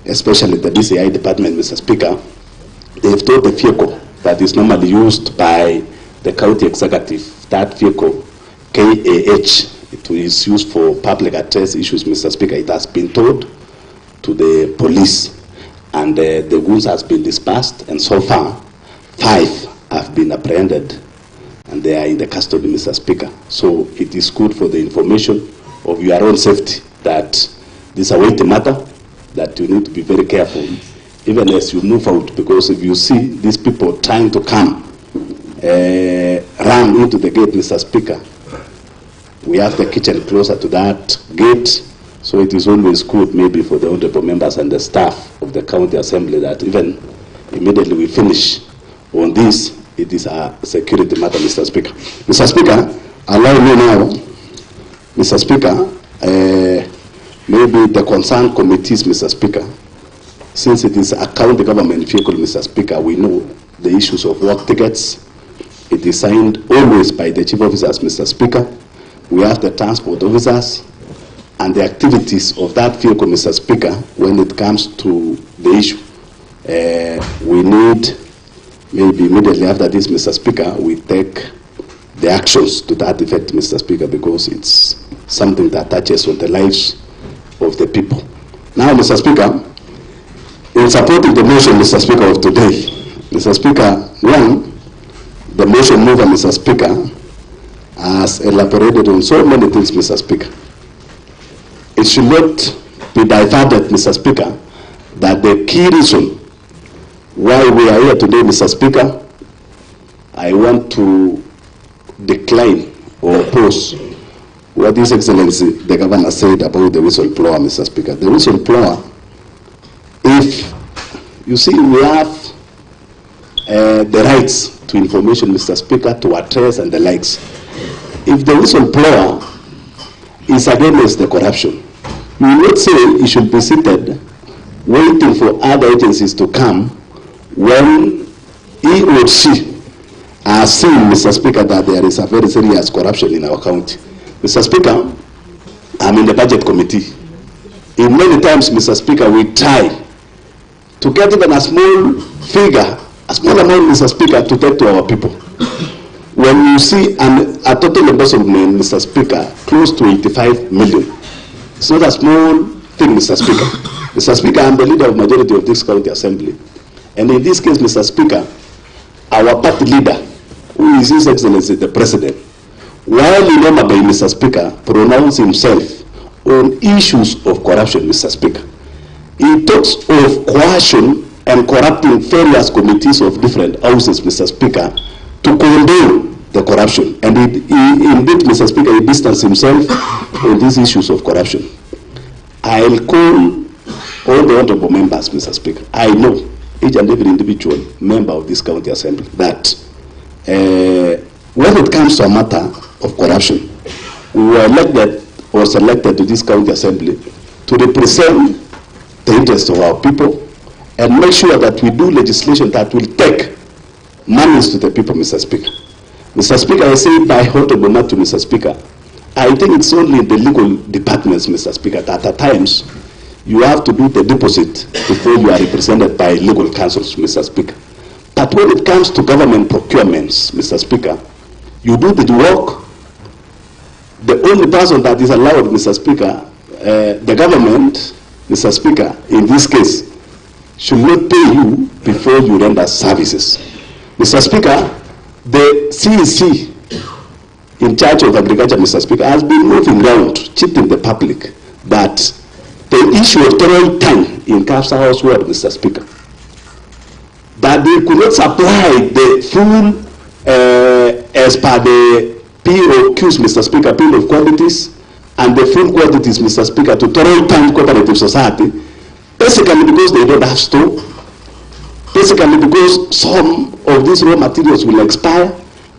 especially the DCI department, Mr. Speaker. They've told the vehicle that is normally used by the county executive, that vehicle, KAH, it is used for public address issues, Mr. Speaker. It has been told to the police, and the goods has been dispersed, and so far, 5 have been apprehended, and they are in the custody, Mr. Speaker. So it is good for the information of your own safety that this is a weighty matter, that you need to be very careful, even as you move out, because if you see these people trying to come, run into the gate, Mr. Speaker, we have the kitchen closer to that gate, so it is always good maybe for the honorable members and the staff of the County Assembly that even immediately we finish on this, it is a security matter, Mr. Speaker. Mr. Speaker, allow me now, Mr. Speaker, maybe the concerned committees, Mr. Speaker, since it is a county government vehicle, Mr. Speaker, we know the issues of work tickets. It is signed always by the chief officers, Mr. Speaker. We have the transport officers and the activities of that vehicle, Mr. Speaker, when it comes to the issue. We need, maybe immediately after this, Mr. Speaker, we take the actions to that effect, Mr. Speaker, because it's something that touches on the lives of the people. Now, Mr. Speaker, in supporting the motion, Mr. Speaker, of today, Mr. Speaker, one, the motion mover, Mr. Speaker, has elaborated on so many things, Mr. Speaker. It should not be diverted, Mr. Speaker, that the key reason why we are here today, Mr. Speaker, I want to decline or oppose what His Excellency the Governor said about the whistleblower, Mr. Speaker. The whistleblower, if you see, we have the rights to information, Mr. Speaker, to address and the likes. If the whistleblower is against the corruption, we will not say he should be seated waiting for other agencies to come when he or she has seen, Mr. Speaker, that there is a very serious corruption in our county. Mr. Speaker, I'm in the budget committee. In many times, Mr. Speaker, we try to get even a small figure, a small amount, Mr. Speaker, to take to our people. When you see a total embezzlement, Mr. Speaker, close to 85 million, it's not a small thing, Mr. Speaker. Mr. Speaker, I'm the leader of majority of this county assembly. And in this case, Mr. Speaker, our party leader, who is His Excellency the President, while in Roma Bay, Mr. Speaker, pronounced himself on issues of corruption, Mr. Speaker. He talks of coercion and corrupting various committees of different houses, Mr. Speaker, to condone the corruption. And indeed, Mr. Speaker, he distanced himself on these issues of corruption. I'll call all the honorable members, Mr. Speaker. I know each and every individual member of this county assembly that when it comes to a matter of corruption, we were elected or selected to this county assembly to represent the interests of our people and make sure that we do legislation that will take monies to the people, Mr. Speaker. Mr. Speaker, I say by honorable matter to Mr. Speaker, I think it's only in the legal departments, Mr. Speaker, that at times you have to do the deposit before you are represented by legal counsels, Mr. Speaker. But when it comes to government procurements, Mr. Speaker, you do the work. The only person that is allowed, Mr. Speaker, the government, Mr. Speaker, in this case, should not pay you before you render services. Mr. Speaker, the CEC in charge of agriculture, Mr. Speaker, has been moving around, cheating the public that the issue of total time in Capsa House Ward, Mr. Speaker, that they could not supply the full, as per the POQs, Mr. Speaker, bill of quantities, and the full quantities, Mr. Speaker, to total time cooperative society, basically because they don't have stock, basically because some of these raw materials will expire.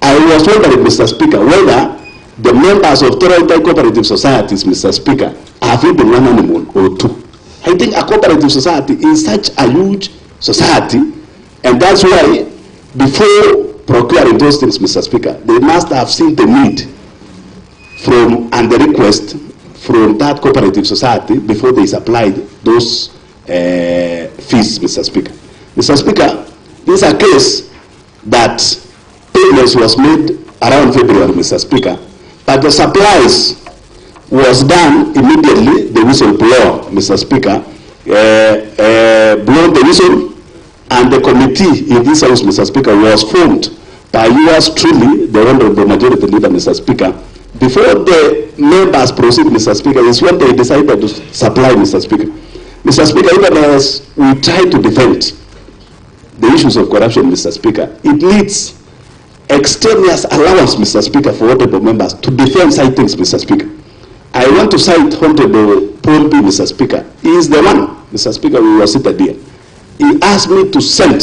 I was wondering, Mr. Speaker, whether the members of total time cooperative societies, Mr. Speaker, have even one animal or two. I think a cooperative society is such a huge society, and that's why before procuring those things, Mr. Speaker, they must have seen the need from and the request from that cooperative society before they supplied those fees, Mr. Speaker. Mr. Speaker, this is a case that payments was made around February, Mr. Speaker, but the supplies was done immediately. The whistleblower, Mr. Speaker, blown the whistle, and the committee in this house, Mr. Speaker, was formed by yours truly, the Honorable Majority Leader, Mr. Speaker. Before the members proceed, Mr. Speaker, is when they decided to supply, Mr. Speaker. Mr. Speaker, even as we try to defend the issues of corruption, Mr. Speaker, it needs extraneous allowance, Mr. Speaker, for honorable members to defend such things, Mr. Speaker. I want to cite Honorable Paul B, Mr. Speaker. He is the one, Mr. Speaker, we were seated here. He asked me to send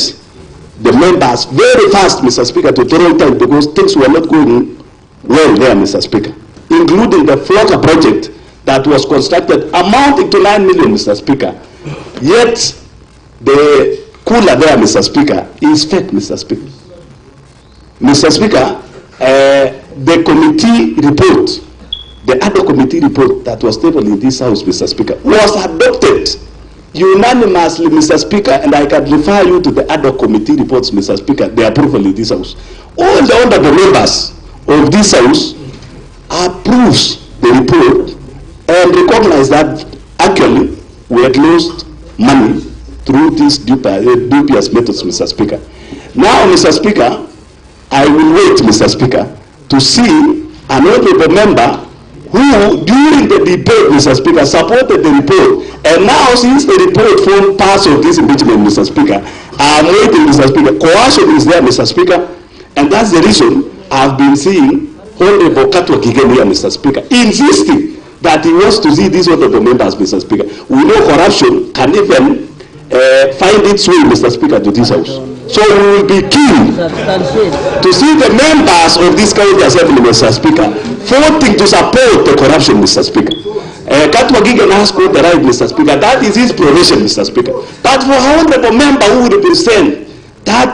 the members very fast, Mr. Speaker, to Toronto because things were not going well there, Mr. Speaker, including the Flocker project that was constructed amounting to 9 million, Mr. Speaker. Yet the cooler there, Mr. Speaker, is fake, Mr. Speaker. Mr. Speaker, the committee report, the other committee report that was tabled in this house, Mr. Speaker, was adopted unanimously, Mr. Speaker, and I can refer you to the other committee reports, Mr. Speaker, the approval in this house. All the honorable members of this house approves the report and recognize that actually we had lost money through these dubious methods, Mr. Speaker. Now, Mr. Speaker, I will wait, Mr. Speaker, to see an honorable member who, during the debate, Mr. Speaker, supported the report. And now, since the report formed part of this impeachment, Mr. Speaker, I'm waiting, Mr. Speaker. Coercion is there, Mr. Speaker. And that's the reason I've been seeing Honorable Katwa Kigeni here, Mr. Speaker, insisting that he wants to see these honorable members, Mr. Speaker. We know corruption can even find its way, Mr. Speaker, to this house. So we will be keen to see the members of this county assembly, Mr. Speaker, voting to support the corruption, Mr. Speaker. Katwa Gigen has got the right, Mr. Speaker. That is his profession, Mr. Speaker. But for a honorable member who would represent that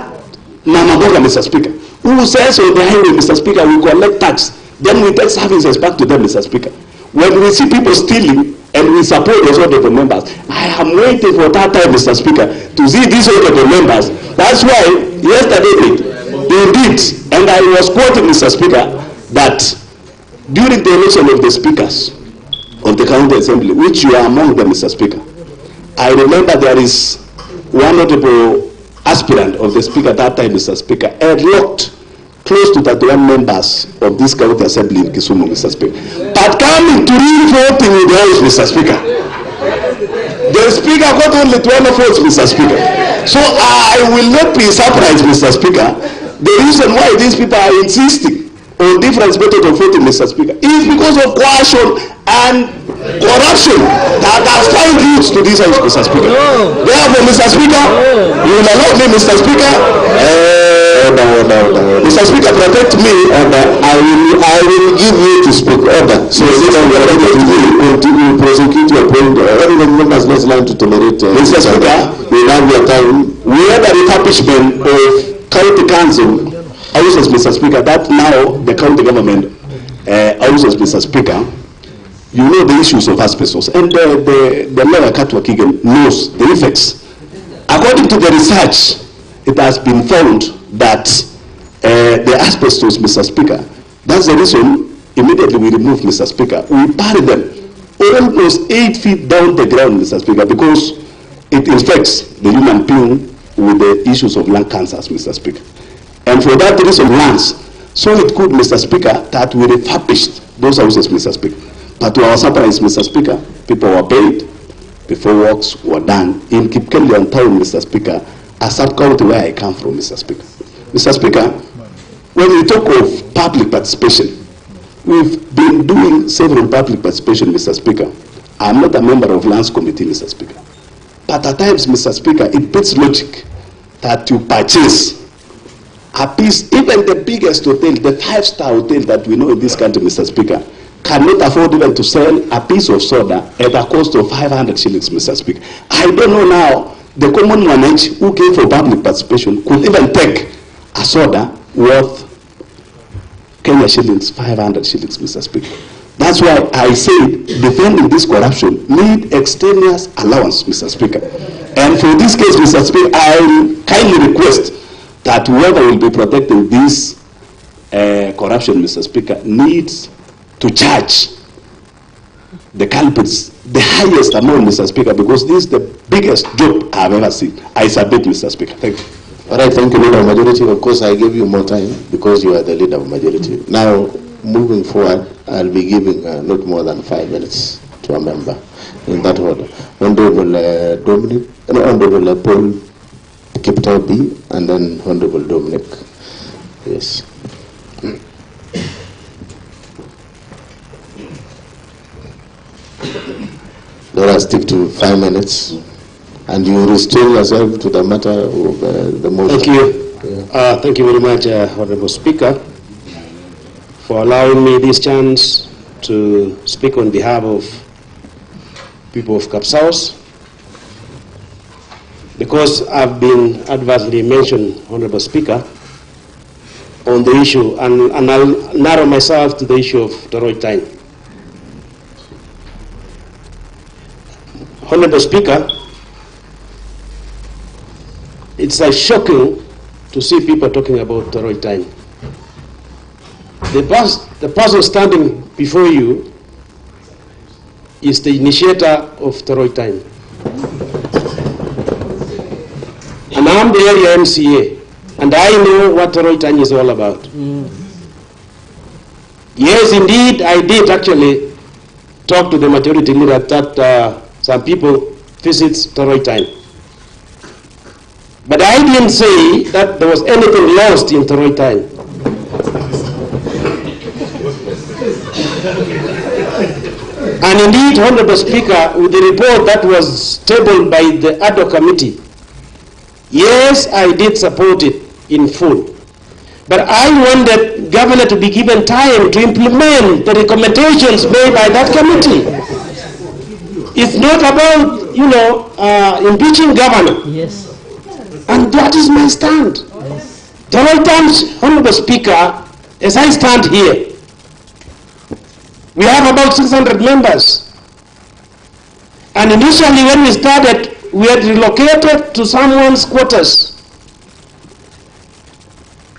Namagoga, Mr. Speaker, who says on the highway, Mr. Speaker, we collect tax, then we take services back to them, Mr. Speaker. When we see people stealing and we support those honorable members, I am waiting for that time, Mr. Speaker, to see these honorable members. That's why yesterday they did, and I was quoting, Mr. Speaker, that during the election of the speakers of the county assembly, which you are among them, Mr. Speaker, I remember there is one notable aspirant of the speaker at that time, Mr. Speaker, and locked close to 31 members of this county assembly in Kisumu, Mr. Speaker. But coming to real voting in the house, Mr. Speaker, the speaker got only 12 votes, Mr. Speaker. So I will not be surprised, Mr. Speaker. The reason why these people are insisting on different methods of voting, Mr. Speaker, is because of coercion and corruption that has found roots to this house, Mr. Speaker. Therefore, Mr. Speaker, you will allow me, Mr. Speaker, Order. Mr. Speaker, protect me. I will give you to speak. Order. So you prosecute your point. Every members not allowed to tolerate. Mr. Speaker, we have your time. We had a refurbishment of county council houses, Mr. Speaker, that now the county government houses, Mr. Speaker. You know the issues of asbestos, and the lawyer Katwa Kigen knows the effects. According to the research, it has been found that the asbestos, Mr. Speaker, that's the reason immediately we removed, Mr. Speaker. We buried them almost 8 feet down the ground, Mr. Speaker, because it infects the human being with the issues of lung cancers, Mr. Speaker. And for that reason, lungs, so it could, Mr. Speaker, that we refurbished those houses, Mr. Speaker. But to our surprise, Mr. Speaker, people were paid before works were done in Kipkelian town, Mr. Speaker, a sub-county where I come from, Mr. Speaker. Mr. Speaker, when we talk of public participation, we've been doing several public participation, Mr. Speaker. I'm not a member of Lands Committee, Mr. Speaker. But at times, Mr. Speaker, it beats logic that you purchase a piece, even the biggest hotel, the 5-star hotel that we know in this country, Mr. Speaker, cannot afford even to sell a piece of soda at a cost of 500 shillings, Mr. Speaker. I don't know now, the common manage who came for public participation could even take a soda worth Kenya shillings, 500 shillings, Mr. Speaker. That's why I say defending this corruption need extraneous allowance, Mr. Speaker. And for this case, Mr. Speaker, I kindly request that whoever will be protecting this corruption, Mr. Speaker, needs to charge the culprits the highest amount, Mr. Speaker, because this is the biggest job I have ever seen. I submit, Mr. Speaker. Thank you. All right, thank you, Leader of Majority. Of course, I gave you more time because you are the Leader of Majority. Now, moving forward, I'll be giving not more than 5 minutes to a member in that order. Honorable Dominic, Honorable Paul Kiptau B, and then Honorable Dominic. Yes. Let us stick to 5 minutes, and you restrain yourself to the matter of the motion. Thank you. Yeah. Thank you very much, Honorable Speaker, for allowing me this chance to speak on behalf of people of Kapsaos, because I've been adversely mentioned, Honorable Speaker, on the issue, and I'll narrow myself to the issue of Toroitine. Honorable Speaker, it's shocking to see people talking about Toroitine. The person standing before you is the initiator of Toroitine. And I'm the area MCA, and I know what Toroitine is all about. Yes, indeed, I did actually talk to the majority leader that some people visit Toroitine. But I didn't say that there was anything lost in Toroitine. And indeed, Honorable Speaker, with the report that was tabled by the ad hoc committee, yes, I did support it in full. But I wanted Governor to be given time to implement the recommendations made by that committee. It's not about, impeaching Governor. Yes. And that is my stand. Yes. Toroitine's, Honorable Speaker, as I stand here, we have about 600 members. And initially when we started, we had relocated to someone's quarters.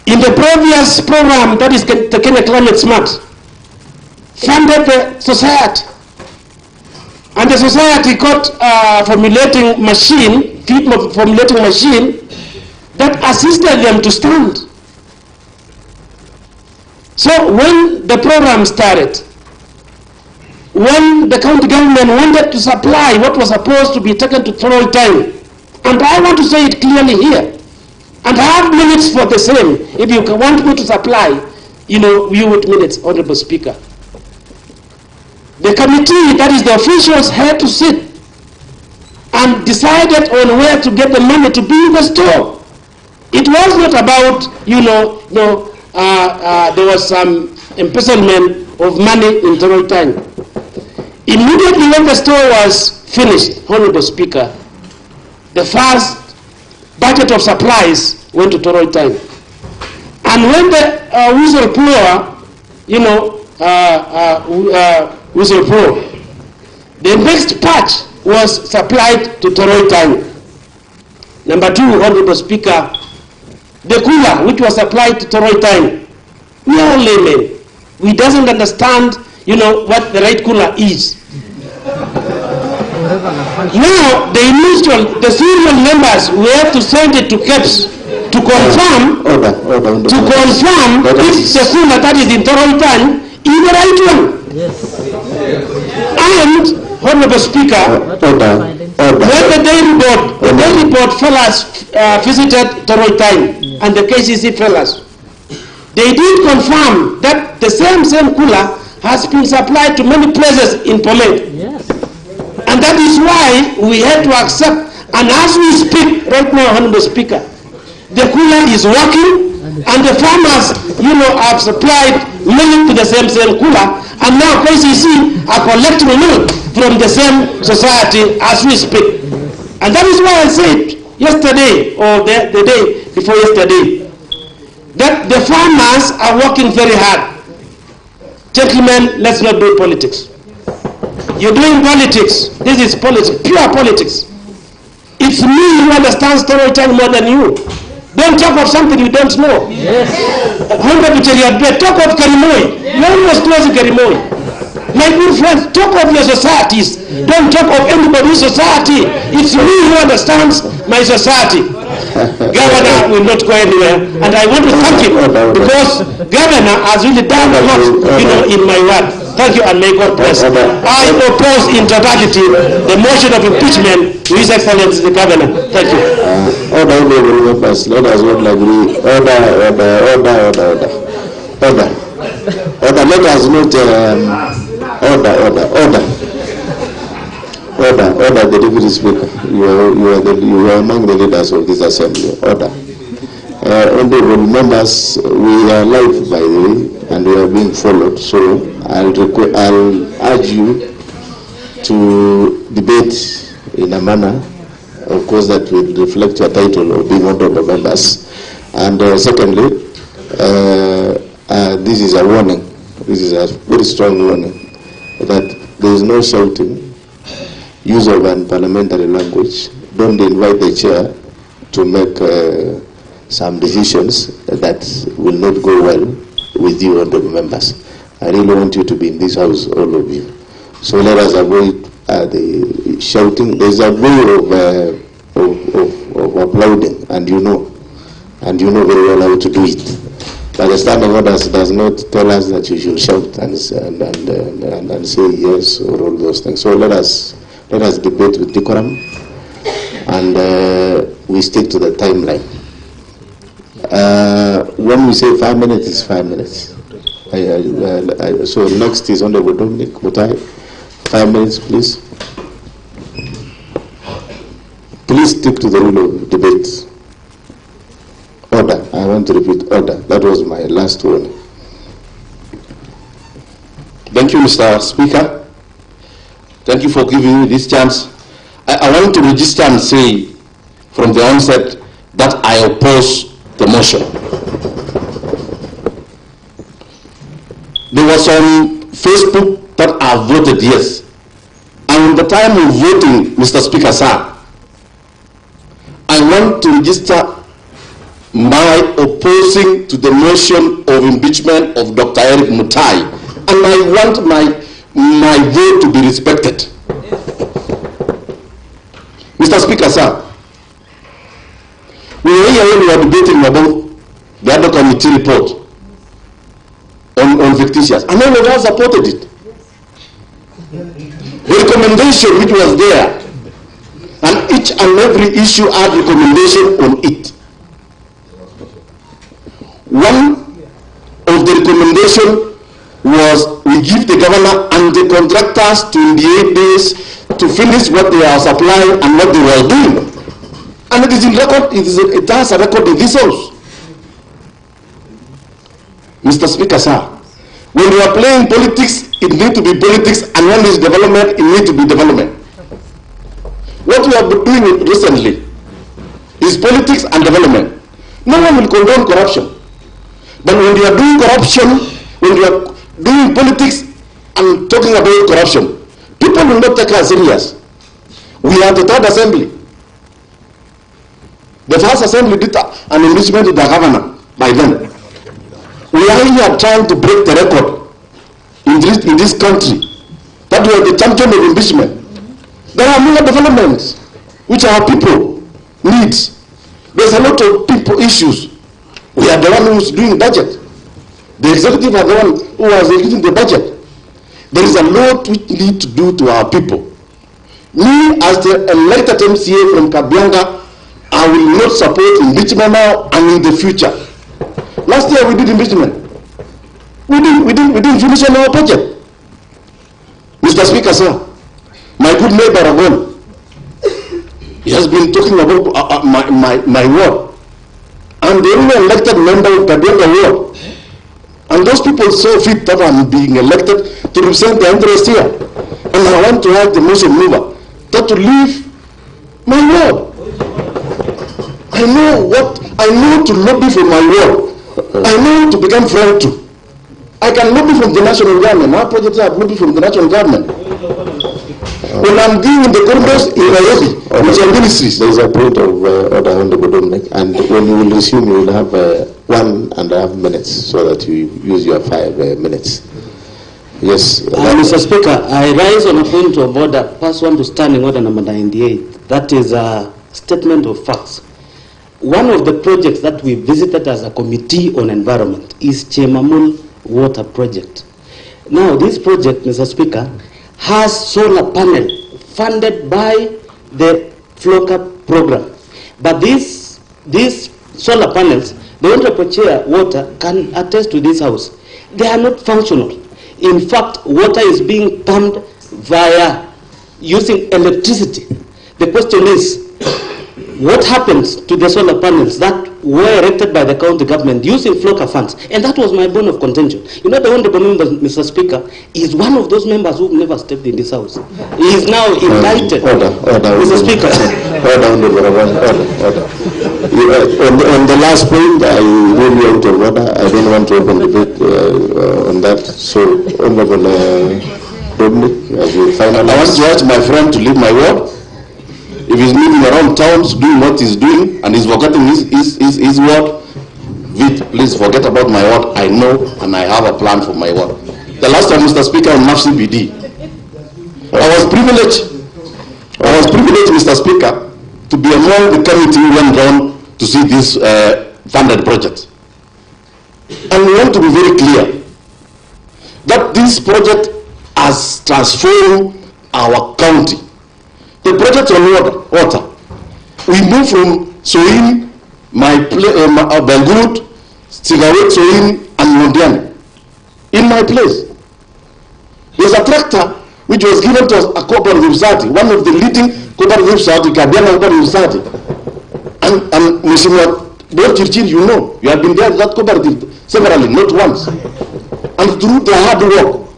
In the previous program, that is the Kenya Climate Smart, funded the society. And the society got a formulating machine that assisted them to stand. So when the program started, when the county government wanted to supply what was supposed to be taken to Toroitine, and I want to say it clearly here, and I have minutes for the same. If you want me to supply, you with minutes, Honorable Speaker. The committee, that is the officials, had to sit and decided on where to get the money to build the store. It was not about, there was some embezzlement of money in Toroi time. Immediately when the store was finished, Honorable Speaker, the first budget of supplies went to Toroi time. And when the whistleblower, whistleblower, the next batch was supplied to Toroi time. Number two, Honorable Speaker, the cooler which was supplied to Toroi time. We are laymen. We doesn't understand, what the right cooler is. Now, the serial members, we have to send it to KEPS to confirm, if the cooler that is in Toroi time is the right one. Yes. And, Honorable Speaker, when the day report fellas visited Toroi time and the KCC fellas, they did confirm that the same cooler has been supplied to many places in Pomet. Yes. And that is why we had to accept, and as we speak right now, Honorable Speaker, the cooler is working, and the farmers, have supplied milk to the same cooler, and now KCC are collecting milk from the same society as we speak. And that is why I said yesterday, or the day before yesterday, that the farmers are working very hard. Gentlemen, let's not do politics. You're doing politics. This is politics, pure politics. It's me who understands Toroi time more than you. Don't talk of something you don't know. Yes. Talk of Kerimoi. You almost close Kerimoi. My good friends, talk of your societies. Don't talk of anybody's society. It's me who understands my society. Governor will not go anywhere, and I want to thank him because Governor has really done a lot, in my word. Thank you, and may God bless. I oppose in totality the motion of impeachment to His Excellency the Governor. Thank you. Order. Let us not agree. Order. Let us not. Order, the Deputy Speaker. You are among the leaders of this assembly. Order. Honorable members, we are live, by the way, and we are being followed. So I'll urge you to debate in a manner, of course, that will reflect your title of being honorable members. And secondly, this is a warning. This is a very strong warning that there is no shouting, use of unparliamentary language. Don't invite the chair to make some decisions that will not go well with you, honorable members. I really want you to be in this house, all of you. So let us avoid the shouting. There's a way of applauding, and you know very well how to do it. But the standing orders does not tell us that you should shout and say yes or all those things. So let us debate with decorum, and we stick to the timeline. When we say 5 minutes, it's 5 minutes. So next is Honorable Erick Mutai. 5 minutes, please. Please stick to the rule of debate. Order. I want to repeat, order. That was my last warning. Thank you, Mr. Speaker. Thank you for giving me this chance. I want to register and say from the onset that I oppose the motion. There was on Facebook that I voted yes. And at the time of voting, Mr. Speaker, sir, I want to register my opposing to the motion of impeachment of Dr. Erick Mutai, and I want my vote to be respected. Mr. Speaker, sir, we were here when we were debating about the other committee report on fictitious, and all of us supported it. The recommendation which was there, and each and every issue had recommendation on it. One of the recommendation was we give the governor and the contractors 28 days to finish what they are supplying and what they were doing. And it is in record, it has a record in this house. Mr. Speaker, sir, when you are playing politics, it needs to be politics, and when it's development, it needs to be development. What we have been doing recently is politics and development. No one will condone corruption. But when you are doing corruption, when you are doing politics and talking about corruption, people will not take us serious. We are the third assembly. The first assembly did an impeachment to the governor by then. We are here trying to break the record in this country that we are the champion of impeachment. There are many developments which our people need. There's a lot of people issues. We are the one who's doing budget. The executive are the one who was executing the budget. There is a lot we need to do to our people. Me, as the elected MCA from Kabianga, I will not support impeachment now and in the future. Last year we did impeachment. We didn't finish on our budget. Mr. Speaker, sir, my good neighbor Agon, he has been talking about my ward. I'm the only elected member of Kabianga ward. And those people so fit that I'm being elected to represent the interest here. And I want to have the motion mover that to leave my ward. I know to lobby for my ward. I know to become friend to. I can lobby from the national government. Our projects are lobby from the national government. When I'm doing the corridors in Nairobi, which are ministries. There is a point of order, Honorable Dominic, and when you will resume, you will have 1.5 minutes so that you use your 5 minutes. Yes. Mr. Speaker, I rise on a point of order, pass on to standing order number 98. That is a statement of facts. One of the projects that we visited as a committee on environment is Chemamul Water Project. Now, this project, Mr. Speaker, has solar panel funded by the FLOCA program. But these solar panels, the Honorable Chair Water can attest to this house. They are not functional. In fact, water is being pumped via using electricity. The question is, what happens to the solar panels that were erected by the county government using FLOCA funds? And that was my bone of contention. You know, the Honorable Member, Mr. Speaker, is one of those members who never stepped in this house. He is now indicted. Order, Mr. Speaker. Order. On the last point, I really want to order. I don't want to open debate on that. So, Honorable Dominic, as you finally... I want to urge my friend to leave my ward. If he's moving around towns, doing what he's doing, and he's forgetting his ward, please forget about my ward. I know, and I have a plan for my ward. The last time, Mr. Speaker, on MAFCBD, I was privileged, Mr. Speaker, to be among the committee who went down to see this funded project. And we want to be very clear that this project has transformed our county. The project on water. We moved from Soin, Belgud, Sigawet, Soin, and Mondiani. In my place. There's a tractor which was given to a cooperative society, one of the leading cooperative society, Kabianga Cooperative Society. And Mr. you know, you have been there with that cooperative severally, not once. And through their hard work,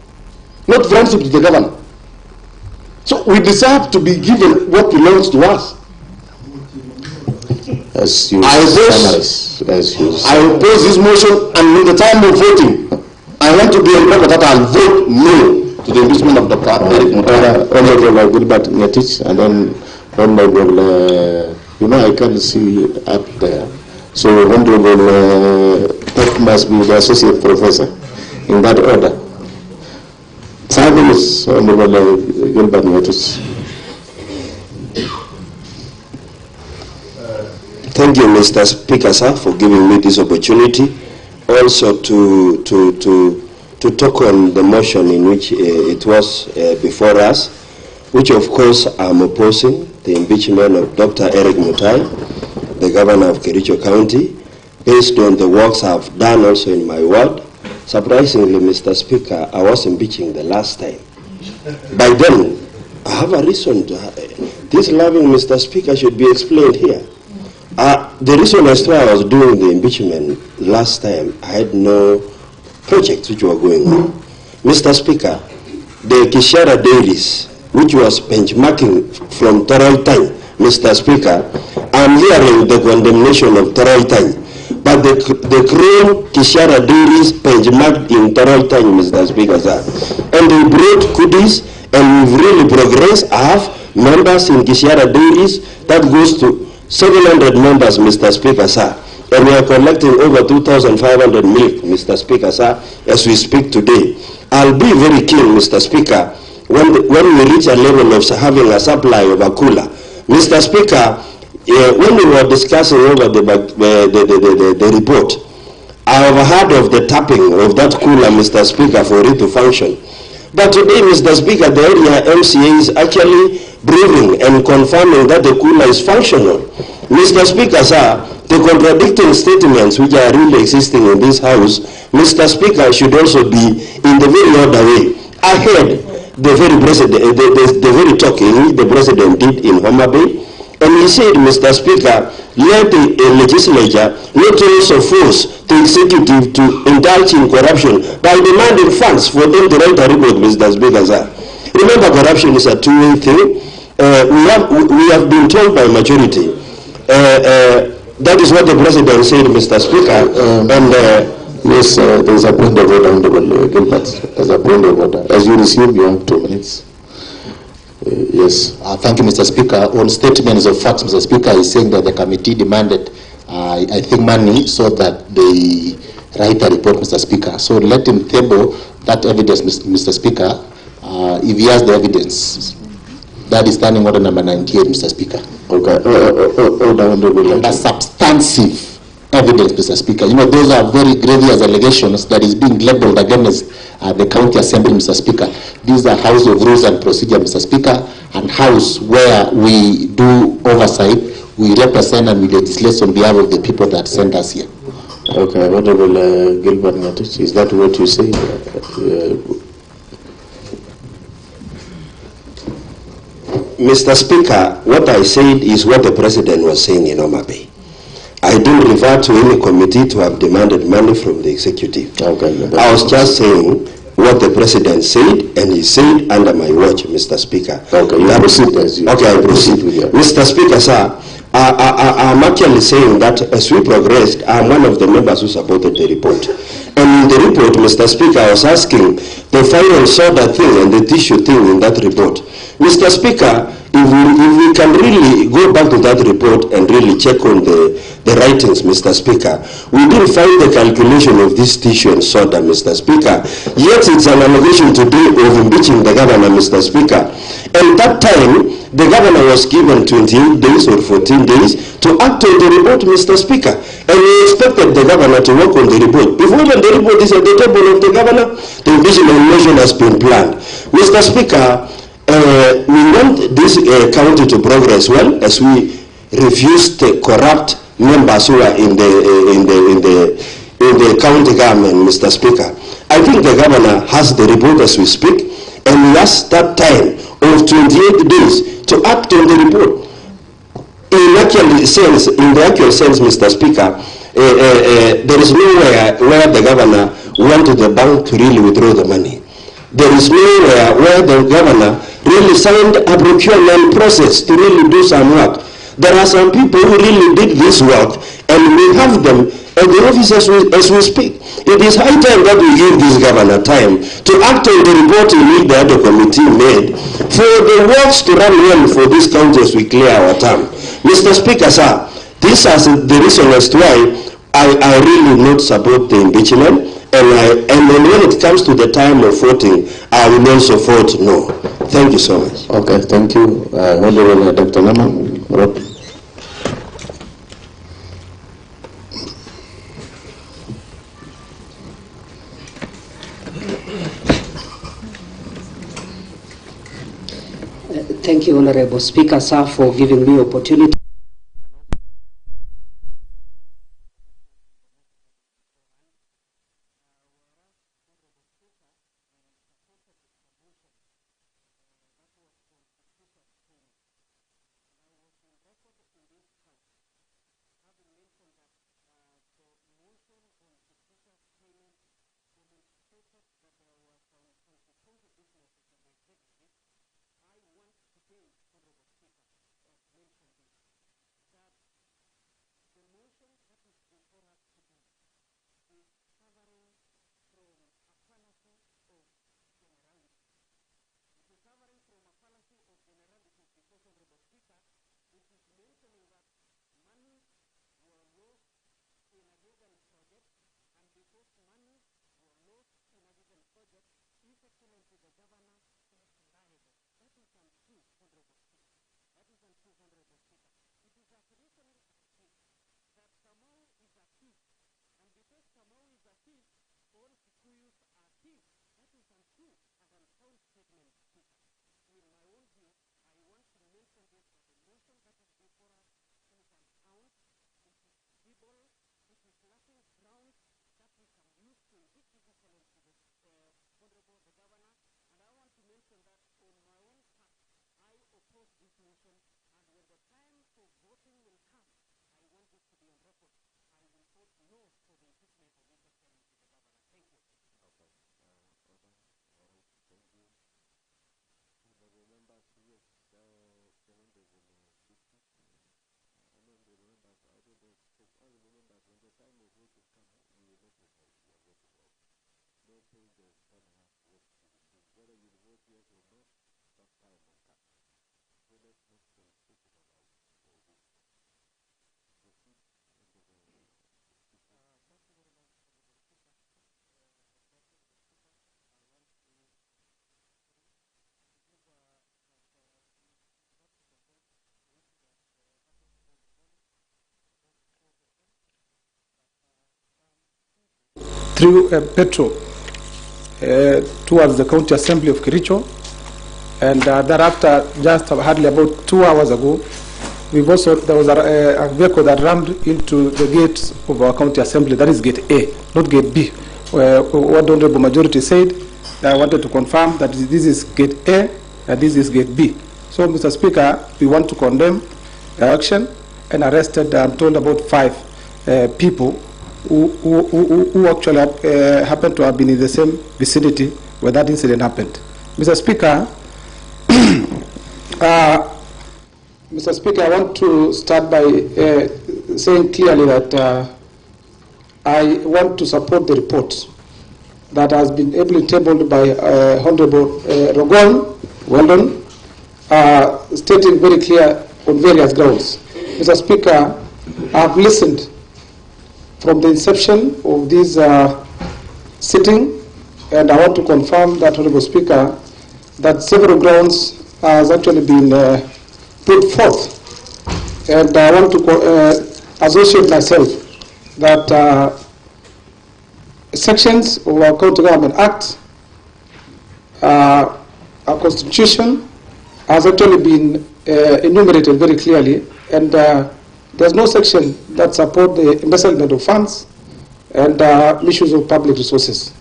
not friendship with the governor. So we deserve to be given what belongs to us. I oppose this motion, and in the time of voting, I want to be on record that I'll vote no to the impeachment of Dr. Erick Mutai. Honorable Gilbert Ngetich, and then Honorable, I can't see up there. So Honorable, that must be the associate professor in that order. 5 minutes, Honorable Gilbert Ngetich. Thank you, Mr. Speaker, sir, for giving me this opportunity. Also to talk on the motion in which it was before us, which of course I'm opposing, the impeachment of Dr. Erick Mutai, the governor of Kericho County, based on the works I've done also in my ward. Surprisingly, Mr. Speaker, I was impeaching the last time. By then, I have a reason to have, this loving Mr. Speaker should be explained here. The reason as to why I was doing the impeachment last time, I had no projects which were going on. Mr. Speaker, the Kishara dairies, which was benchmarking from Toroltany, Mr. Speaker, I'm hearing the condemnation of Toroltany. But the Chrome Kishara dairies benchmarked in Toroltany, Mr. Speaker, sir. And they brought goodies, and we've really progressed. I have members in Kishara dairies that goes to 700 members, Mr. Speaker, sir. And we are collecting over 2,500 milk, Mr. Speaker, sir, as we speak today. I'll be very keen, Mr. Speaker, when we reach a level of having a supply of a cooler. Mr. Speaker, when we were discussing over the report, I have heard of the tapping of that cooler, Mr. Speaker, for it to function. But today, Mr. Speaker, the area MCA is actually proving and confirming that the cooler is functional. Mr. Speaker, sir, the contradicting statements which are really existing in this House, Mr. Speaker, should also be in the very other way. I heard the very president, the very talking the president did in Homa Bay, and he said, Mr. Speaker, let the legislature not also force the executive to indulge in corruption by demanding funds for them to write a report, Mr. Speaker, sir. Remember, corruption is a two-way thing. We have been told by majority. That is what the president said, Mr. Speaker. Yes, there's a point of order, Honorable Gilbert. There's a point of order. As you resume, you have 2 minutes. Yes. Thank you, Mr. Speaker. On statements of facts, Mr. Speaker is saying that the committee demanded, I think, money so that they write a report, Mr. Speaker. So let him table that evidence, Mr. Speaker, if he has the evidence. That is standing order number 98, Mr. Speaker. Okay. The substantive evidence, Mr. Speaker. You know, those are very grievous allegations that is being labeled against the county assembly, Mr. Speaker. These are House of Rules and Procedure, Mr. Speaker, and House where we do oversight, we represent and we legislate on behalf of the people that sent us here. Okay, Honorable Gilbert Ngatich, is that what you say? Mr. Speaker, what I said is what the president was saying in Homa Bay. I didn't refer to any committee to have demanded money from the executive. Okay, I was just saying what the president said, and he said under my watch, Mr. Speaker. Okay, you proceed as you. Okay, I proceed. Mr. Speaker, sir, I'm actually saying that as we progressed, I'm one of the members who supported the report. And in the report, Mr. Speaker, I was asking the final sort of thing and the tissue thing in that report. Mr. Speaker, if we can really go back to that report and really check on the writings, Mr. Speaker, we didn't find the calculation of this tissue and soda, Mr. Speaker. Yet it's an allegation today of impeaching the governor, Mr. Speaker. And that time, the governor was given 28 days or 14 days to act on the report, Mr. Speaker. And we expected the governor to work on the report. Before even the report is at the table of the governor, the impeachment motion has been planned. Mr. Speaker, we want this county to progress well as we refuse the corrupt members who are in the county government, Mr. Speaker. I think the governor has the report as we speak, and we ask that time of 28 days to act on the report. In the actual sense, Mr. Speaker, there is nowhere where the governor wanted the bank to really withdraw the money. There is nowhere where the governor really signed a procurement process to really do some work. There are some people who really did this work, and we have them at the office as we speak. It is high time that we give this governor time to act on the report the other committee made for the works to run well for this county as we clear our term. Mr. Speaker, sir, this is the reason as to why I really not support the impeachment, and then when it comes to the time of voting, I will also vote no. Thank you so much. Okay, thank you. Honorable Dr. Nama. Thank you, Honorable Speaker, sir, for giving me opportunity. through Petro towards the County Assembly of Kericho, and thereafter, just hardly about 2 hours ago, there was a vehicle that rammed into the gates of our County Assembly. That is Gate A, not Gate B. What the Honorable Majority said, I wanted to confirm that this is Gate A and this is Gate B. So, Mr. Speaker, we want to condemn the action and arrested, I'm told, about 5 people who actually happened to have been in the same vicinity where that incident happened. Mr. Speaker, Mr. Speaker, I want to start by saying clearly that I want to support the report that has been ably tabled by Honorable Rogon, well done, stating very clear on various grounds. Mr. Speaker, I have listened from the inception of this sitting, and I want to confirm that, Honorable Speaker, that several grounds has actually been put forth, and I want to associate myself that sections of our County Government Act, our Constitution, has actually been enumerated very clearly, and there's no section that supports the embezzlement of funds and misuse of public resources.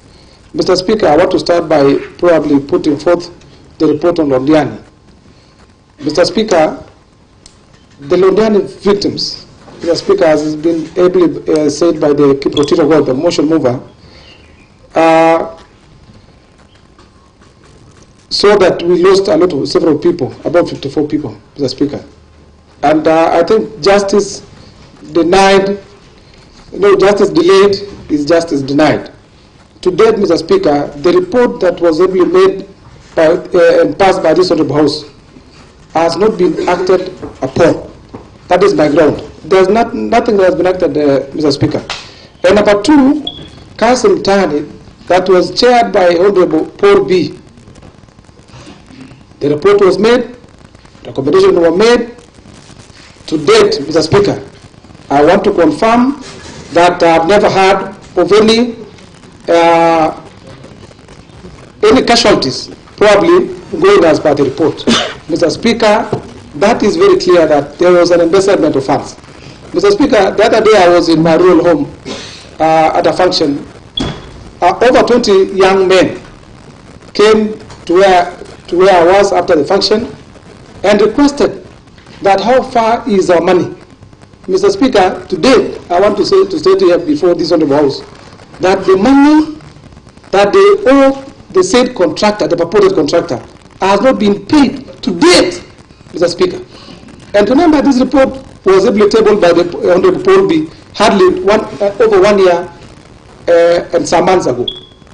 Mr. Speaker, I want to start by probably putting forth the report on Londiani. Mr. Speaker, the Londiani victims, Mr. Speaker, as has been ably said by the Kiprotiro, the motion mover, so that we lost several people, about 54 people, Mr. Speaker. And I think justice denied, justice delayed is justice denied. To date, Mr. Speaker, the report that was ably made by, and passed by this Honorable House has not been acted upon. That is my ground. There's nothing that has been acted, Mr. Speaker. And number 2, Council Mtani, that was chaired by Honorable Paul B. The report was made, recommendations were made. To date, Mr. Speaker, I want to confirm that I've never heard of any casualties, probably going as per the report. Mr. Speaker, that is very clear that there was an embezzlement of funds. Mr. Speaker, the other day I was in my rural home at a function. Over 20 young men came to where I was after the function and requested that how far is our money. Mr. Speaker, today I want to state here before this Honorable House that the money that they owe the said contractor, the purported contractor, has not been paid to date, Mr. Speaker. And remember, this report was ably tabled by the Honorable Paul B. hardly over 1 year and some months ago.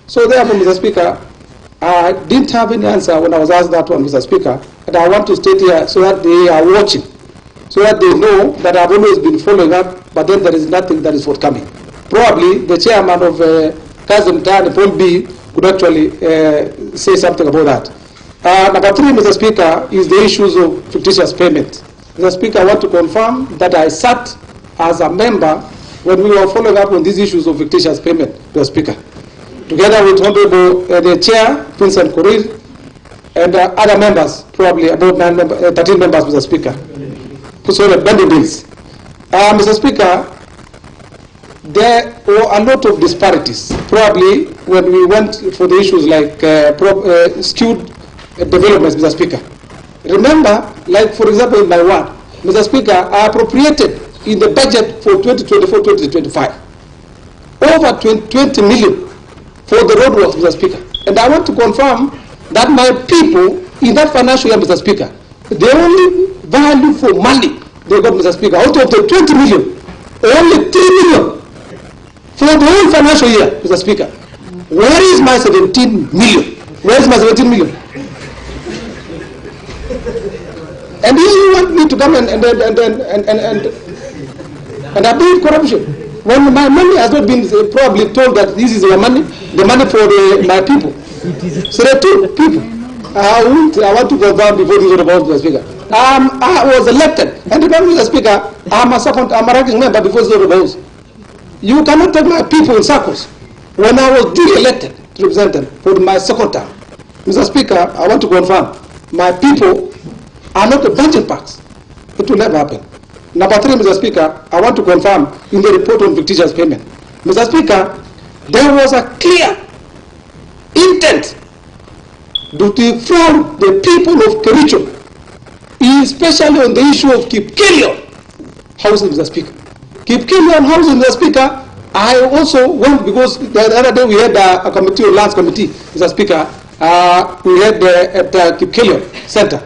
So therefore, Mr. Speaker, I didn't have any answer when I was asked that one, Mr. Speaker, and I want to state here so that they are watching, so that they know that I've always been following up, but then there is nothing that is forthcoming. Probably the chairman of Kazim Tan, Paul B, could actually say something about that. Number 3, Mr. Speaker, is the issues of fictitious payment. Mr. Speaker, I want to confirm that I sat as a member when we were following up on these issues of fictitious payment, Mr. Speaker, together with Honorable the Chair, Vincent Korir, and other members, probably about 13 members, Mr. Speaker. So the bending days. Mr. Speaker, there were a lot of disparities, probably when we went for the issues like skewed developments, Mr. Speaker. Remember, like for example in my ward, Mr. Speaker, I appropriated in the budget for 2024-2025 over 20 million for the roadworks, Mr. Speaker. And I want to confirm that my people in that financial year, Mr. Speaker, the only value for money they got, Mr. Speaker, out of the 20 million, only 3 million for the whole financial year, Mr. Speaker. Where is my 17 million? Where is my 17 million? And you want me to come and abuse corruption when my money has not been probably told that this is your money, the money for my people. So there are two people. I want to confirm before this is about Mr. Speaker. I was elected, and remember, Mr. Speaker, I'm a ranking member before this is about. You cannot take my people in circles. When I was duly elected to represent them for my second term, Mr. Speaker, I want to confirm my people are not the budget packs. It will never happen. Number 3, Mr. Speaker, I want to confirm in the report on fictitious payment. Mr. Speaker, there was a clear intent to defraud the people of Kericho, especially on the issue of Kericho housing, Mr. Speaker. Kericho housing, Mr. Speaker, I also went because the other day we had a committee, a lands committee, Mr. Speaker, we had at the Kericho Center.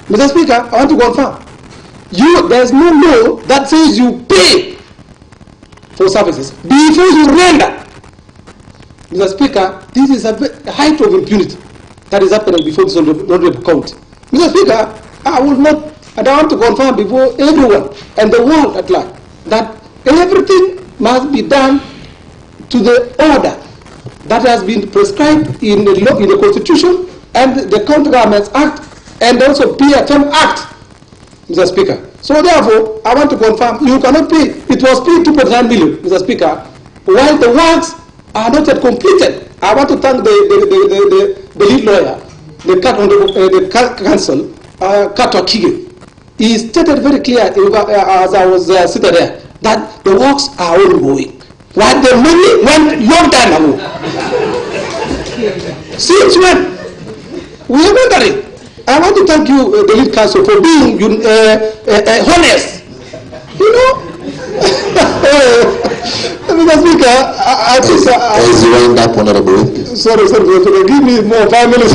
Mr. Speaker, I want to confirm, there is no law that says you pay for services before you render. Mr. Speaker, this is a height of impunity that is happening before this honorable county. Mr. Speaker, I will not, and I want to confirm before everyone and the world at large that everything must be done to the order that has been prescribed in the law, in the Constitution and the County Governments Act and also PFM Act, Mr. Speaker. So therefore, I want to confirm you cannot pay. It was paid 2.9 million, Mr. Speaker, while the works are not yet completed. I want to thank the lead lawyer, the council, Kato Kige. He stated very clear as I was sitting there that the works are ongoing. While the money went long time ago. Since when? We are wondering. I want to thank you, the lead counsel, for being honest. You know? Mr. Speaker, I think... As you wind up, Honorable. Sorry, give me more 5 minutes.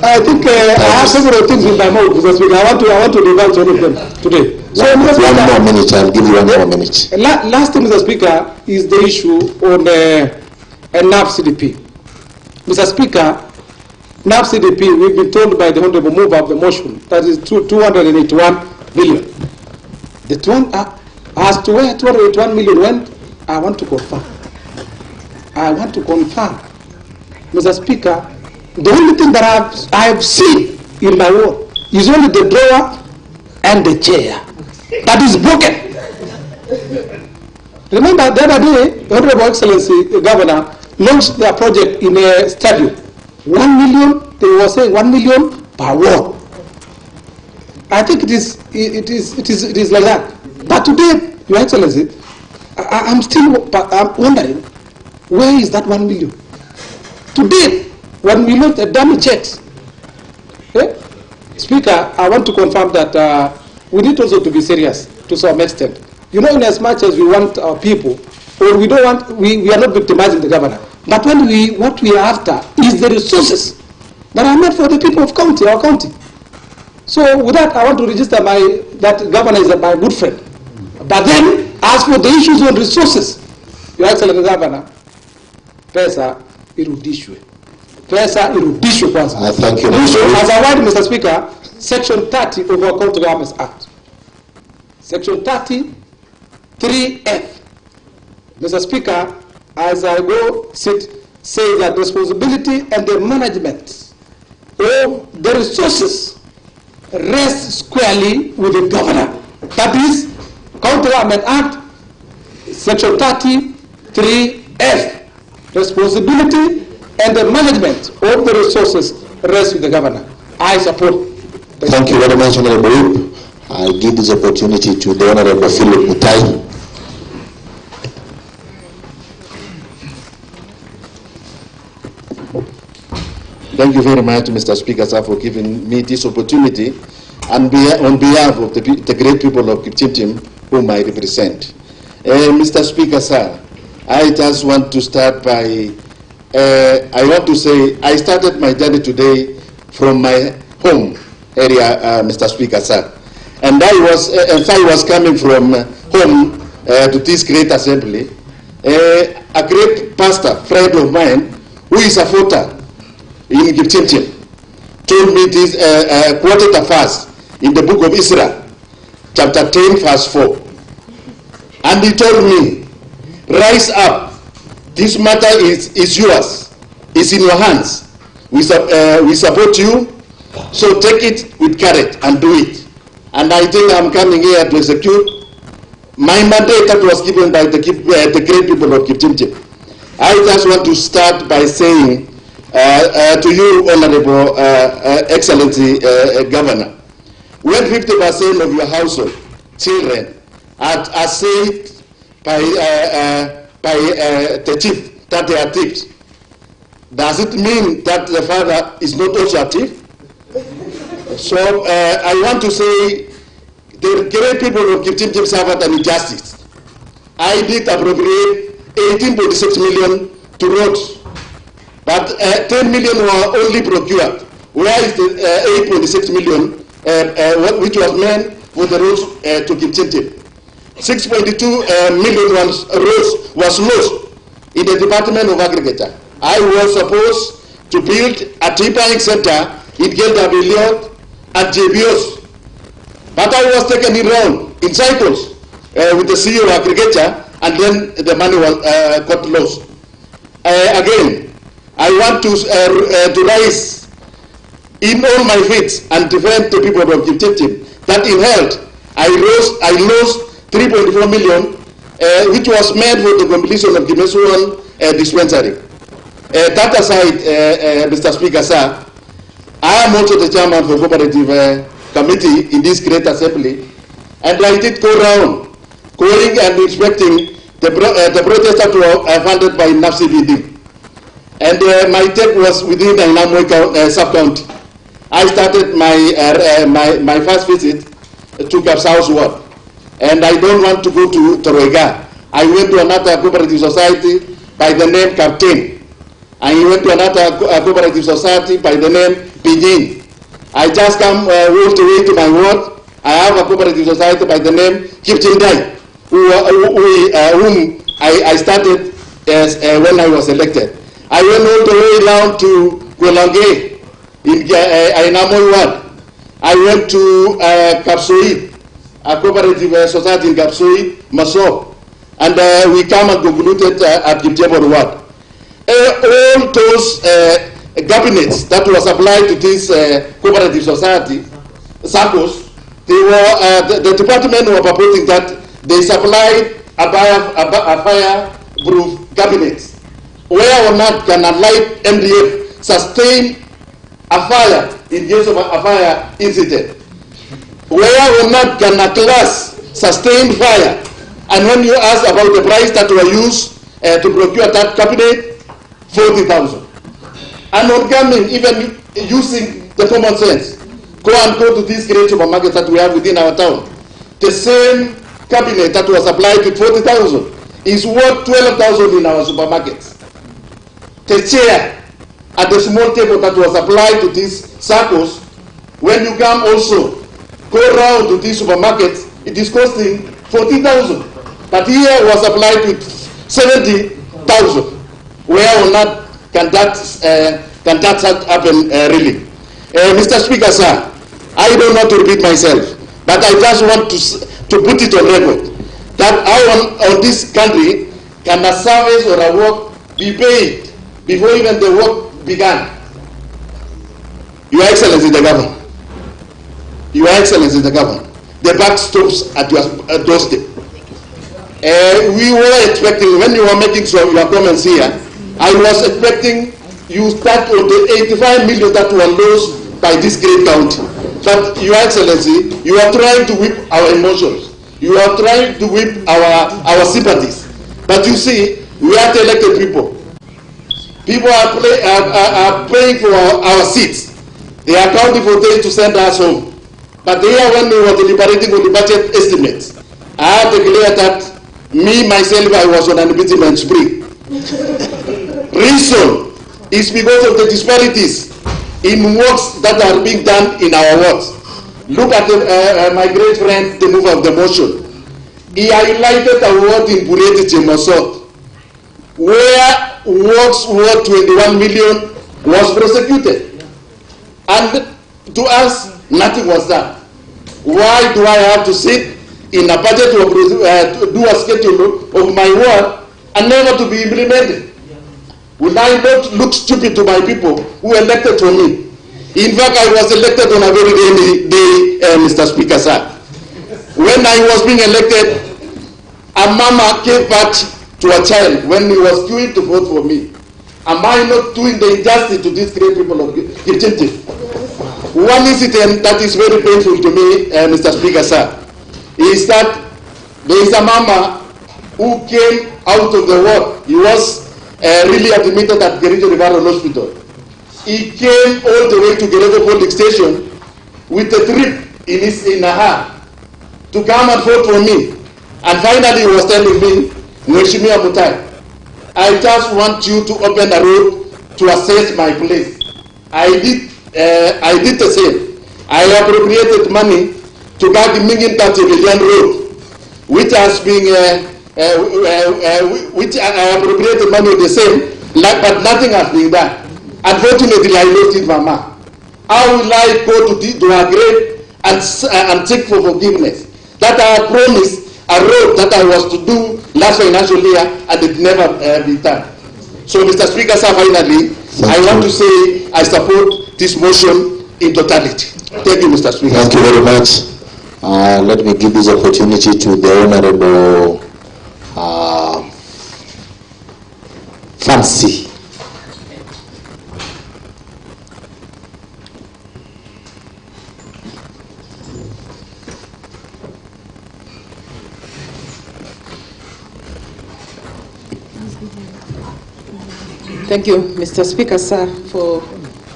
I think I have several things in my mouth, Mr. Speaker. I want to divulge all of them today. So, Mr. Speaker, 1 more minute, I'll give you 1 more minute. Last thing, Mr. Speaker, is the issue on NAP CDP. Mr. Speaker, NAP CDP, we've been told by the Honorable mover of the motion, that is 281 billion. As to where 281 million went, I want to confirm. Mr. Speaker, the only thing that I have seen in my world is only the drawer and the chair. That is broken. Remember the other day, the Honorable Excellency, the Governor, launched their project in a stadium. 1 million, they were saying 1 million per ward. I think it is like that. But today, Your Excellency, I'm wondering, where is that 1 million? Today, when we looked at dummy checks, Speaker, I want to confirm that we need also to be serious to some extent. You know, in as much as we want our people, or we don't want, we are not victimizing the governor. But what we are after is the resources that are meant for the people of our county. So with that, I want to register that governor is my good friend. But then, as for the issues on resources, Your Excellency Governor, pesa irudishwe. Pesa irudishwe kwanza. Thank you. As I write, Mr. Speaker, Section 30 of our County Governments Act. Section 30, 3F. Mr. Speaker, as I go sit says that responsibility and the management of the resources rests squarely with the governor. That is, County Government Act, Section 33F. Responsibility and the management of the resources rests with the governor. I support. Thank you very much, Honorable. I'll give this opportunity to the Honorable Erick Mutai. Thank you very much, Mr. Speaker, sir, for giving me this opportunity and on behalf of the great people of Kipchimchim whom I represent. Mr. Speaker, sir, I just want to start by, I want to say I started my journey today from my home area, Mr. Speaker, sir. And I was coming from home to this great assembly. A great pastor, friend of mine, who is a voter in Kipchimchim, told me this, quoted a verse in the book of Israel, chapter 10, verse 4. And he told me, rise up, this matter is yours, it's in your hands. We support you, so take it with courage and do it. And I think I'm coming here to execute my mandate that was given by the great people of Kipchimchim. I just want to start by saying to you, Honorable Excellency Governor, when 50% of your household children are saved by the chief that they are thieves, does it mean that the father is not also a thief? So I want to say the great people of Kipchimchim suffered an injustice. I did appropriate 18.6 million to roads, but 10 million were only procured. Where is the 8.6 million which was meant for the roads to Kipchimchim? 6.2 million roads was lost in the Department of Agriculture. I was supposed to build a tree buying center in Gelda at JBOs. But I was taken around in cycles with the CEO of Agriculture, and then the money was got lost. Again, I want to rise in all my feet and defend the people of Kipchimchim that in health I lost 3.4 million, which was made for the completion of the Mesuan dispensary. That aside, Mr. Speaker, sir, I am also the chairman for cooperative committee in this great assembly, and I did go around, going and inspecting the projects that were funded by NAFCBD. And my take was within the Inamoy sub-county. I started my first visit to Kapsao's ward, and I don't want to go to Toroiga. I went to another cooperative society by the name Captain. I went to another cooperative society by the name Pinyin. I just come all the way to my ward. I have a cooperative society by the name Kipchindai, whom I started when I was elected. I went all the way down to Golange in Ainamoy ward. I went to Kapsoi, a cooperative society in Kapsoi, Maso, and we come and concluded at Kipchembor ward. All those cabinets that was applied to this cooperative society, SACCOs, they were, the department were proposing that they supplied a fireproof cabinets. Where or not can a light MDF sustain a fire in case of a fire incident? Where or not can a class sustain fire? And when you ask about the price that were used to procure that cabinet, 40,000. And on coming, even using the common sense, go to these great supermarkets that we have within our town. The same cabinet that was applied with 40,000 is worth 12,000 in our supermarkets. The chair at the small table that was applied to these circles, when you come also, go around to these supermarkets, it is costing 40,000. But here was applied with 70,000. Where or not can that happen really? Mr. Speaker, sir, I don't want to repeat myself, but I just want to put it on record that how on this country can a service or a work be paid before even the work began. Your Excellency the Governor, Your Excellency the Governor, the buck stops at your doorstep. We were expecting, when you were making some your comments here, I was expecting you start on the 85 million that were lost by this great county. But Your Excellency, you are trying to whip our emotions. You are trying to whip our sympathies. But you see, we are the elected people. People are paying for our seats. They are counting for days to send us home. But here, when we were deliberating on the budget estimates, I have declared that me, myself, I was on an impeachment spree. Reason is because of the disparities in works that are being done in our wards. Look at my great friend, the mover of the motion. He highlighted a ward in Bureti Chemoso, where works worth 21 million was prosecuted. And to us, nothing was done. Why do I have to sit in a budget to do a schedule of my work and never to be implemented? Will I not look stupid to my people who elected for me? In fact, I was elected on a very rainy day, Mr. Speaker, sir. When I was being elected, a mama gave birth to a child when he was queuing to vote for me. Am I not doing the injustice to these great people of Kericho? One incident that is very painful to me, Mr. Speaker, sir, is that there is a mama who came out of the ward. He was really admitted at Kericho Referral Hospital. He came all the way to Kericho Police Station with a drip in her hand to come and vote for me. And finally he was telling me, Mheshimiwa Mutai, I just want you to open a road to assess my place. I did the same. I appropriated money to buy the Mingin 30 million road, which has been, which I appropriated money the same, but nothing has been done. Unfortunately, I lost it, Mama. How will I go to her grave and seek for forgiveness? That I promised a road that I was to do last financial year and it never been done. So, Mr. Speaker, sir, finally, I want to say I support this motion in totality. Thank you, Mr. Speaker. Thank you very much. Let me give this opportunity to the Honorable Fancy. Thank you, Mr. Speaker, sir, for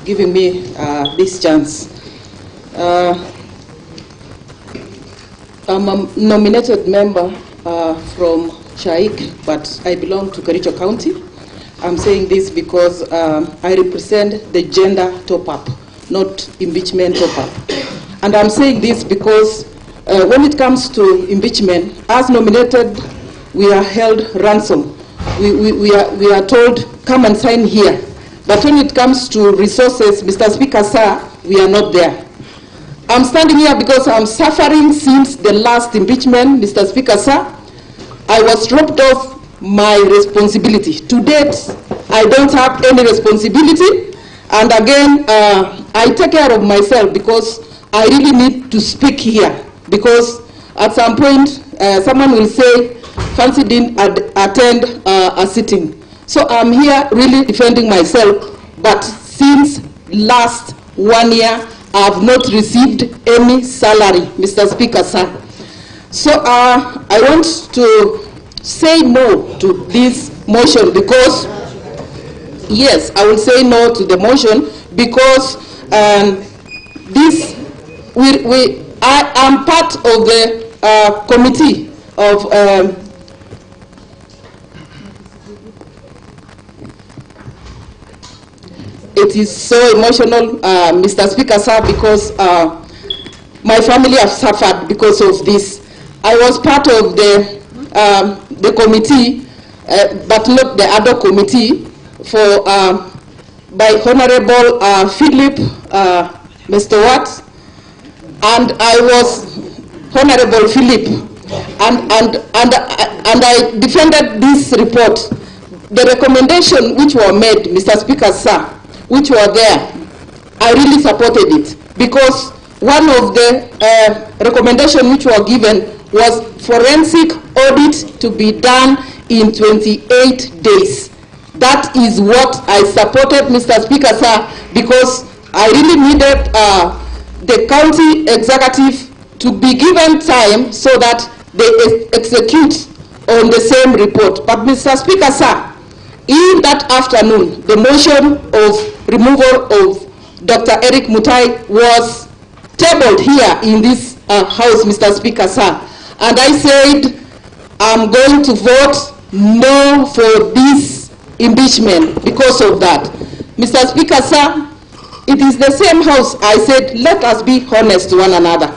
giving me this chance. I'm a nominated member from Shaik, but I belong to Kericho County. I'm saying this because I represent the gender top-up, not impeachment top-up. And I'm saying this because when it comes to impeachment, as nominated, we are held ransom. We are told, come and sign here. But when it comes to resources, Mr. Speaker, sir, we are not there. I'm standing here because I'm suffering since the last impeachment, Mr. Speaker, sir. I was robbed of my responsibility. To date, I don't have any responsibility. And again, I take care of myself because I really need to speak here. Because at some point, someone will say, Fancy didn't attend a sitting. So I'm here really defending myself, but since last 1 year, I have not received any salary, Mr. Speaker, sir. So I want to say no to this motion because, yes, I will say no to the motion because I am part of the committee of it is so emotional, Mr. Speaker, sir, because my family have suffered because of this. I was part of the committee, but not the other committee, for by Honorable Philip, Mr. Watt, and I was Honorable Philip, and I defended this report. the recommendation which were made, Mr. Speaker, sir, which were there, I really supported it, because one of the recommendations which were given was forensic audit to be done in 28 days. That is what I supported, Mr. Speaker, sir, because I really needed the county executive to be given time so that they execute on the same report. But Mr. Speaker, sir, in that afternoon, the motion of removal of Dr. Erick Mutai was tabled here in this House, Mr. Speaker, sir. And I said, I'm going to vote no for this impeachment because of that. Mr. Speaker, sir, it is the same House. I said, let us be honest to one another.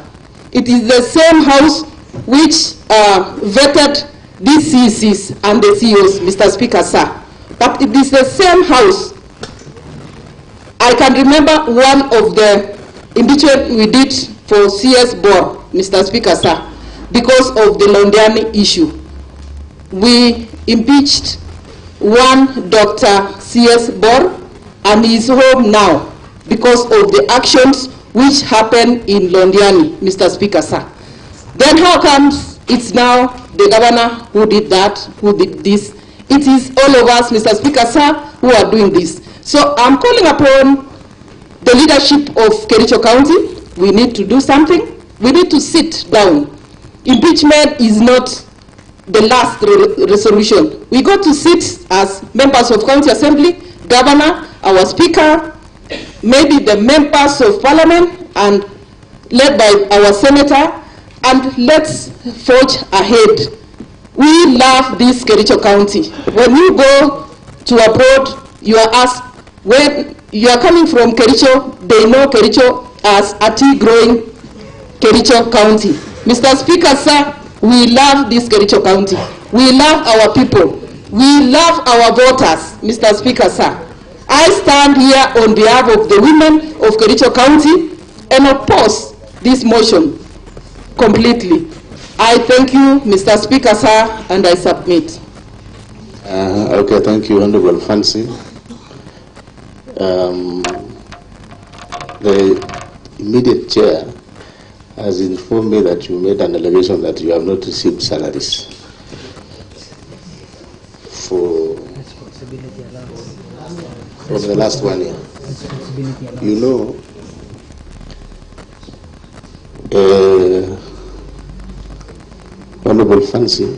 It is the same House which vetted these CECs and the CEOs, Mr. Speaker, sir. But it is the same House. I can remember one of the impeachment we did for CS Bor, Mr. Speaker, sir, because of the Londiani issue. We impeached one Dr. CS Bor, and he is home now because of the actions which happened in Londiani, Mr. Speaker, sir. Then how comes it's now the governor who did that, who did this? It is all of us, Mr. Speaker, sir, who are doing this. So I'm calling upon the leadership of Kericho County. We need to do something. We need to sit down. Impeachment is not the last resolution. We got to sit as members of County Assembly, Governor, our Speaker, maybe the members of Parliament, and led by our Senator, and let's forge ahead. We love this Kericho County. When you go to abroad, you are asked, when you are coming from Kericho, they know Kericho as a tea-growing Kericho County. Mr. Speaker, sir, we love this Kericho County. We love our people. We love our voters, Mr. Speaker, sir. I stand here on behalf of the women of Kericho County and oppose this motion completely. I thank you, Mr. Speaker, sir, and I submit. Okay, thank you, Honorable Fancy. The immediate chair has informed me that you made an allegation that you have not received salaries for the last 1 year. You know, Honorable Fancy,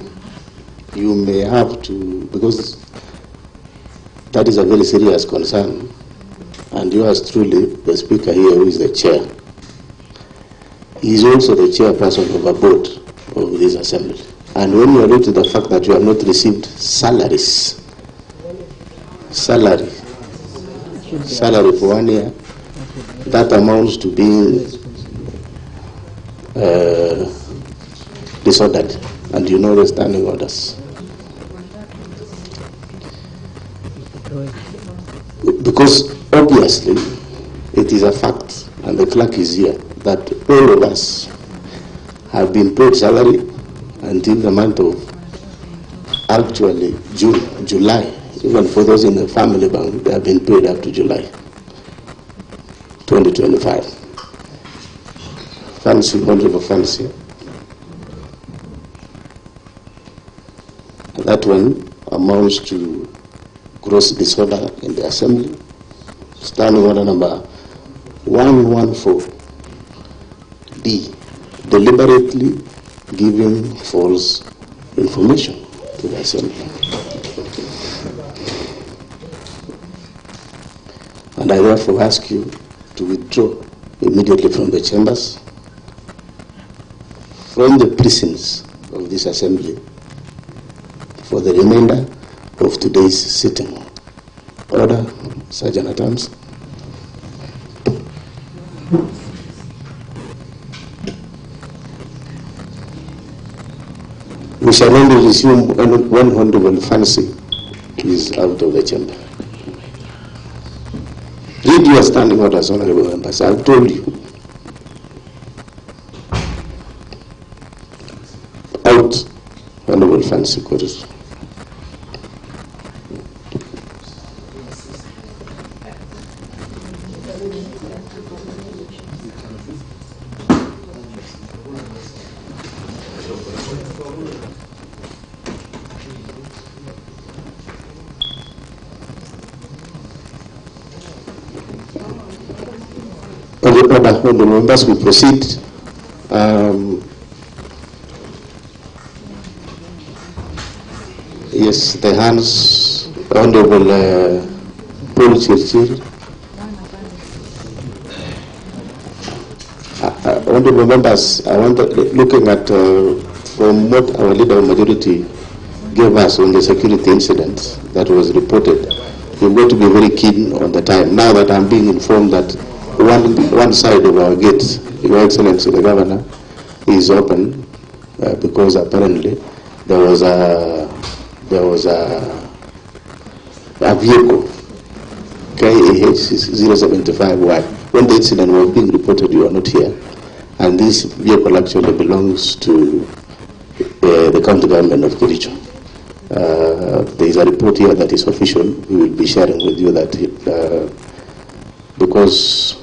you may have to, because that is a very serious concern, and yours truly, the Speaker here, who is the chair, he is also the chairperson of a board of this assembly. And when you allude to the fact that you have not received salary for 1 year, that amounts to being disordered, and you know the standing orders. Because obviously it is a fact, and the clerk is here, that all of us have been paid salary until the month of actually June, July. Even for those in the family bank, they have been paid up to July 2025. Fancy, Honorable Fancy. That one amounts to gross disorder in the assembly. Standing order number 114D, deliberately giving false information to the assembly. And I therefore ask you to withdraw immediately from the chambers, from the precincts of this assembly, for the remainder of today's sitting. Order, Sergeant at Arms. We shall only resume when Honorable Fancy is out of the chamber. Read your standing orders, Honorable Members. I've told you. Out, Honorable Fancy Quarters. order, honorable members, we proceed. Yes, the hands, Honorable Paul Chirchir. Honorable members, I want to, looking at from what our leader of majority gave us on the security incident that was reported, we're going to be very keen on the time. Now that I'm being informed that one side of our gate, Your Excellency the Governor, is open because apparently there was a vehicle, KAH 075Y. When the incident was being reported, you are not here, and this vehicle actually belongs to the county government of Kericho. There is a report here that is official. We will be sharing with you that because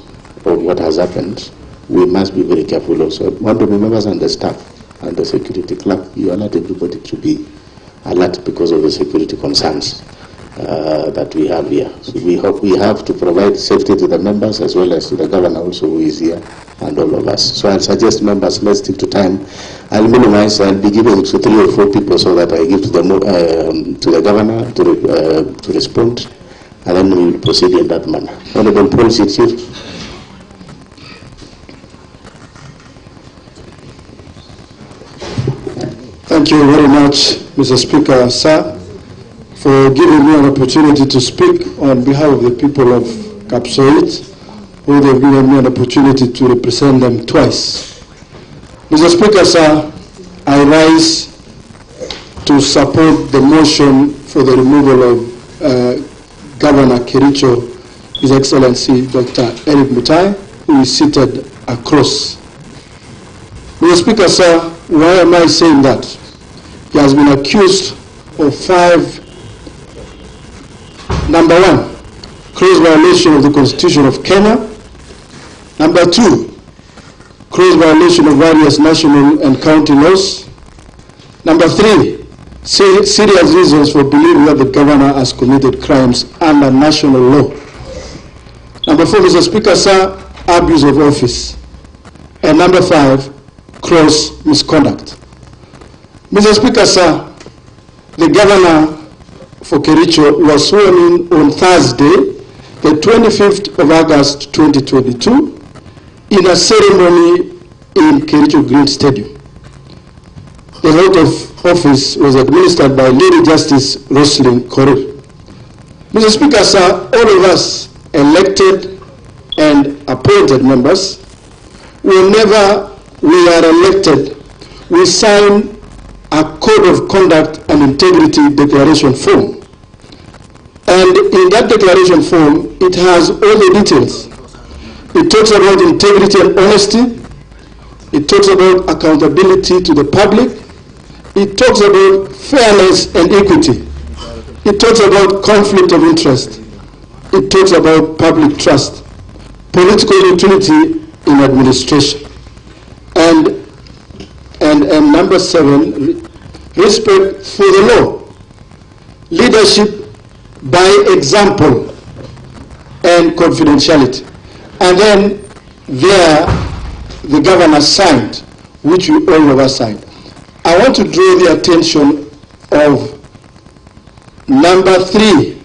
of what has happened, we must be very careful also. Honorable members and the staff and the security clerk, you alert everybody to be alert because of the security concerns that we have here. So we have to provide safety to the members as well as to the governor also who is here and all of us. So I'll suggest members, let's stick to time. I'll minimize, I'll be giving to 3 or 4 people so that I give to the governor to respond, and then we will proceed in that manner. Honorable Paul Chirchir. Thank you very much, Mr. Speaker, sir, for giving me an opportunity to speak on behalf of the people of Kapsoit, who they've given me an opportunity to represent them twice. Mr. Speaker, sir, I rise to support the motion for the removal of Governor Kericho, His Excellency Dr. Erick Mutai, who is seated across. Mr. Speaker, sir, why am I saying that? He has been accused of 5. Number 1, gross violation of the Constitution of Kenya. Number 2, gross violation of various national and county laws. Number 3, serious reasons for believing that the governor has committed crimes under national law. Number 4, Mr. Speaker, sir, abuse of office. And number 5, gross misconduct. Mr. Speaker, sir, the governor for Kericho was sworn in on Thursday, the 25th of August 2022, in a ceremony in Kericho Green Stadium. The oath of office was administered by Lady Justice Roslyn Korir. Mr. Speaker, sir, all of us elected and appointed members, whenever we are elected, we sign a Code of Conduct and Integrity Declaration form. And in that declaration form, it has all the details. It talks about integrity and honesty. It talks about accountability to the public. It talks about fairness and equity. It talks about conflict of interest. It talks about public trust, political utility in administration. And number 7, respect for the law, leadership by example, and confidentiality. And then there, the governor signed, which we all of us signed. I want to draw the attention of number 3,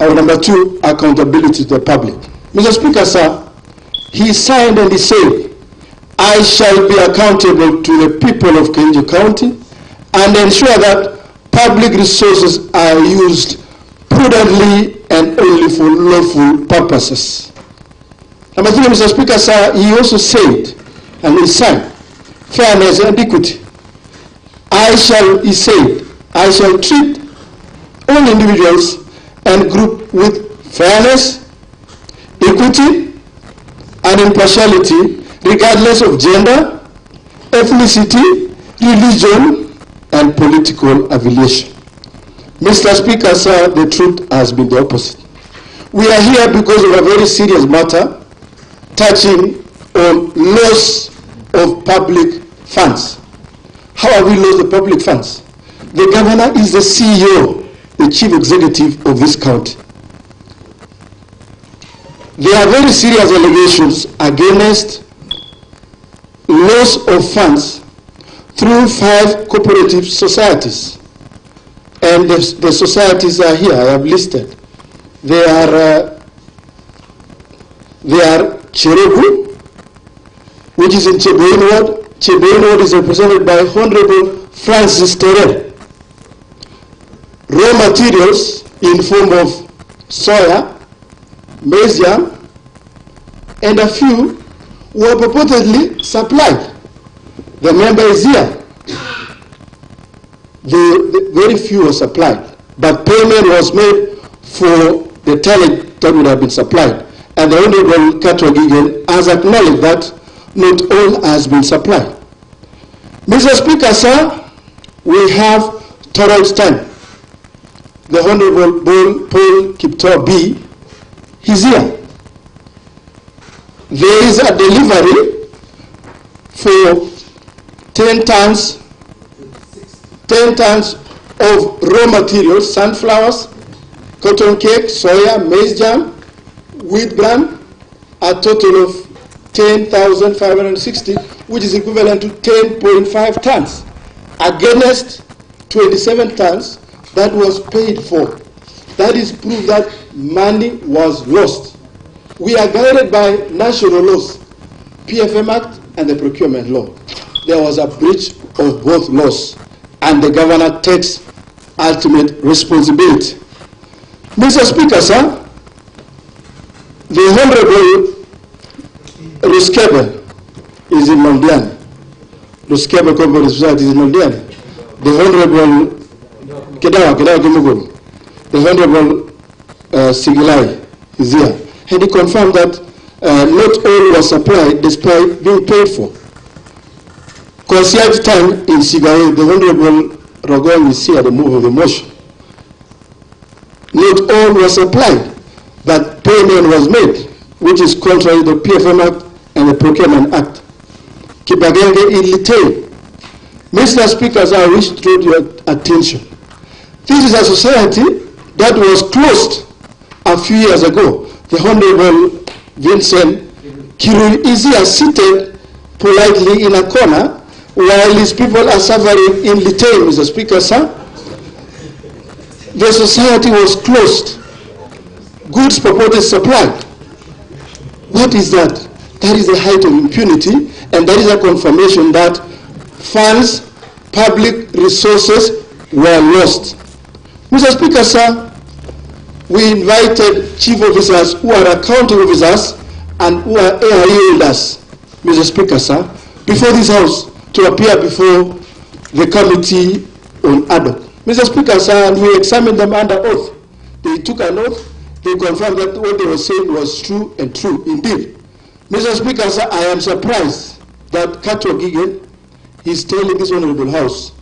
or number 2, accountability to the public. Mr. Speaker, sir, he signed and he said, I shall be accountable to the people of Kericho County and ensure that public resources are used prudently and only for lawful purposes. Number 3, Mr. Speaker, sir, he also said, and he signed, fairness and equity. He said, I shall treat all individuals and group with fairness, equity, and impartiality, regardless of gender, ethnicity, religion, and political affiliation. Mr. Speaker, sir, the truth has been the opposite. We are here because of a very serious matter touching on loss of public funds. How have we lost the public funds? The governor is the CEO, the chief executive of this county. There are very serious allegations against loss of funds through 5 cooperative societies. And the societies are here, I have listed. They are Cheregu, which is in Cheboin Ward. Cheboin Ward is represented by Honorable Francis Terrell. Raw materials in form of soya, maize yam, and a few were purportedly supplied. The member is here. The very few were supplied, but payment was made for the talent that would have been supplied. And the Honorable Katwagigen has acknowledged that not all has been supplied. Mr. Speaker, sir, we have toroid time. The Honorable Paul Kiptor B, he's here. There is a delivery for 10 tons of raw materials, sunflowers, cotton cake, soya, maize jam, wheat bran, a total of 10,560, which is equivalent to 10.5 tons, against 27 tons that was paid for. That is proof that money was lost. We are guided by national laws, PFM Act and the Procurement Law. There was a breach of both laws, and the governor takes ultimate responsibility. Mr. Speaker, sir, the Honorable Ruskebe is in Mondiani. Ruskebe Company Society is in Mondiani. The Honorable Kedawa Kimuguru, the Honorable Sigilai is here. And he confirmed that not all was supplied despite being paid for. Concierge time in Sigaye, the Honorable Rogon is here at the move of the motion. Not all was supplied, but payment was made, which is contrary to the PFM Act and the Procurement Act. Kibagenge in Litay. Mr. Speaker, I wish to draw your attention. This is a society that was closed a few years ago. The Honorable Vincent Kirui is here seated politely in a corner while his people are suffering in Litay, Mr. Speaker, sir. The society was closed. Goods purported supplied. What is that? That is the height of impunity, and that is a confirmation that funds, public resources were lost. Mr. Speaker, sir, we invited chief officers who are accounting officers and who are AIA holders, Mr. Speaker, sir, before this House to appear before the Committee on Ad hoc. Mr. Speaker, sir, and we examined them under oath. They took an oath. They confirmed that what they were saying was true and true indeed. Mr. Speaker, sir, I am surprised that Kato Gigen is telling this Honorable House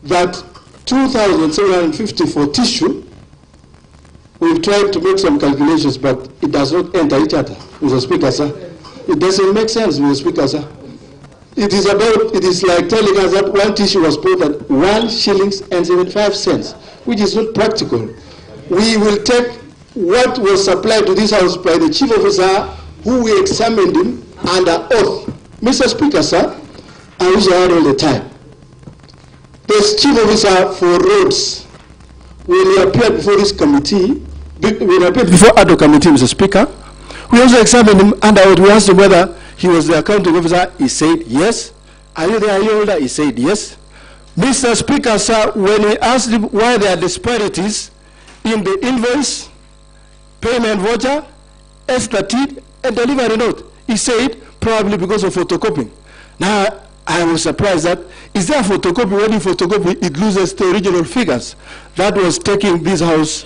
that 2,750 for tissue. We've tried to make some calculations, but it does not enter each other, Mr. Speaker, sir. It doesn't make sense, Mr. Speaker, sir. It is like telling us that one tissue was bought at 1 shilling and 75 cents, which is not practical. We will take what was supplied to this House by the chief officer, who we examined him under oath. Mr. Speaker, sir, I wish I had all the time. The chief officer for roads, when he appeared before this committee, when he appeared before Ad hoc committee, Mr. Speaker, we also examined him under oath. We asked him whether he was the accounting officer. He said yes. Are you the IE holder? He said yes. Mr. Speaker, sir, when we asked him why there are disparities in the invoice, payment voucher, S13, and delivery note, he said probably because of photocopying. Now, I was surprised that, is there a photocopy? When you photocopy, it loses the original figures. That was taking this House,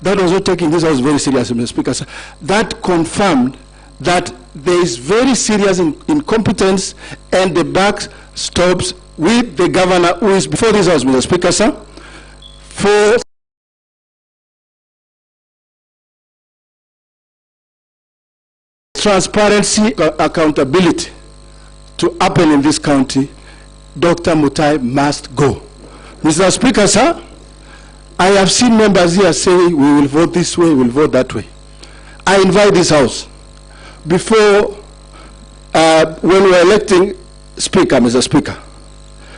that was not taking this House very seriously, Mr. Speaker. Sir. That confirmed that there is very serious incompetence, and the buck stops with the governor who is before this House, Mr. Speaker, sir, for transparency, accountability to happen in this county. Dr. Mutai must go. Mr. Speaker, sir, I have seen members here say we will vote this way, we will vote that way. I invite this House, before, when we were electing Speaker, Mr. Speaker,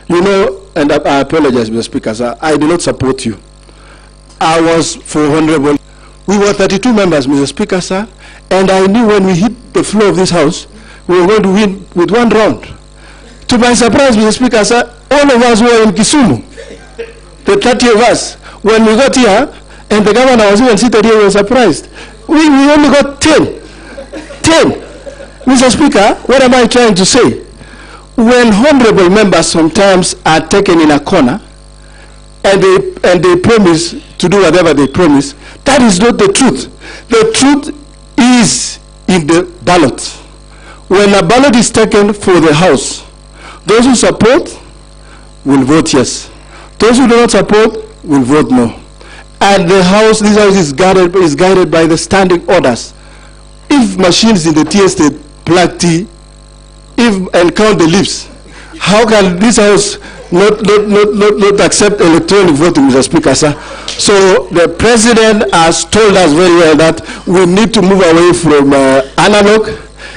you know, and I apologize, Mr. Speaker, sir, I did not support you. I was for Honorable. We were 32 members, Mr. Speaker, sir, and I knew when we hit the floor of this House, we were going to win with one round. To my surprise, Mr. Speaker, sir, all of us were in Kisumu, the 30 of us. When we got here, and the governor was even seated here, we were surprised. We only got 10. 10. Mr. Speaker, what am I trying to say? When honorable members sometimes are taken in a corner, and they promise to do whatever they promise, that is not the truth. The truth is in the ballot. When a ballot is taken for the House, those who support will vote yes. Those who do not support will vote no. And the House, this House is guided by the standing orders. If machines in the tea estate plug tea, and count the leaves, how can this House not accept electronic voting, Mr. Speaker, sir? So the President has told us very well that we need to move away from analog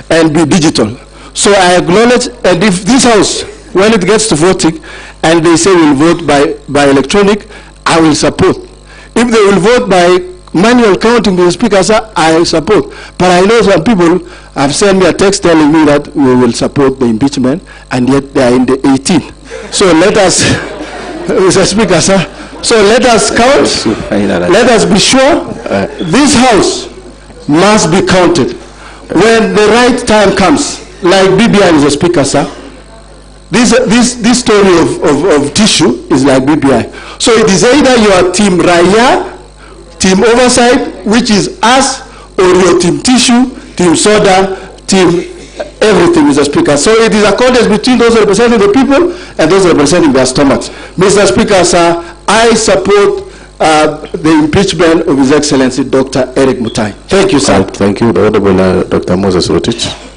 and be digital. So I acknowledge, and if this House, when it gets to voting, and they say we'll vote by electronic, I will support. If they will vote by manual counting, Mr. Speaker, sir, I support. But I know some people have sent me a text telling me that we will support the impeachment, and yet they are in the 18. So let us, Mr. Speaker, sir, so let us count, let us be sure this House must be counted. When the right time comes, like BBI, Mr. Speaker, sir, this story of tissue is like BBI. So it is either your team Raya, team oversight, which is us, or your team tissue, team soda, team everything, Mr. Speaker. So it is a contest between those representing the people and those representing their stomachs. Mr. Speaker, sir, I support the impeachment of His Excellency Dr. Erick Mutai. Thank you, sir. Thank you, the Honorable Dr. Moses Rotich.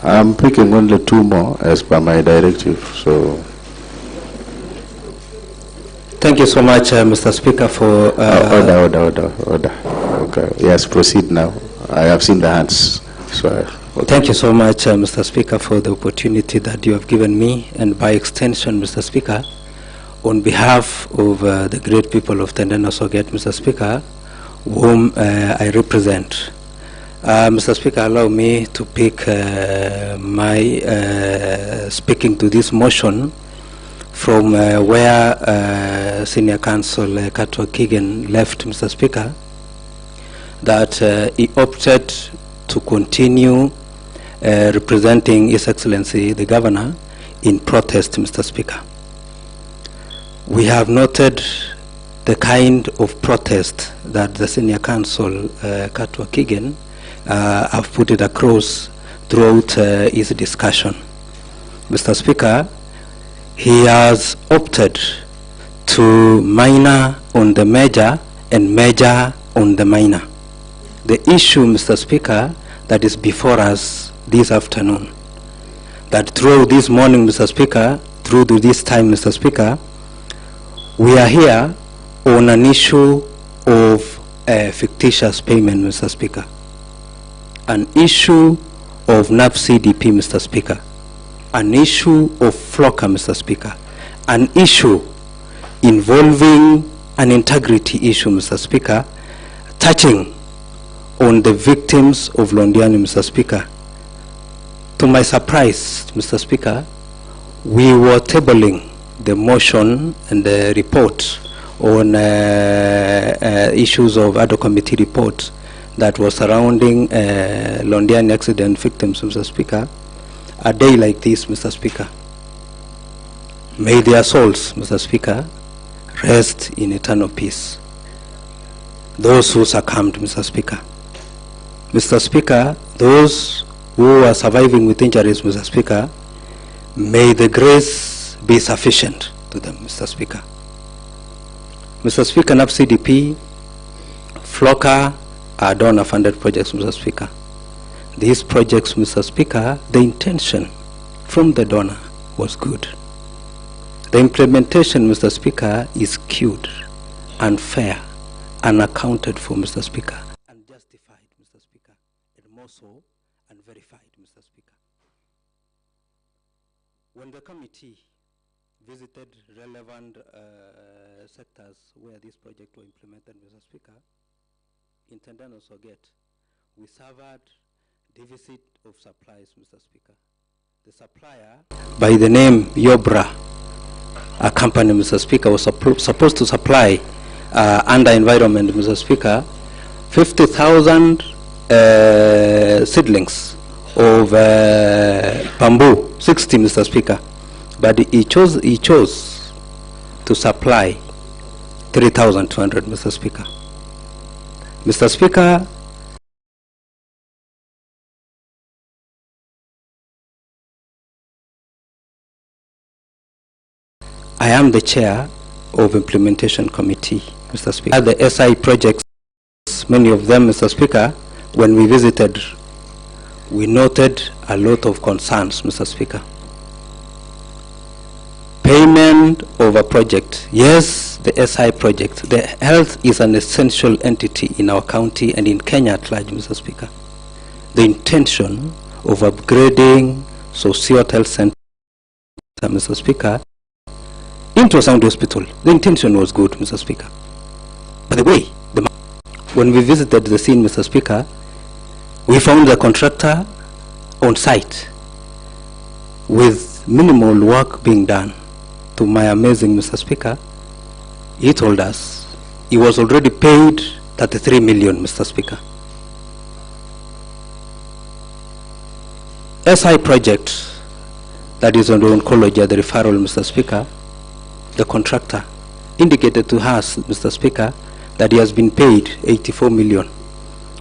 I'm picking only 2 more as per my directive, so. Thank you so much, Mr. Speaker, for... Order. Okay, yes, proceed now. I have seen the hands. So, okay. Thank you so much, Mr. Speaker, for the opportunity that you have given me, and by extension, Mr. Speaker, on behalf of the great people of Tendeno Soget, Mr. Speaker, whom I represent. Mr. Speaker, allow me to pick my speaking to this motion from where Senior Counsel Katwa Kigen left, Mr. Speaker, that he opted to continue representing His Excellency the Governor in protest, Mr. Speaker. We have noted the kind of protest that the Senior Counsel Katwa Kigen have put it across throughout his discussion. Mr. Speaker, he has opted to minor on the major and major on the minor. The issue, Mr. Speaker, that is before us this afternoon, that through this morning, Mr. Speaker, through to this time, Mr. Speaker, we are here on an issue of fictitious payment, Mr. Speaker. An issue of NAP CDP, Mr. Speaker. An issue of FLOCA, Mr. Speaker. An issue involving an integrity issue, Mr. Speaker, touching on the victims of Londiani, Mr. Speaker. To my surprise, Mr. Speaker, we were tabling the motion and the report on issues of ad hoc committee report that was surrounding Londiani accident victims, Mr. Speaker, a day like this, Mr. Speaker. May their souls, Mr. Speaker, rest in eternal peace. Those who succumbed, Mr. Speaker. Mr. Speaker, those who are surviving with injuries, Mr. Speaker, may the grace be sufficient to them, Mr. Speaker. Mr. Speaker, NAP CDP, FLOCA are donor-funded projects, Mr. Speaker. These projects, Mr. Speaker, the intention from the donor was good. The implementation, Mr. Speaker, is skewed, unfair, unaccounted for, Mr. Speaker, unjustified, Mr. Speaker, and more so, unverified, Mr. Speaker. When the committee visited relevant sectors where this project was implemented, Mr. Speaker, intended also get, we suffered deficit of supplies, Mr. Speaker. The supplier, by the name Yobra, a company, Mr. Speaker, was supposed to supply under environment, Mr. Speaker, 50,000 seedlings of bamboo, 60, Mr. Speaker. But he chose to supply 3,200, Mr. Speaker. Mr. Speaker, I am the chair of Implementation Committee, Mr. Speaker. The SI projects, many of them, Mr. Speaker, when we visited, we noted a lot of concerns, Mr. Speaker. Payment of a project. Yes, the SI project. The health is an essential entity in our county and in Kenya at large, Mr. Speaker. The intention of upgrading Sociot Health Center, Mr. Speaker, into a sound hospital. The intention was good, Mr. Speaker. By the way, when we visited the scene, Mr. Speaker, we found the contractor on site with minimal work being done. To my amazing, Mr. Speaker, he told us he was already paid 33 million, Mr. Speaker. SI project that is on the oncology, the referral, Mr. Speaker, the contractor indicated to us, Mr. Speaker, that he has been paid 84 million.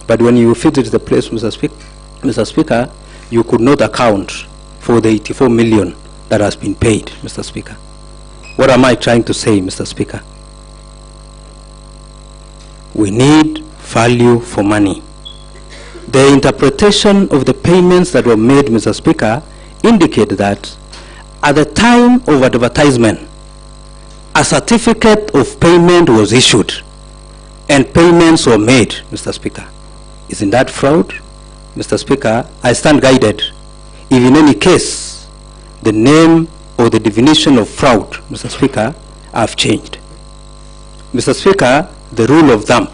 But when you visit the place, Mr. Speaker, you could not account for the 84 million that has been paid, Mr. Speaker. What am I trying to say, Mr. Speaker? We need value for money. The interpretation of the payments that were made, Mr. Speaker, indicate that at the time of advertisement, a certificate of payment was issued and payments were made, Mr. Speaker. Isn't that fraud? Mr. Speaker, I stand guided. If in any case, the name or the definition of fraud, Mr. Speaker, have changed. Mr. Speaker, the rule of thumb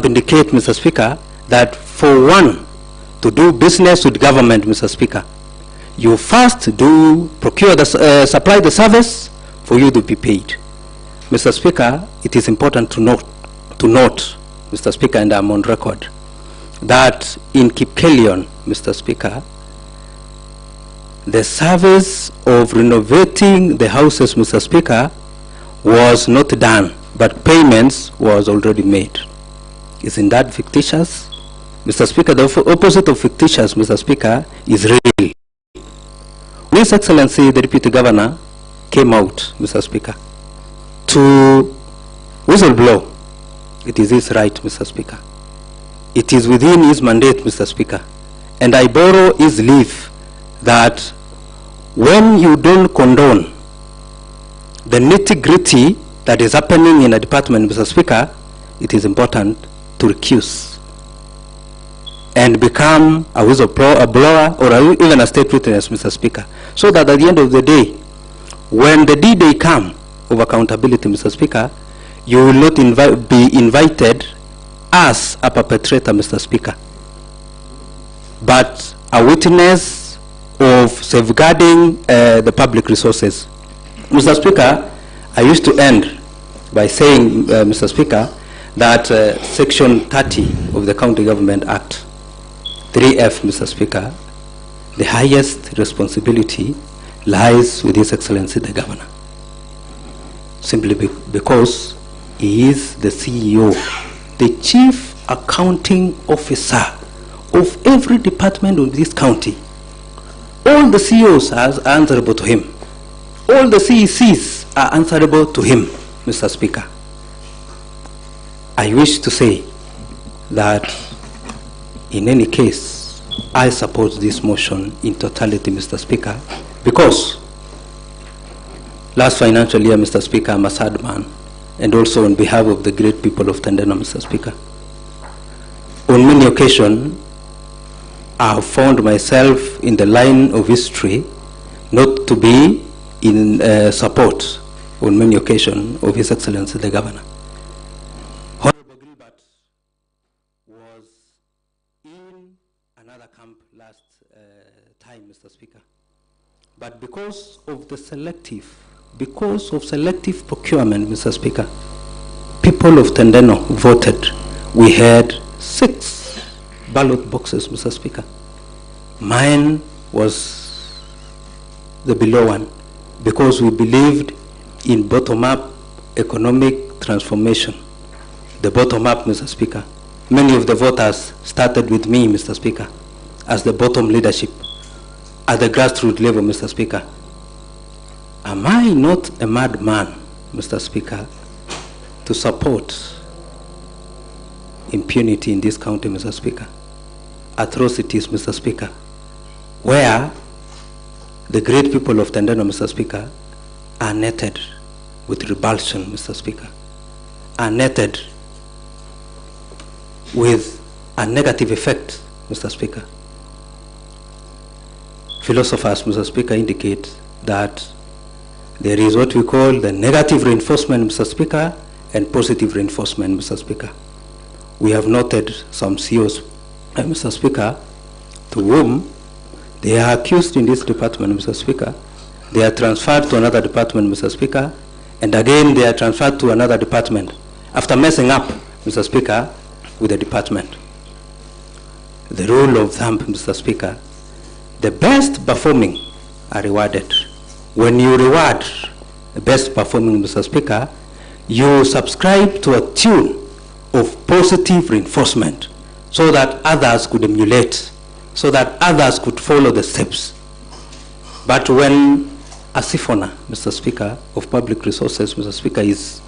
indicates, Mr. Speaker, that for one to do business with government, Mr. Speaker, you first supply the service for you to be paid. Mr. Speaker, it is important to note, Mr. Speaker, and I'm on record, that in Kericho, Mr. Speaker, the service of renovating the houses, Mr. Speaker, was not done, but payments was already made. Isn't that fictitious? Mr. Speaker, the opposite of fictitious, Mr. Speaker, is real. His Excellency, the Deputy Governor, came out, Mr. Speaker, to whistleblow. It is his right, Mr. Speaker. It is within his mandate, Mr. Speaker. And I borrow his leave that when you don't condone the nitty-gritty that is happening in a department, Mr. Speaker, it is important to recuse and become a whistleblower or even a state witness, Mr. Speaker, so that at the end of the day, when the D-Day come of accountability, Mr. Speaker, you will not be invited as a perpetrator, Mr. Speaker, but a witness of safeguarding the public resources. Mr. Speaker, I used to end by saying, Mr. Speaker, that Section 30 of the County Government Act, 3F, Mr. Speaker, the highest responsibility lies with His Excellency the Governor, simply because he is the CEO, the Chief Accounting Officer of every department of this county. All the CEOs are answerable to him. All the CECs are answerable to him, Mr. Speaker. I wish to say that in any case, I support this motion in totality, Mr. Speaker, because last financial year, Mr. Speaker, I'm a sad man, and also on behalf of the great people of Tendeno, Mr. Speaker. On many occasions, I have found myself in the line of history not to be in support on many occasions of His Excellency the Governor. Honorable Gilbert was in another camp last time, Mr. Speaker. But because of selective procurement, Mr. Speaker, people of Tendeno voted. We had 6 ballot boxes, Mr. Speaker. Mine was the below one because we believed in bottom-up economic transformation. The bottom-up, Mr. Speaker. Many of the voters started with me, Mr. Speaker, as the bottom leadership at the grassroots level, Mr. Speaker. Am I not a madman, Mr. Speaker, to support impunity in this county, Mr. Speaker? Atrocities, Mr. Speaker, where the great people of Tendeno, Mr. Speaker, are netted with revulsion, Mr. Speaker, are netted with a negative effect, Mr. Speaker. Philosophers, Mr. Speaker, indicate that there is what we call the negative reinforcement, Mr. Speaker, and positive reinforcement, Mr. Speaker. We have noted some CEOs, Mr. Speaker, to whom they are accused in this department, Mr. Speaker. They are transferred to another department, Mr. Speaker, and again they are transferred to another department after messing up, Mr. Speaker, with the department. The rule of thumb, Mr. Speaker, the best performing are rewarded. When you reward the best performing, Mr. Speaker, you subscribe to a tune of positive reinforcement so that others could emulate, so that others could follow the steps. But when a siphonner, Mr. Speaker, of public resources, Mr. Speaker, is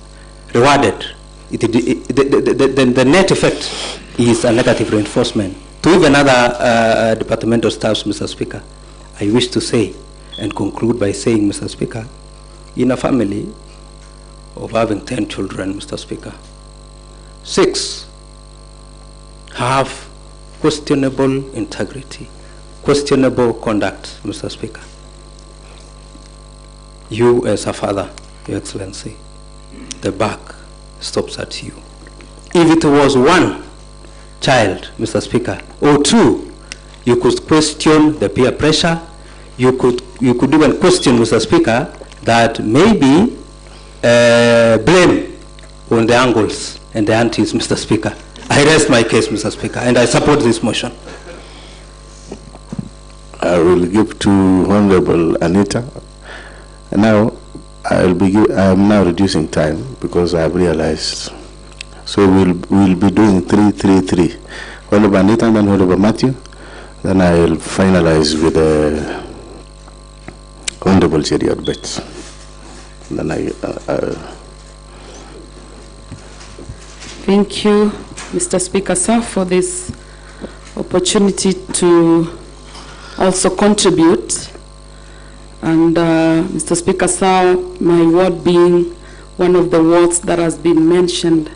rewarded, the net effect is a negative reinforcement. To even other departmental staffs, Mr. Speaker, I wish to say and conclude by saying, Mr. Speaker, in a family of having 10 children, Mr. Speaker, 6 have questionable integrity, questionable conduct, Mr. Speaker. You as a father, Your Excellency, the buck stops at you. If it was one child, Mr. Speaker, or 2, you could question the peer pressure. You could even question, Mr. Speaker, that maybe blame on the uncles and the aunties, Mr. Speaker. I rest my case, Mr. Speaker, and I support this motion. I will give to Honorable Anita. And now I am now reducing time because I have realized. So we'll be doing 3-3-3. Honorable Anita and then Honorable Matthew. Then I'll finalize with the Honorable Jerry Odbet. Then Thank you, Mr. Speaker, sir, for this opportunity to also contribute. And Mr. Speaker, sir, my ward being one of the wards that has been mentioned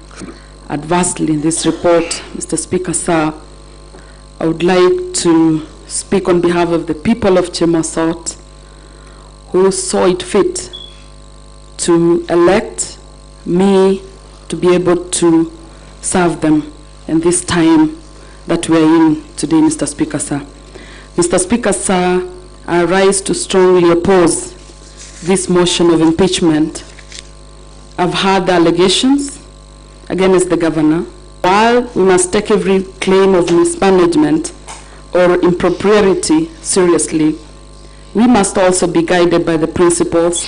adversely in this report, Mr. Speaker, sir, I would like to speak on behalf of the people of Chemasot who saw it fit to elect me to be able to serve them in this time that we are in today, Mr. Speaker, sir. Mr. Speaker, sir, I rise to strongly oppose this motion of impeachment. I've heard the allegations against the governor. While we must take every claim of mismanagement or impropriety seriously, we must also be guided by the principles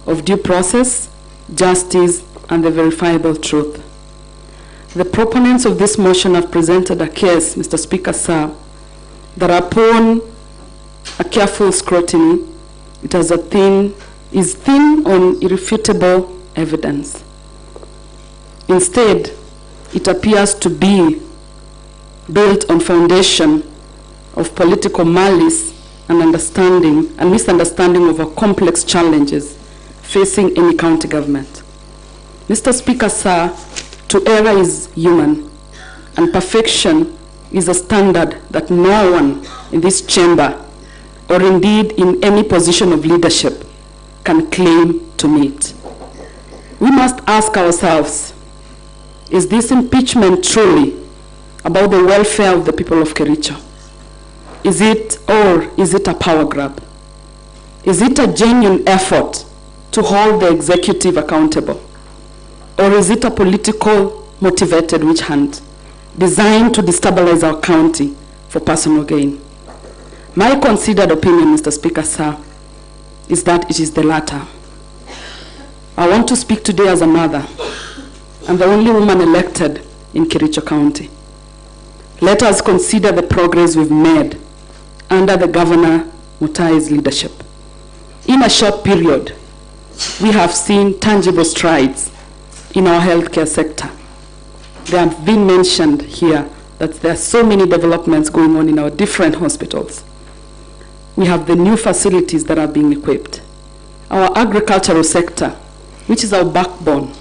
of due process, justice, and the verifiable truth. The proponents of this motion have presented a case, Mr. Speaker, sir, that upon a careful scrutiny, it is thin on irrefutable evidence. Instead, it appears to be built on foundation of political malice and misunderstanding over complex challenges facing any county government. Mr. Speaker, sir, to err is human, and perfection is a standard that no one in this chamber, or indeed in any position of leadership, can claim to meet. We must ask ourselves, is this impeachment truly about the welfare of the people of Kericho? Is it, or is it a power grab? Is it a genuine effort to hold the executive accountable? Or is it a political motivated witch hunt designed to destabilize our county for personal gain? My considered opinion, Mr. Speaker, sir, is that it is the latter. I want to speak today as a mother. I'm the only woman elected in Kericho County. Let us consider the progress we've made under the Governor Mutai's leadership. In a short period, we have seen tangible strides in our healthcare sector. They have been mentioned here that there are so many developments going on in our different hospitals. We have the new facilities that are being equipped. Our agricultural sector, which is our backbone,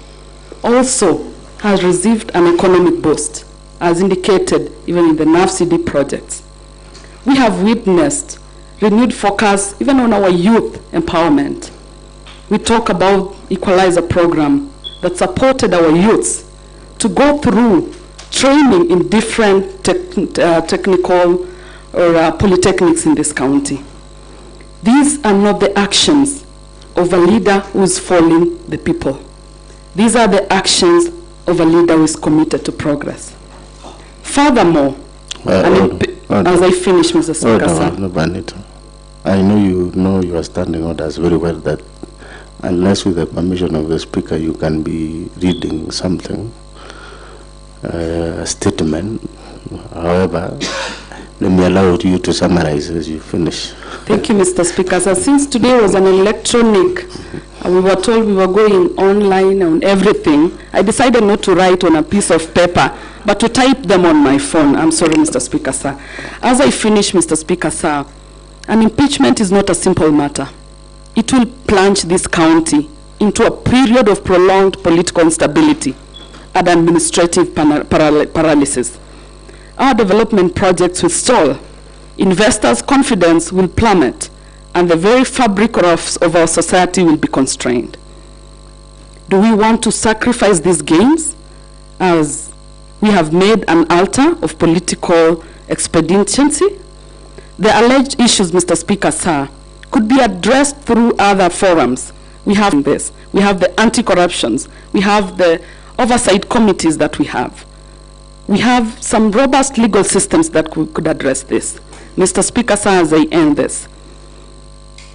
also has received an economic boost, as indicated even in the NAFCD projects. We have witnessed renewed focus even on our youth empowerment. We talk about Equalizer program that supported our youths to go through training in different technical or polytechnics in this county. These are not the actions of a leader who is following the people. These are the actions of a leader who is committed to progress. Furthermore, as I finish, Mr. Speaker, sir. I know you are standing orders very well, that unless with the permission of the Speaker you can be reading something, a statement. However, let me allow you to summarize as you finish. Thank you, Mr. Speaker. So since today was an electronic, we were told we were going online on everything, I decided not to write on a piece of paper, but to type them on my phone. I'm sorry, Mr. Speaker, sir. As I finish, Mr. Speaker, sir, an impeachment is not a simple matter. It will plunge this county into a period of prolonged political instability and administrative paralysis. Our development projects will stall, investors' confidence will plummet, and the very fabric of our society will be constrained. Do we want to sacrifice these gains as we have made an altar of political expediency? The alleged issues, Mr. Speaker, sir, could be addressed through other forums. We have this. We have the anti-corruptions. We have the oversight committees that we have. We have some robust legal systems that could address this. Mr. Speaker, sir, as I end this,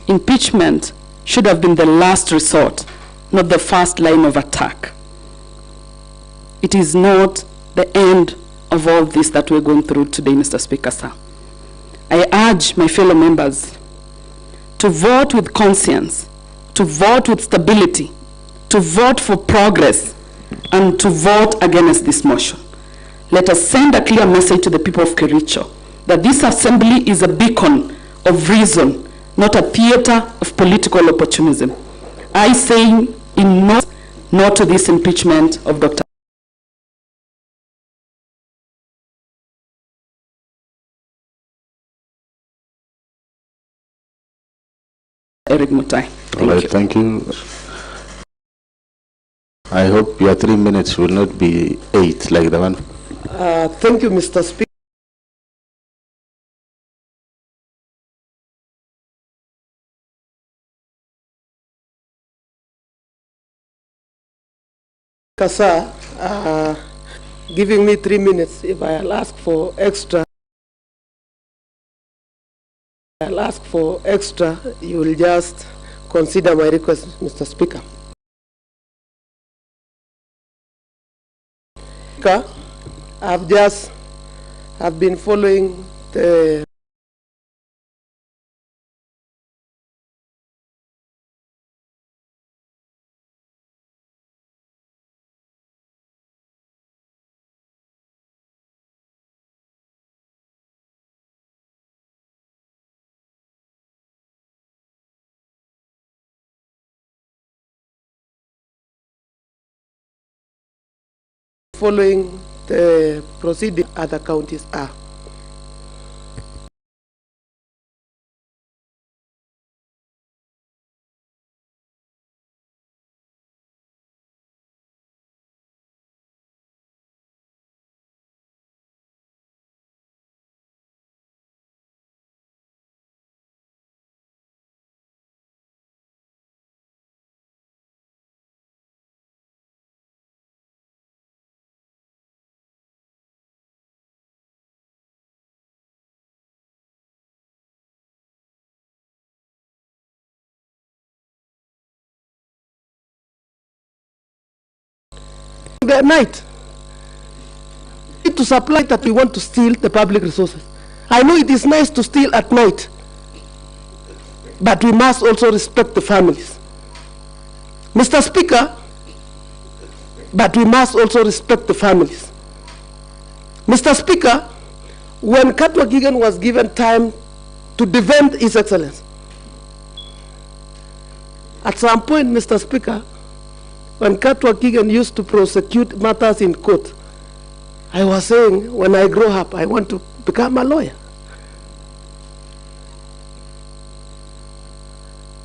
impeachment should have been the last resort, not the first line of attack. It is not the end of all this that we're going through today, Mr. Speaker, sir. I urge my fellow members to vote with conscience, to vote with stability, to vote for progress, and to vote against this motion. Let us send a clear message to the people of Kericho that this assembly is a beacon of reason, not a theater of political opportunism. I say in no to this impeachment of Dr. Erick Mutai. Thank you. I hope your 3 minutes will not be 8 like the one. Thank you, Mr. Speaker. Sir, giving me 3 minutes. If I'll ask for extra, you will just consider my request, Mr. Speaker. I've been following the following the proceeding other counties are. The night to supply that we want to steal the public resources. I know it is nice to steal at night, but we must also respect the families. Mr. Speaker, but we must also respect the families. Mr. Speaker, when Katwa Gigan was given time to defend His Excellency, at some point, Mr. Speaker, when Katwa Gigan used to prosecute matters in court, I was saying, when I grow up, I want to become a lawyer.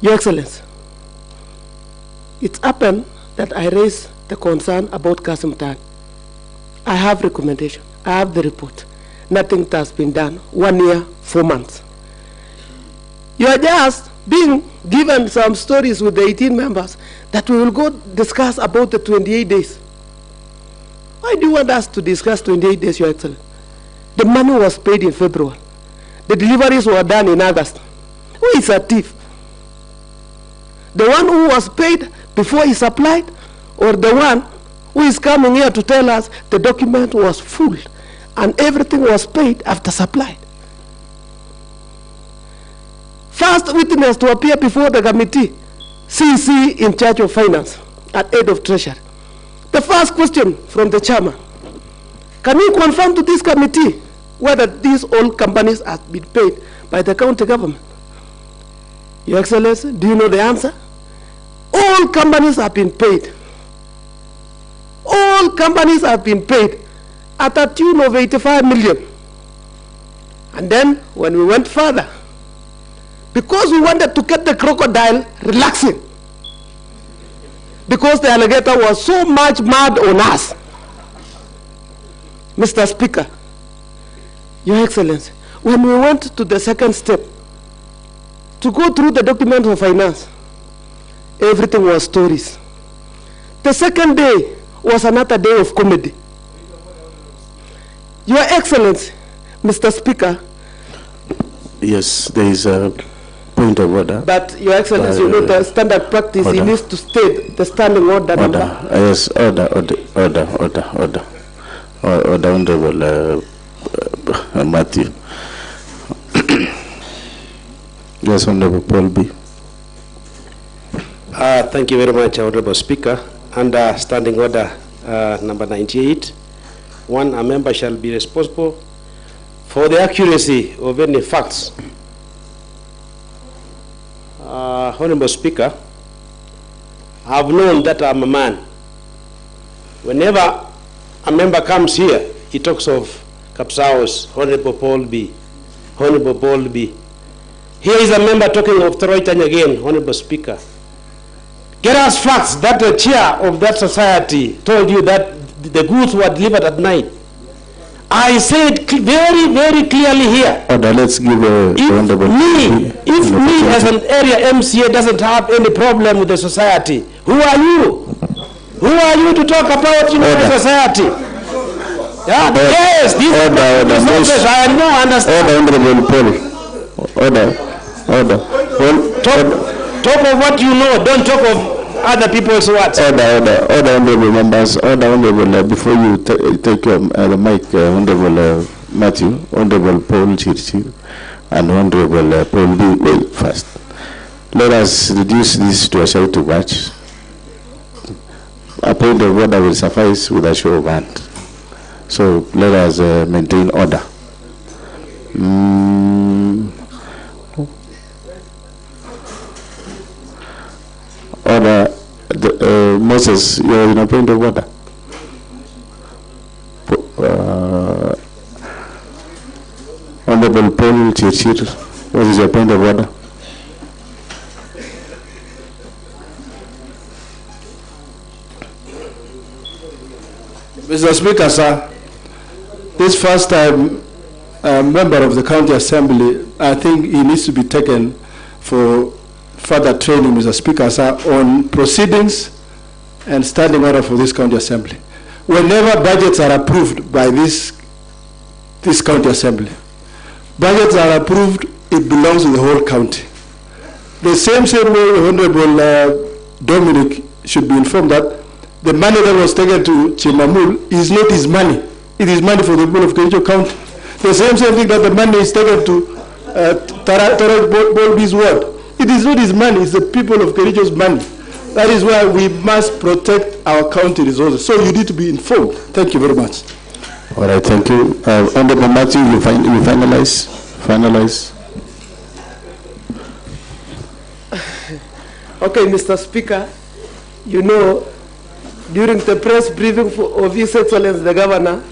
Your Excellency, it's happened that I raised the concern about Kasim Tan. I have recommendation, I have the report. Nothing has been done. 1 year, 4 months. You are just being given some stories with the 18 members that we will go discuss about the 28 days. Why do you want us to discuss 28 days, Your Excellency? The money was paid in February. The deliveries were done in August. Who is a thief? The one who was paid before he supplied, or the one who is coming here to tell us the document was full and everything was paid after supply? First witness to appear before the committee, CC in charge of finance at head of treasury. The first question from the chairman: can you confirm to this committee whether these all companies have been paid by the county government? Your Excellency, do you know the answer? All companies have been paid. All companies have been paid at a tune of 85 million. And then when we went further, because we wanted to get the crocodile relaxing, because the alligator was so much mad on us, Mr. Speaker, Your Excellency, when we went to the second step, to go through the documents of finance, everything was stories. The second day was another day of comedy. Your Excellency, Mr. Speaker. Yes, there is a point of order. But Your Excellency, you know the standard practice, he needs to state the standing order number. Yes, order, Honorable Matthew. Yes, Honorable Paul B. Thank you very much, Honorable Speaker. Under Standing Order number 98, a member shall be responsible for the accuracy of any facts. Honorable Speaker, I've known that I'm a man. Whenever a member comes here, he talks of Kapsaos, Honorable Paul B. Honorable Paul B. Here is a member talking of Troitan again, Honorable Speaker. Get us facts that the chair of that society told you that the goods were delivered at night. I said very, very clearly here. Order, let's give if me as an area MCA doesn't have any problem with the society, who are you? Who are you to talk about the society? Yeah, yes, this is I know, understand. Talk of what you know, don't talk of other people's words. Order, honorable members, honorable, before you take the mic, Honorable Matthew, Honorable Paul Chirchir, and Honorable Paul B. Wait, first. Let us reduce this to a shout to match. A point of order will suffice with a show of hand. So let us maintain order. Order. Moses, you are in a point of order. Honorable Paul Chirchir, what is your point of order? Mr. Speaker, sir, this first time member of the County Assembly, I think he needs to be taken for further training, Mr. Speaker, sir, on proceedings and standing order for this County Assembly. Whenever budgets are approved by this County Assembly, budgets are approved, it belongs to the whole county. The same way Honorable Dominic should be informed that the money that was taken to Chimamul is not his money. It is money for the people of Kericho County. The same thing that the money is taken to Tarek Bolby's ward. It is not his money, it's the people of Kericho's money. That is why we must protect our county resources. So you need to be informed. Thank you very much. All right, thank you. Honorable Matthew, you finalize? Finalize. Okay, Mr. Speaker, you know, during the press briefing of His Excellency the Governor,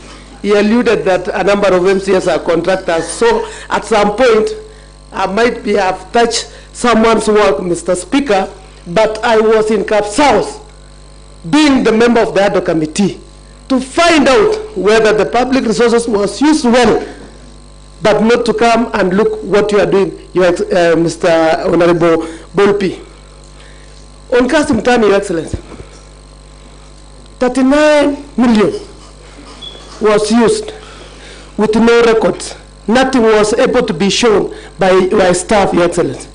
he alluded that a number of MCAs are contractors. So at some point, I might have touched someone's work, Mr. Speaker, but I was in Cap South, being the member of the ADO committee, to find out whether the public resources was used well, but not to come and look what you are doing, Mr. Honorable Bolpi. On Kasim Tani, Your Excellency, 39 million was used with no records. Nothing was able to be shown by your staff, Your Excellency.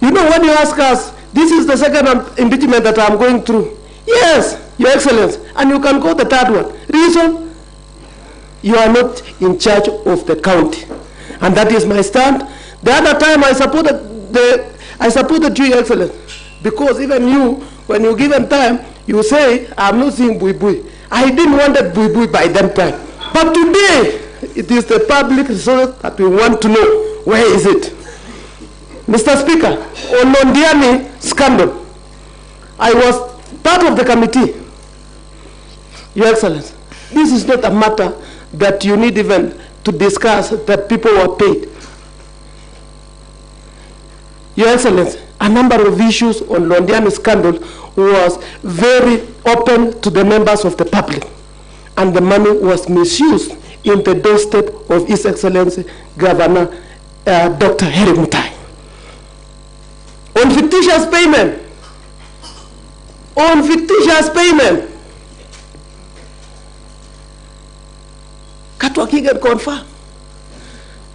You know, when you ask us, this is the second impeachment that I'm going through. Yes, Your Excellency, and you can go the third one. Reason? You are not in charge of the county. And that is my stand. The other time I supported you, Your Excellency, because even you, when you given time, you say, I'm not seeing Bui Bui. I didn't want that Bui Bui by that time. But today, it is the public resource that we want to know. Where is it? Mr. Speaker, on Londiani scandal, I was part of the committee. Your Excellency, this is not a matter that you need even to discuss that people were paid. Your Excellency, a number of issues on Londiani scandal was very open to the members of the public, and the money was misused in the doorstep of His Excellency Governor Dr. Erick Mutai. On fictitious payment, Katwa Kigen confirmed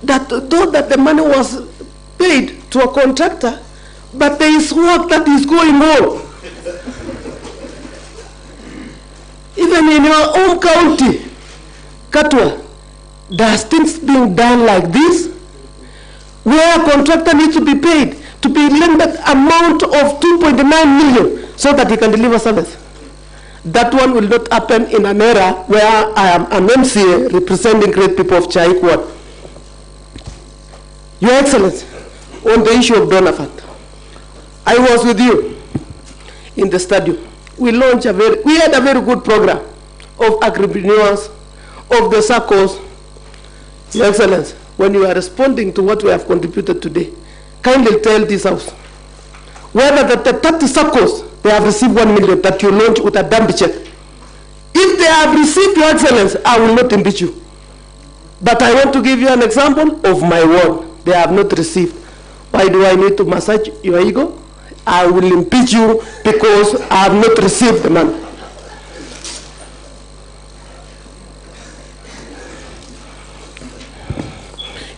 that though that the money was paid to a contractor, but there is work that is going on. Even in your own county, Katwa, there's things being done like this, where a contractor needs to be paid to be limited amount of 2.9 million so that he can deliver service. That one will not happen in an era where I am an MCA representing great people of Chaik Ward. Your Excellency, on the issue of donor fund, I was with you in the stadium. We had a very good program of agripreneurs, of the circles. Your Excellency, when you are responding to what we have contributed today, kindly tell this house whether the 30 circles, they have received 1 million that you launched with a dump check. If they have received, Your Excellency, I will not impeach you. But I want to give you an example of my word. They have not received. Why do I need to massage your ego? I will impeach you because I have not received the money.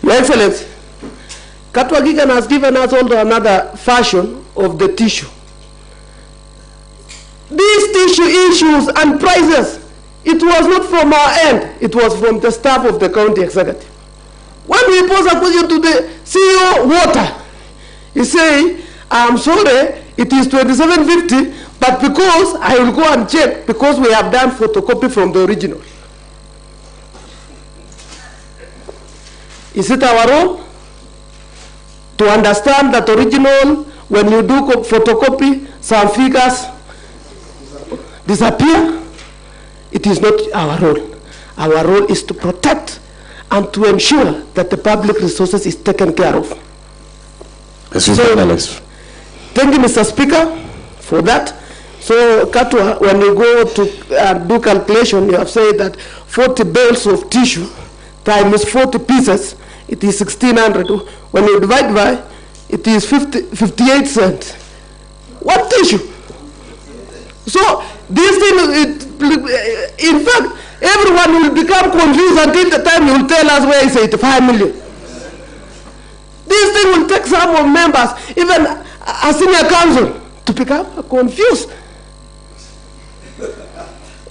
Your Excellency, Katwa Gigan has given us also another version of the tissue. These tissue issues and prices, it was not from our end, it was from the staff of the county executive. When we pose a question to the CEO, water, he say, I'm sorry, it is 2750, but because I will go and check, because we have done photocopy from the original. Is it our role to understand that original, when you do photocopy, some figures disappear? It is not our role. Our role is to protect and to ensure that the public resources is taken care of. So, thank you, Mr. Speaker, for that. So, Katwa, when you go to do calculation, you have said that 40 bales of tissue times 40 pieces, it is 1,600. When you divide by, it is 58 cents. What tissue? So, this thing, in fact, everyone will become confused until the time you will tell us where is 85 million. This thing will take some of members, even a senior council, to become confused.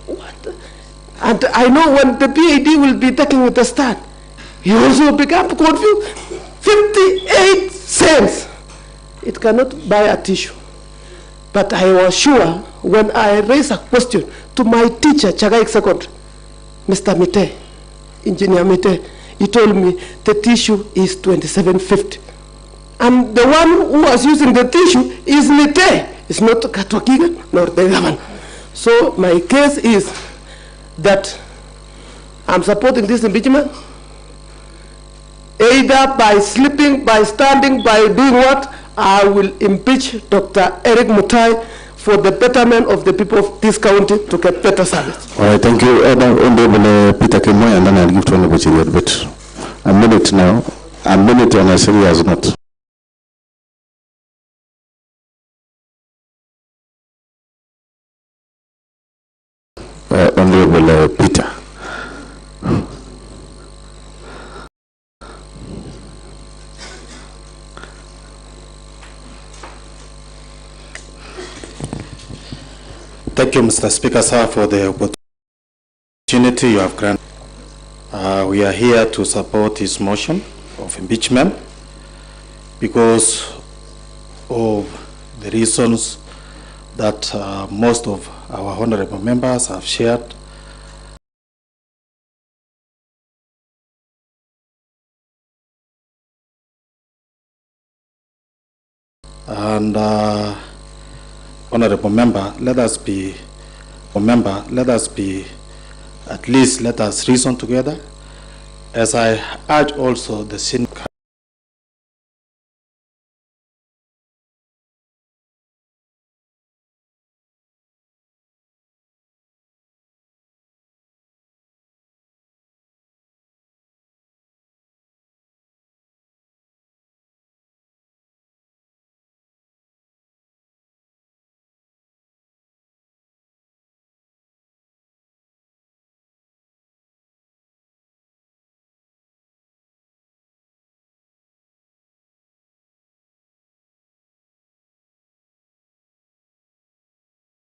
What? And I know when the PAD will be taking it a start, he also become confused. 58 cents. It cannot buy a tissue. But I was sure when I raised a question to my teacher, Chagaik Secondary, Mr. Mutai, Engineer Mutai, he told me the tissue is 27.50. And the one who was using the tissue is Mutai. It's not Katwakigan nor the government. So my case is that I'm supporting this impeachment, either by sleeping, by standing, by doing what, I will impeach Dr. Erick Mutai for the betterment of the people of this county to get better service. All right, thank you. Honorable Peter Kemoy, and then I'll give to Honorable Chiriot. But a minute now, a minute on a serious note. Honorable Peter. Thank you, Mr. Speaker, sir, for the opportunity you have granted. We are here to support his motion of impeachment because of the reasons that most of our honorable members have shared. And honorable member, let us reason together, as I urge also the senior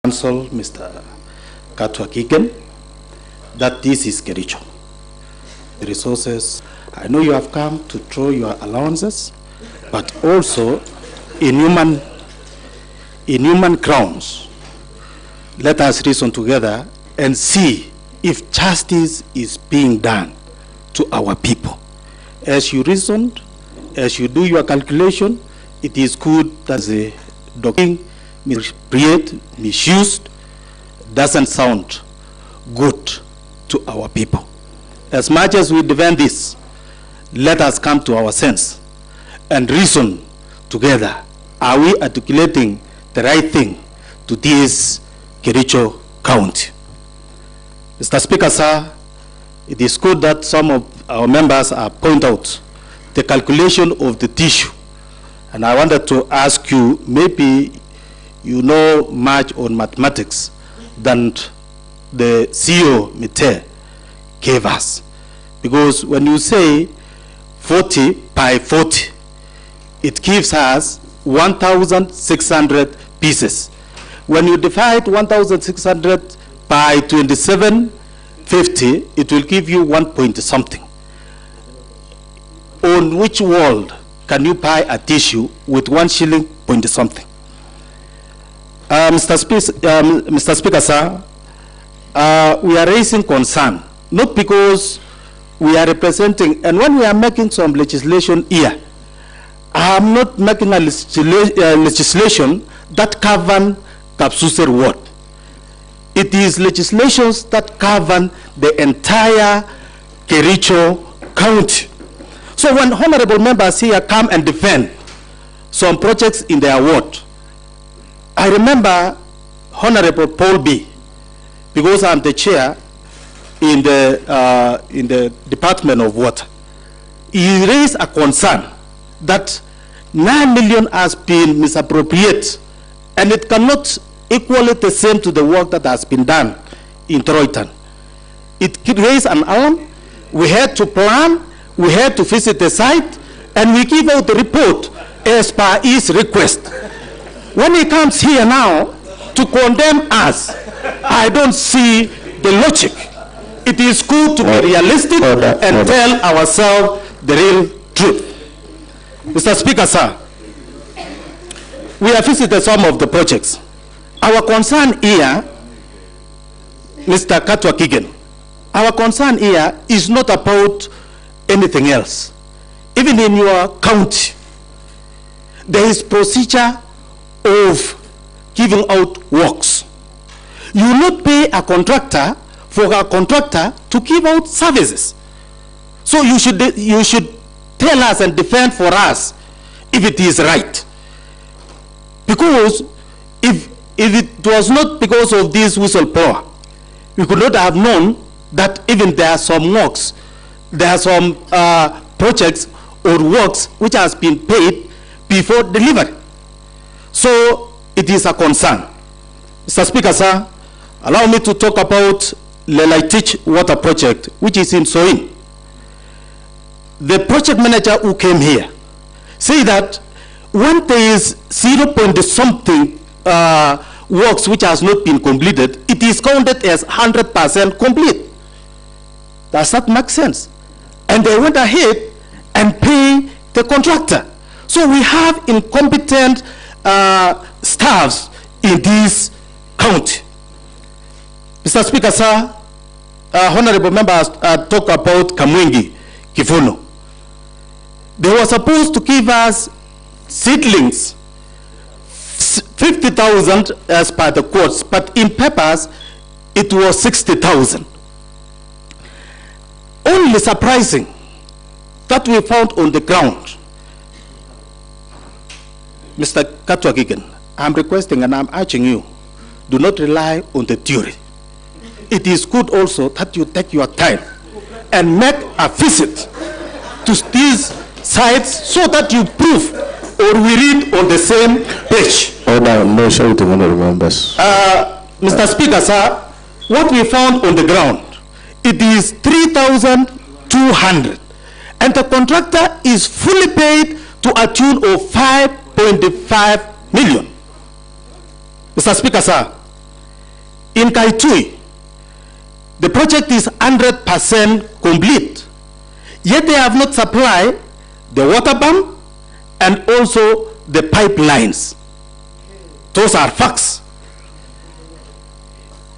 Council, Mr. Katwakigen, that this is Kericho. The resources, I know you have come to throw your allowances, but also in human grounds, let us reason together and see if justice is being done to our people. As you reasoned, as you do your calculation, it is good that the document misused doesn't sound good to our people. As much as we defend this, let us come to our sense and reason together. Are we articulating the right thing to this Kericho County? Mr. Speaker, sir, it is good that some of our members have pointed out the calculation of the tissue. And I wanted to ask you, maybe you know much on mathematics than the CEO Mutai gave us. Because when you say 40 by 40, it gives us 1,600 pieces. When you divide 1,600 by 27.50, it will give you 1 point something. On which world can you buy a tissue with 1 shilling point something? Mr. Speaker, sir, we are raising concern, not because we are representing, and when we are making some legislation here, I am not making a legislation that govern Kapsuser ward. It is legislations that govern the entire Kericho county. So when honorable members here come and defend some projects in their ward, I remember Honorable Paul B, because I'm the chair in the Department of Water. He raised a concern that 9 million has been misappropriated, and it cannot equal it the same to the work that has been done in Troyton. It raised an alarm. We had to plan, we had to visit the site, and we give out the report as per his request. When he comes here now to condemn us, I don't see the logic. It is good to be realistic and tell ourselves the real truth. Mr. Speaker, sir, we have visited some of the projects. Our concern here, Mr. Katwa Kigen, our concern here is not about anything else. Even in your county, there is procedure of giving out works. You will not pay a contractor for a contractor to give out services. So you should tell us and defend for us if it is right. Because if it was not because of this whistleblower, we could not have known that even there are some works, there are some projects or works which has been paid before delivery. So it is a concern. Mr. Speaker, sir, allow me to talk about Lelaitich Water Project, which is in Soin. The project manager who came here say that when there is 0.something works which has not been completed, it is counted as 100% complete. Does that make sense? And they went ahead and pay the contractor. So we have incompetent staffs in this county. Mr. Speaker, sir, honorable members talk about Kamwengi, Kifuno. They were supposed to give us seedlings, 50,000 as per the courts, but in papers, it was 60,000. Only surprising that we found on the ground. Mr. Katwakigan, I'm requesting and I'm urging you, do not rely on the theory. It is good also that you take your time and make a visit to these sites so that you prove or we read on the same page. No shouting, honorable members. Mr. Speaker, sir, what we found on the ground, it is 3,200, and the contractor is fully paid to a tune of 5.5 million. Mr. Speaker, sir, in Kaitui, the project is 100% complete, yet they have not supplied the water pump and also the pipelines. Those are facts.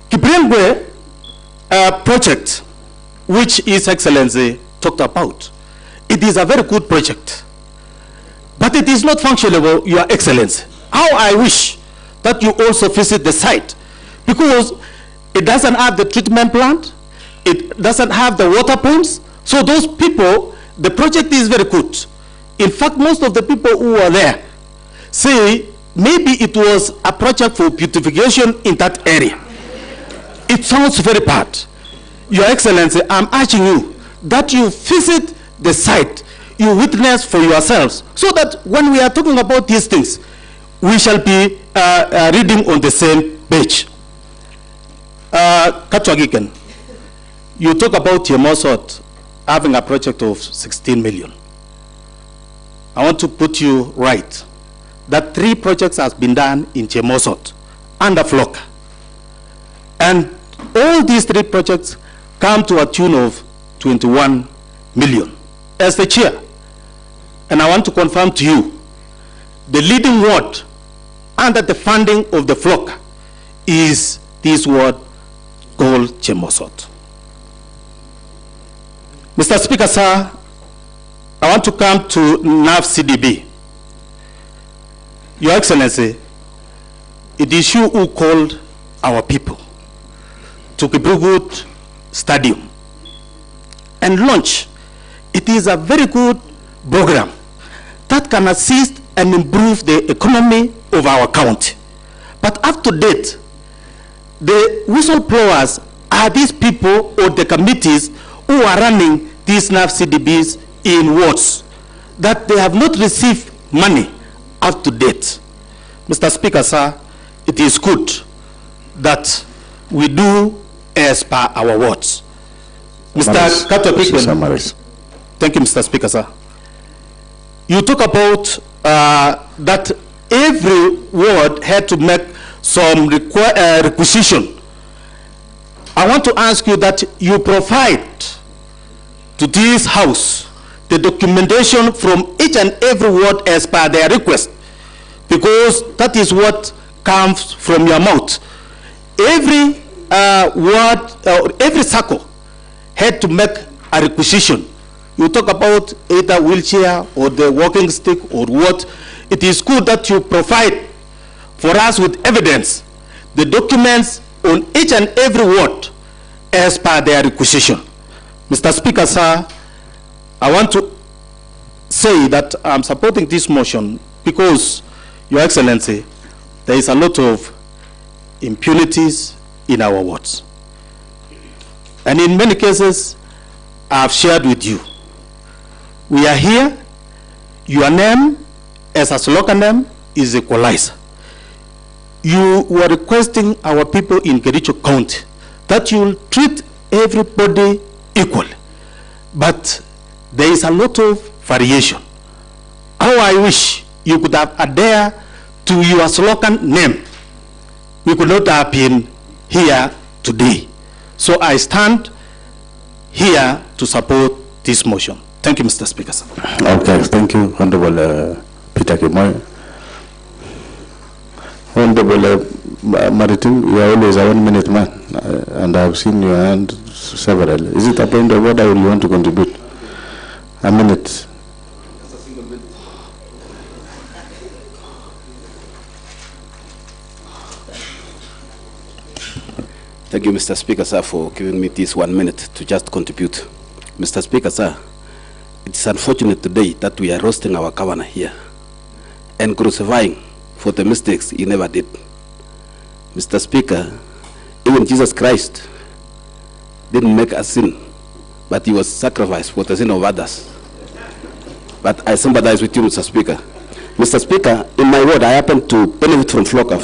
Kibrengwe project, which His Excellency talked about, it is a very good project, but it is not functionable, Your Excellency. How I wish that you also visit the site, because it doesn't have the treatment plant, it doesn't have the water pumps. So those people, the project is very good. In fact, most of the people who are there say maybe it was a project for beautification in that area. It sounds very bad. Your Excellency, I'm urging you that you visit the site, you witness for yourselves, so that when we are talking about these things, we shall be reading on the same page. Katwagiken, you talk about Yemosot having a project of 16 million. I want to put you right that 3 projects has been done in Chemosot under Floka. And all these 3 projects come to a tune of 21 million. As the chair, and I want to confirm to you, the leading ward under the funding of the Floka is this ward called Chemosot. Mr. Speaker, sir, I want to come to NAV CDB. Your Excellency, it is you who called our people to Kibrugut Stadium and launch it is a very good program that can assist and improve the economy of our county. But up to date, the whistleblowers are these people or the committees who are running these NAF CDBs in wards, that they have not received money up to date. Mr. Speaker, sir, it is good that we do as per our words. Mr. Kato, thank you, Mr. Speaker, sir. You talk about that every ward had to make some requisition. I want to ask you that you provide to this house the documentation from each and every word as per their request, because that is what comes from your mouth. Every word, every circle had to make a requisition. You talk about either wheelchair or the walking stick or what. It is good that you provide for us with evidence, the documents on each and every word as per their requisition. Mr. Speaker, sir, I want to say that I'm supporting this motion because, Your Excellency, there is a lot of impunities in our wards. And in many cases, I've shared with you. We are here, your name as a slogan name is Equalizer. You were requesting our people in Kericho County that you will treat everybody equally. But there is a lot of variation. How I wish you could have adhered to your slogan name. We could not have been here today. So I stand here to support this motion. Thank you, Mr. Speaker. Sir. Okay, thank you, Honorable Peter Kimoy. Honorable Maritim, you are always a 1 minute man, and I have seen your hand several. Is it a point of order or you want to contribute? A minute. Thank you, Mr. Speaker, sir, for giving me this 1 minute to just contribute. Mr. Speaker, sir, it's unfortunate today that we are roasting our governor here and crucifying for the mistakes he never did. Mr. Speaker, even Jesus Christ didn't make a sin, but he was sacrificed for the sin of others. But I sympathize with you, Mr. Speaker. Mr. Speaker, in my ward, I happen to benefit from FLOCA.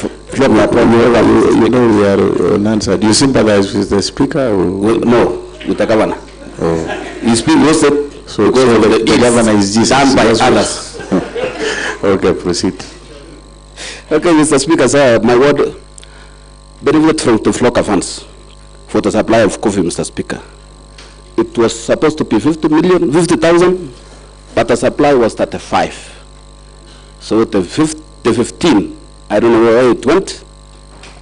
You know, we are unanswered. Do you sympathize with the Speaker? Or? No, with the Governor. Oh. He's been roasted so the Governor is Jesus. Done by others. Okay, proceed. Okay, Mr. Speaker, sir, my ward benefited from the FLOCA funds for the supply of coffee, Mr. Speaker. It was supposed to be 50,000, but the supply was 35. So the 15, I don't know where it went.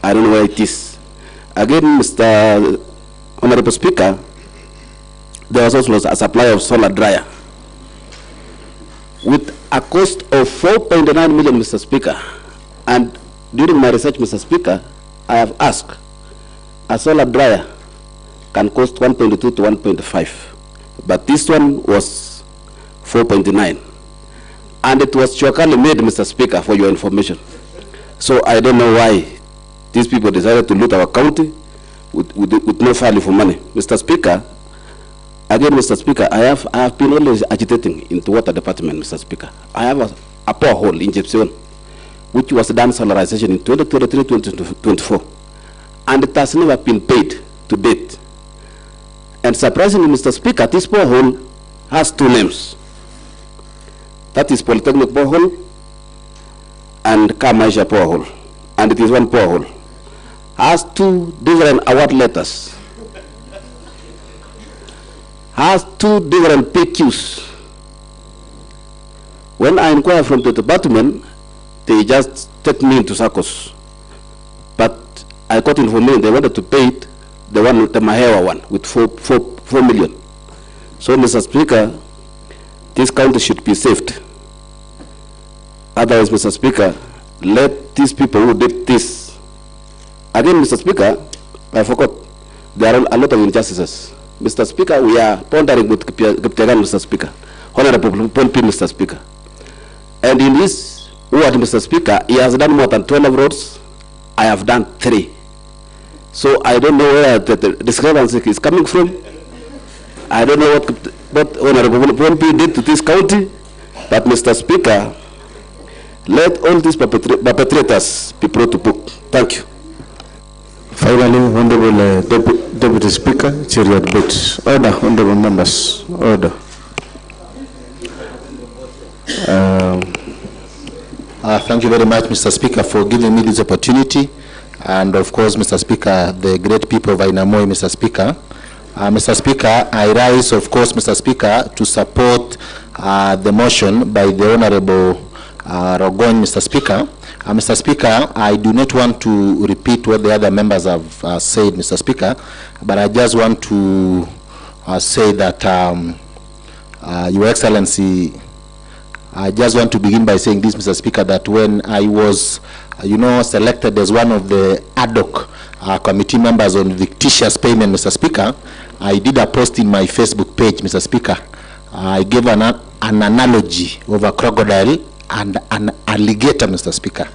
I don't know where it is. Again, Mr. Honorable Speaker, there was also a supply of solar dryer with a cost of 4.9 million, Mr. Speaker. And during my research, Mr. Speaker, I have asked, a solar dryer can cost 1.2 to 1.5, but this one was 4.9. And it was chocally made, Mr. Speaker, for your information. So I don't know why these people decided to loot our county with no value for money. Mr. Speaker, again, Mr. Speaker, I have been always agitating into water department, Mr. Speaker. I have a borehole in Jepsion, which was done solarization in 2023-2024, and it has never been paid to date. And surprisingly, Mr. Speaker, this borehole has two names. That is Polytechnic borehole and Kamaisha borehole, and it is one borehole. Has two different award letters. Has two different PQs. When I inquire from the department, they just take me into circles. But I got information they wanted to pay it, the one with the Mahewa one with 4 million. So, Mr. Speaker, this county should be saved. Otherwise, Mr. Speaker, let these people who did this. Again, Mr. Speaker, I forgot, there are a lot of injustices. Mr. Speaker, we are pondering with Kiptegan, Mr. Speaker, Honorable Paul P, Mr. Speaker. And in this ward, Mr. Speaker, he has done more than 12 roads. I have done 3. So I don't know where the discrepancy is coming from. I don't know what Honorable Paul P did to this county. But Mr. Speaker, let all these perpetrators be brought to book. Thank you. Finally, Honorable Deputy Speaker, Chariot Boots. Order, Honorable Members. Order. Thank you very much, Mr. Speaker, for giving me this opportunity. And of course, Mr. Speaker, the great people of Ainamoi, Mr. Speaker. Mr. Speaker, I rise, of course, Mr. Speaker, to support the motion by the Honorable Rogon, Mr. Speaker. Mr. Speaker, I do not want to repeat what the other members have said, Mr. Speaker, but I just want to say that, Your Excellency, I just want to begin by saying this, Mr. Speaker, that when I was, selected as one of the ad hoc committee members on fictitious payment, Mr. Speaker, I did a post in my Facebook page, Mr. Speaker. I gave an analogy of a crocodile and an alligator, Mr. Speaker,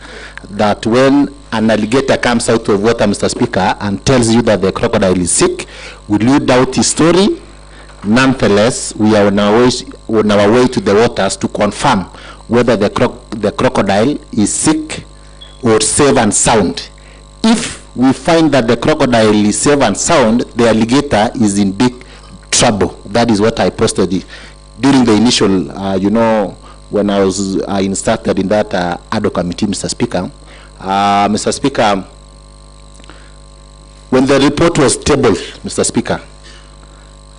that when an alligator comes out of water, Mr. Speaker, and tells you that the crocodile is sick, will you doubt his story? Nonetheless, we are on our way to the waters to confirm whether the crocodile is sick or safe and sound. If we find that the crocodile is safe and sound, the alligator is in big trouble. That is what I posted during the initial, when I was instructed in that ad hoc committee, Mr. Speaker. Mr. Speaker, when the report was tabled, Mr. Speaker,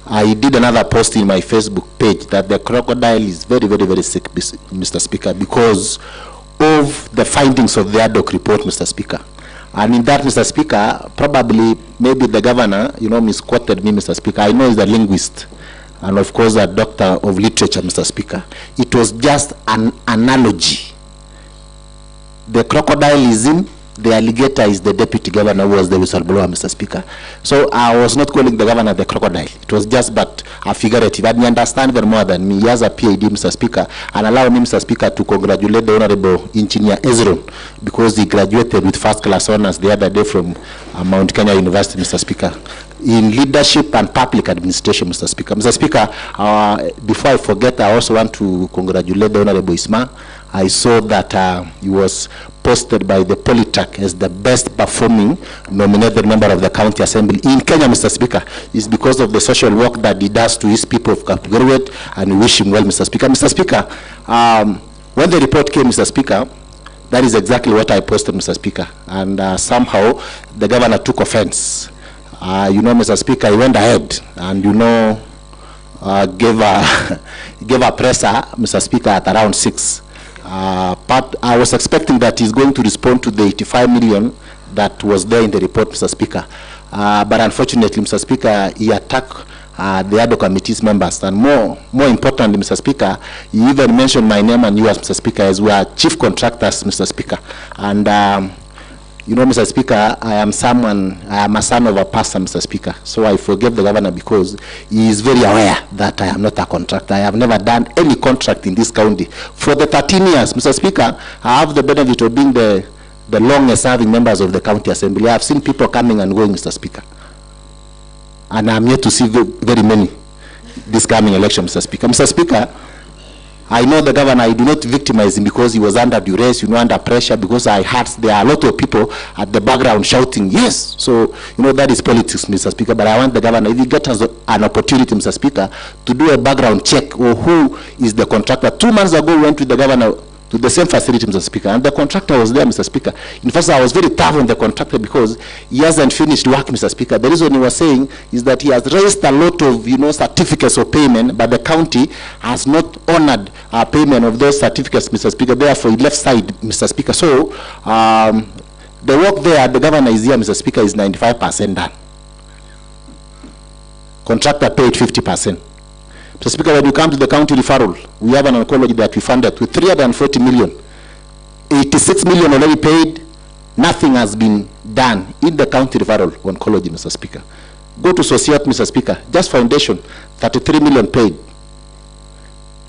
I did another post in my Facebook page that the crocodile is very, very, very sick, Mr. Speaker, because of the findings of the ad hoc report, Mr. Speaker. And in that, Mr. Speaker, probably, maybe the governor, misquoted me, Mr. Speaker. I know he's a linguist, and of course a doctor of literature, Mr. Speaker. It was just an analogy. The crocodile is in, the alligator is the deputy governor who was the whistleblower, Mr. Speaker. So I was not calling the governor the crocodile. It was just but a figurative. And you understand very more than me. He has a PhD, Mr. Speaker. And allow me, Mr. Speaker, to congratulate the Honorable Engineer Ezron because he graduated with first-class honors the other day from Mount Kenya University, Mr. Speaker, in leadership and public administration, Mr. Speaker. Mr. Speaker, before I forget, I also want to congratulate the Honorable Isma. I saw that he was posted by the Polytech as the best performing nominated member of the County Assembly in Kenya, Mr. Speaker. It's because of the social work that he does to his people of Kapgurwet, and we wish him well, Mr. Speaker. Mr. Speaker, when the report came, Mr. Speaker, that is exactly what I posted, Mr. Speaker. And somehow the governor took offense. Mr. Speaker, he went ahead and, gave a presser, Mr. Speaker, at around 6. But I was expecting that he's going to respond to the 85 million that was there in the report, Mr. Speaker. But unfortunately, Mr. Speaker, he attacked the other committee's members. And more importantly, Mr. Speaker, he even mentioned my name and yours, Mr. Speaker, as we are chief contractors, Mr. Speaker. And Mr. Speaker, I am a son of a pastor, Mr. Speaker. So I forgive the governor because he is very aware that I am not a contractor. I have never done any contract in this county. For the 13 years, Mr. Speaker, I have the benefit of being the longest serving members of the County Assembly. I have seen people coming and going, Mr. Speaker. And I'm yet to see very many this coming election, Mr. Speaker. Mr. Speaker, I know the governor, I do not victimize him because he was under duress, under pressure, because I heard there are a lot of people at the background shouting, yes. So, that is politics, Mr. Speaker. But I want the governor, if he gets an opportunity, Mr. Speaker, to do a background check or who is the contractor. 2 months ago, we went with the governor to the same facility, Mr. Speaker, and the contractor was there, Mr. Speaker. In fact, I was very tough on the contractor because he hasn't finished work, Mr. Speaker. The reason he was saying is that he has raised a lot of, certificates of payment, but the county has not honored payment of those certificates, Mr. Speaker. Therefore, he left side, Mr. Speaker. So, the work there, the governor is here, Mr. Speaker, is 95% done. Contractor paid 50%. Mr. Speaker, when you come to the county referral, we have an oncology that we funded with 340 million. 86 million already paid. Nothing has been done in the county referral oncology, Mr. Speaker. Go to Societe, Mr. Speaker. Just foundation, 33 million paid.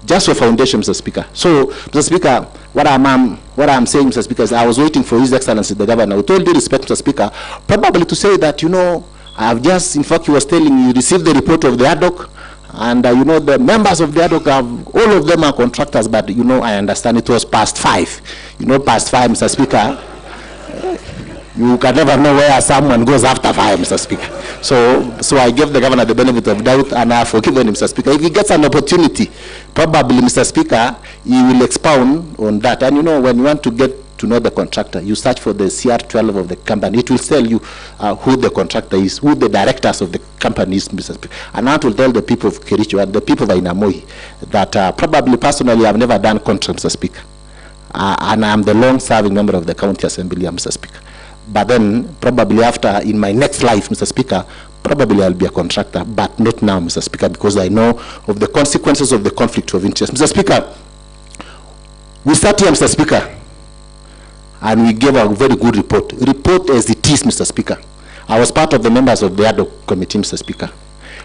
Just for foundation, Mr. Speaker. So, Mr. Speaker, what I'm saying, Mr. Speaker, is I was waiting for His Excellency the Governor, with all due respect, Mr. Speaker, probably to say that, you know, I've just, in fact, he was telling you received the report of the ad hoc, and you know, the members of the ad hoc, all of them are contractors, but you know, I understand it was past 5. You know, past 5, Mr. Speaker, you can never know where someone goes after 5, Mr. Speaker. So I gave the Governor the benefit of doubt, and I have forgiven him, Mr. Speaker. If he gets an opportunity, probably, Mr. Speaker, he will expound on that. And you know, when you want to get to know the contractor, you search for the CR12 of the company. It will tell you who the contractor is, who the directors of the company is, Mr. Speaker. And that will tell the people of Kericho and the people of Inamoi that probably personally I've never done contract, Mr. Speaker. And I'm the long-serving member of the County Assembly, Mr. Speaker. But then, probably after, in my next life, Mr. Speaker, probably I'll be a contractor, but not now, Mr. Speaker, because I know of the consequences of the conflict of interest. Mr. Speaker, we sat here, Mr. Speaker, and we gave a very good report. Report as it is, Mr. Speaker. I was part of the members of the ad hoc committee, Mr. Speaker.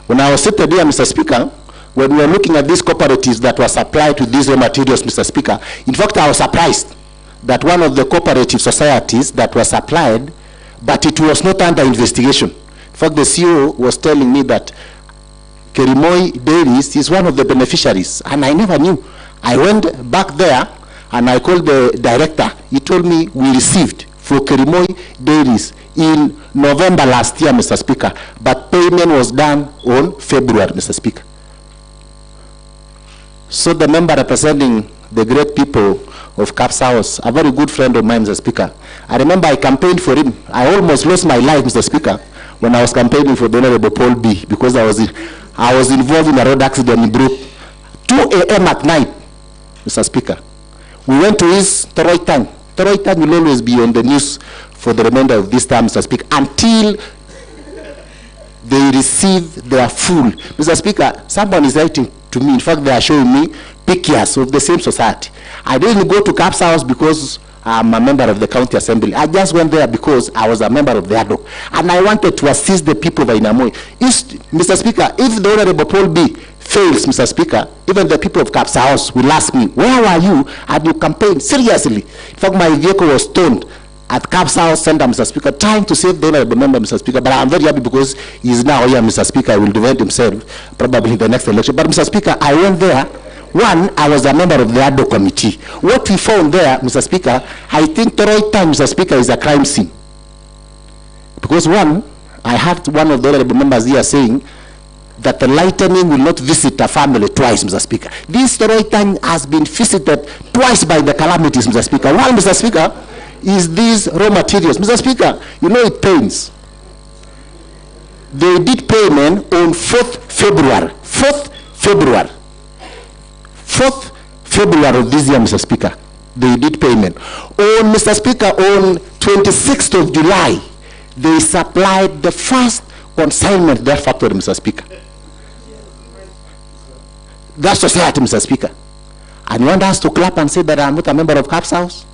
When I was sitting here, Mr. Speaker, when we were looking at these cooperatives that were supplied to these raw materials, Mr. Speaker, in fact, I was surprised that one of the cooperative societies that was supplied, but it was not under investigation. In fact, the CEO was telling me that Kerimoi Dairies is one of the beneficiaries, and I never knew. I went back there, and I called the director. He told me we received for Kerimoi Dairies in November last year, Mr. Speaker, but payment was done on February, Mr. Speaker. So the member representing the great people of Caps House, a very good friend of mine, Mr. Speaker. I remember I campaigned for him. I almost lost my life, Mr. Speaker, when I was campaigning for the Honorable Paul B, because I was involved in a road accident in Brook. 2 a.m. at night, Mr. Speaker. We went to his Toroy Tang. Toroy Tang will always be on the news for the remainder of this time, Mr. Speaker, until they receive their full. Mr. Speaker, someone is writing to me. In fact, they are showing me pictures of the same society. I didn't go to Caps House because I'm a member of the County Assembly. I just went there because I was a member of the ad hoc. And I wanted to assist the people of Inamoi. Mr. Speaker, if the Honorable Paul B fails, Mr. Speaker, even the people of Caps House will ask me, where were you? And you campaigned seriously. In fact, my vehicle was towed at Caps House Center, Mr. Speaker, trying to save the Honorable Member, Mr. Speaker. But I'm very happy because he's now here, Mr. Speaker. He will defend himself probably in the next election. But, Mr. Speaker, I went there. One, I was a member of the ad hoc committee. What we found there, Mr. Speaker, I think Toroy Tang, Mr. Speaker, is a crime scene. Because one, I heard one of the honorable members here saying that the lightning will not visit a family twice, Mr. Speaker. This Toroy Tang has been visited twice by the calamities, Mr. Speaker. One, Mr. Speaker, is these raw materials. Mr. Speaker, you know it pains. They did payment on 4th February. 4th February. 4th February of this year, Mr. Speaker, they did payment. On, Mr. Speaker, on 26th of July, they supplied the first consignment their factory, Mr. Speaker. That society, Mr. Speaker. And you want us to clap and say that I'm not a member of Caps House?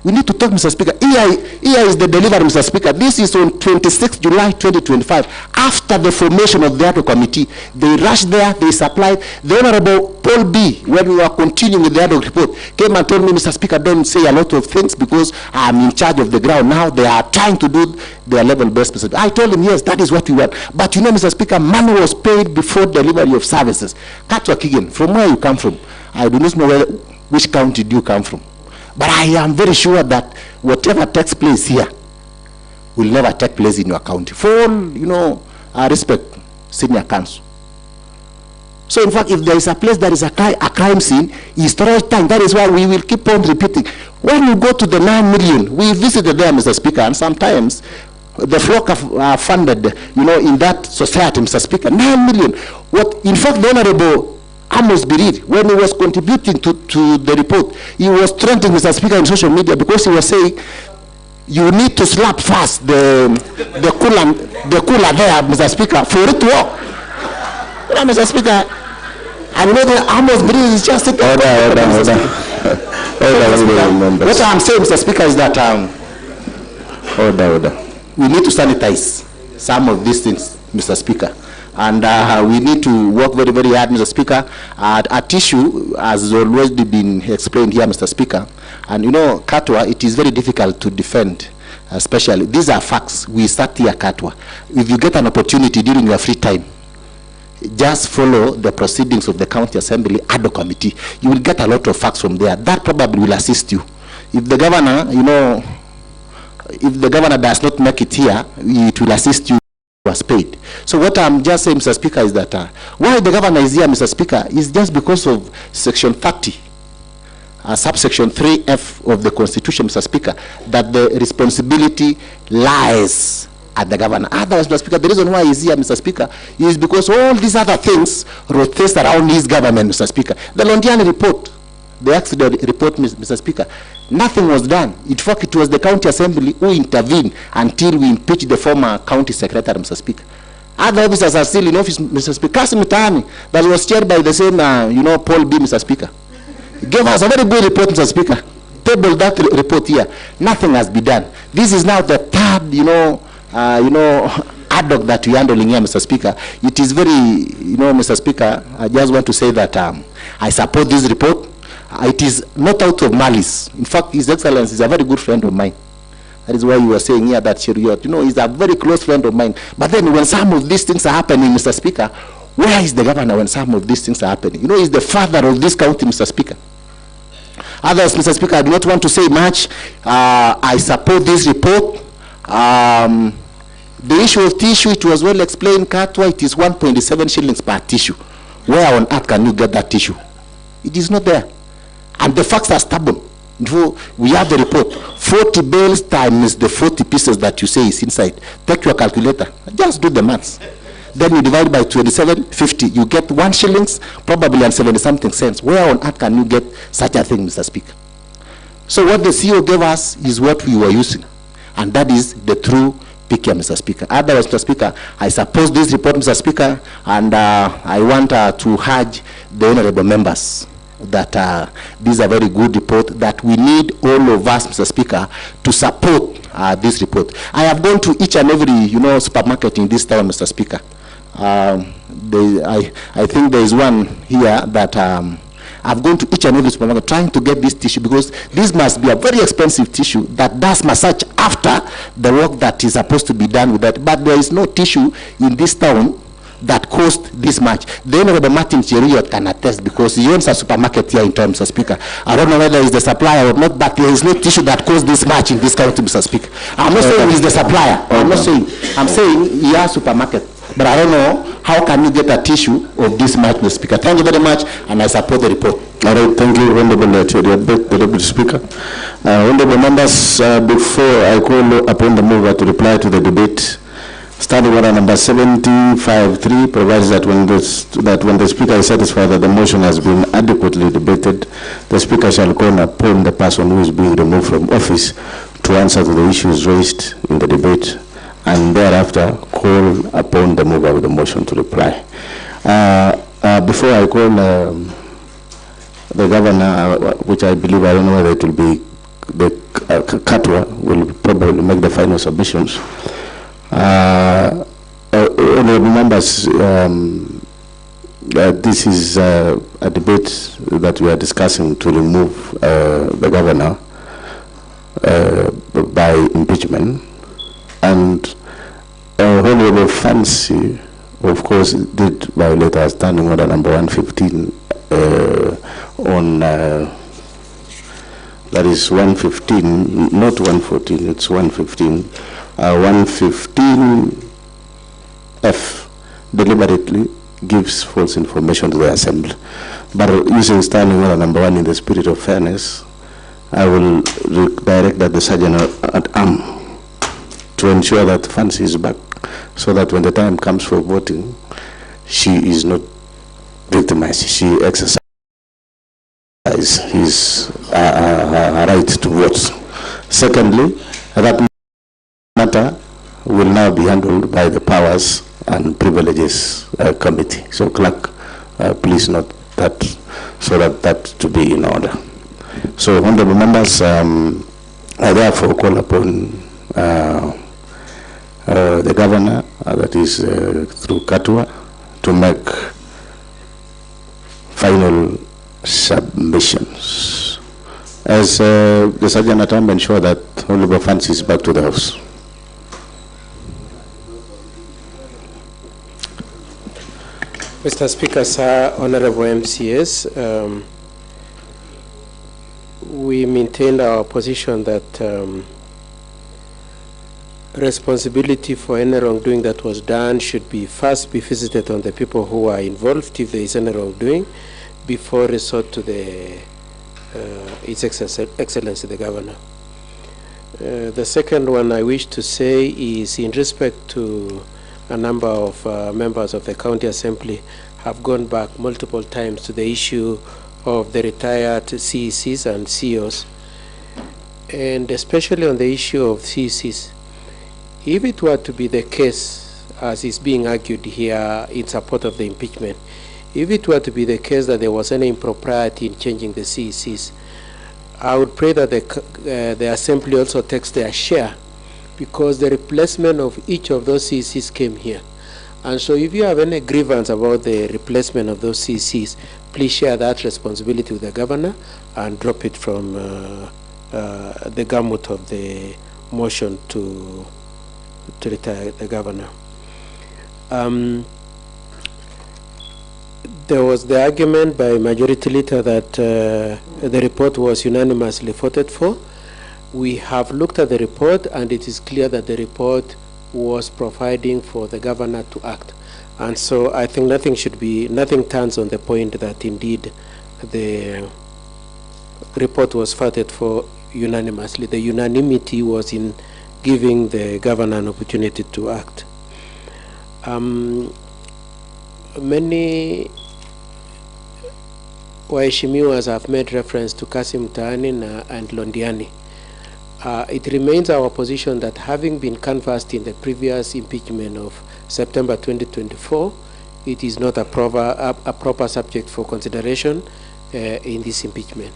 We need to talk, Mr. Speaker. Here is the delivery, Mr. Speaker. This is on 26th July 2025. After the formation of the ad hoc committee, they rushed there, they supplied. The Honorable Paul B, when we were continuing with the ad hoc report, came and told me, Mr. Speaker, don't say a lot of things because I'm in charge of the ground now. They are trying to do their level best, Mr. Speaker. I told him, yes, that is what we want. But you know, Mr. Speaker, money was paid before delivery of services. Katwa Kigen, from where you come from, I do not know which county do you come from. But I am very sure that whatever takes place here will never take place in your county. For all, you know, I respect senior council. So in fact, if there is a place that is a crime scene, it's the right time. That is why we will keep on repeating. When you go to the 9 million, we visited there, Mr. Speaker, and sometimes the flock are funded, you know, in that society, Mr. Speaker. 9 million. What, in fact, the Honorable Amos Birir, when he was contributing to the report, he was trending, Mr. Speaker, in social media because he was saying, you need to slap fast the cooler there, Mr. Speaker, for it to work. You know, Mr. Speaker, and you know the Amos Birir is just sitting. What I'm saying, Mr. Speaker, is that we need to sanitize some of these things, Mr. Speaker. And we need to work very, very hard, Mr. Speaker. At issue, as already been explained here, Mr. Speaker, and you know, Katwa, it is very difficult to defend, especially. These are facts. We start here, Katwa. If you get an opportunity during your free time, just follow the proceedings of the County Assembly ad hoc committee. You will get a lot of facts from there. That probably will assist you. If the governor, you know, if the governor does not make it here, it will assist you was paid. So what I'm just saying, Mr. Speaker, is that why the governor is here, Mr. Speaker, is just because of Section 30, subsection 3F of the Constitution, Mr. Speaker, that the responsibility lies at the governor. Otherwise, Mr. Speaker, the reason why he's here, Mr. Speaker, is because all these other things rotate around his government, Mr. Speaker. The Londiani report, the accident report, Mr. Speaker, nothing was done. In fact, it was the County Assembly who intervened until we impeached the former County Secretary, Mr. Speaker. Other officers are still in office, Mr. Speaker. Kasim Mitani, that was chaired by the same, you know, Paul B, Mr. Speaker, gave us a very good report, Mr. Speaker. Table that report here. Nothing has been done. This is now the third, you know, ad hoc that we are handling here, Mr. Speaker. It is very, you know, Mr. Speaker, I just want to say that I support this report. It is not out of malice. In fact, His Excellency is a very good friend of mine. That is why you were saying here that Cheriot, you know, he's a very close friend of mine. But then when some of these things are happening, Mr. Speaker, where is the governor when some of these things are happening? You know, he's the father of this county, Mr. Speaker. Others, Mr. Speaker, I do not want to say much. I support this report. The issue of tissue, it was well explained, Katwa, it is 1.7 shillings per tissue. Where on earth can you get that tissue? It is not there. And the facts are stubborn. We have the report. 40 bales times the 40 pieces that you say is inside. Take your calculator. Just do the maths. Then you divide by 27.50. You get 1 shillings, probably, and 70-something cents. Where on earth can you get such a thing, Mr. Speaker? So what the CEO gave us is what we were using. And that is the true picture, Mr. Speaker. Otherwise, Mr. Speaker, I suppose this report, Mr. Speaker, and I want to urge the honorable members that this is a very good report, that we need all of us, Mr. Speaker, to support this report. I have gone to each and every, you know, supermarket in this town, Mr. Speaker. I think there is one here that I've gone to each and every supermarket trying to get this tissue, because this must be a very expensive tissue that does massage after the work that is supposed to be done with that. But there is no tissue in this town that cost this much. The Honorable Martin Cheriot can attest, because he owns a supermarket here in town, Mr. Speaker. I don't know whether it's the supplier or not, but there is no tissue that costs this much in this county, Mr. Speaker. I'm not saying he's the supplier. I'm not saying. I'm saying he has a supermarket. But I don't know how can you get a tissue of this much, Mr. Speaker. Thank you very much, and I support the report. All right, thank you, Honorable Cheriot, the Deputy Speaker. Honorable members, before I call upon the mover to reply to the debate, Standing order number 75.3 provides that when the Speaker is satisfied that the motion has been adequately debated, the Speaker shall call upon the person who is being removed from office to answer to the issues raised in the debate, and thereafter call upon the mover of the motion to reply. Before I call the Governor, which I believe, I don't know whether it will be the Katwa will probably make the final submissions. Honorable members, this is a debate that we are discussing to remove the Governor by impeachment, and Honorable Fancy, of course, did violate our standing order number 115 on that is 115, not 114, it's 115. 115F deliberately gives false information to the Assembly. But using standing order number 1 in the spirit of fairness, I will direct that the Sergeant at Arm to ensure that Fancy is back, so that when the time comes for voting, she is not victimized. She exercises his right to vote. Secondly, that matter will now be handled by the Powers and Privileges Committee. So, Clerk, please note that, so that to be in order. So, honorable members, I therefore call upon the Governor that is through Katua, to make final submissions. As the Sergeant at Arms ensure that Honorable Funds is back to the House. Mr. Speaker, sir, Honorable MCAs, we maintained our position that responsibility for any wrongdoing that was done should be first be visited on the people who are involved if there is any wrongdoing before resort to the His Excellency the Governor. The second one I wish to say is in respect to a number of members of the County Assembly have gone back multiple times to the issue of the retired CECs and CEOs, and especially on the issue of CECs. If it were to be the case, as is being argued here in support of the impeachment, if it were to be the case that there was any impropriety in changing the CECs, I would pray that the Assembly also takes their share, because the replacement of each of those CECs came here. And so if you have any grievance about the replacement of those CECs, please share that responsibility with the Governor and drop it from the gamut of the motion to retire the Governor. There was the argument by Majority Leader that the report was unanimously voted for. We have looked at the report, and it is clear that the report was providing for the Governor to act. And so I think nothing turns on the point that indeed the report was voted for unanimously. The unanimity was in giving the Governor an opportunity to act. Many Waheshimiwas have made reference to Kassim Mtaani and Londiani. It remains our position that having been canvassed in the previous impeachment of September 2024, it is not a proper subject for consideration in this impeachment.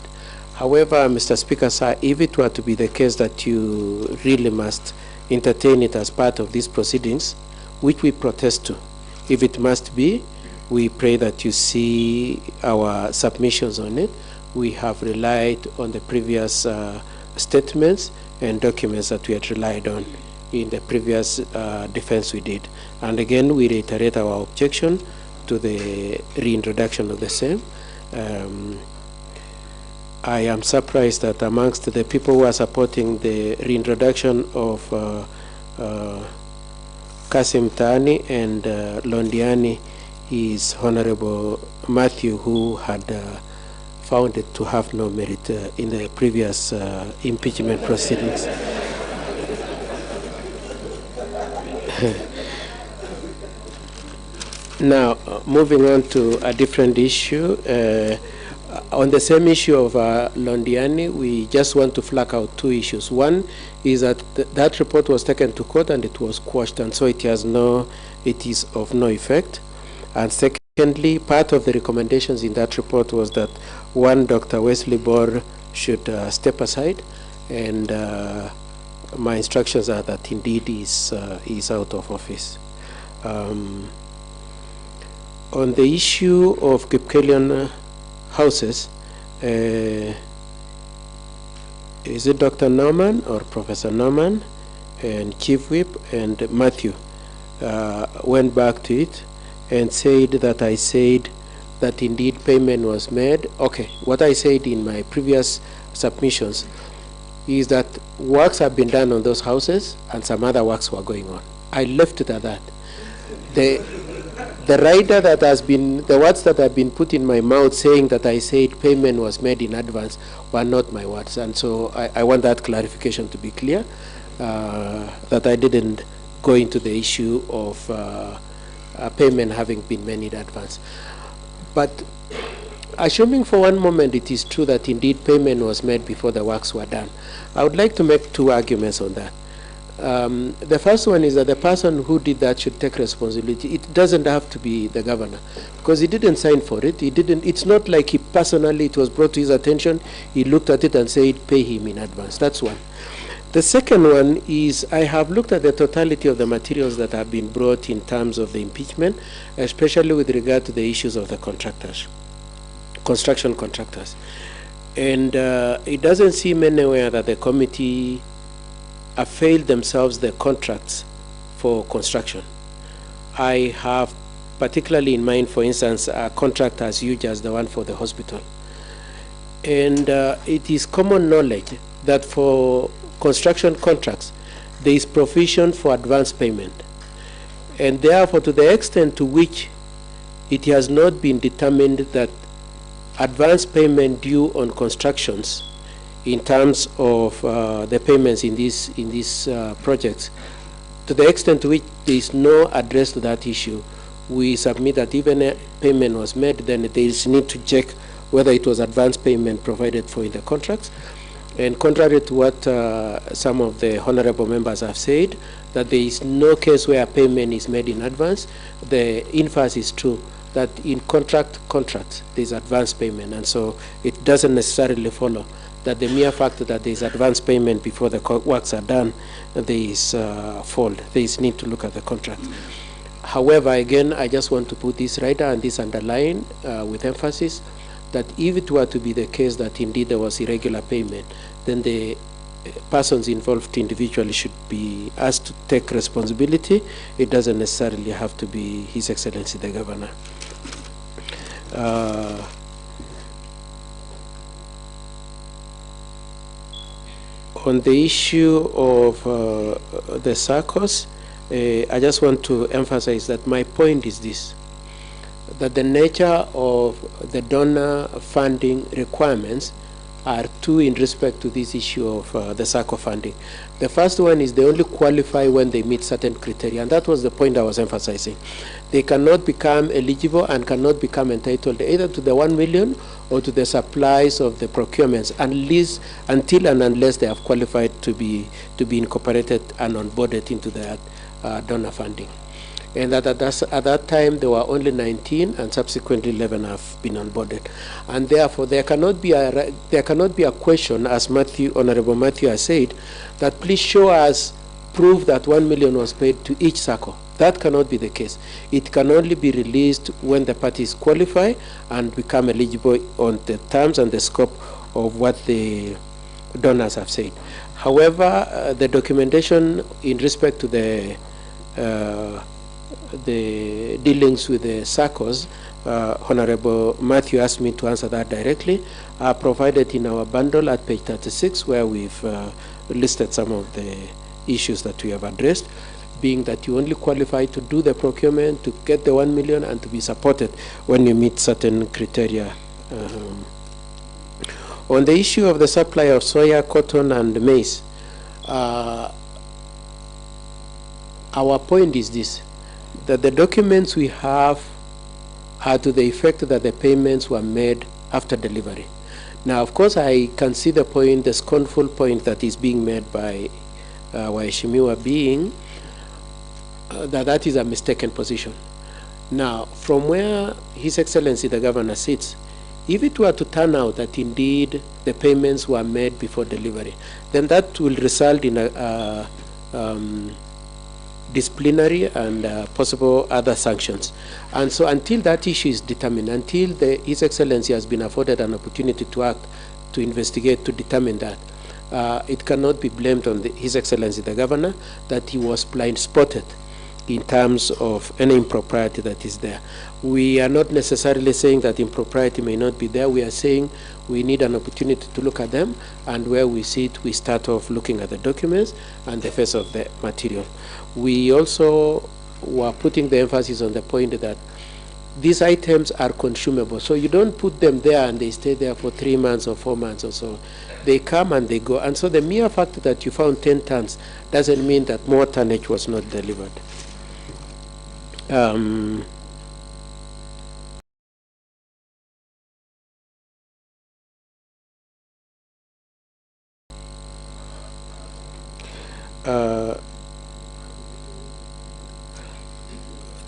However, Mr. Speaker, sir, if it were to be the case that you really must entertain it as part of these proceedings, which we protest to, if it must be, we pray that you see our submissions on it. We have relied on the previous statements and documents that we had relied on in the previous defense we did. And again, we reiterate our objection to the reintroduction of the same. I am surprised that amongst the people who are supporting the reintroduction of Kassim Mtaani and Londiani is Honorable Matthew, who had found it to have no merit in the previous impeachment proceedings. Now, moving on to a different issue. On the same issue of Londiani, we just want to flag out two issues. One is that that report was taken to court and it was quashed, and so it is of no effect. And secondly, part of the recommendations in that report was that one, Dr. Wesley Bor should step aside, and my instructions are that indeed is out of office. On the issue of Kipkelion houses, is it Dr. Norman or Professor Norman and Chief Whip and Matthew went back to it and said that I said that indeed payment was made. Okay, what I said in my previous submissions is that works have been done on those houses and some other works were going on. I left it at that. The rider that has been, the words that have been put in my mouth saying that I said payment was made in advance were not my words. And so I want that clarification to be clear, that I didn't go into the issue of payment having been made in advance. But assuming for one moment it is true that indeed payment was made before the works were done, I would like to make two arguments on that. The first one is that the person who did that should take responsibility. It doesn't have to be the governor, because he didn't sign for it. He didn't. It's not like he personally, it was brought to his attention, he looked at it and said, pay him in advance. That's one. The second one is I have looked at the totality of the materials that have been brought in terms of the impeachment, especially with regard to the issues of the contractors, construction contractors. And it doesn't seem anywhere that the committee availed themselves the contracts for construction. I have particularly in mind, for instance, a contract as huge as the one for the hospital. And it is common knowledge that for construction contracts, there is provision for advance payment. And therefore, to the extent to which it has not been determined that advance payment due on constructions in terms of the payments in these projects, to the extent to which there is no address to that issue, we submit that even a payment was made, then there is need to check whether it was advance payment provided for in the contracts. And contrary to what some of the honorable members have said, that there is no case where a payment is made in advance, the inverse is true, that in contracts there is advance payment, and so it doesn't necessarily follow that the mere fact that there is advance payment before the works are done, there is fault. There is need to look at the contract. However, again, I just want to put this right and this underline with emphasis that if it were to be the case that indeed there was irregular payment, then the persons involved individually should be asked to take responsibility. It doesn't necessarily have to be His Excellency the Governor. On the issue of the SACCOs, I just want to emphasize that my point is this, that the nature of the donor funding requirements are two in respect to this issue of the SACCO funding. The first one is they only qualify when they meet certain criteria, and that was the point I was emphasizing. They cannot become eligible and cannot become entitled either to the 1 million or to the supplies of the procurements until and unless they have qualified to be incorporated and onboarded into the donor funding. And at that time there were only 19, and subsequently 11 have been onboarded. And therefore there cannot be a question, as Honorable Matthew has said, that please show us proof that 1 million was paid to each SACCO. That cannot be the case. It can only be released when the parties qualify and become eligible on the terms and the scope of what the donors have said. However, the documentation in respect to the dealings with the SACCOs, Honorable Matthew asked me to answer that directly, are provided in our bundle at page 36, where we've listed some of the issues that we have addressed, being that you only qualify to do the procurement, to get the 1 million, and to be supported when you meet certain criteria. On the issue of the supply of soya, cotton, and maize, our point is this, that the documents we have are to the effect that the payments were made after delivery. Now, of course, I can see the point, the scornful point that is being made by Waheshimiwa being that is a mistaken position. Now, from where His Excellency the Governor sits, if it were to turn out that indeed the payments were made before delivery, then that will result in a disciplinary and possible other sanctions. And so until that issue is determined, until His Excellency has been afforded an opportunity to act, to investigate, to determine that, it cannot be blamed on His Excellency the Governor that he was blind-spotted in terms of any impropriety that is there. We are not necessarily saying that impropriety may not be there. We are saying we need an opportunity to look at them, and where we see it, we start off looking at the documents and the face of the material. We also were putting the emphasis on the point that these items are consumable. So you don't put them there and they stay there for 3 months or 4 months or so. They come and they go. And so the mere fact that you found 10 tons doesn't mean that more tonnage was not delivered. there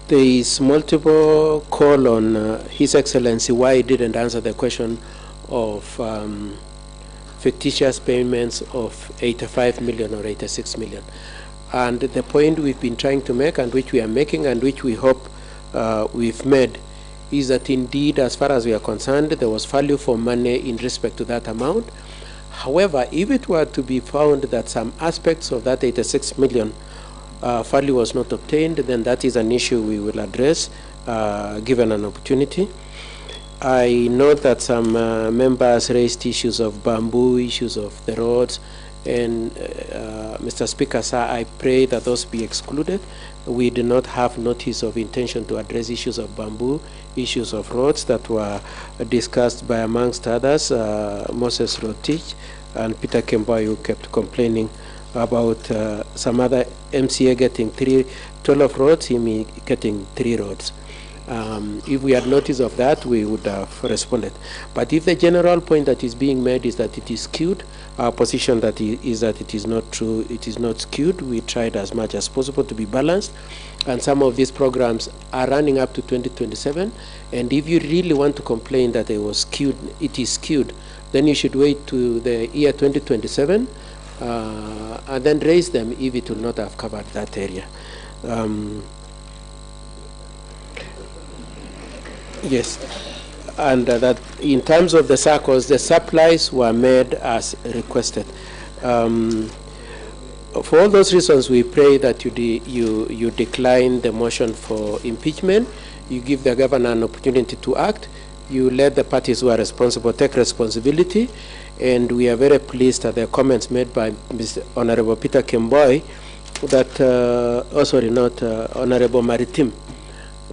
is multiple call on His Excellency why he didn't answer the question of fictitious payments of 85 million or 86 million. And the point we've been trying to make, and which we are making, and which we hope we've made, is that indeed, as far as we are concerned, there was value for money in respect to that amount. However, if it were to be found that some aspects of that 86 million value was not obtained, then that is an issue we will address given an opportunity. I know that some members raised issues of bamboo, issues of the roads, and Mr. Speaker, sir, I pray that those be excluded. We do not have notice of intention to address issues of bamboo, issues of roads that were discussed by, amongst others, Moses Rotich and Peter Kemboy, who kept complaining about some other MCA getting 12 roads, him getting 3 roads. If we had notice of that, we would have responded. But if the general point that is being made is that it is skewed, our position that is that it is not true, it is not skewed. We tried as much as possible to be balanced, and some of these programs are running up to 2027, and if you really want to complain that it was skewed, it is skewed, then you should wait to the year 2027 and then raise them if it will not have covered that area. Yes, and that in terms of the circles, the supplies were made as requested. For all those reasons, we pray that you decline the motion for impeachment. You give the governor an opportunity to act. You let the parties who are responsible take responsibility. And we are very pleased at the comments made by Mr. Honorable Peter Kemboy that, Honorable Maritim,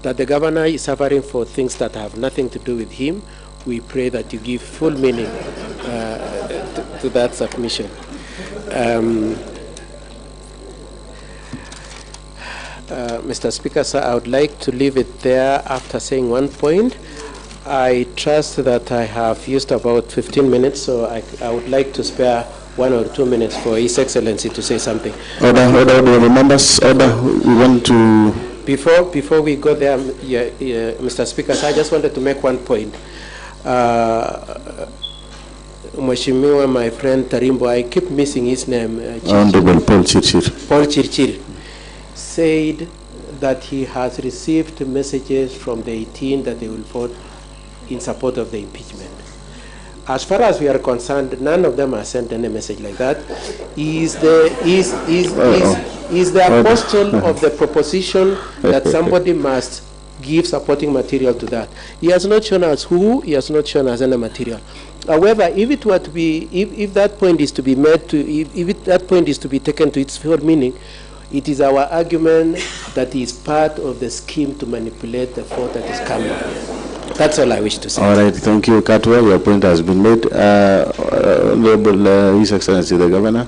that the governor is suffering for things that have nothing to do with him. We pray that you give full meaning to that submission. Mr. Speaker, sir, I would like to leave it there after saying one point. I trust that I have used about 15 minutes, so I would like to spare 1 or 2 minutes for His Excellency to say something. Order, members, order. We want to... Before we go there, Mr. Speaker, I just wanted to make one point. Mheshimiwa, my friend Tarimbo, I keep missing his name. Honorable Paul Chirchir. Paul Chirchir said that he has received messages from the 18 that they will vote in support of the impeachment. As far as we are concerned, none of them have sent any message like that. Is the apostle of the proposition that somebody must give supporting material to that. He has not shown us who, he has not shown us any material. However, if it were to be, if that point is to be made to, if that point is to be taken to its full meaning, it is our argument that he is part of the scheme to manipulate the vote that is coming. That's all I wish to say. All right, thank you, Katwa. Your point has been made. Honorable His Excellency the Governor,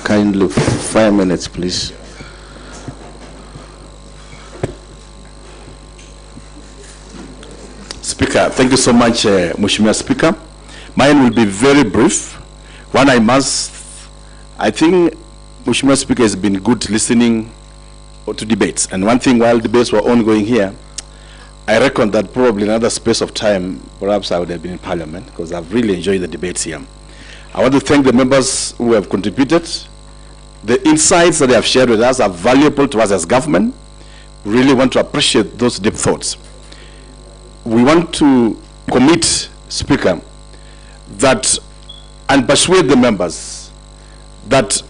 kindly 5 minutes, please. Speaker, thank you so much, Mheshimiwa Speaker. Mine will be very brief. One, I think Mheshimiwa Speaker has been good listening to debates. And one thing, while debates were ongoing here, I reckon that probably another space of time, perhaps I would have been in Parliament, because I've really enjoyed the debates here. I want to thank the members who have contributed. The insights that they have shared with us are valuable to us as government. We really want to appreciate those deep thoughts. We want to commit, Speaker, that and persuade the members that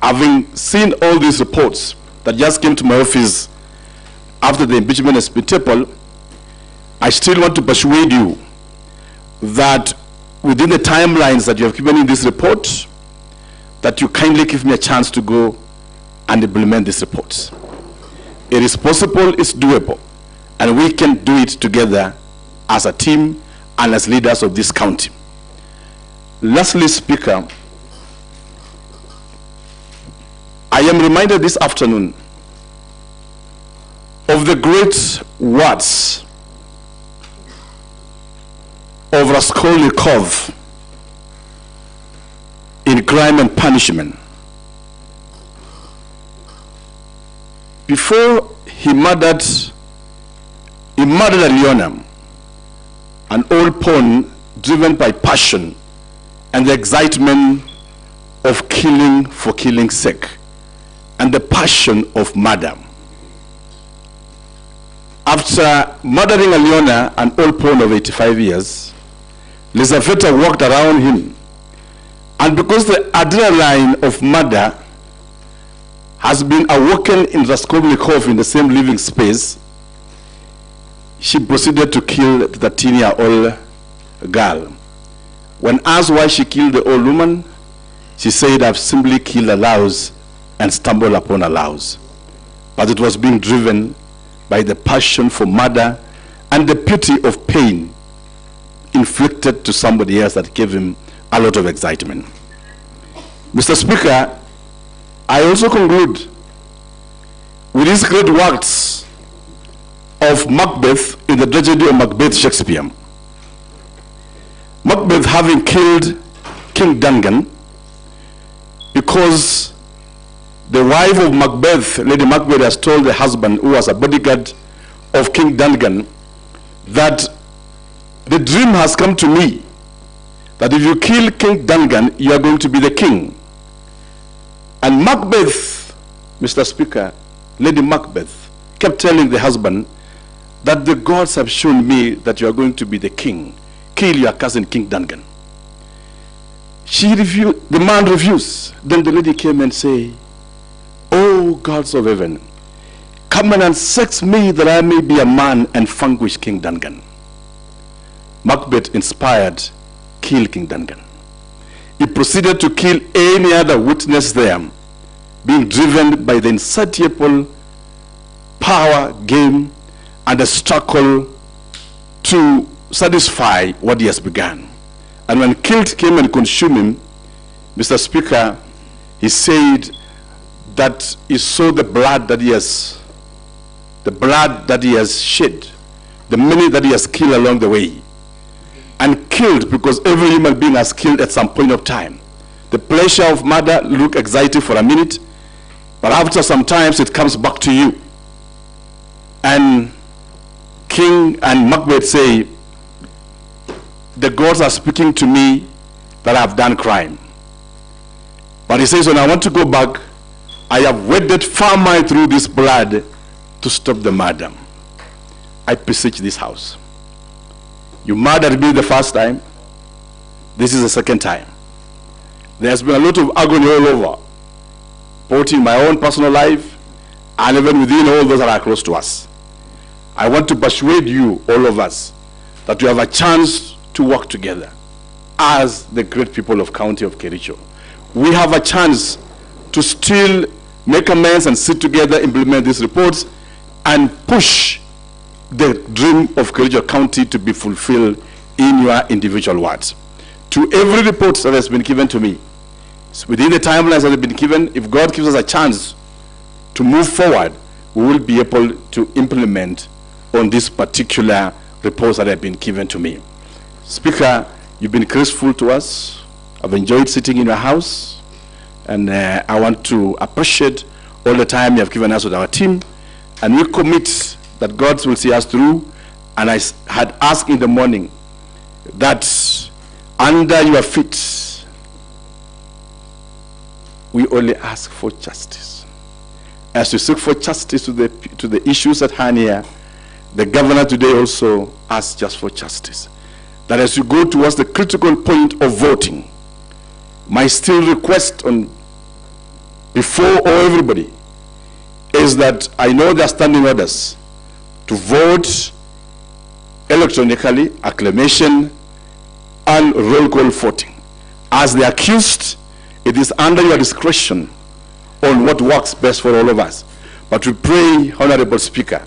having seen all these reports that just came to my office after the impeachment has been tabled, I still want to persuade you that within the timelines that you have given in this report, that you kindly give me a chance to go and implement these reports. It is possible, it's doable, and we can do it together as a team and as leaders of this county. Lastly, Speaker, I am reminded this afternoon of the great words of Raskolnikov in Crime and Punishment, before he murdered Aliona, an old pawn driven by passion and the excitement of killing for killing's sake, and the passion of murder. After murdering Aliona, an old pawn of 85 years, Lizaveta walked around him, and because the adrenaline of murder has been awoken in Raskolnikov in the same living space, she proceeded to kill the 13-year-old girl. When asked why she killed the old woman, she said, "I've simply killed a louse and stumbled upon a louse." But it was being driven by the passion for murder and the pity of pain inflicted to somebody else that gave him a lot of excitement. Mr. Speaker, I also conclude with these great works of Macbeth in the tragedy of Macbeth Shakespeare. Macbeth having killed King Duncan because the wife of Macbeth, Lady Macbeth, has told the husband, who was a bodyguard of King Duncan, that the dream has come to me that if you kill King Duncan, you are going to be the king. And Macbeth, Mr. Speaker, Lady Macbeth, kept telling the husband that the gods have shown me that you are going to be the king. Kill your cousin King Duncan. She refused, the man refused. Then the lady came and said, "Oh gods of heaven, come and sex me that I may be a man and vanquish King Duncan." Macbeth inspired, kill King Duncan. He proceeded to kill any other witness there, being driven by the insatiable power game and the struggle to satisfy what he has begun. And when guilt came and consumed him, Mr. Speaker, he said that he saw the blood that he has shed, the many that he has killed along the way. And killed because every human being has killed at some point of time. The pleasure of murder look exciting for a minute, but after some times it comes back to you. And King and Macbeth say, "The gods are speaking to me that I have done crime." But he says, "When I want to go back, I have waded far mile through this blood to stop the murder. I beseech this house. You murdered me the first time. This is the second time. There's been a lot of agony all over, both in my own personal life and even within all those that are close to us. I want to persuade you, all of us, that you have a chance to work together as the great people of County of Kericho. We have a chance to still make amends and sit together, implement these reports, and push the dream of Kericho County to be fulfilled in your individual wards. To every report that has been given to me, within the timelines that have been given, if God gives us a chance to move forward, we will be able to implement on these particular reports that have been given to me. Speaker, you've been graceful to us. I've enjoyed sitting in your house, and I want to appreciate all the time you have given us with our team, and we commit that God will see us through. And I had asked in the morning that under your feet, we only ask for justice. As we seek for justice to the issues at hand here, the governor today also asked just for justice. That as you go towards the critical point of voting, my still request before everybody is that I know there are standing orders to vote electronically, acclamation, and roll call voting. As the accused, it is under your discretion on what works best for all of us. But we pray, Honorable Speaker,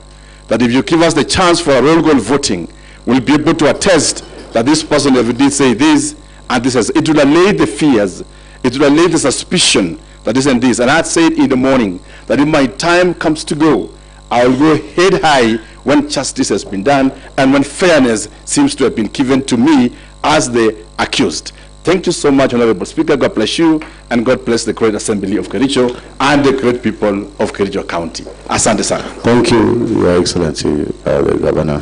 that if you give us the chance for a roll call voting, we'll be able to attest that this person ever did say this, and this has, it will allay the fears, it will allay the suspicion that this and this. And I said in the morning that if my time comes to go, I'll go head high when justice has been done and when fairness seems to have been given to me as the accused. Thank you so much, Honorable Speaker. God bless you, and God bless the great Assembly of Kericho and the great people of Kericho County. Asante sana. Thank you, Your Excellency, the Governor,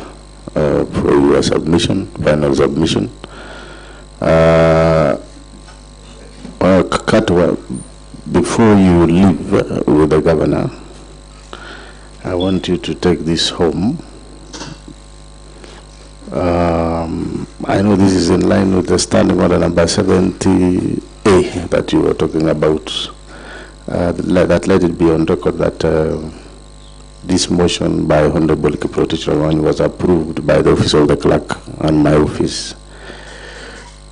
for your submission, final submission. Katwa, before you leave with the Governor, I want you to take this home. I know this is in line with the standing order number 70A that you were talking about. That let it be on record that this motion by Honorable Kiprotich was approved by the office of the clerk and my office.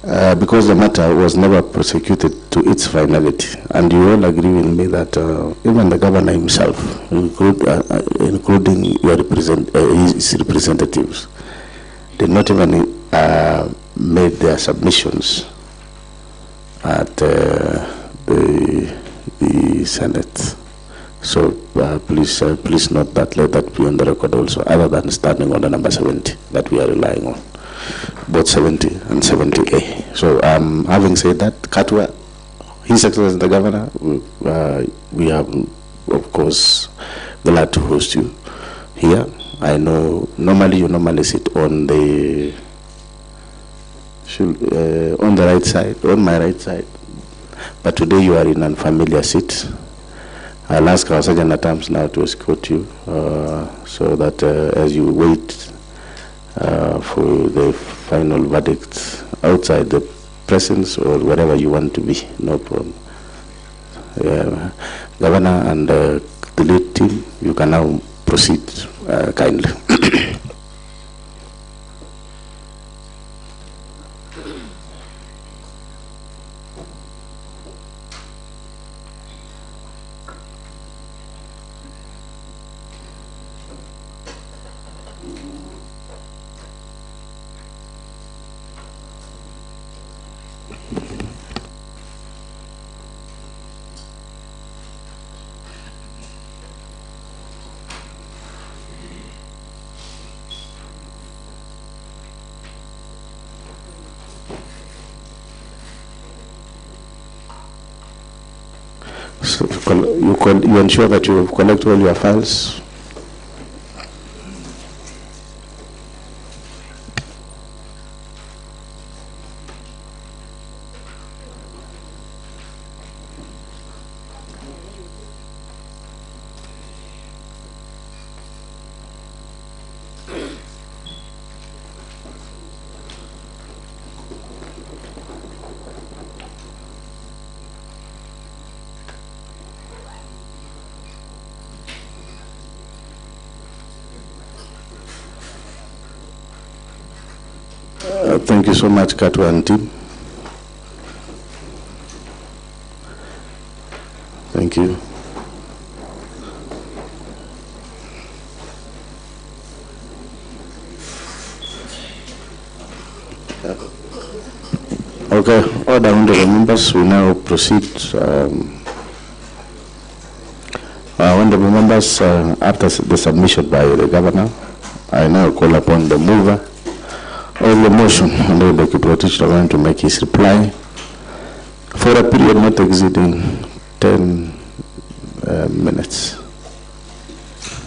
Because the matter was never prosecuted to its finality, and you all agree with me that even the governor himself, including your his representatives, did not even made their submissions at the Senate. So please note that, let that be on the record also, other than standing order number 70 that we are relying on. Both 70 and 70A. So having said that, Katwa, His Excellency the Governor, we are of course glad to host you here. I know normally you sit on the right side, on my right side, but today you are in an unfamiliar seat. I'll ask our Sergeant at Arms now to escort you so that as you wait for the final verdict outside the presence or wherever you want to be, no problem. Governor and the lead team, you can now proceed kindly. So you ensure that you collect all your files. Thank you so much, Katwa and team. Thank you. Okay, order honorable members, we now proceed. Honorable members, after the submission by the Governor, I now call upon the mover of the motion, Honorable Kiprotich, to make his reply for a period not exceeding 10 minutes.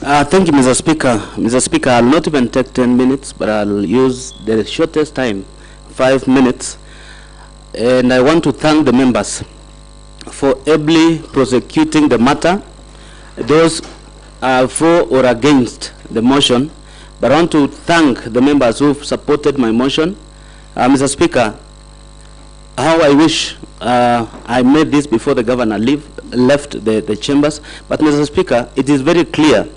Thank you, Mr. Speaker. Mr. Speaker, I'll not even take 10 minutes, but I'll use the shortest time, 5 minutes. And I want to thank the members for ably prosecuting the matter. Those are for or against the motion. But I want to thank the members who've supported my motion. Mr. Speaker, how I wish I made this before the Governor left the chambers. But Mr. Speaker, it is very clear.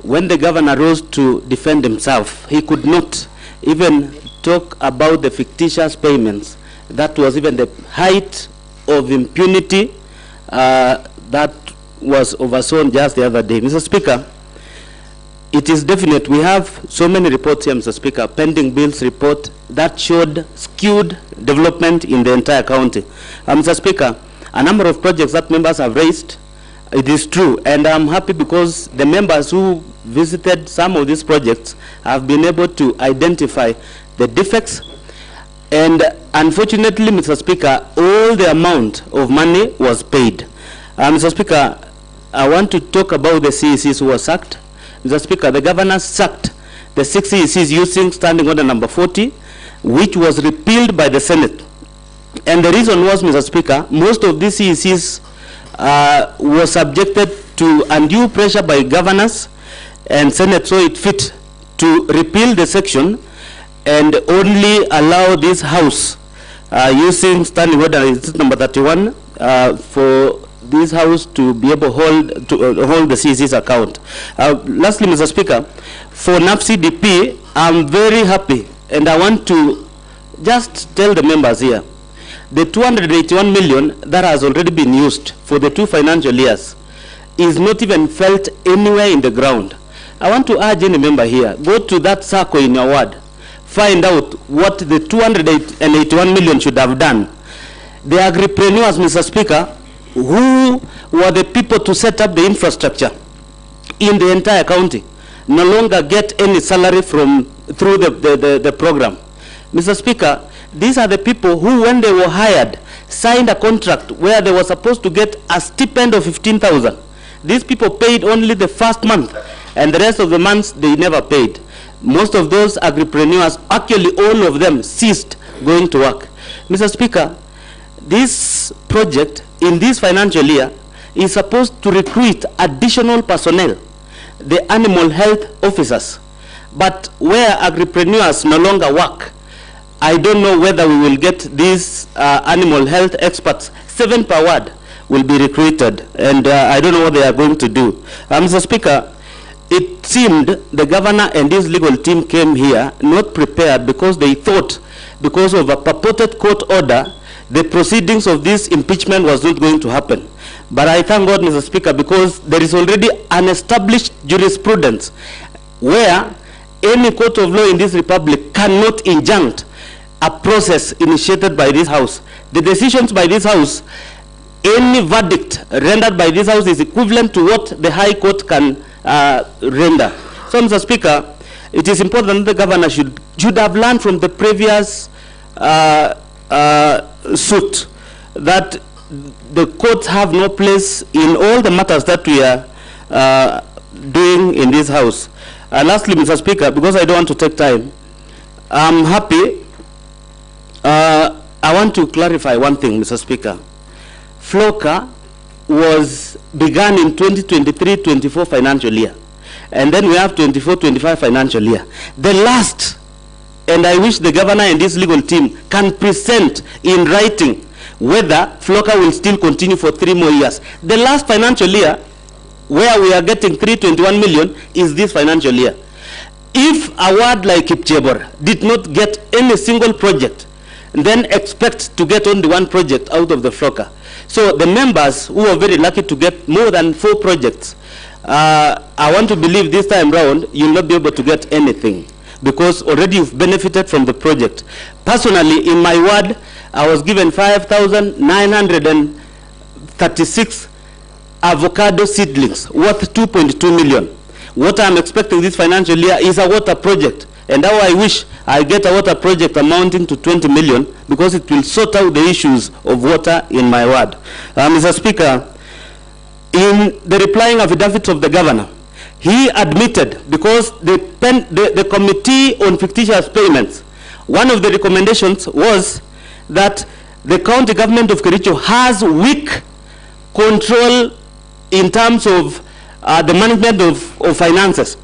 When the Governor rose to defend himself, he could not even talk about the fictitious payments. That was even the height of impunity that was overseen just the other day. Mr. Speaker, it is definite. We have so many reports here, Mr. Speaker, pending bills report that showed skewed development in the entire county. Mr. Speaker, a number of projects that members have raised, it is true, and I'm happy because the members who visited some of these projects have been able to identify the defects And unfortunately, Mr. Speaker, all the amount of money was paid. Mr. Speaker, I want to talk about the CECs who were sacked. Mr. Speaker, the governor sacked the 6 CECs using Standing Order number 40, which was repealed by the Senate. And the reason was, Mr. Speaker, most of these CECs were subjected to undue pressure by governors, and Senate saw it fit to repeal the section and only allow this House using Standing Order number 31 for this House to be able to hold the CEC's account. Lastly, Mr. Speaker, for NAPCDP, I'm very happy, and I want to just tell the members here, the 281 million that has already been used for the 2 financial years is not even felt anywhere in the ground. I want to urge any member here, go to that circle in your ward, find out what the 281 million should have done. The agripreneurs, Mr. Speaker, who were the people to set up the infrastructure in the entire county, no longer get any salary through the program. Mr. Speaker, these are the people who, when they were hired, signed a contract where they were supposed to get a stipend of 15,000. These people paid only the first month, and the rest of the months they never paid. Most of those agripreneurs, actually all of them, ceased going to work. Mr. Speaker, this project in this financial year is supposed to recruit additional personnel, the animal health officers. But where agripreneurs no longer work, I don't know whether we will get these animal health experts. 7 per ward will be recruited, and I don't know what they are going to do. Mr. Speaker, it seemed the governor and his legal team came here not prepared because they thought, because of a purported court order, the proceedings of this impeachment was not going to happen. But I thank God, Mr. Speaker, because there is already an established jurisprudence where any court of law in this republic cannot injunct a process initiated by this House. The decisions by this House, any verdict rendered by this House is equivalent to what the High Court can render. So, Mr. Speaker, it is important that the governor should have learned from the previous suit that the courts have no place in all the matters that we are doing in this House. Lastly, Mr. Speaker, because I don't want to take time, I'm happy. I want to clarify one thing, Mr. Speaker. FLOCA began in 2023-24 financial year, and then we have 24-25 financial year. The last, and I wish the governor and this legal team can present in writing whether FLOCA will still continue for 3 more years. The last financial year, where we are getting 321 million, is this financial year. If a ward like Kipchebor did not get any single project, then expect to get only 1 project out of the FLOCA. So the members who are very lucky to get more than 4 projects, I want to believe this time round you'll not be able to get anything, because already you've benefited from the project. Personally, in my ward, I was given 5,936 avocado seedlings worth 2.2 million. What I'm expecting this financial year is a water project, and now I wish I get a water project amounting to 20 million, because it will sort out the issues of water in my ward. Mr. Speaker, in the replying affidavit of the governor, he admitted, because the Committee on Fictitious Payments, one of the recommendations was that the county government of Kericho has weak control in terms of the management of finances.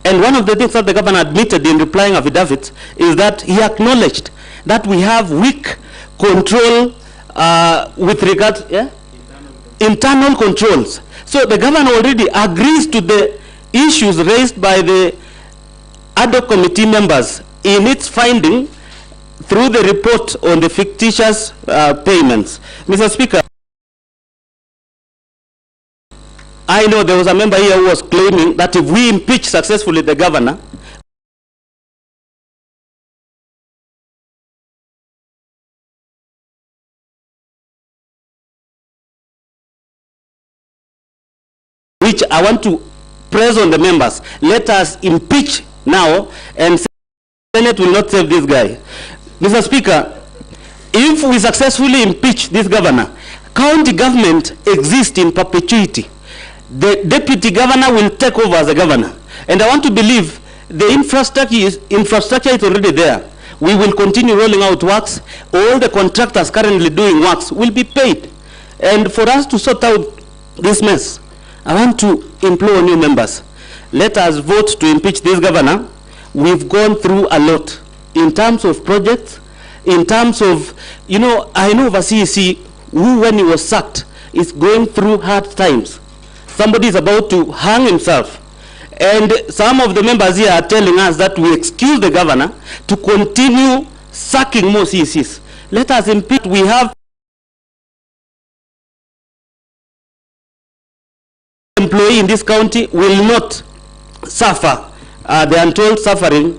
And one of the things that the governor admitted in replying affidavits is that he acknowledged that we have weak control with regard to internal controls. So the governor already agrees to the issues raised by the ad hoc committee members in its finding through the report on the fictitious payments. Mr. Speaker, I know there was a member here who was claiming that if we impeach successfully the governor, which I want to press on the members, let us impeach now, and Senate will not save this guy. Mr. Speaker, if we successfully impeach this governor, county government exists in perpetuity. The deputy governor will take over as a governor. And I want to believe the infrastructure is already there. We will continue rolling out works. All the contractors currently doing works will be paid. And for us to sort out this mess, I want to implore new members. Let us vote to impeach this governor. We've gone through a lot in terms of projects, in terms of, you know, I know of a CEC who, when he was sacked, is going through hard times. Somebody is about to hang himself. And some of the members here are telling us that we excuse the governor to continue sacking more CECs. Let us impeach. We have employee in this county will not suffer the untold suffering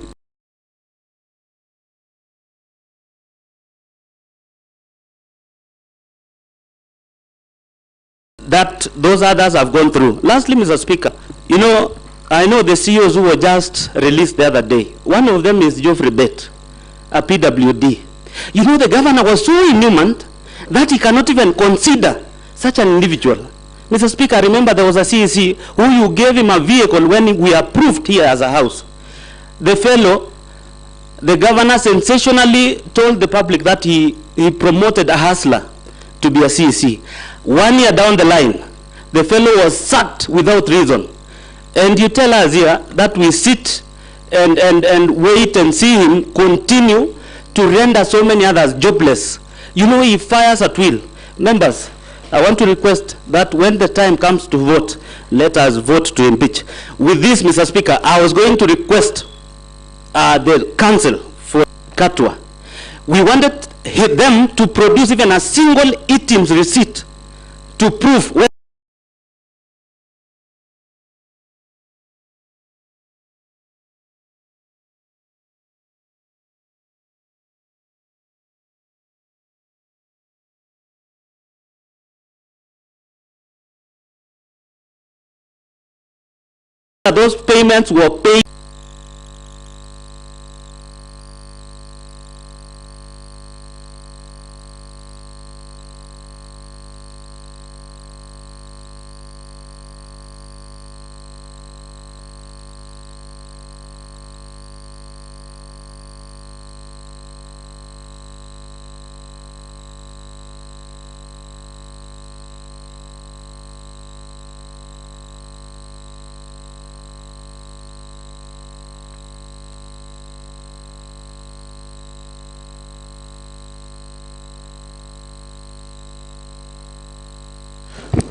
that those others have gone through. Lastly, Mr. Speaker, you know, I know the CEOs who were just released the other day. One of them is Geoffrey Bett, a PWD. You know, the governor was so inhuman that he cannot even consider such an individual. Mr. Speaker, remember there was a CEC who you gave him a vehicle when we approved here as a house. The fellow, the governor sensationally told the public that he promoted a hustler to be a CEC. 1 year down the line, the fellow was sacked without reason. And you tell us here that we sit and wait and see him continue to render so many others jobless. You know, he fires at will. Members, I want to request that when the time comes to vote, let us vote to impeach. With this, Mr. Speaker, I was going to request the council for Katwa. We wanted them to produce even a single items receipt to prove when those payments were paid.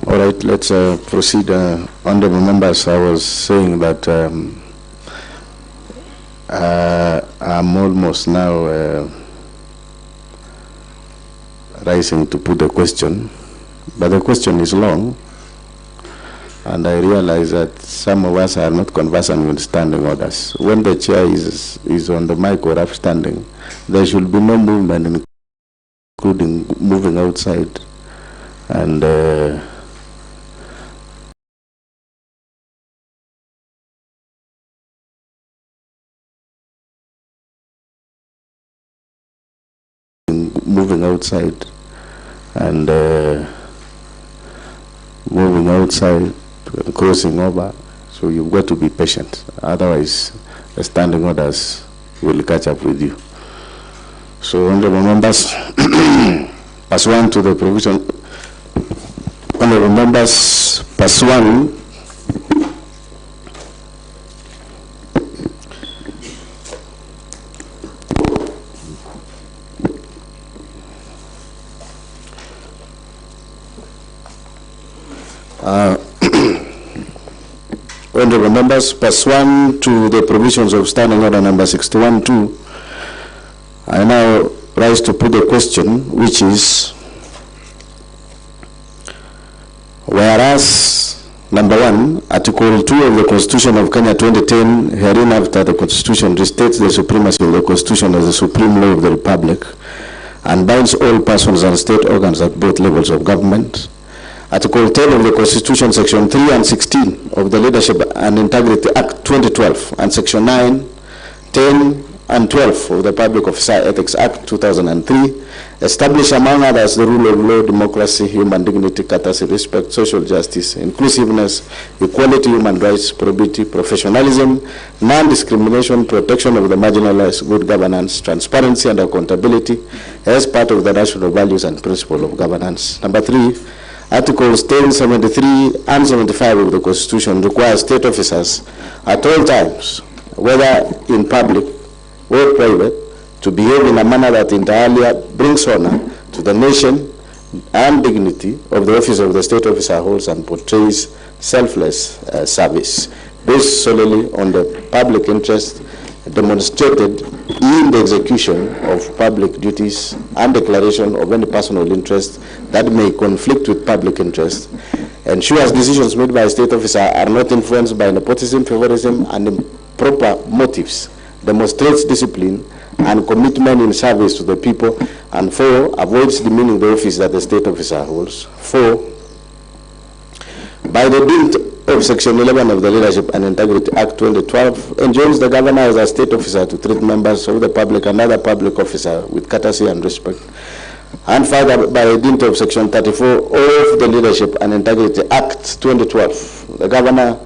All right, let's proceed. Honorable members, I was saying that I'm almost now rising to put the question, but the question is long, and I realize that some of us are not conversant with standing orders. When the chair is on the mic or upstanding, there should be no movement, including moving outside, and moving outside and moving outside and crossing over. So you've got to be patient. Otherwise, the standing orders will catch up with you. So, honorable members, pursuant to the provision, honorable members, pursuant honorable members, pursuant to the provisions of Standing Order number 61-2, I now rise to put the question, which is, whereas, number 1, Article 2 of the Constitution of Kenya 2010, herein after the Constitution restates the supremacy of the Constitution as the supreme law of the Republic and binds all persons and state organs at both levels of government. Article 10 of the Constitution, Section 3 and 16 of the Leadership and Integrity Act 2012, and Section 9, 10, and 12 of the Public Officer Ethics Act 2003 establish, among others, the rule of law, democracy, human dignity, courtesy, respect, social justice, inclusiveness, equality, human rights, probity, professionalism, non-discrimination, protection of the marginalized, good governance, transparency and accountability as part of the national values and principle of governance. Number 3, Articles 10, 73 and 75 of the Constitution require state officers at all times, whether in public or private, to behave in a manner that entirely brings honor to the nation and dignity of the office of the state officer holds and portrays selfless service based solely on the public interest demonstrated in the execution of public duties and declaration of any personal interest that may conflict with public interest, ensures decisions made by a state officer are not influenced by nepotism, favorism, and improper motives, demonstrates discipline and commitment in service to the people, and 4, avoids demeaning the office that the state officer holds. 4, by the dint of Section 11 of the Leadership and Integrity Act 2012, enjoins the governor as a state officer to treat members of the public and other public officer with courtesy and respect. And further, by the dint of Section 34 of the Leadership and Integrity Act 2012, the governor,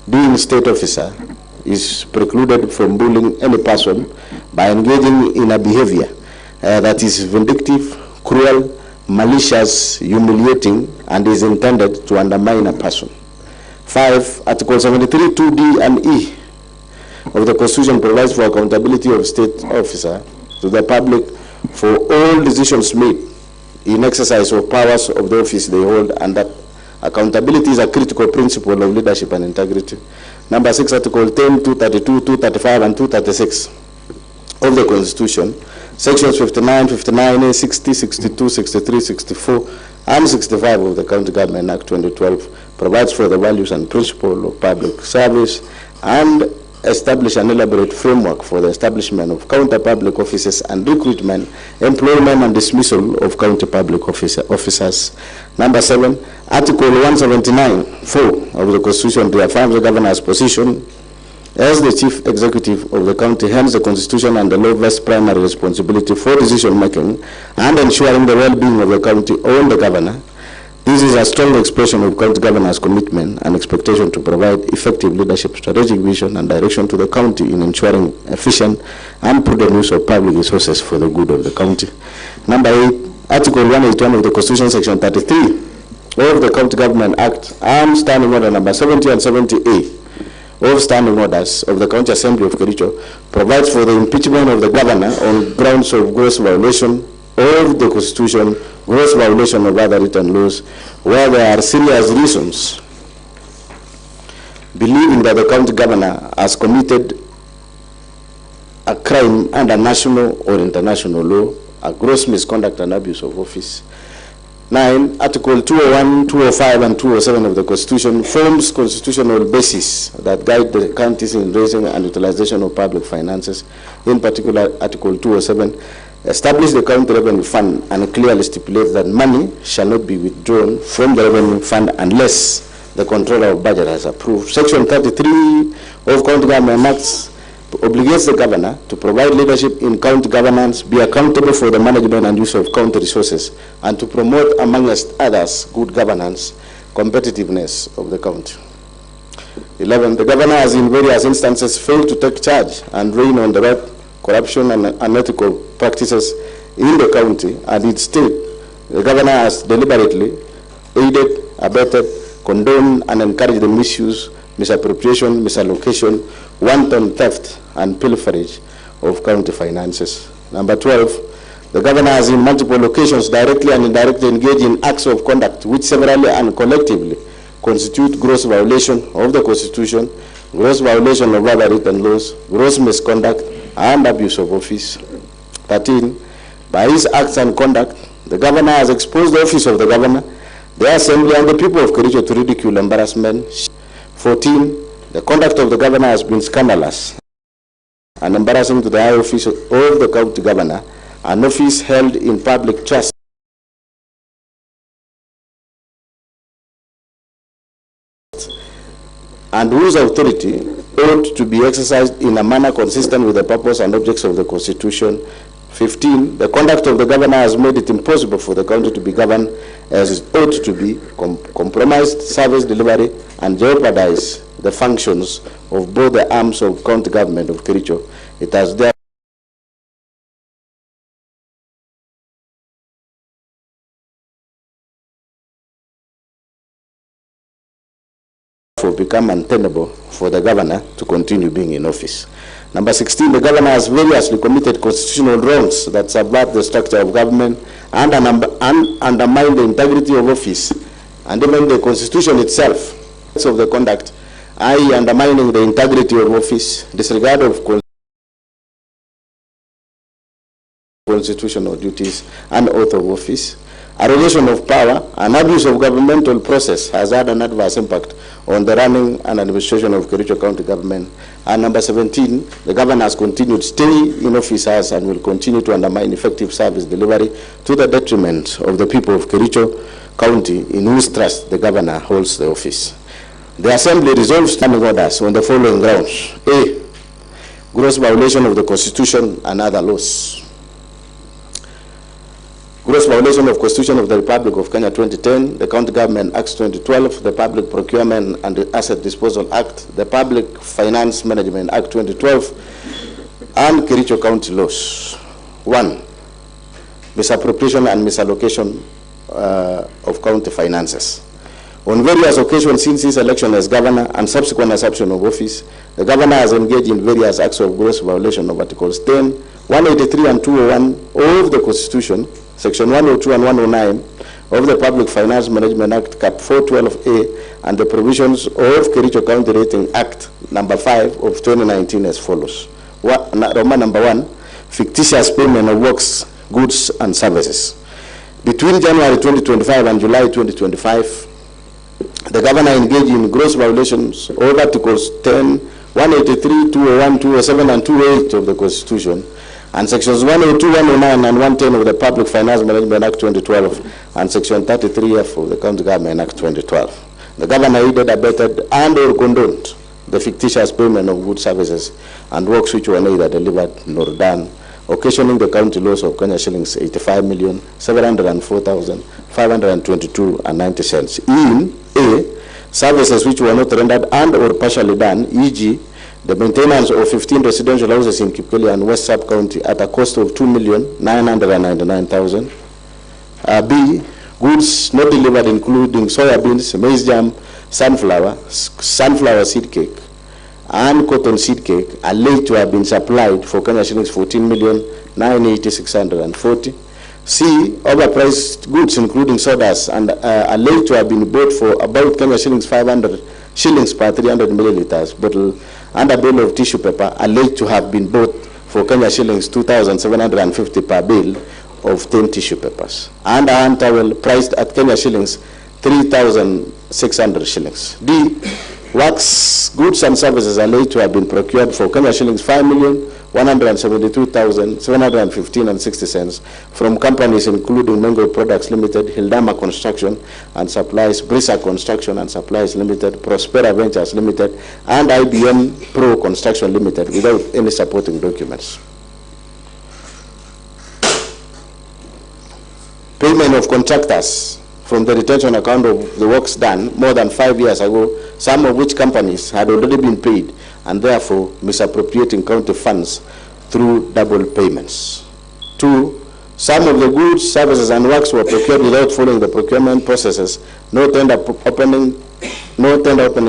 being state officer, is precluded from bullying any person by engaging in a behavior that is vindictive, cruel, malicious, humiliating, and is intended to undermine a person. 5, Article 73, 2D and E of the Constitution provides for accountability of state officer to the public for all decisions made in exercise of powers of the office they hold, and that accountability is a critical principle of leadership and integrity. Number 6, Article 10, 232, 235, and 236 of the Constitution, Sections 59, 59A, 60, 62, 63, 64, and 65 of the County Government Act 2012 provides for the values and principle of public service and establish an elaborate framework for the establishment of county public offices and recruitment, employment, and dismissal of county public officers. Number 7, Article 179, 4 of the Constitution reaffirms the governor's position as the chief executive of the county. Hence, the Constitution and the law vest primary responsibility for decision-making and ensuring the well-being of the county on the governor. This is a strong expression of county governor's commitment and expectation to provide effective leadership, strategic vision, and direction to the county in ensuring efficient and prudent use of public resources for the good of the county. Number 8, Article 181 of the Constitution, Section 33 of the County Government Act, and Standing Order Number 70 and 70A of Standing Orders of the County Assembly of Kericho provides for the impeachment of the governor on grounds of gross violation of the Constitution, gross violation of other written laws, where there are serious reasons believing that the county governor has committed a crime under national or international law, a gross misconduct and abuse of office. 9, Article 201, 205, and 207 of the Constitution forms constitutional basis that guide the counties in raising and utilization of public finances. In particular, Article 207 establish the county revenue fund and clearly stipulates that money shall not be withdrawn from the revenue fund unless the controller of budget has approved. Section 33 of County Government Acts obligates the governor to provide leadership in county governance, be accountable for the management and use of county resources, and to promote, amongst others, good governance, competitiveness of the county. 11, the governor has in various instances failed to take charge and rein on the right, corruption, and unethical practices in the county, and instead, the governor has deliberately aided, abetted, condoned, and encouraged the misuse, misappropriation, misallocation, wanton theft, and pilferage of county finances. Number 12, the governor has in multiple occasions directly and indirectly engaged in acts of conduct which severally and collectively constitute gross violation of the Constitution, gross violation of other written laws, gross misconduct, and abuse of office. 13, by his acts and conduct, the governor has exposed the office of the governor, the assembly, and the people of Kericho to ridicule, embarrassment. 14, the conduct of the governor has been scandalous and embarrassing to the high office of the county governor, an office held in public trust and whose authority ought to be exercised in a manner consistent with the purpose and objects of the Constitution. 15, the conduct of the governor has made it impossible for the county to be governed as it ought to be, compromised service delivery, and jeopardize the functions of both the arms of county government of Kericho. It has therefore become untenable for the governor to continue being in office. Number 16, the governor has variously committed constitutional wrongs that subvert the structure of government and undermine the integrity of office and even the Constitution itself. Of the conduct, i.e. undermining the integrity of office, disregard of constitutional duties and oath of office, arrogation of power, and abuse of governmental process has had an adverse impact on the running and administration of Kericho County government. And number 17, the governor has continued staying in office as and will continue to undermine effective service delivery to the detriment of the people of Kericho County, in whose trust the governor holds the office. The Assembly resolves standing orders on the following grounds. A, gross violation of the Constitution and other laws. Gross violation of Constitution of the Republic of Kenya 2010, the County Government Acts 2012, the Public Procurement and Asset Disposal Act, the Public Finance Management Act 2012, and Kericho County laws. 1. Misappropriation and misallocation of county finances. On various occasions since his election as governor and subsequent assumption of office, the governor has engaged in various acts of gross violation of Articles 10, 183 and 201 of the Constitution, Section 102 and 109 of the Public Finance Management Act, Cap 412A, and the provisions of Kericho County Rating Act, number 5 of 2019 as follows. Roman number 1, fictitious payment of works, goods, and services. Between January 2025 and July 2025, the governor engaged in gross violations of Articles 10, 183, 201, 207, and 208 of the Constitution, and Sections 102, 109, and 110 of the Public Finance Management Act 2012, and Section 33F of the County Government Act 2012. The governor aided, abetted, and or condoned the fictitious payment of goods, services, and works which were neither delivered nor done, occasioning the county loss of Kenya shillings 85,704,522.90 cents. In A, services which were not rendered and or partially done, e.g., the maintenance of 15 residential houses in Kipkeli and West Sub County at a cost of 2,999,000. B, goods not delivered including soya beans, maize jam, sunflower seed cake, and cotton seed cake alleged to have been supplied for Kenya shillings 14,980,640. C, overpriced goods including sodas and alleged to have been bought for about Kenya shillings 500 shillings per 300 milliliters bottle, and a bale of tissue paper alleged to have been bought for Kenya shillings 2,750 per bale of 10 tissue papers, and a hand towel priced at Kenya shillings 3,600 shillings. D, wax goods and services alleged to have been procured for Kenya shillings 5,172,715.60 cents from companies including Mango Products Limited, Hildama Construction and Supplies, Brisa Construction and Supplies Limited, Prospera Ventures Limited, and IBM Pro Construction Limited without any supporting documents. Payment of contractors from the retention account of the works done more than 5 years ago, some of which companies had already been paid and therefore misappropriating county funds through double payments. 2, some of the goods, services, and works were procured without following the procurement processes. No tender opening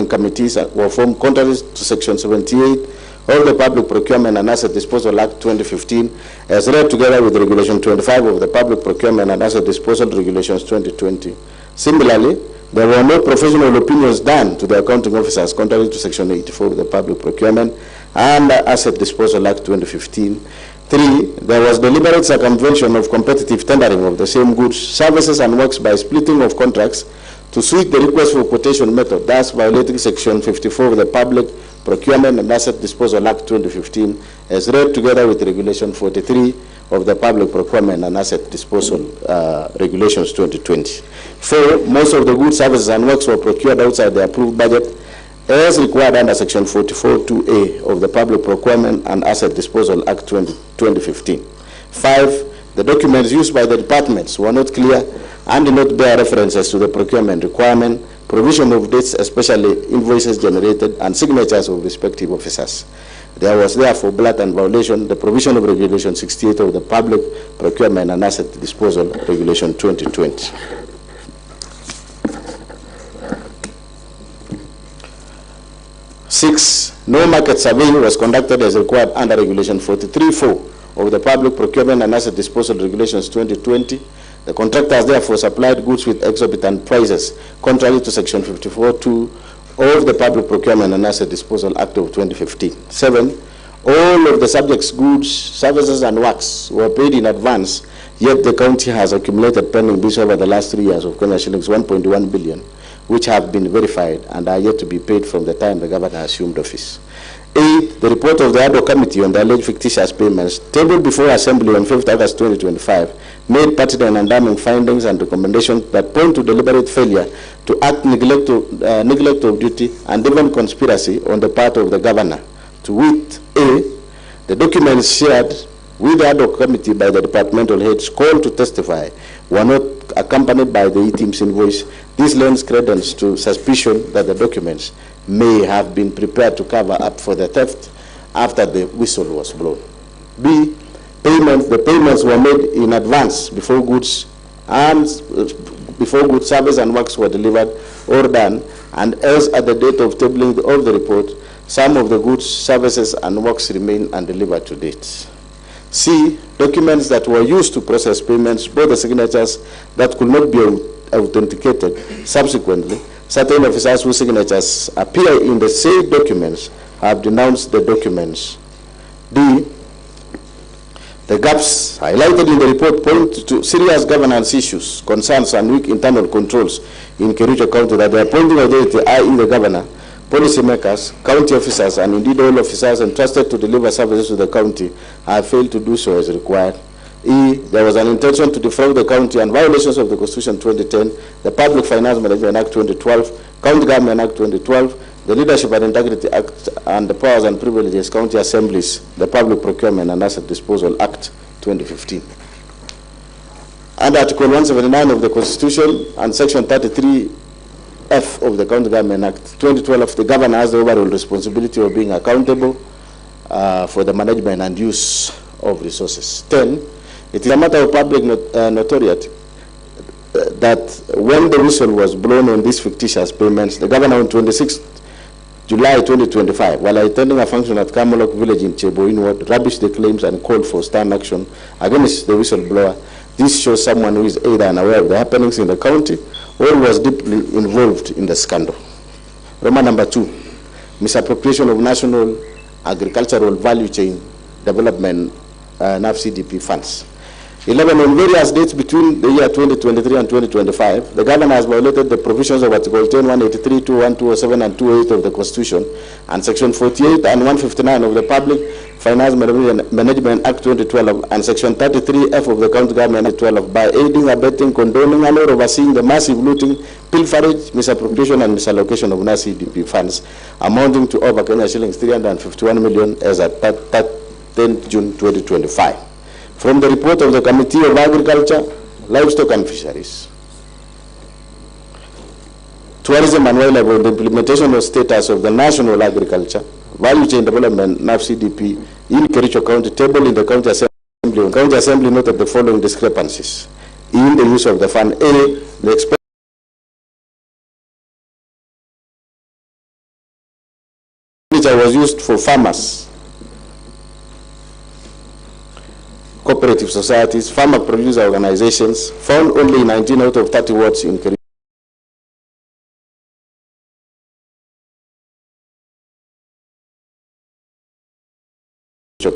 committees were formed contrary to Section 78 of the Public Procurement and Asset Disposal Act 2015, as read together with Regulation 25 of the Public Procurement and Asset Disposal Regulations 2020. Similarly, there were no professional opinions done to the accounting officers contrary to Section 84 of the Public Procurement and Asset Disposal Act 2015. 3, there was deliberate circumvention of competitive tendering of the same goods, services, and works by splitting of contracts to suit the request for quotation method, thus violating Section 54 of the Public Procurement and Asset Disposal Act 2015, as read together with Regulation 43 of the Public Procurement and Asset Disposal Regulations 2020. 4, most of the goods, services, and works were procured outside the approved budget, as required under Section 44(2)(a) of the Public Procurement and Asset Disposal Act 2015. 5. The documents used by the departments were not clear and did not bear references to the procurement requirement, provision of dates, especially invoices generated, and signatures of respective officers. There was therefore blatant violation the provision of Regulation 68 of the Public Procurement and Asset Disposal Regulation 2020. Six, no market surveying was conducted as required under Regulation 43(4) of the Public Procurement and Asset Disposal Regulations 2020. The contractors therefore supplied goods with exorbitant prices, contrary to Section 54(2) of the Public Procurement and Asset Disposal Act of 2015. 7. All of the subjects' goods, services, and works were paid in advance, yet the county has accumulated pending bills over the last 3 years of Kenya shillings 1.1 billion, which have been verified and are yet to be paid from the time the governor assumed office. 8. The report of the ad hoc committee on the alleged fictitious payments, tabled before Assembly on 5th August 2025, made pertinent and damning findings and recommendations that point to deliberate failure to act, neglect of duty, and even conspiracy on the part of the governor. To wit, A. The documents shared with the ad hoc committee by the departmental heads called to testify were not accompanied by the E-Team's invoice. This lends credence to suspicion that the documents may have been prepared to cover up for the theft after the whistle was blown. B. The payments were made in advance before goods, service, and works were delivered or done, and as at the date of tabling of the report, some of the goods, services, and works remain undelivered to date. C. Documents that were used to process payments bore the signatures that could not be authenticated. Subsequently, certain officers whose signatures appear in the said documents have denounced the documents. D. The gaps highlighted in the report point to serious governance issues, concerns, and weak internal controls in Kericho County that the appointing authority, i.e. the governor, policymakers, county officers, and indeed all officers entrusted to deliver services to the county have failed to do so as required. E. There was an intention to defraud the county and violations of the Constitution 2010, the Public Finance Management Act 2012, County Government Act 2012, the Leadership and Integrity Act, and the Powers and Privileges County Assemblies, the Public Procurement and Asset Disposal Act 2015. Under Article 179 of the Constitution and Section 33F of the County Government Act 2012, the governor has the overall responsibility of being accountable for the management and use of resources. 10. It is a matter of public notoriety that when the whistle was blown on these fictitious payments, the governor on 26 July 2025, while attending a function at Kamolok village in Cheboin Ward, rubbished the claims and called for stern action against the whistleblower. This shows someone who is either unaware of the happenings in the county or was deeply involved in the scandal. Roman number 2, misappropriation of national agricultural value chain development NAF-CDP funds. 11. On various dates between the year 2023 and 2025, the governor has violated the provisions of Article 10, 183, 201, 207, and 208 of the Constitution, and Section 48 and 159 of the Public Finance Management Act 2012, and Section 33F of the County Government Act 2012, by aiding, abetting, condoning, and or overseeing the massive looting, pilferage, misappropriation, and misallocation of NAF-CDP funds, amounting to over Kenya shillings 351 million as at 10th June 2025. From the report of the Committee of Agriculture, Livestock and Fisheries, Tourism and Wildlife on the implementation of status of the National Agriculture Value Chain Development NAF-CDP in Kericho County, tabled in the County Assembly. The County Assembly noted the following discrepancies in the use of the fund. A. The expenditure was used for farmers, cooperative societies, farmer producer organizations, found only 19 out of 30 wards in Kericho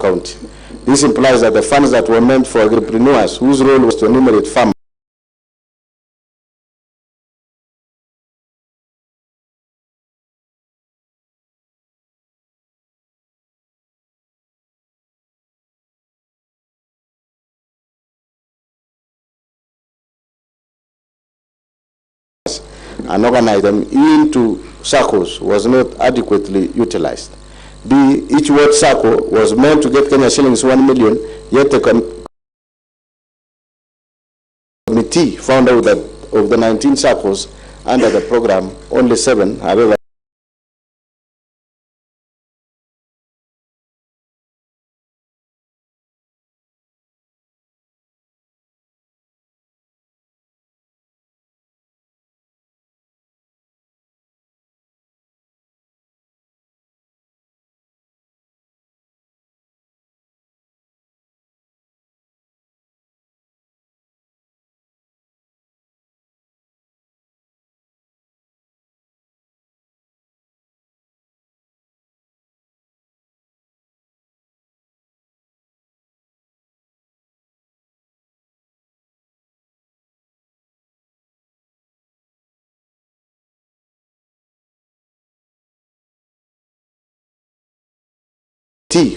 County. This implies that the funds that were meant for agripreneurs, whose role was to enumerate farmers, and organize them into SACCOs was not adequately utilized. B, each ward SACCO was meant to get Kenya shillings 1 million, yet the committee found out that of the 19 SACCOs under the program, only 7 have ever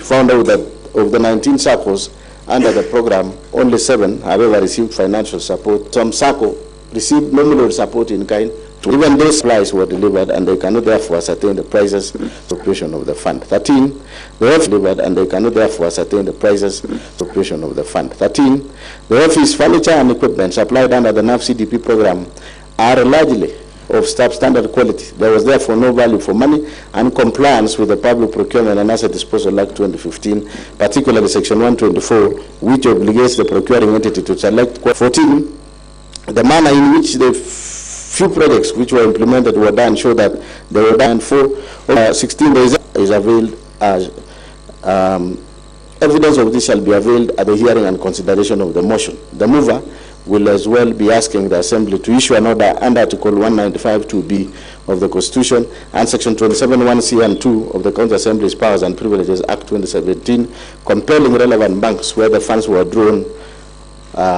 found out that of the 19 SACCOs under the program, only 7 have ever received financial support. Some SACCO received nominal support in kind. Even those supplies were delivered, and they cannot therefore ascertain the prices appropriation of the fund. 13, they have delivered, and they cannot therefore ascertain the prices appropriation of the fund. 13, the office furniture and equipment supplied under the NAF CDP program are largely of substandard quality. There was therefore no value for money and compliance with the Public Procurement and Asset Disposal Act 2015, particularly Section 124, which obligates the procuring entity to select. 14, the manner in which the few projects which were implemented were done show that they were done for 16 days is availed as evidence of this shall be availed at the hearing and consideration of the motion. The mover will as well be asking the Assembly to issue an order under Article 195(2)(b) of the Constitution and Section 27(1)(c) and 2 of the County Assembly's Powers and Privileges Act 2017, compelling relevant banks where the funds were drawn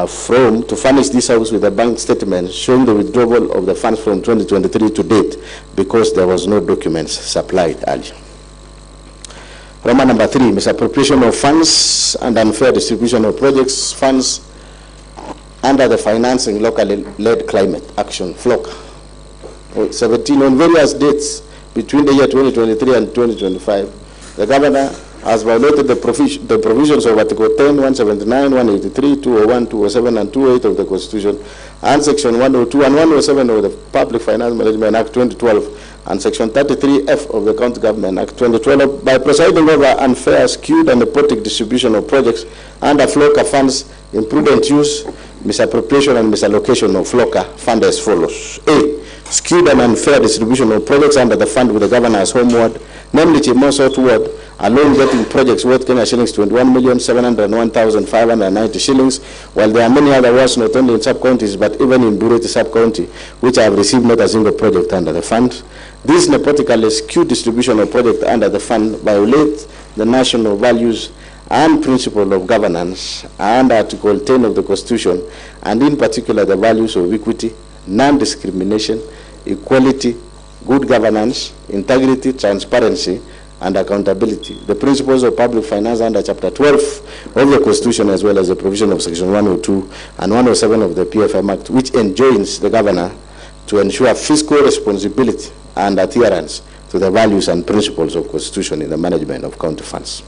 from to furnish this House with a bank statement showing the withdrawal of the funds from 2023 to date, because there was no documents supplied earlier. Roman number 3, misappropriation of funds and unfair distribution of projects funds under the Financing Locally Led Climate Action FLOC. 17, on various dates between the year 2023 and 2025, the Governor has violated the provisions of Article 10, 179, 183, 201, 207, and 208 of the Constitution, and Section 102 and 107 of the Public Finance Management Act 2012, and Section 33F of the County Government Act 2012 by presiding over unfair, skewed, and nepotic distribution of projects under FLOCA funds, imprudent use, misappropriation, and misallocation of FLOCA fund as follows. A, skewed and unfair distribution of projects under the fund with the Governor's home ward, namely Chimo South Ward, alone getting projects worth Kenya shillings 21,701,590 shillings, while there are many other wards not only in sub-counties but even in Bureti sub-county, which have received not a single project under the fund. This nepotically skewed distribution of projects under the fund violates the national values and principle of governance and Article 10 of the Constitution, and in particular the values of equity, non-discrimination, equality, good governance, integrity, transparency, and accountability. The principles of public finance under Chapter 12 of the Constitution, as well as the provision of Section 102 and 107 of the PFM Act, which enjoins the Governor to ensure fiscal responsibility and adherence to the values and principles of Constitution in the management of county funds.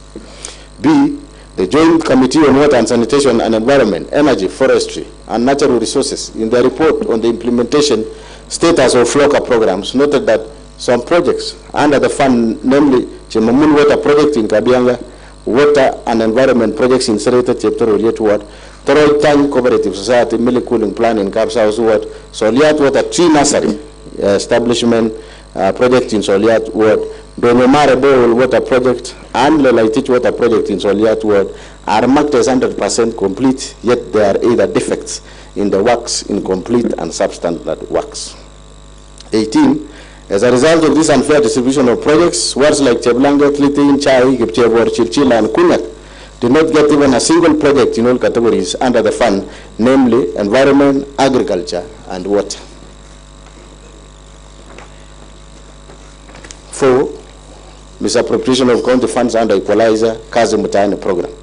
B, the Joint Committee on Water and Sanitation and Environment, Energy, Forestry, and Natural Resources, in their report on the implementation status of FLOCA programs, noted that some projects under the fund, namely Chimamun Water Project in Kabianga, Water and Environment Projects in Sereta Cheptoro Oliet Ward, Thorough Tank Cooperative Society Milli Cooling Plan in Kapsa House Ward, Soliat Water Tree Nursery Establishment Project in Soliat Ward, Donomare Bowl Water Project, and Lelaitich Water Project in Soliat Ward are marked as 100% complete, yet there are either defects in the works, incomplete and substandard works. 18. As a result of this unfair distribution of projects, wards like Cheblanga, Tlitin, Chai, Kipchebor, Chirchila, and Kunyak did not get even a single project in all categories under the fund, namely environment, agriculture, and water. 4. Misappropriation of county funds under Equalizer, Kazi Mutaani program.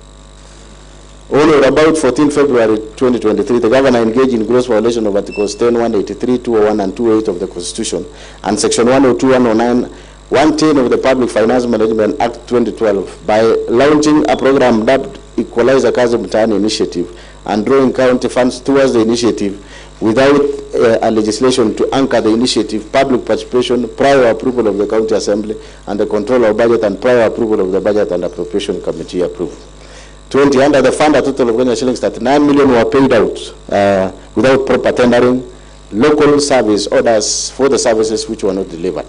Only On or about 14 February 2023, the Governor engaged in gross violation of Articles 10, 183, 201, and 28 of the Constitution, and Section 102, 109, 110 of the Public Finance Management Act 2012 by launching a program dubbed Equalizer Kazi Mtaani Initiative and drawing county funds towards the initiative without a legislation to anchor the initiative, public participation, prior approval of the County Assembly, and the control of budget and prior approval of the Budget and Appropriation Committee approval. 20, under the fund, a total of Kenya shillings 39 million were paid out without proper tendering, local service orders for the services which were not delivered.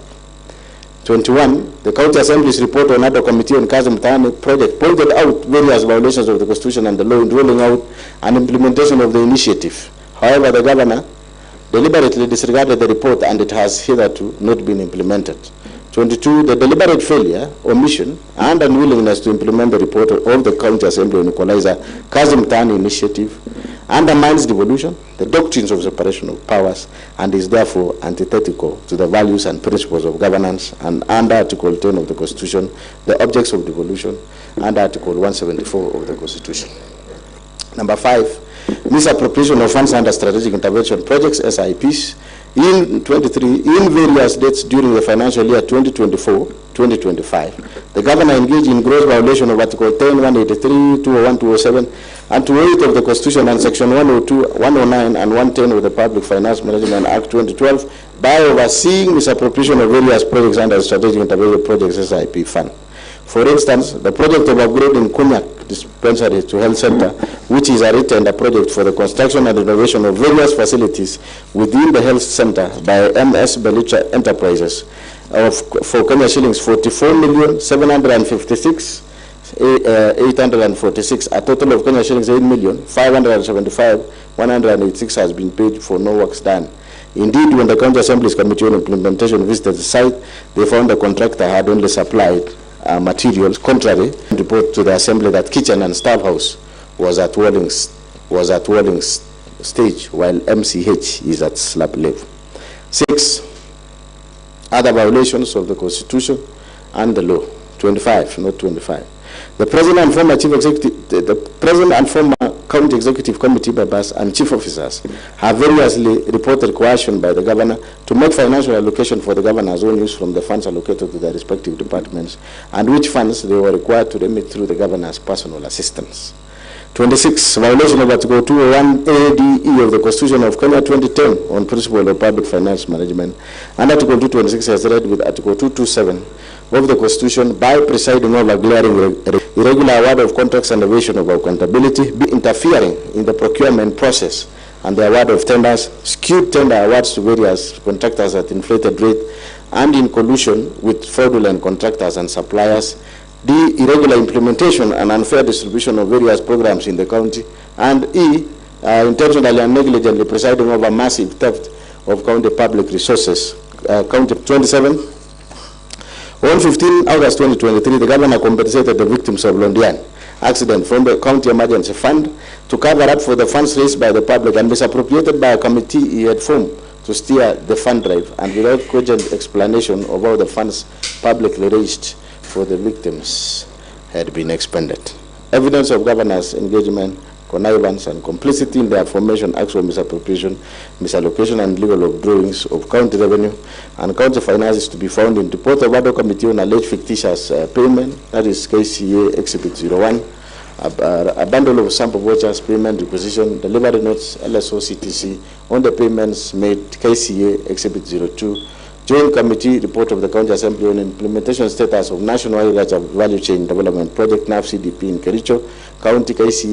21, the County Assembly's report on ad committee on Kazi Mtaani project pointed out various violations of the Constitution and the law in rolling out and implementation of the initiative. However, the Governor deliberately disregarded the report and it has hitherto not been implemented. 22, the deliberate failure, omission, and unwillingness to implement the report of the County Assembly on Equalizer Kazi Mtaani initiative undermines devolution, the doctrines of separation of powers, and is therefore antithetical to the values and principles of governance, and under Article 10 of the Constitution, the objects of devolution, and Article 174 of the Constitution. Number 5, misappropriation of funds under strategic intervention projects, SIPs, in 23, in various dates during the financial year 2024-2025. The Governor engaged in gross violation of Article 10, 183, 201, 207, and 208 of the Constitution and Section 102, 109, and 110 of the Public Finance Management Act 2012 by overseeing misappropriation of various projects under the Strategic Intervention Projects SIP Fund. For instance, the project of upgrading Kunyak Dispensary to Health Center, which is a retender project for the construction and renovation of various facilities within the health center by MS Belicha Enterprises, for Kenya shillings 44,756,846, a total of Kenya shillings 8,575,186 has been paid for no works done. Indeed, when the County Assembly's Committee on Implementation visited the site, they found the contractor had only supplied materials, contrary to report to the Assembly that kitchen and staff house was at walling stage, while MCH is at slab level. 6, other violations of the Constitution and the law. 25, not 25. The President and former Chief Executive, the President and former County Executive Committee members and Chief Officers have variously reported coercion by the Governor to make financial allocation for the Governor's own use from the funds allocated to their respective departments, and which funds they were required to remit through the Governor's personal assistance. 26, violation of Article 201 ADE of the Constitution of Kenya 2010 on principle of public finance management, and Article 226 as read with Article 227 of the Constitution by presiding over glaring irregular award of contracts and evasion of accountability, be interfering in the procurement process and the award of tenders, skewed tender awards to various contractors at inflated rate, and in collusion with fraudulent contractors and suppliers, D, irregular implementation and unfair distribution of various programs in the county, and E, intentionally and negligently presiding over massive theft of county public resources. County 27. On 15 August 2023, the Governor compensated the victims of Londian accident from the County Emergency Fund to cover up for the funds raised by the public and misappropriated by a committee he had formed to steer the fund drive, and without cogent explanation of how the funds publicly raised for the victims had been expended. Evidence of Governor's engagement, connivance, and complicity in the aforementioned acts of misappropriation, misallocation, and legal withdrawings of county revenue and county finances to be found in the report of ad committee on alleged fictitious payment, that is KCA Exhibit 01, a bundle of sample vouchers, payment requisition, delivery notes, LSO CTC on the payments made, KCA Exhibit 02, Joint Committee report of the County Assembly on implementation status of National Agriculture Value Chain Development Project, NAV-CDP in Kericho, County KCA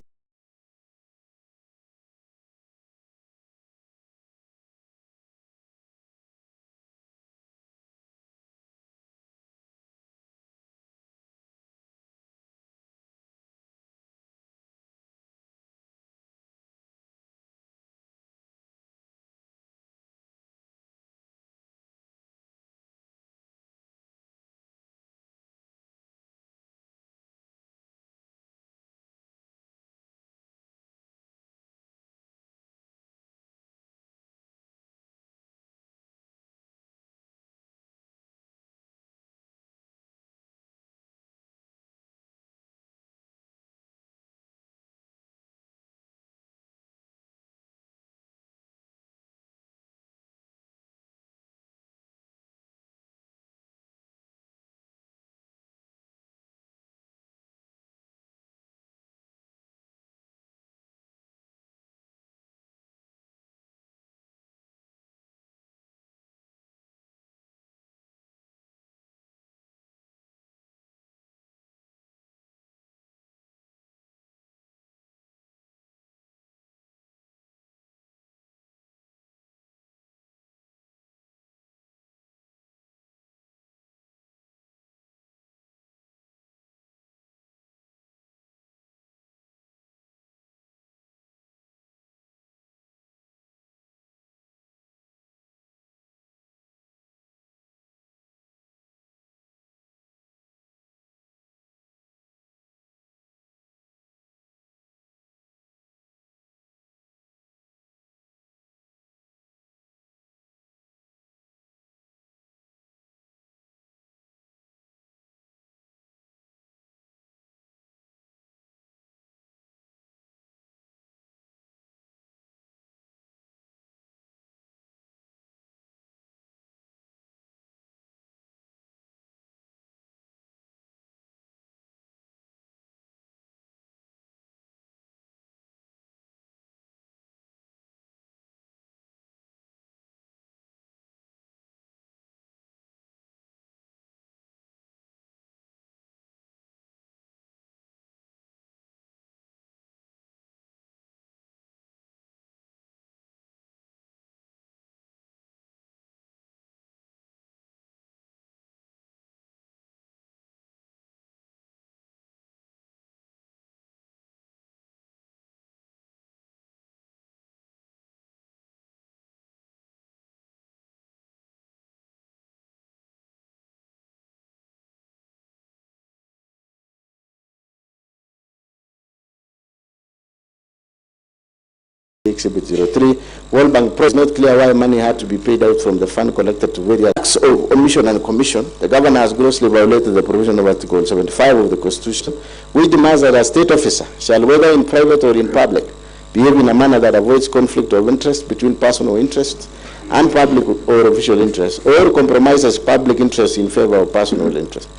Exhibit 03. World Bank Pro is not clear why money had to be paid out from the fund collected to various acts of omission and commission. The governor has grossly violated the provision of Article 75 of the Constitution, which demands that a state officer shall, whether in private or in public, behave in a manner that avoids conflict of interest between personal interests and public or official interests, or compromises public interests in favor of personal interests.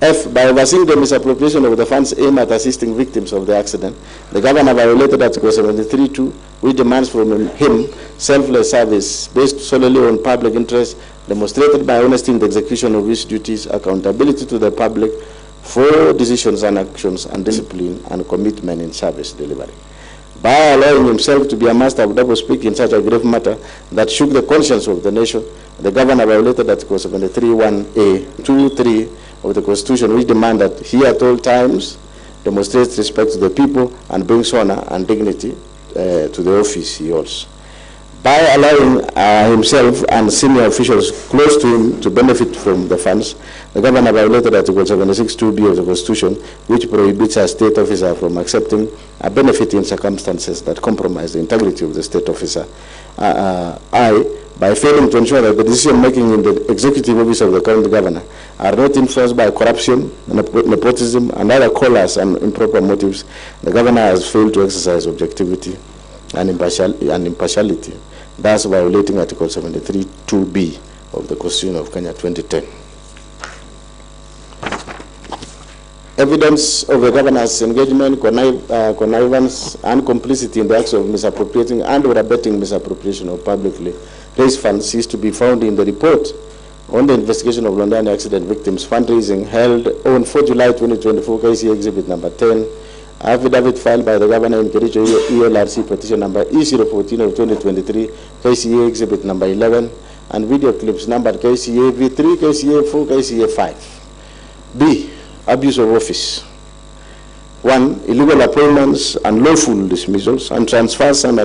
F, by overseeing the misappropriation of the funds aimed at assisting victims of the accident, the governor violated Article 73(2), which demands from him selfless service based solely on public interest, demonstrated by honesty in the execution of his duties, accountability to the public for decisions and actions, and discipline and commitment in service delivery. By allowing himself to be a master of double-speak in such a grave matter that shook the conscience of the nation, the governor violated Article 73(1)(a), 2, 3 of the Constitution, which demand that he at all times demonstrates respect to the people and brings honor and dignity to the office he holds. By allowing himself and senior officials close to him to benefit from the funds, the governor violated Article 76(2)(b) of the Constitution, which prohibits a state officer from accepting a benefit in circumstances that compromise the integrity of the state officer. By failing to ensure that the decision-making in the executive office of the current governor are not influenced by corruption, nepotism, and other callous and improper motives, the governor has failed to exercise objectivity and impartiality, thus violating Article 73(2)(b) of the Constitution of Kenya 2010. Evidence of the governor's engagement, connivance, and complicity in the acts of misappropriating and or abetting misappropriation of publicly raised funds is to be found in the report on the investigation of London accident victims fundraising held on 4 July 2024, KCA Exhibit number 10, affidavit filed by the governor in Kericho ELRC petition number E014 of 2023, KCA Exhibit number 11, and video clips numbered KCA V3, KCA 4, KCA 5. B. Abuse of office. 1. Illegal appointments and lawful dismissals and transfers and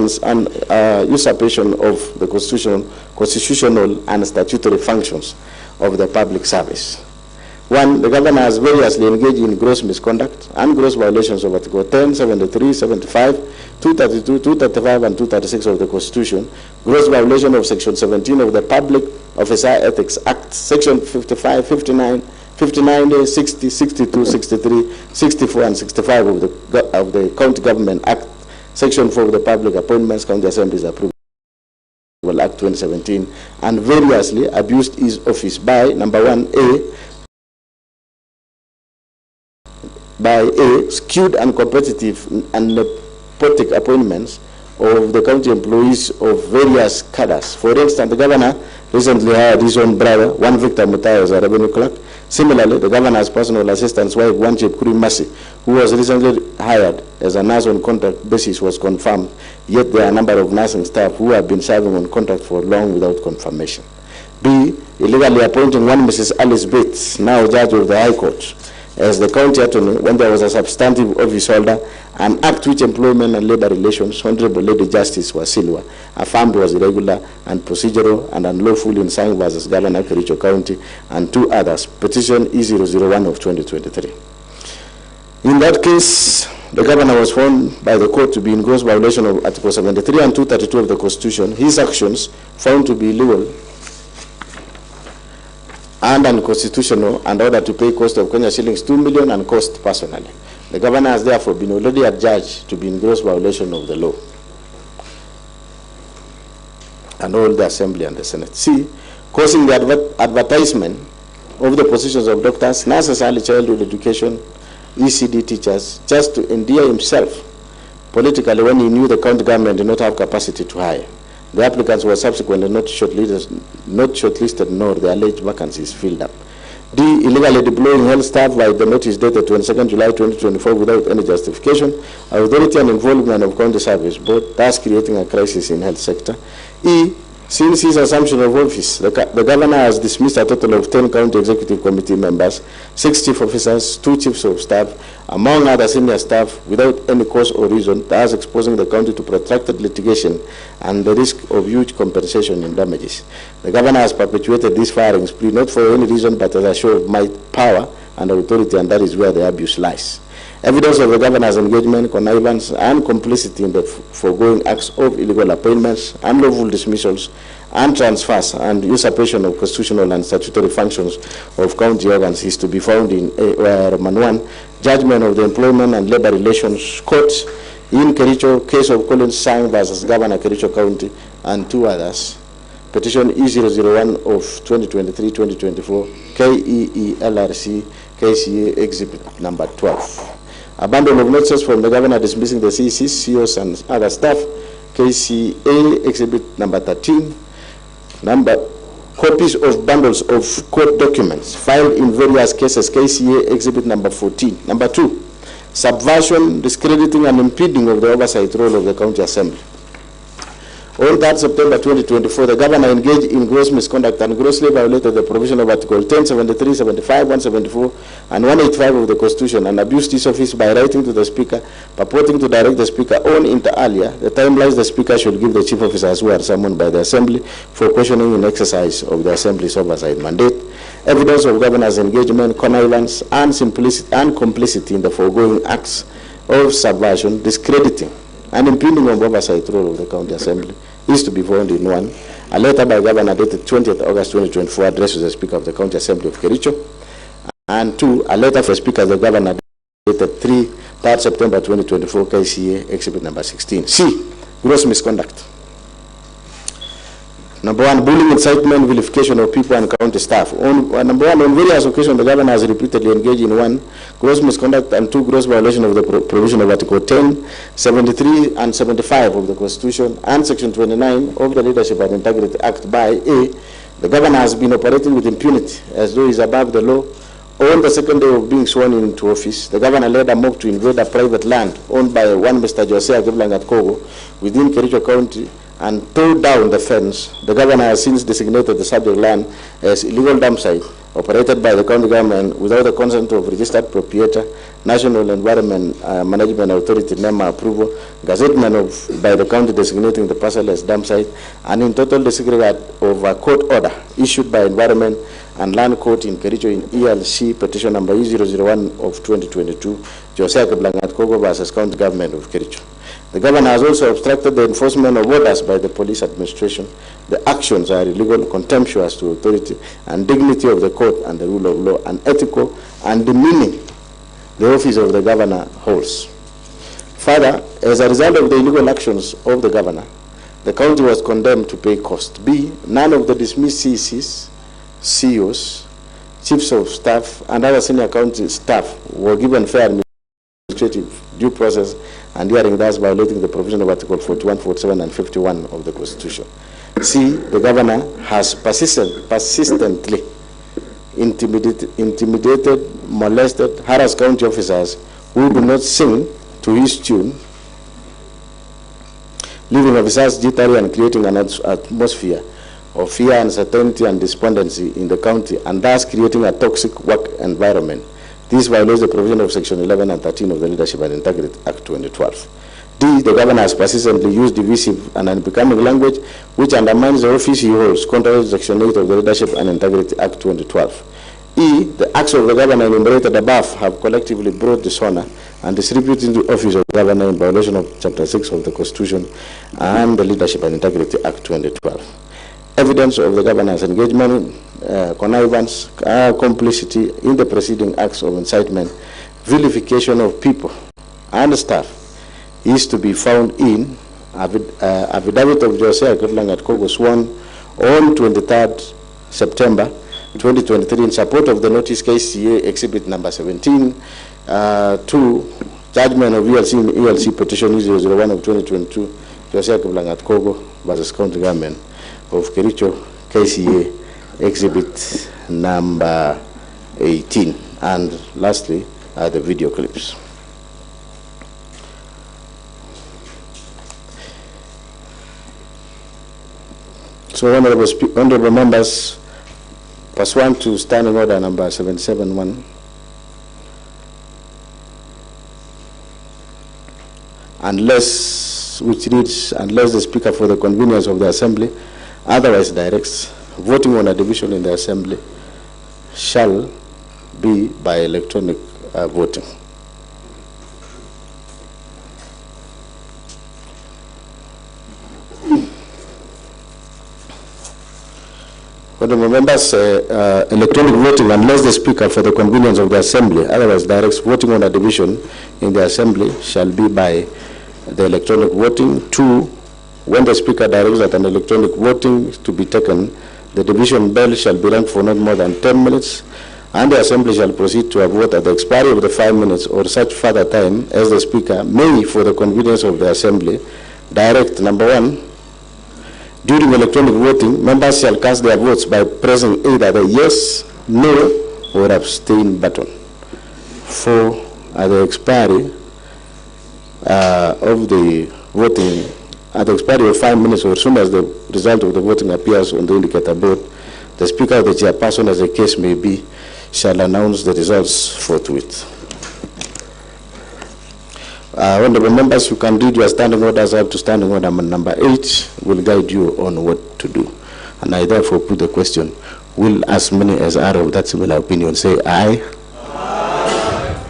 usurpation of the constitutional and statutory functions of the public service. 1. The governor has variously engaged in gross misconduct and gross violations of Article 10, 73, 75, 232, 235, and 236 of the Constitution, gross violation of Section 17 of the Public Officer Ethics Act, Section 55, 59, 59A, 60, 62, 63, 64, and 65 of the County Government Act, Section 4 of the Public Appointments, County Assemblies Approval Act 2017, and variously abused his office by, number 1, by skewed and competitive and nepotic appointments of the county employees of various cadres. For instance, the governor recently hired his own brother, one Victor Mutai, as a revenue clerk. Similarly, the governor's personal assistant's wife, one Chief Kuri Masi, who was recently hired as a nurse on contract basis, was confirmed, yet there are a number of nursing staff who have been serving on contract for long without confirmation. B. Illegally appointing one Mrs. Alice Bates, now judge of the High Court, as the county attorney when there was a substantive office holder, an act which Employment and Labour Relations, Honorable Lady Justice Wasilwa, affirmed was irregular and procedural and unlawful in Sang versus Governor Kericho County, and 2 others, petition E001 of 2023. In that case, the governor was found by the court to be in gross violation of Article 73 and 232 of the Constitution. His actions found to be illegal and unconstitutional, and ordered to pay cost of Kenya shillings 2 million and cost personally. The governor has therefore been already adjudged to be in gross violation of the law and all the Assembly and the Senate. C. Causing the advertisement of the positions of doctors, nurses, early childhood education, ECD teachers, just to endear himself politically when he knew the county government did not have capacity to hire. The applicants were subsequently not shortlisted, nor the alleged vacancies filled up. D. Illegally deploying health staff by the notice dated 22nd July 2024 without any justification, authority and involvement of county service board, thus creating a crisis in health sector. E. Since his assumption of office, the governor has dismissed a total of 10 county executive committee members, 6 chief officers, 2 chiefs of staff, among other senior staff, without any cause or reason, thus exposing the county to protracted litigation and the risk of huge compensation in damages. The governor has perpetuated this firing spree not for any reason but as a show of might, power, and authority, and that is where the abuse lies. Evidence of the governor's engagement, connivance, and complicity in the foregoing acts of illegal appointments, unlawful dismissals, and transfers, and usurpation of constitutional and statutory functions of county organs is to be found in Roman 1, Judgment of the Employment and Labor Relations Court in Kericho, case of Collins Sang versus Governor Kericho County, and 2 others. Petition E001 of 2023-2024, KEELRC, KCA Exhibit number 12. A bundle of notices from the governor dismissing the CECs, CEOs, and other staff, KCA Exhibit number 13. Copies of bundles of court documents filed in various cases, KCA Exhibit number 14. Number 2, subversion, discrediting, and impeding of the oversight role of the county assembly. On 3rd September 2024, the governor engaged in gross misconduct and grossly violated the provision of Article 10, 73, 75, 174, and 185 of the Constitution, and abused his office by writing to the Speaker, purporting to direct the Speaker on inter alia the timelines the Speaker should give the chief officers who are summoned by the Assembly for questioning in exercise of the Assembly's oversight mandate. Evidence of governor's engagement, connivance, and complicity in the foregoing acts of subversion, discrediting, and impeding of oversight role of the county assembly is to be found in 1, a letter by Governor dated 20th August 2024 addressed to the Speaker of the County Assembly of Kericho, and 2, a letter for Speaker of the Governor dated 3rd September 2024, KCA Exhibit number 16. C, gross misconduct. Number 1, bullying, incitement, vilification of people and county staff. Number 1, on various occasions, the governor has repeatedly engaged in 1, gross misconduct, and 2, gross violation of the provision of Article 10, 73, and 75 of the Constitution, and Section 29 of the Leadership and Integrity Act by A. The governor has been operating with impunity as though he is above the law. On the second day of being sworn into office, the governor led a mob to invade a private land owned by one Mr. Jose Agiblangat Kogo within Kericho County and tore down the fence. The governor has since designated the subject land as illegal dump site operated by the county government without the consent of registered proprietor, National Environment Management Authority NEMA approval, gazettement by the county designating the parcel as dump site, and in total disregard of a court order issued by Environment and Land Court in Kericho in ELC petition number E001 of 2022, Jose Agiblangat Kogo versus County Government of Kericho. The governor has also obstructed the enforcement of orders by the police administration. The actions are illegal, contemptuous to authority and dignity of the court and the rule of law, unethical, and demeaning the office of the governor holds. Further, as a result of the illegal actions of the governor, the county was condemned to pay cost. B, none of the dismissed CECs, CEOs, chiefs of staff, and other senior county staff were given fair administrative due process and hearing, thus violating the provision of Article 41, 47, and 51 of the Constitution. C, the governor has persistently intimidated, molested, harassed county officers who do not sing to his tune, leaving officers jittery and creating an atmosphere of fear, uncertainty, and despondency in the county, and thus creating a toxic work environment. This violates the provision of Section 11 and 13 of the Leadership and Integrity Act 2012. D, the governor has persistently used divisive and unbecoming language which undermines the office he holds, contrary to Section 8 of the Leadership and Integrity Act 2012. E, the acts of the governor enumerated above have collectively brought dishonor and disrepute into the office of the governor in violation of Chapter 6 of the Constitution and the Leadership and Integrity Act 2012. Evidence of the governor's engagement, connivance, complicity in the preceding acts of incitement, vilification of people and staff is to be found in affidavit of Jose Agiblangat Kogo sworn on 23rd September 2023 in support of the notice KCA Exhibit number 17 to judgment of ELC petition 001 of 2022, Jose Agiblangat Kogo versus County Government of Kericho, KCA Exhibit number 18. And lastly, the video clips. So, honorable members, pursuant to Standing Order number 771, which reads, unless the Speaker for the convenience of the Assembly otherwise directs, voting on a division in the Assembly shall be by electronic voting. Honourable members, electronic voting, unless the Speaker, for the convenience of the Assembly, otherwise directs voting on a division in the Assembly, shall be by the electronic voting. 2, when the Speaker directs that an electronic voting to be taken, the division bell shall be rung for not more than 10 minutes, and the Assembly shall proceed to a vote at the expiry of the 5 minutes or such further time as the Speaker may, for the convenience of the Assembly, direct. Number 1, during electronic voting, members shall cast their votes by pressing either the yes, no, or abstain button. 4, at the expiry of the voting, at the expiry of 5 minutes or as soon as the result of the voting appears on the indicator board, the Speaker or the Chairperson, as the case may be, shall announce the results forthwith. Honourable members, you can read your standing orders up to standing order number 8, will guide you on what to do. And I therefore put the question, will as many as are of that similar opinion say aye? Aye.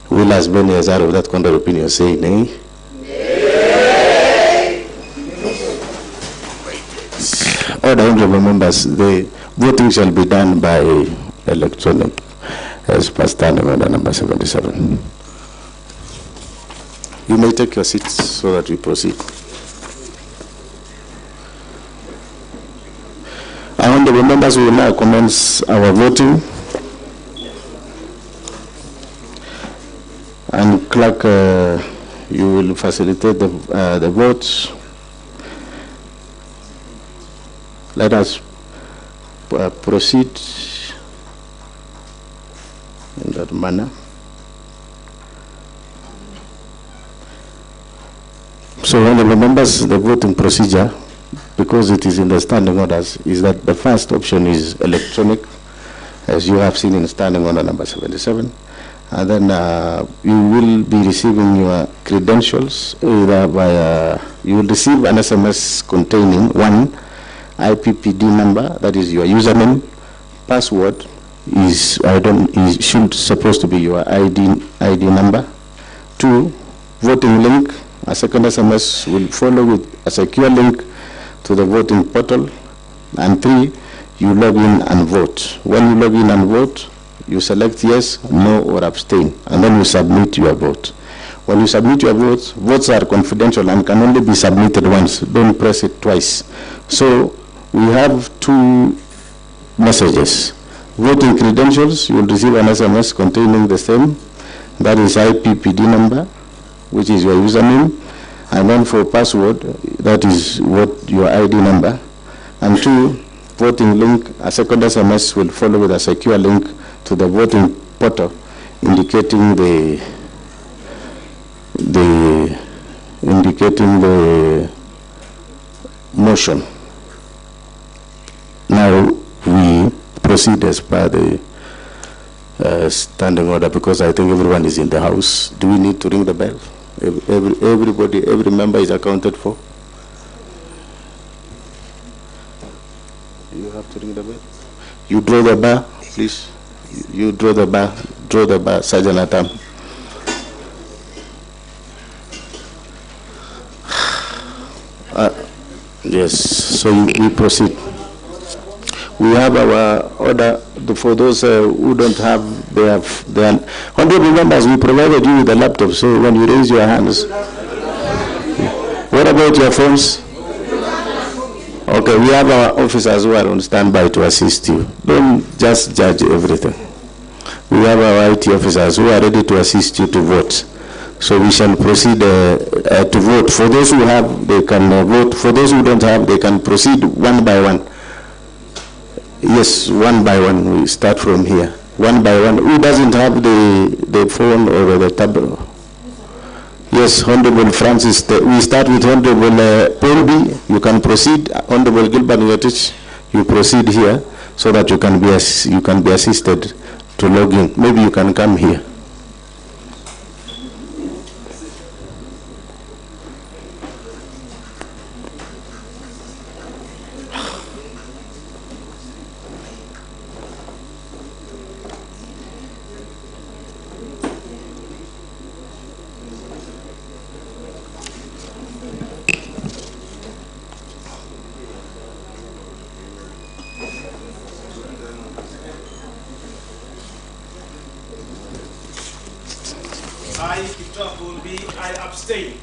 Will as many as are of that contrary opinion say nay? Nay. Order, honourable members, the voting shall be done by electronic as per standing order number 77. You may take your seats so that we proceed. Honourable members, we will now commence our voting. And clerk, you will facilitate the votes. Let us proceed in that manner. So, honourable members, the voting procedure, because it is in the standing orders, is that the first option is electronic, as you have seen in standing order number 77. And then you will be receiving your credentials either via, you will receive an SMS containing 1, IPPD number, that is your username. Password is, should supposed to be your ID number. 2, voting link. A second SMS will follow with a secure link to the voting portal. And 3, you log in and vote. When you log in and vote, you select yes, no, or abstain, and then you submit your vote. When you submit your votes, votes are confidential and can only be submitted once. Don't press it twice. So we have 2 messages. Voting credentials, you will receive an SMS containing the same, that is IPPD number, which is your username, and then for password, that is what your ID number. And 2, voting link, a second SMS will follow with a secure link to the voting portal, indicating the motion. Now we proceed as per the standing order, because I think everyone is in the house. Do we need to ring the bell? Everybody, every member is accounted for. You have to ring the bell. You draw the bar, please. You draw the bar, Sergeant Atam. Yes, so we proceed. We have our order. For those who don't have, they are honourable members, we provided you with a laptop, so when you raise your hands. What about your phones? Okay, we have our officers who are on standby to assist you. Don't just judge everything. We have our IT officers who are ready to assist you to vote. So we shall proceed to vote. For those who have, they can vote. For those who don't have, they can proceed one by one. Yes, one by one. We start from here. One by one. Who doesn't have the phone or the tablet? Yes, Honorable Francis. We start with Honorable Paul B. You can proceed. Honorable Gilbert Ngetich, you proceed here so that you can be assisted to log in. Maybe you can come here. I abstain.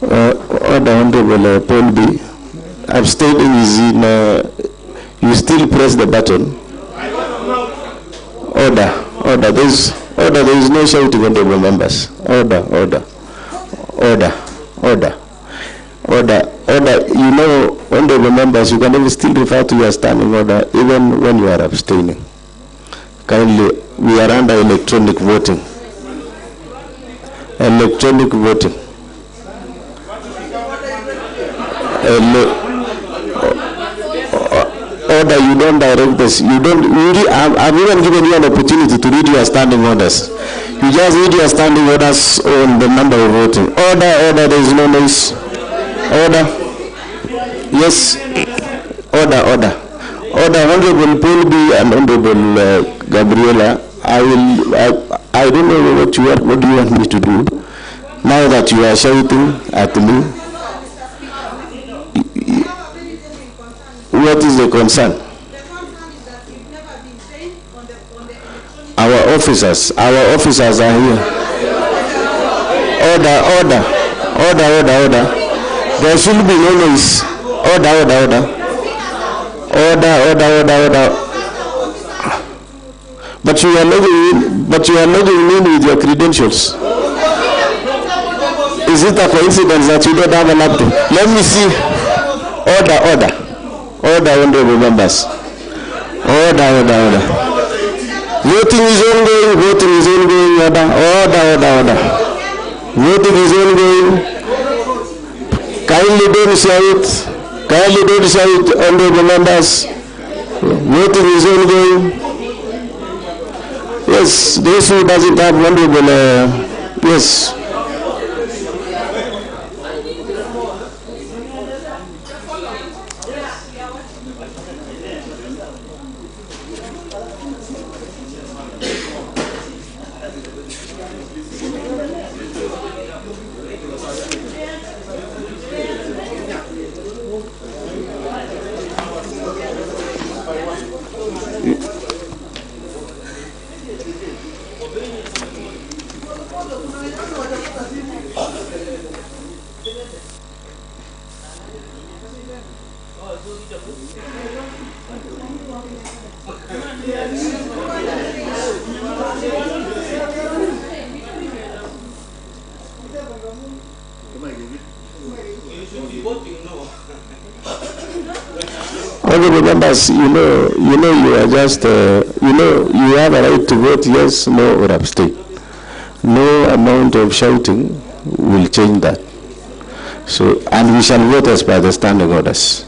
Order, Honorable Paul B. Abstaining is in, you still press the button. Order, there is no shouting, Honorable members. Order. You know, Honorable members, you can even still refer to your standing order even when you are abstaining. Kindly, we are under electronic voting. Electronic voting. Order, you don't direct this. You don't really, I've even given you an opportunity to read your standing orders. You just read your standing orders on the number of voting. Order, there is no noise. Order. Yes. Order. Honorable Paul B and Honorable Gabriela, I don't know what do you want me to do now that you are shouting at me. What is the concern? Our officers are here. Order. There should be no noise. Order. But you are logging in with your credentials. Is it a coincidence that you don't have a laptop? Let me see. Order, honorable members. Order. Voting is ongoing. Order. Voting is ongoing. Kindly don't shout, honorable members. Voting is ongoing. Yes, those who doesn't have honorable, yes. Honorable members, you know, you are just, you have a right to vote yes, no, or abstain. No amount of shouting will change that. So, and we shall vote as per the standing orders.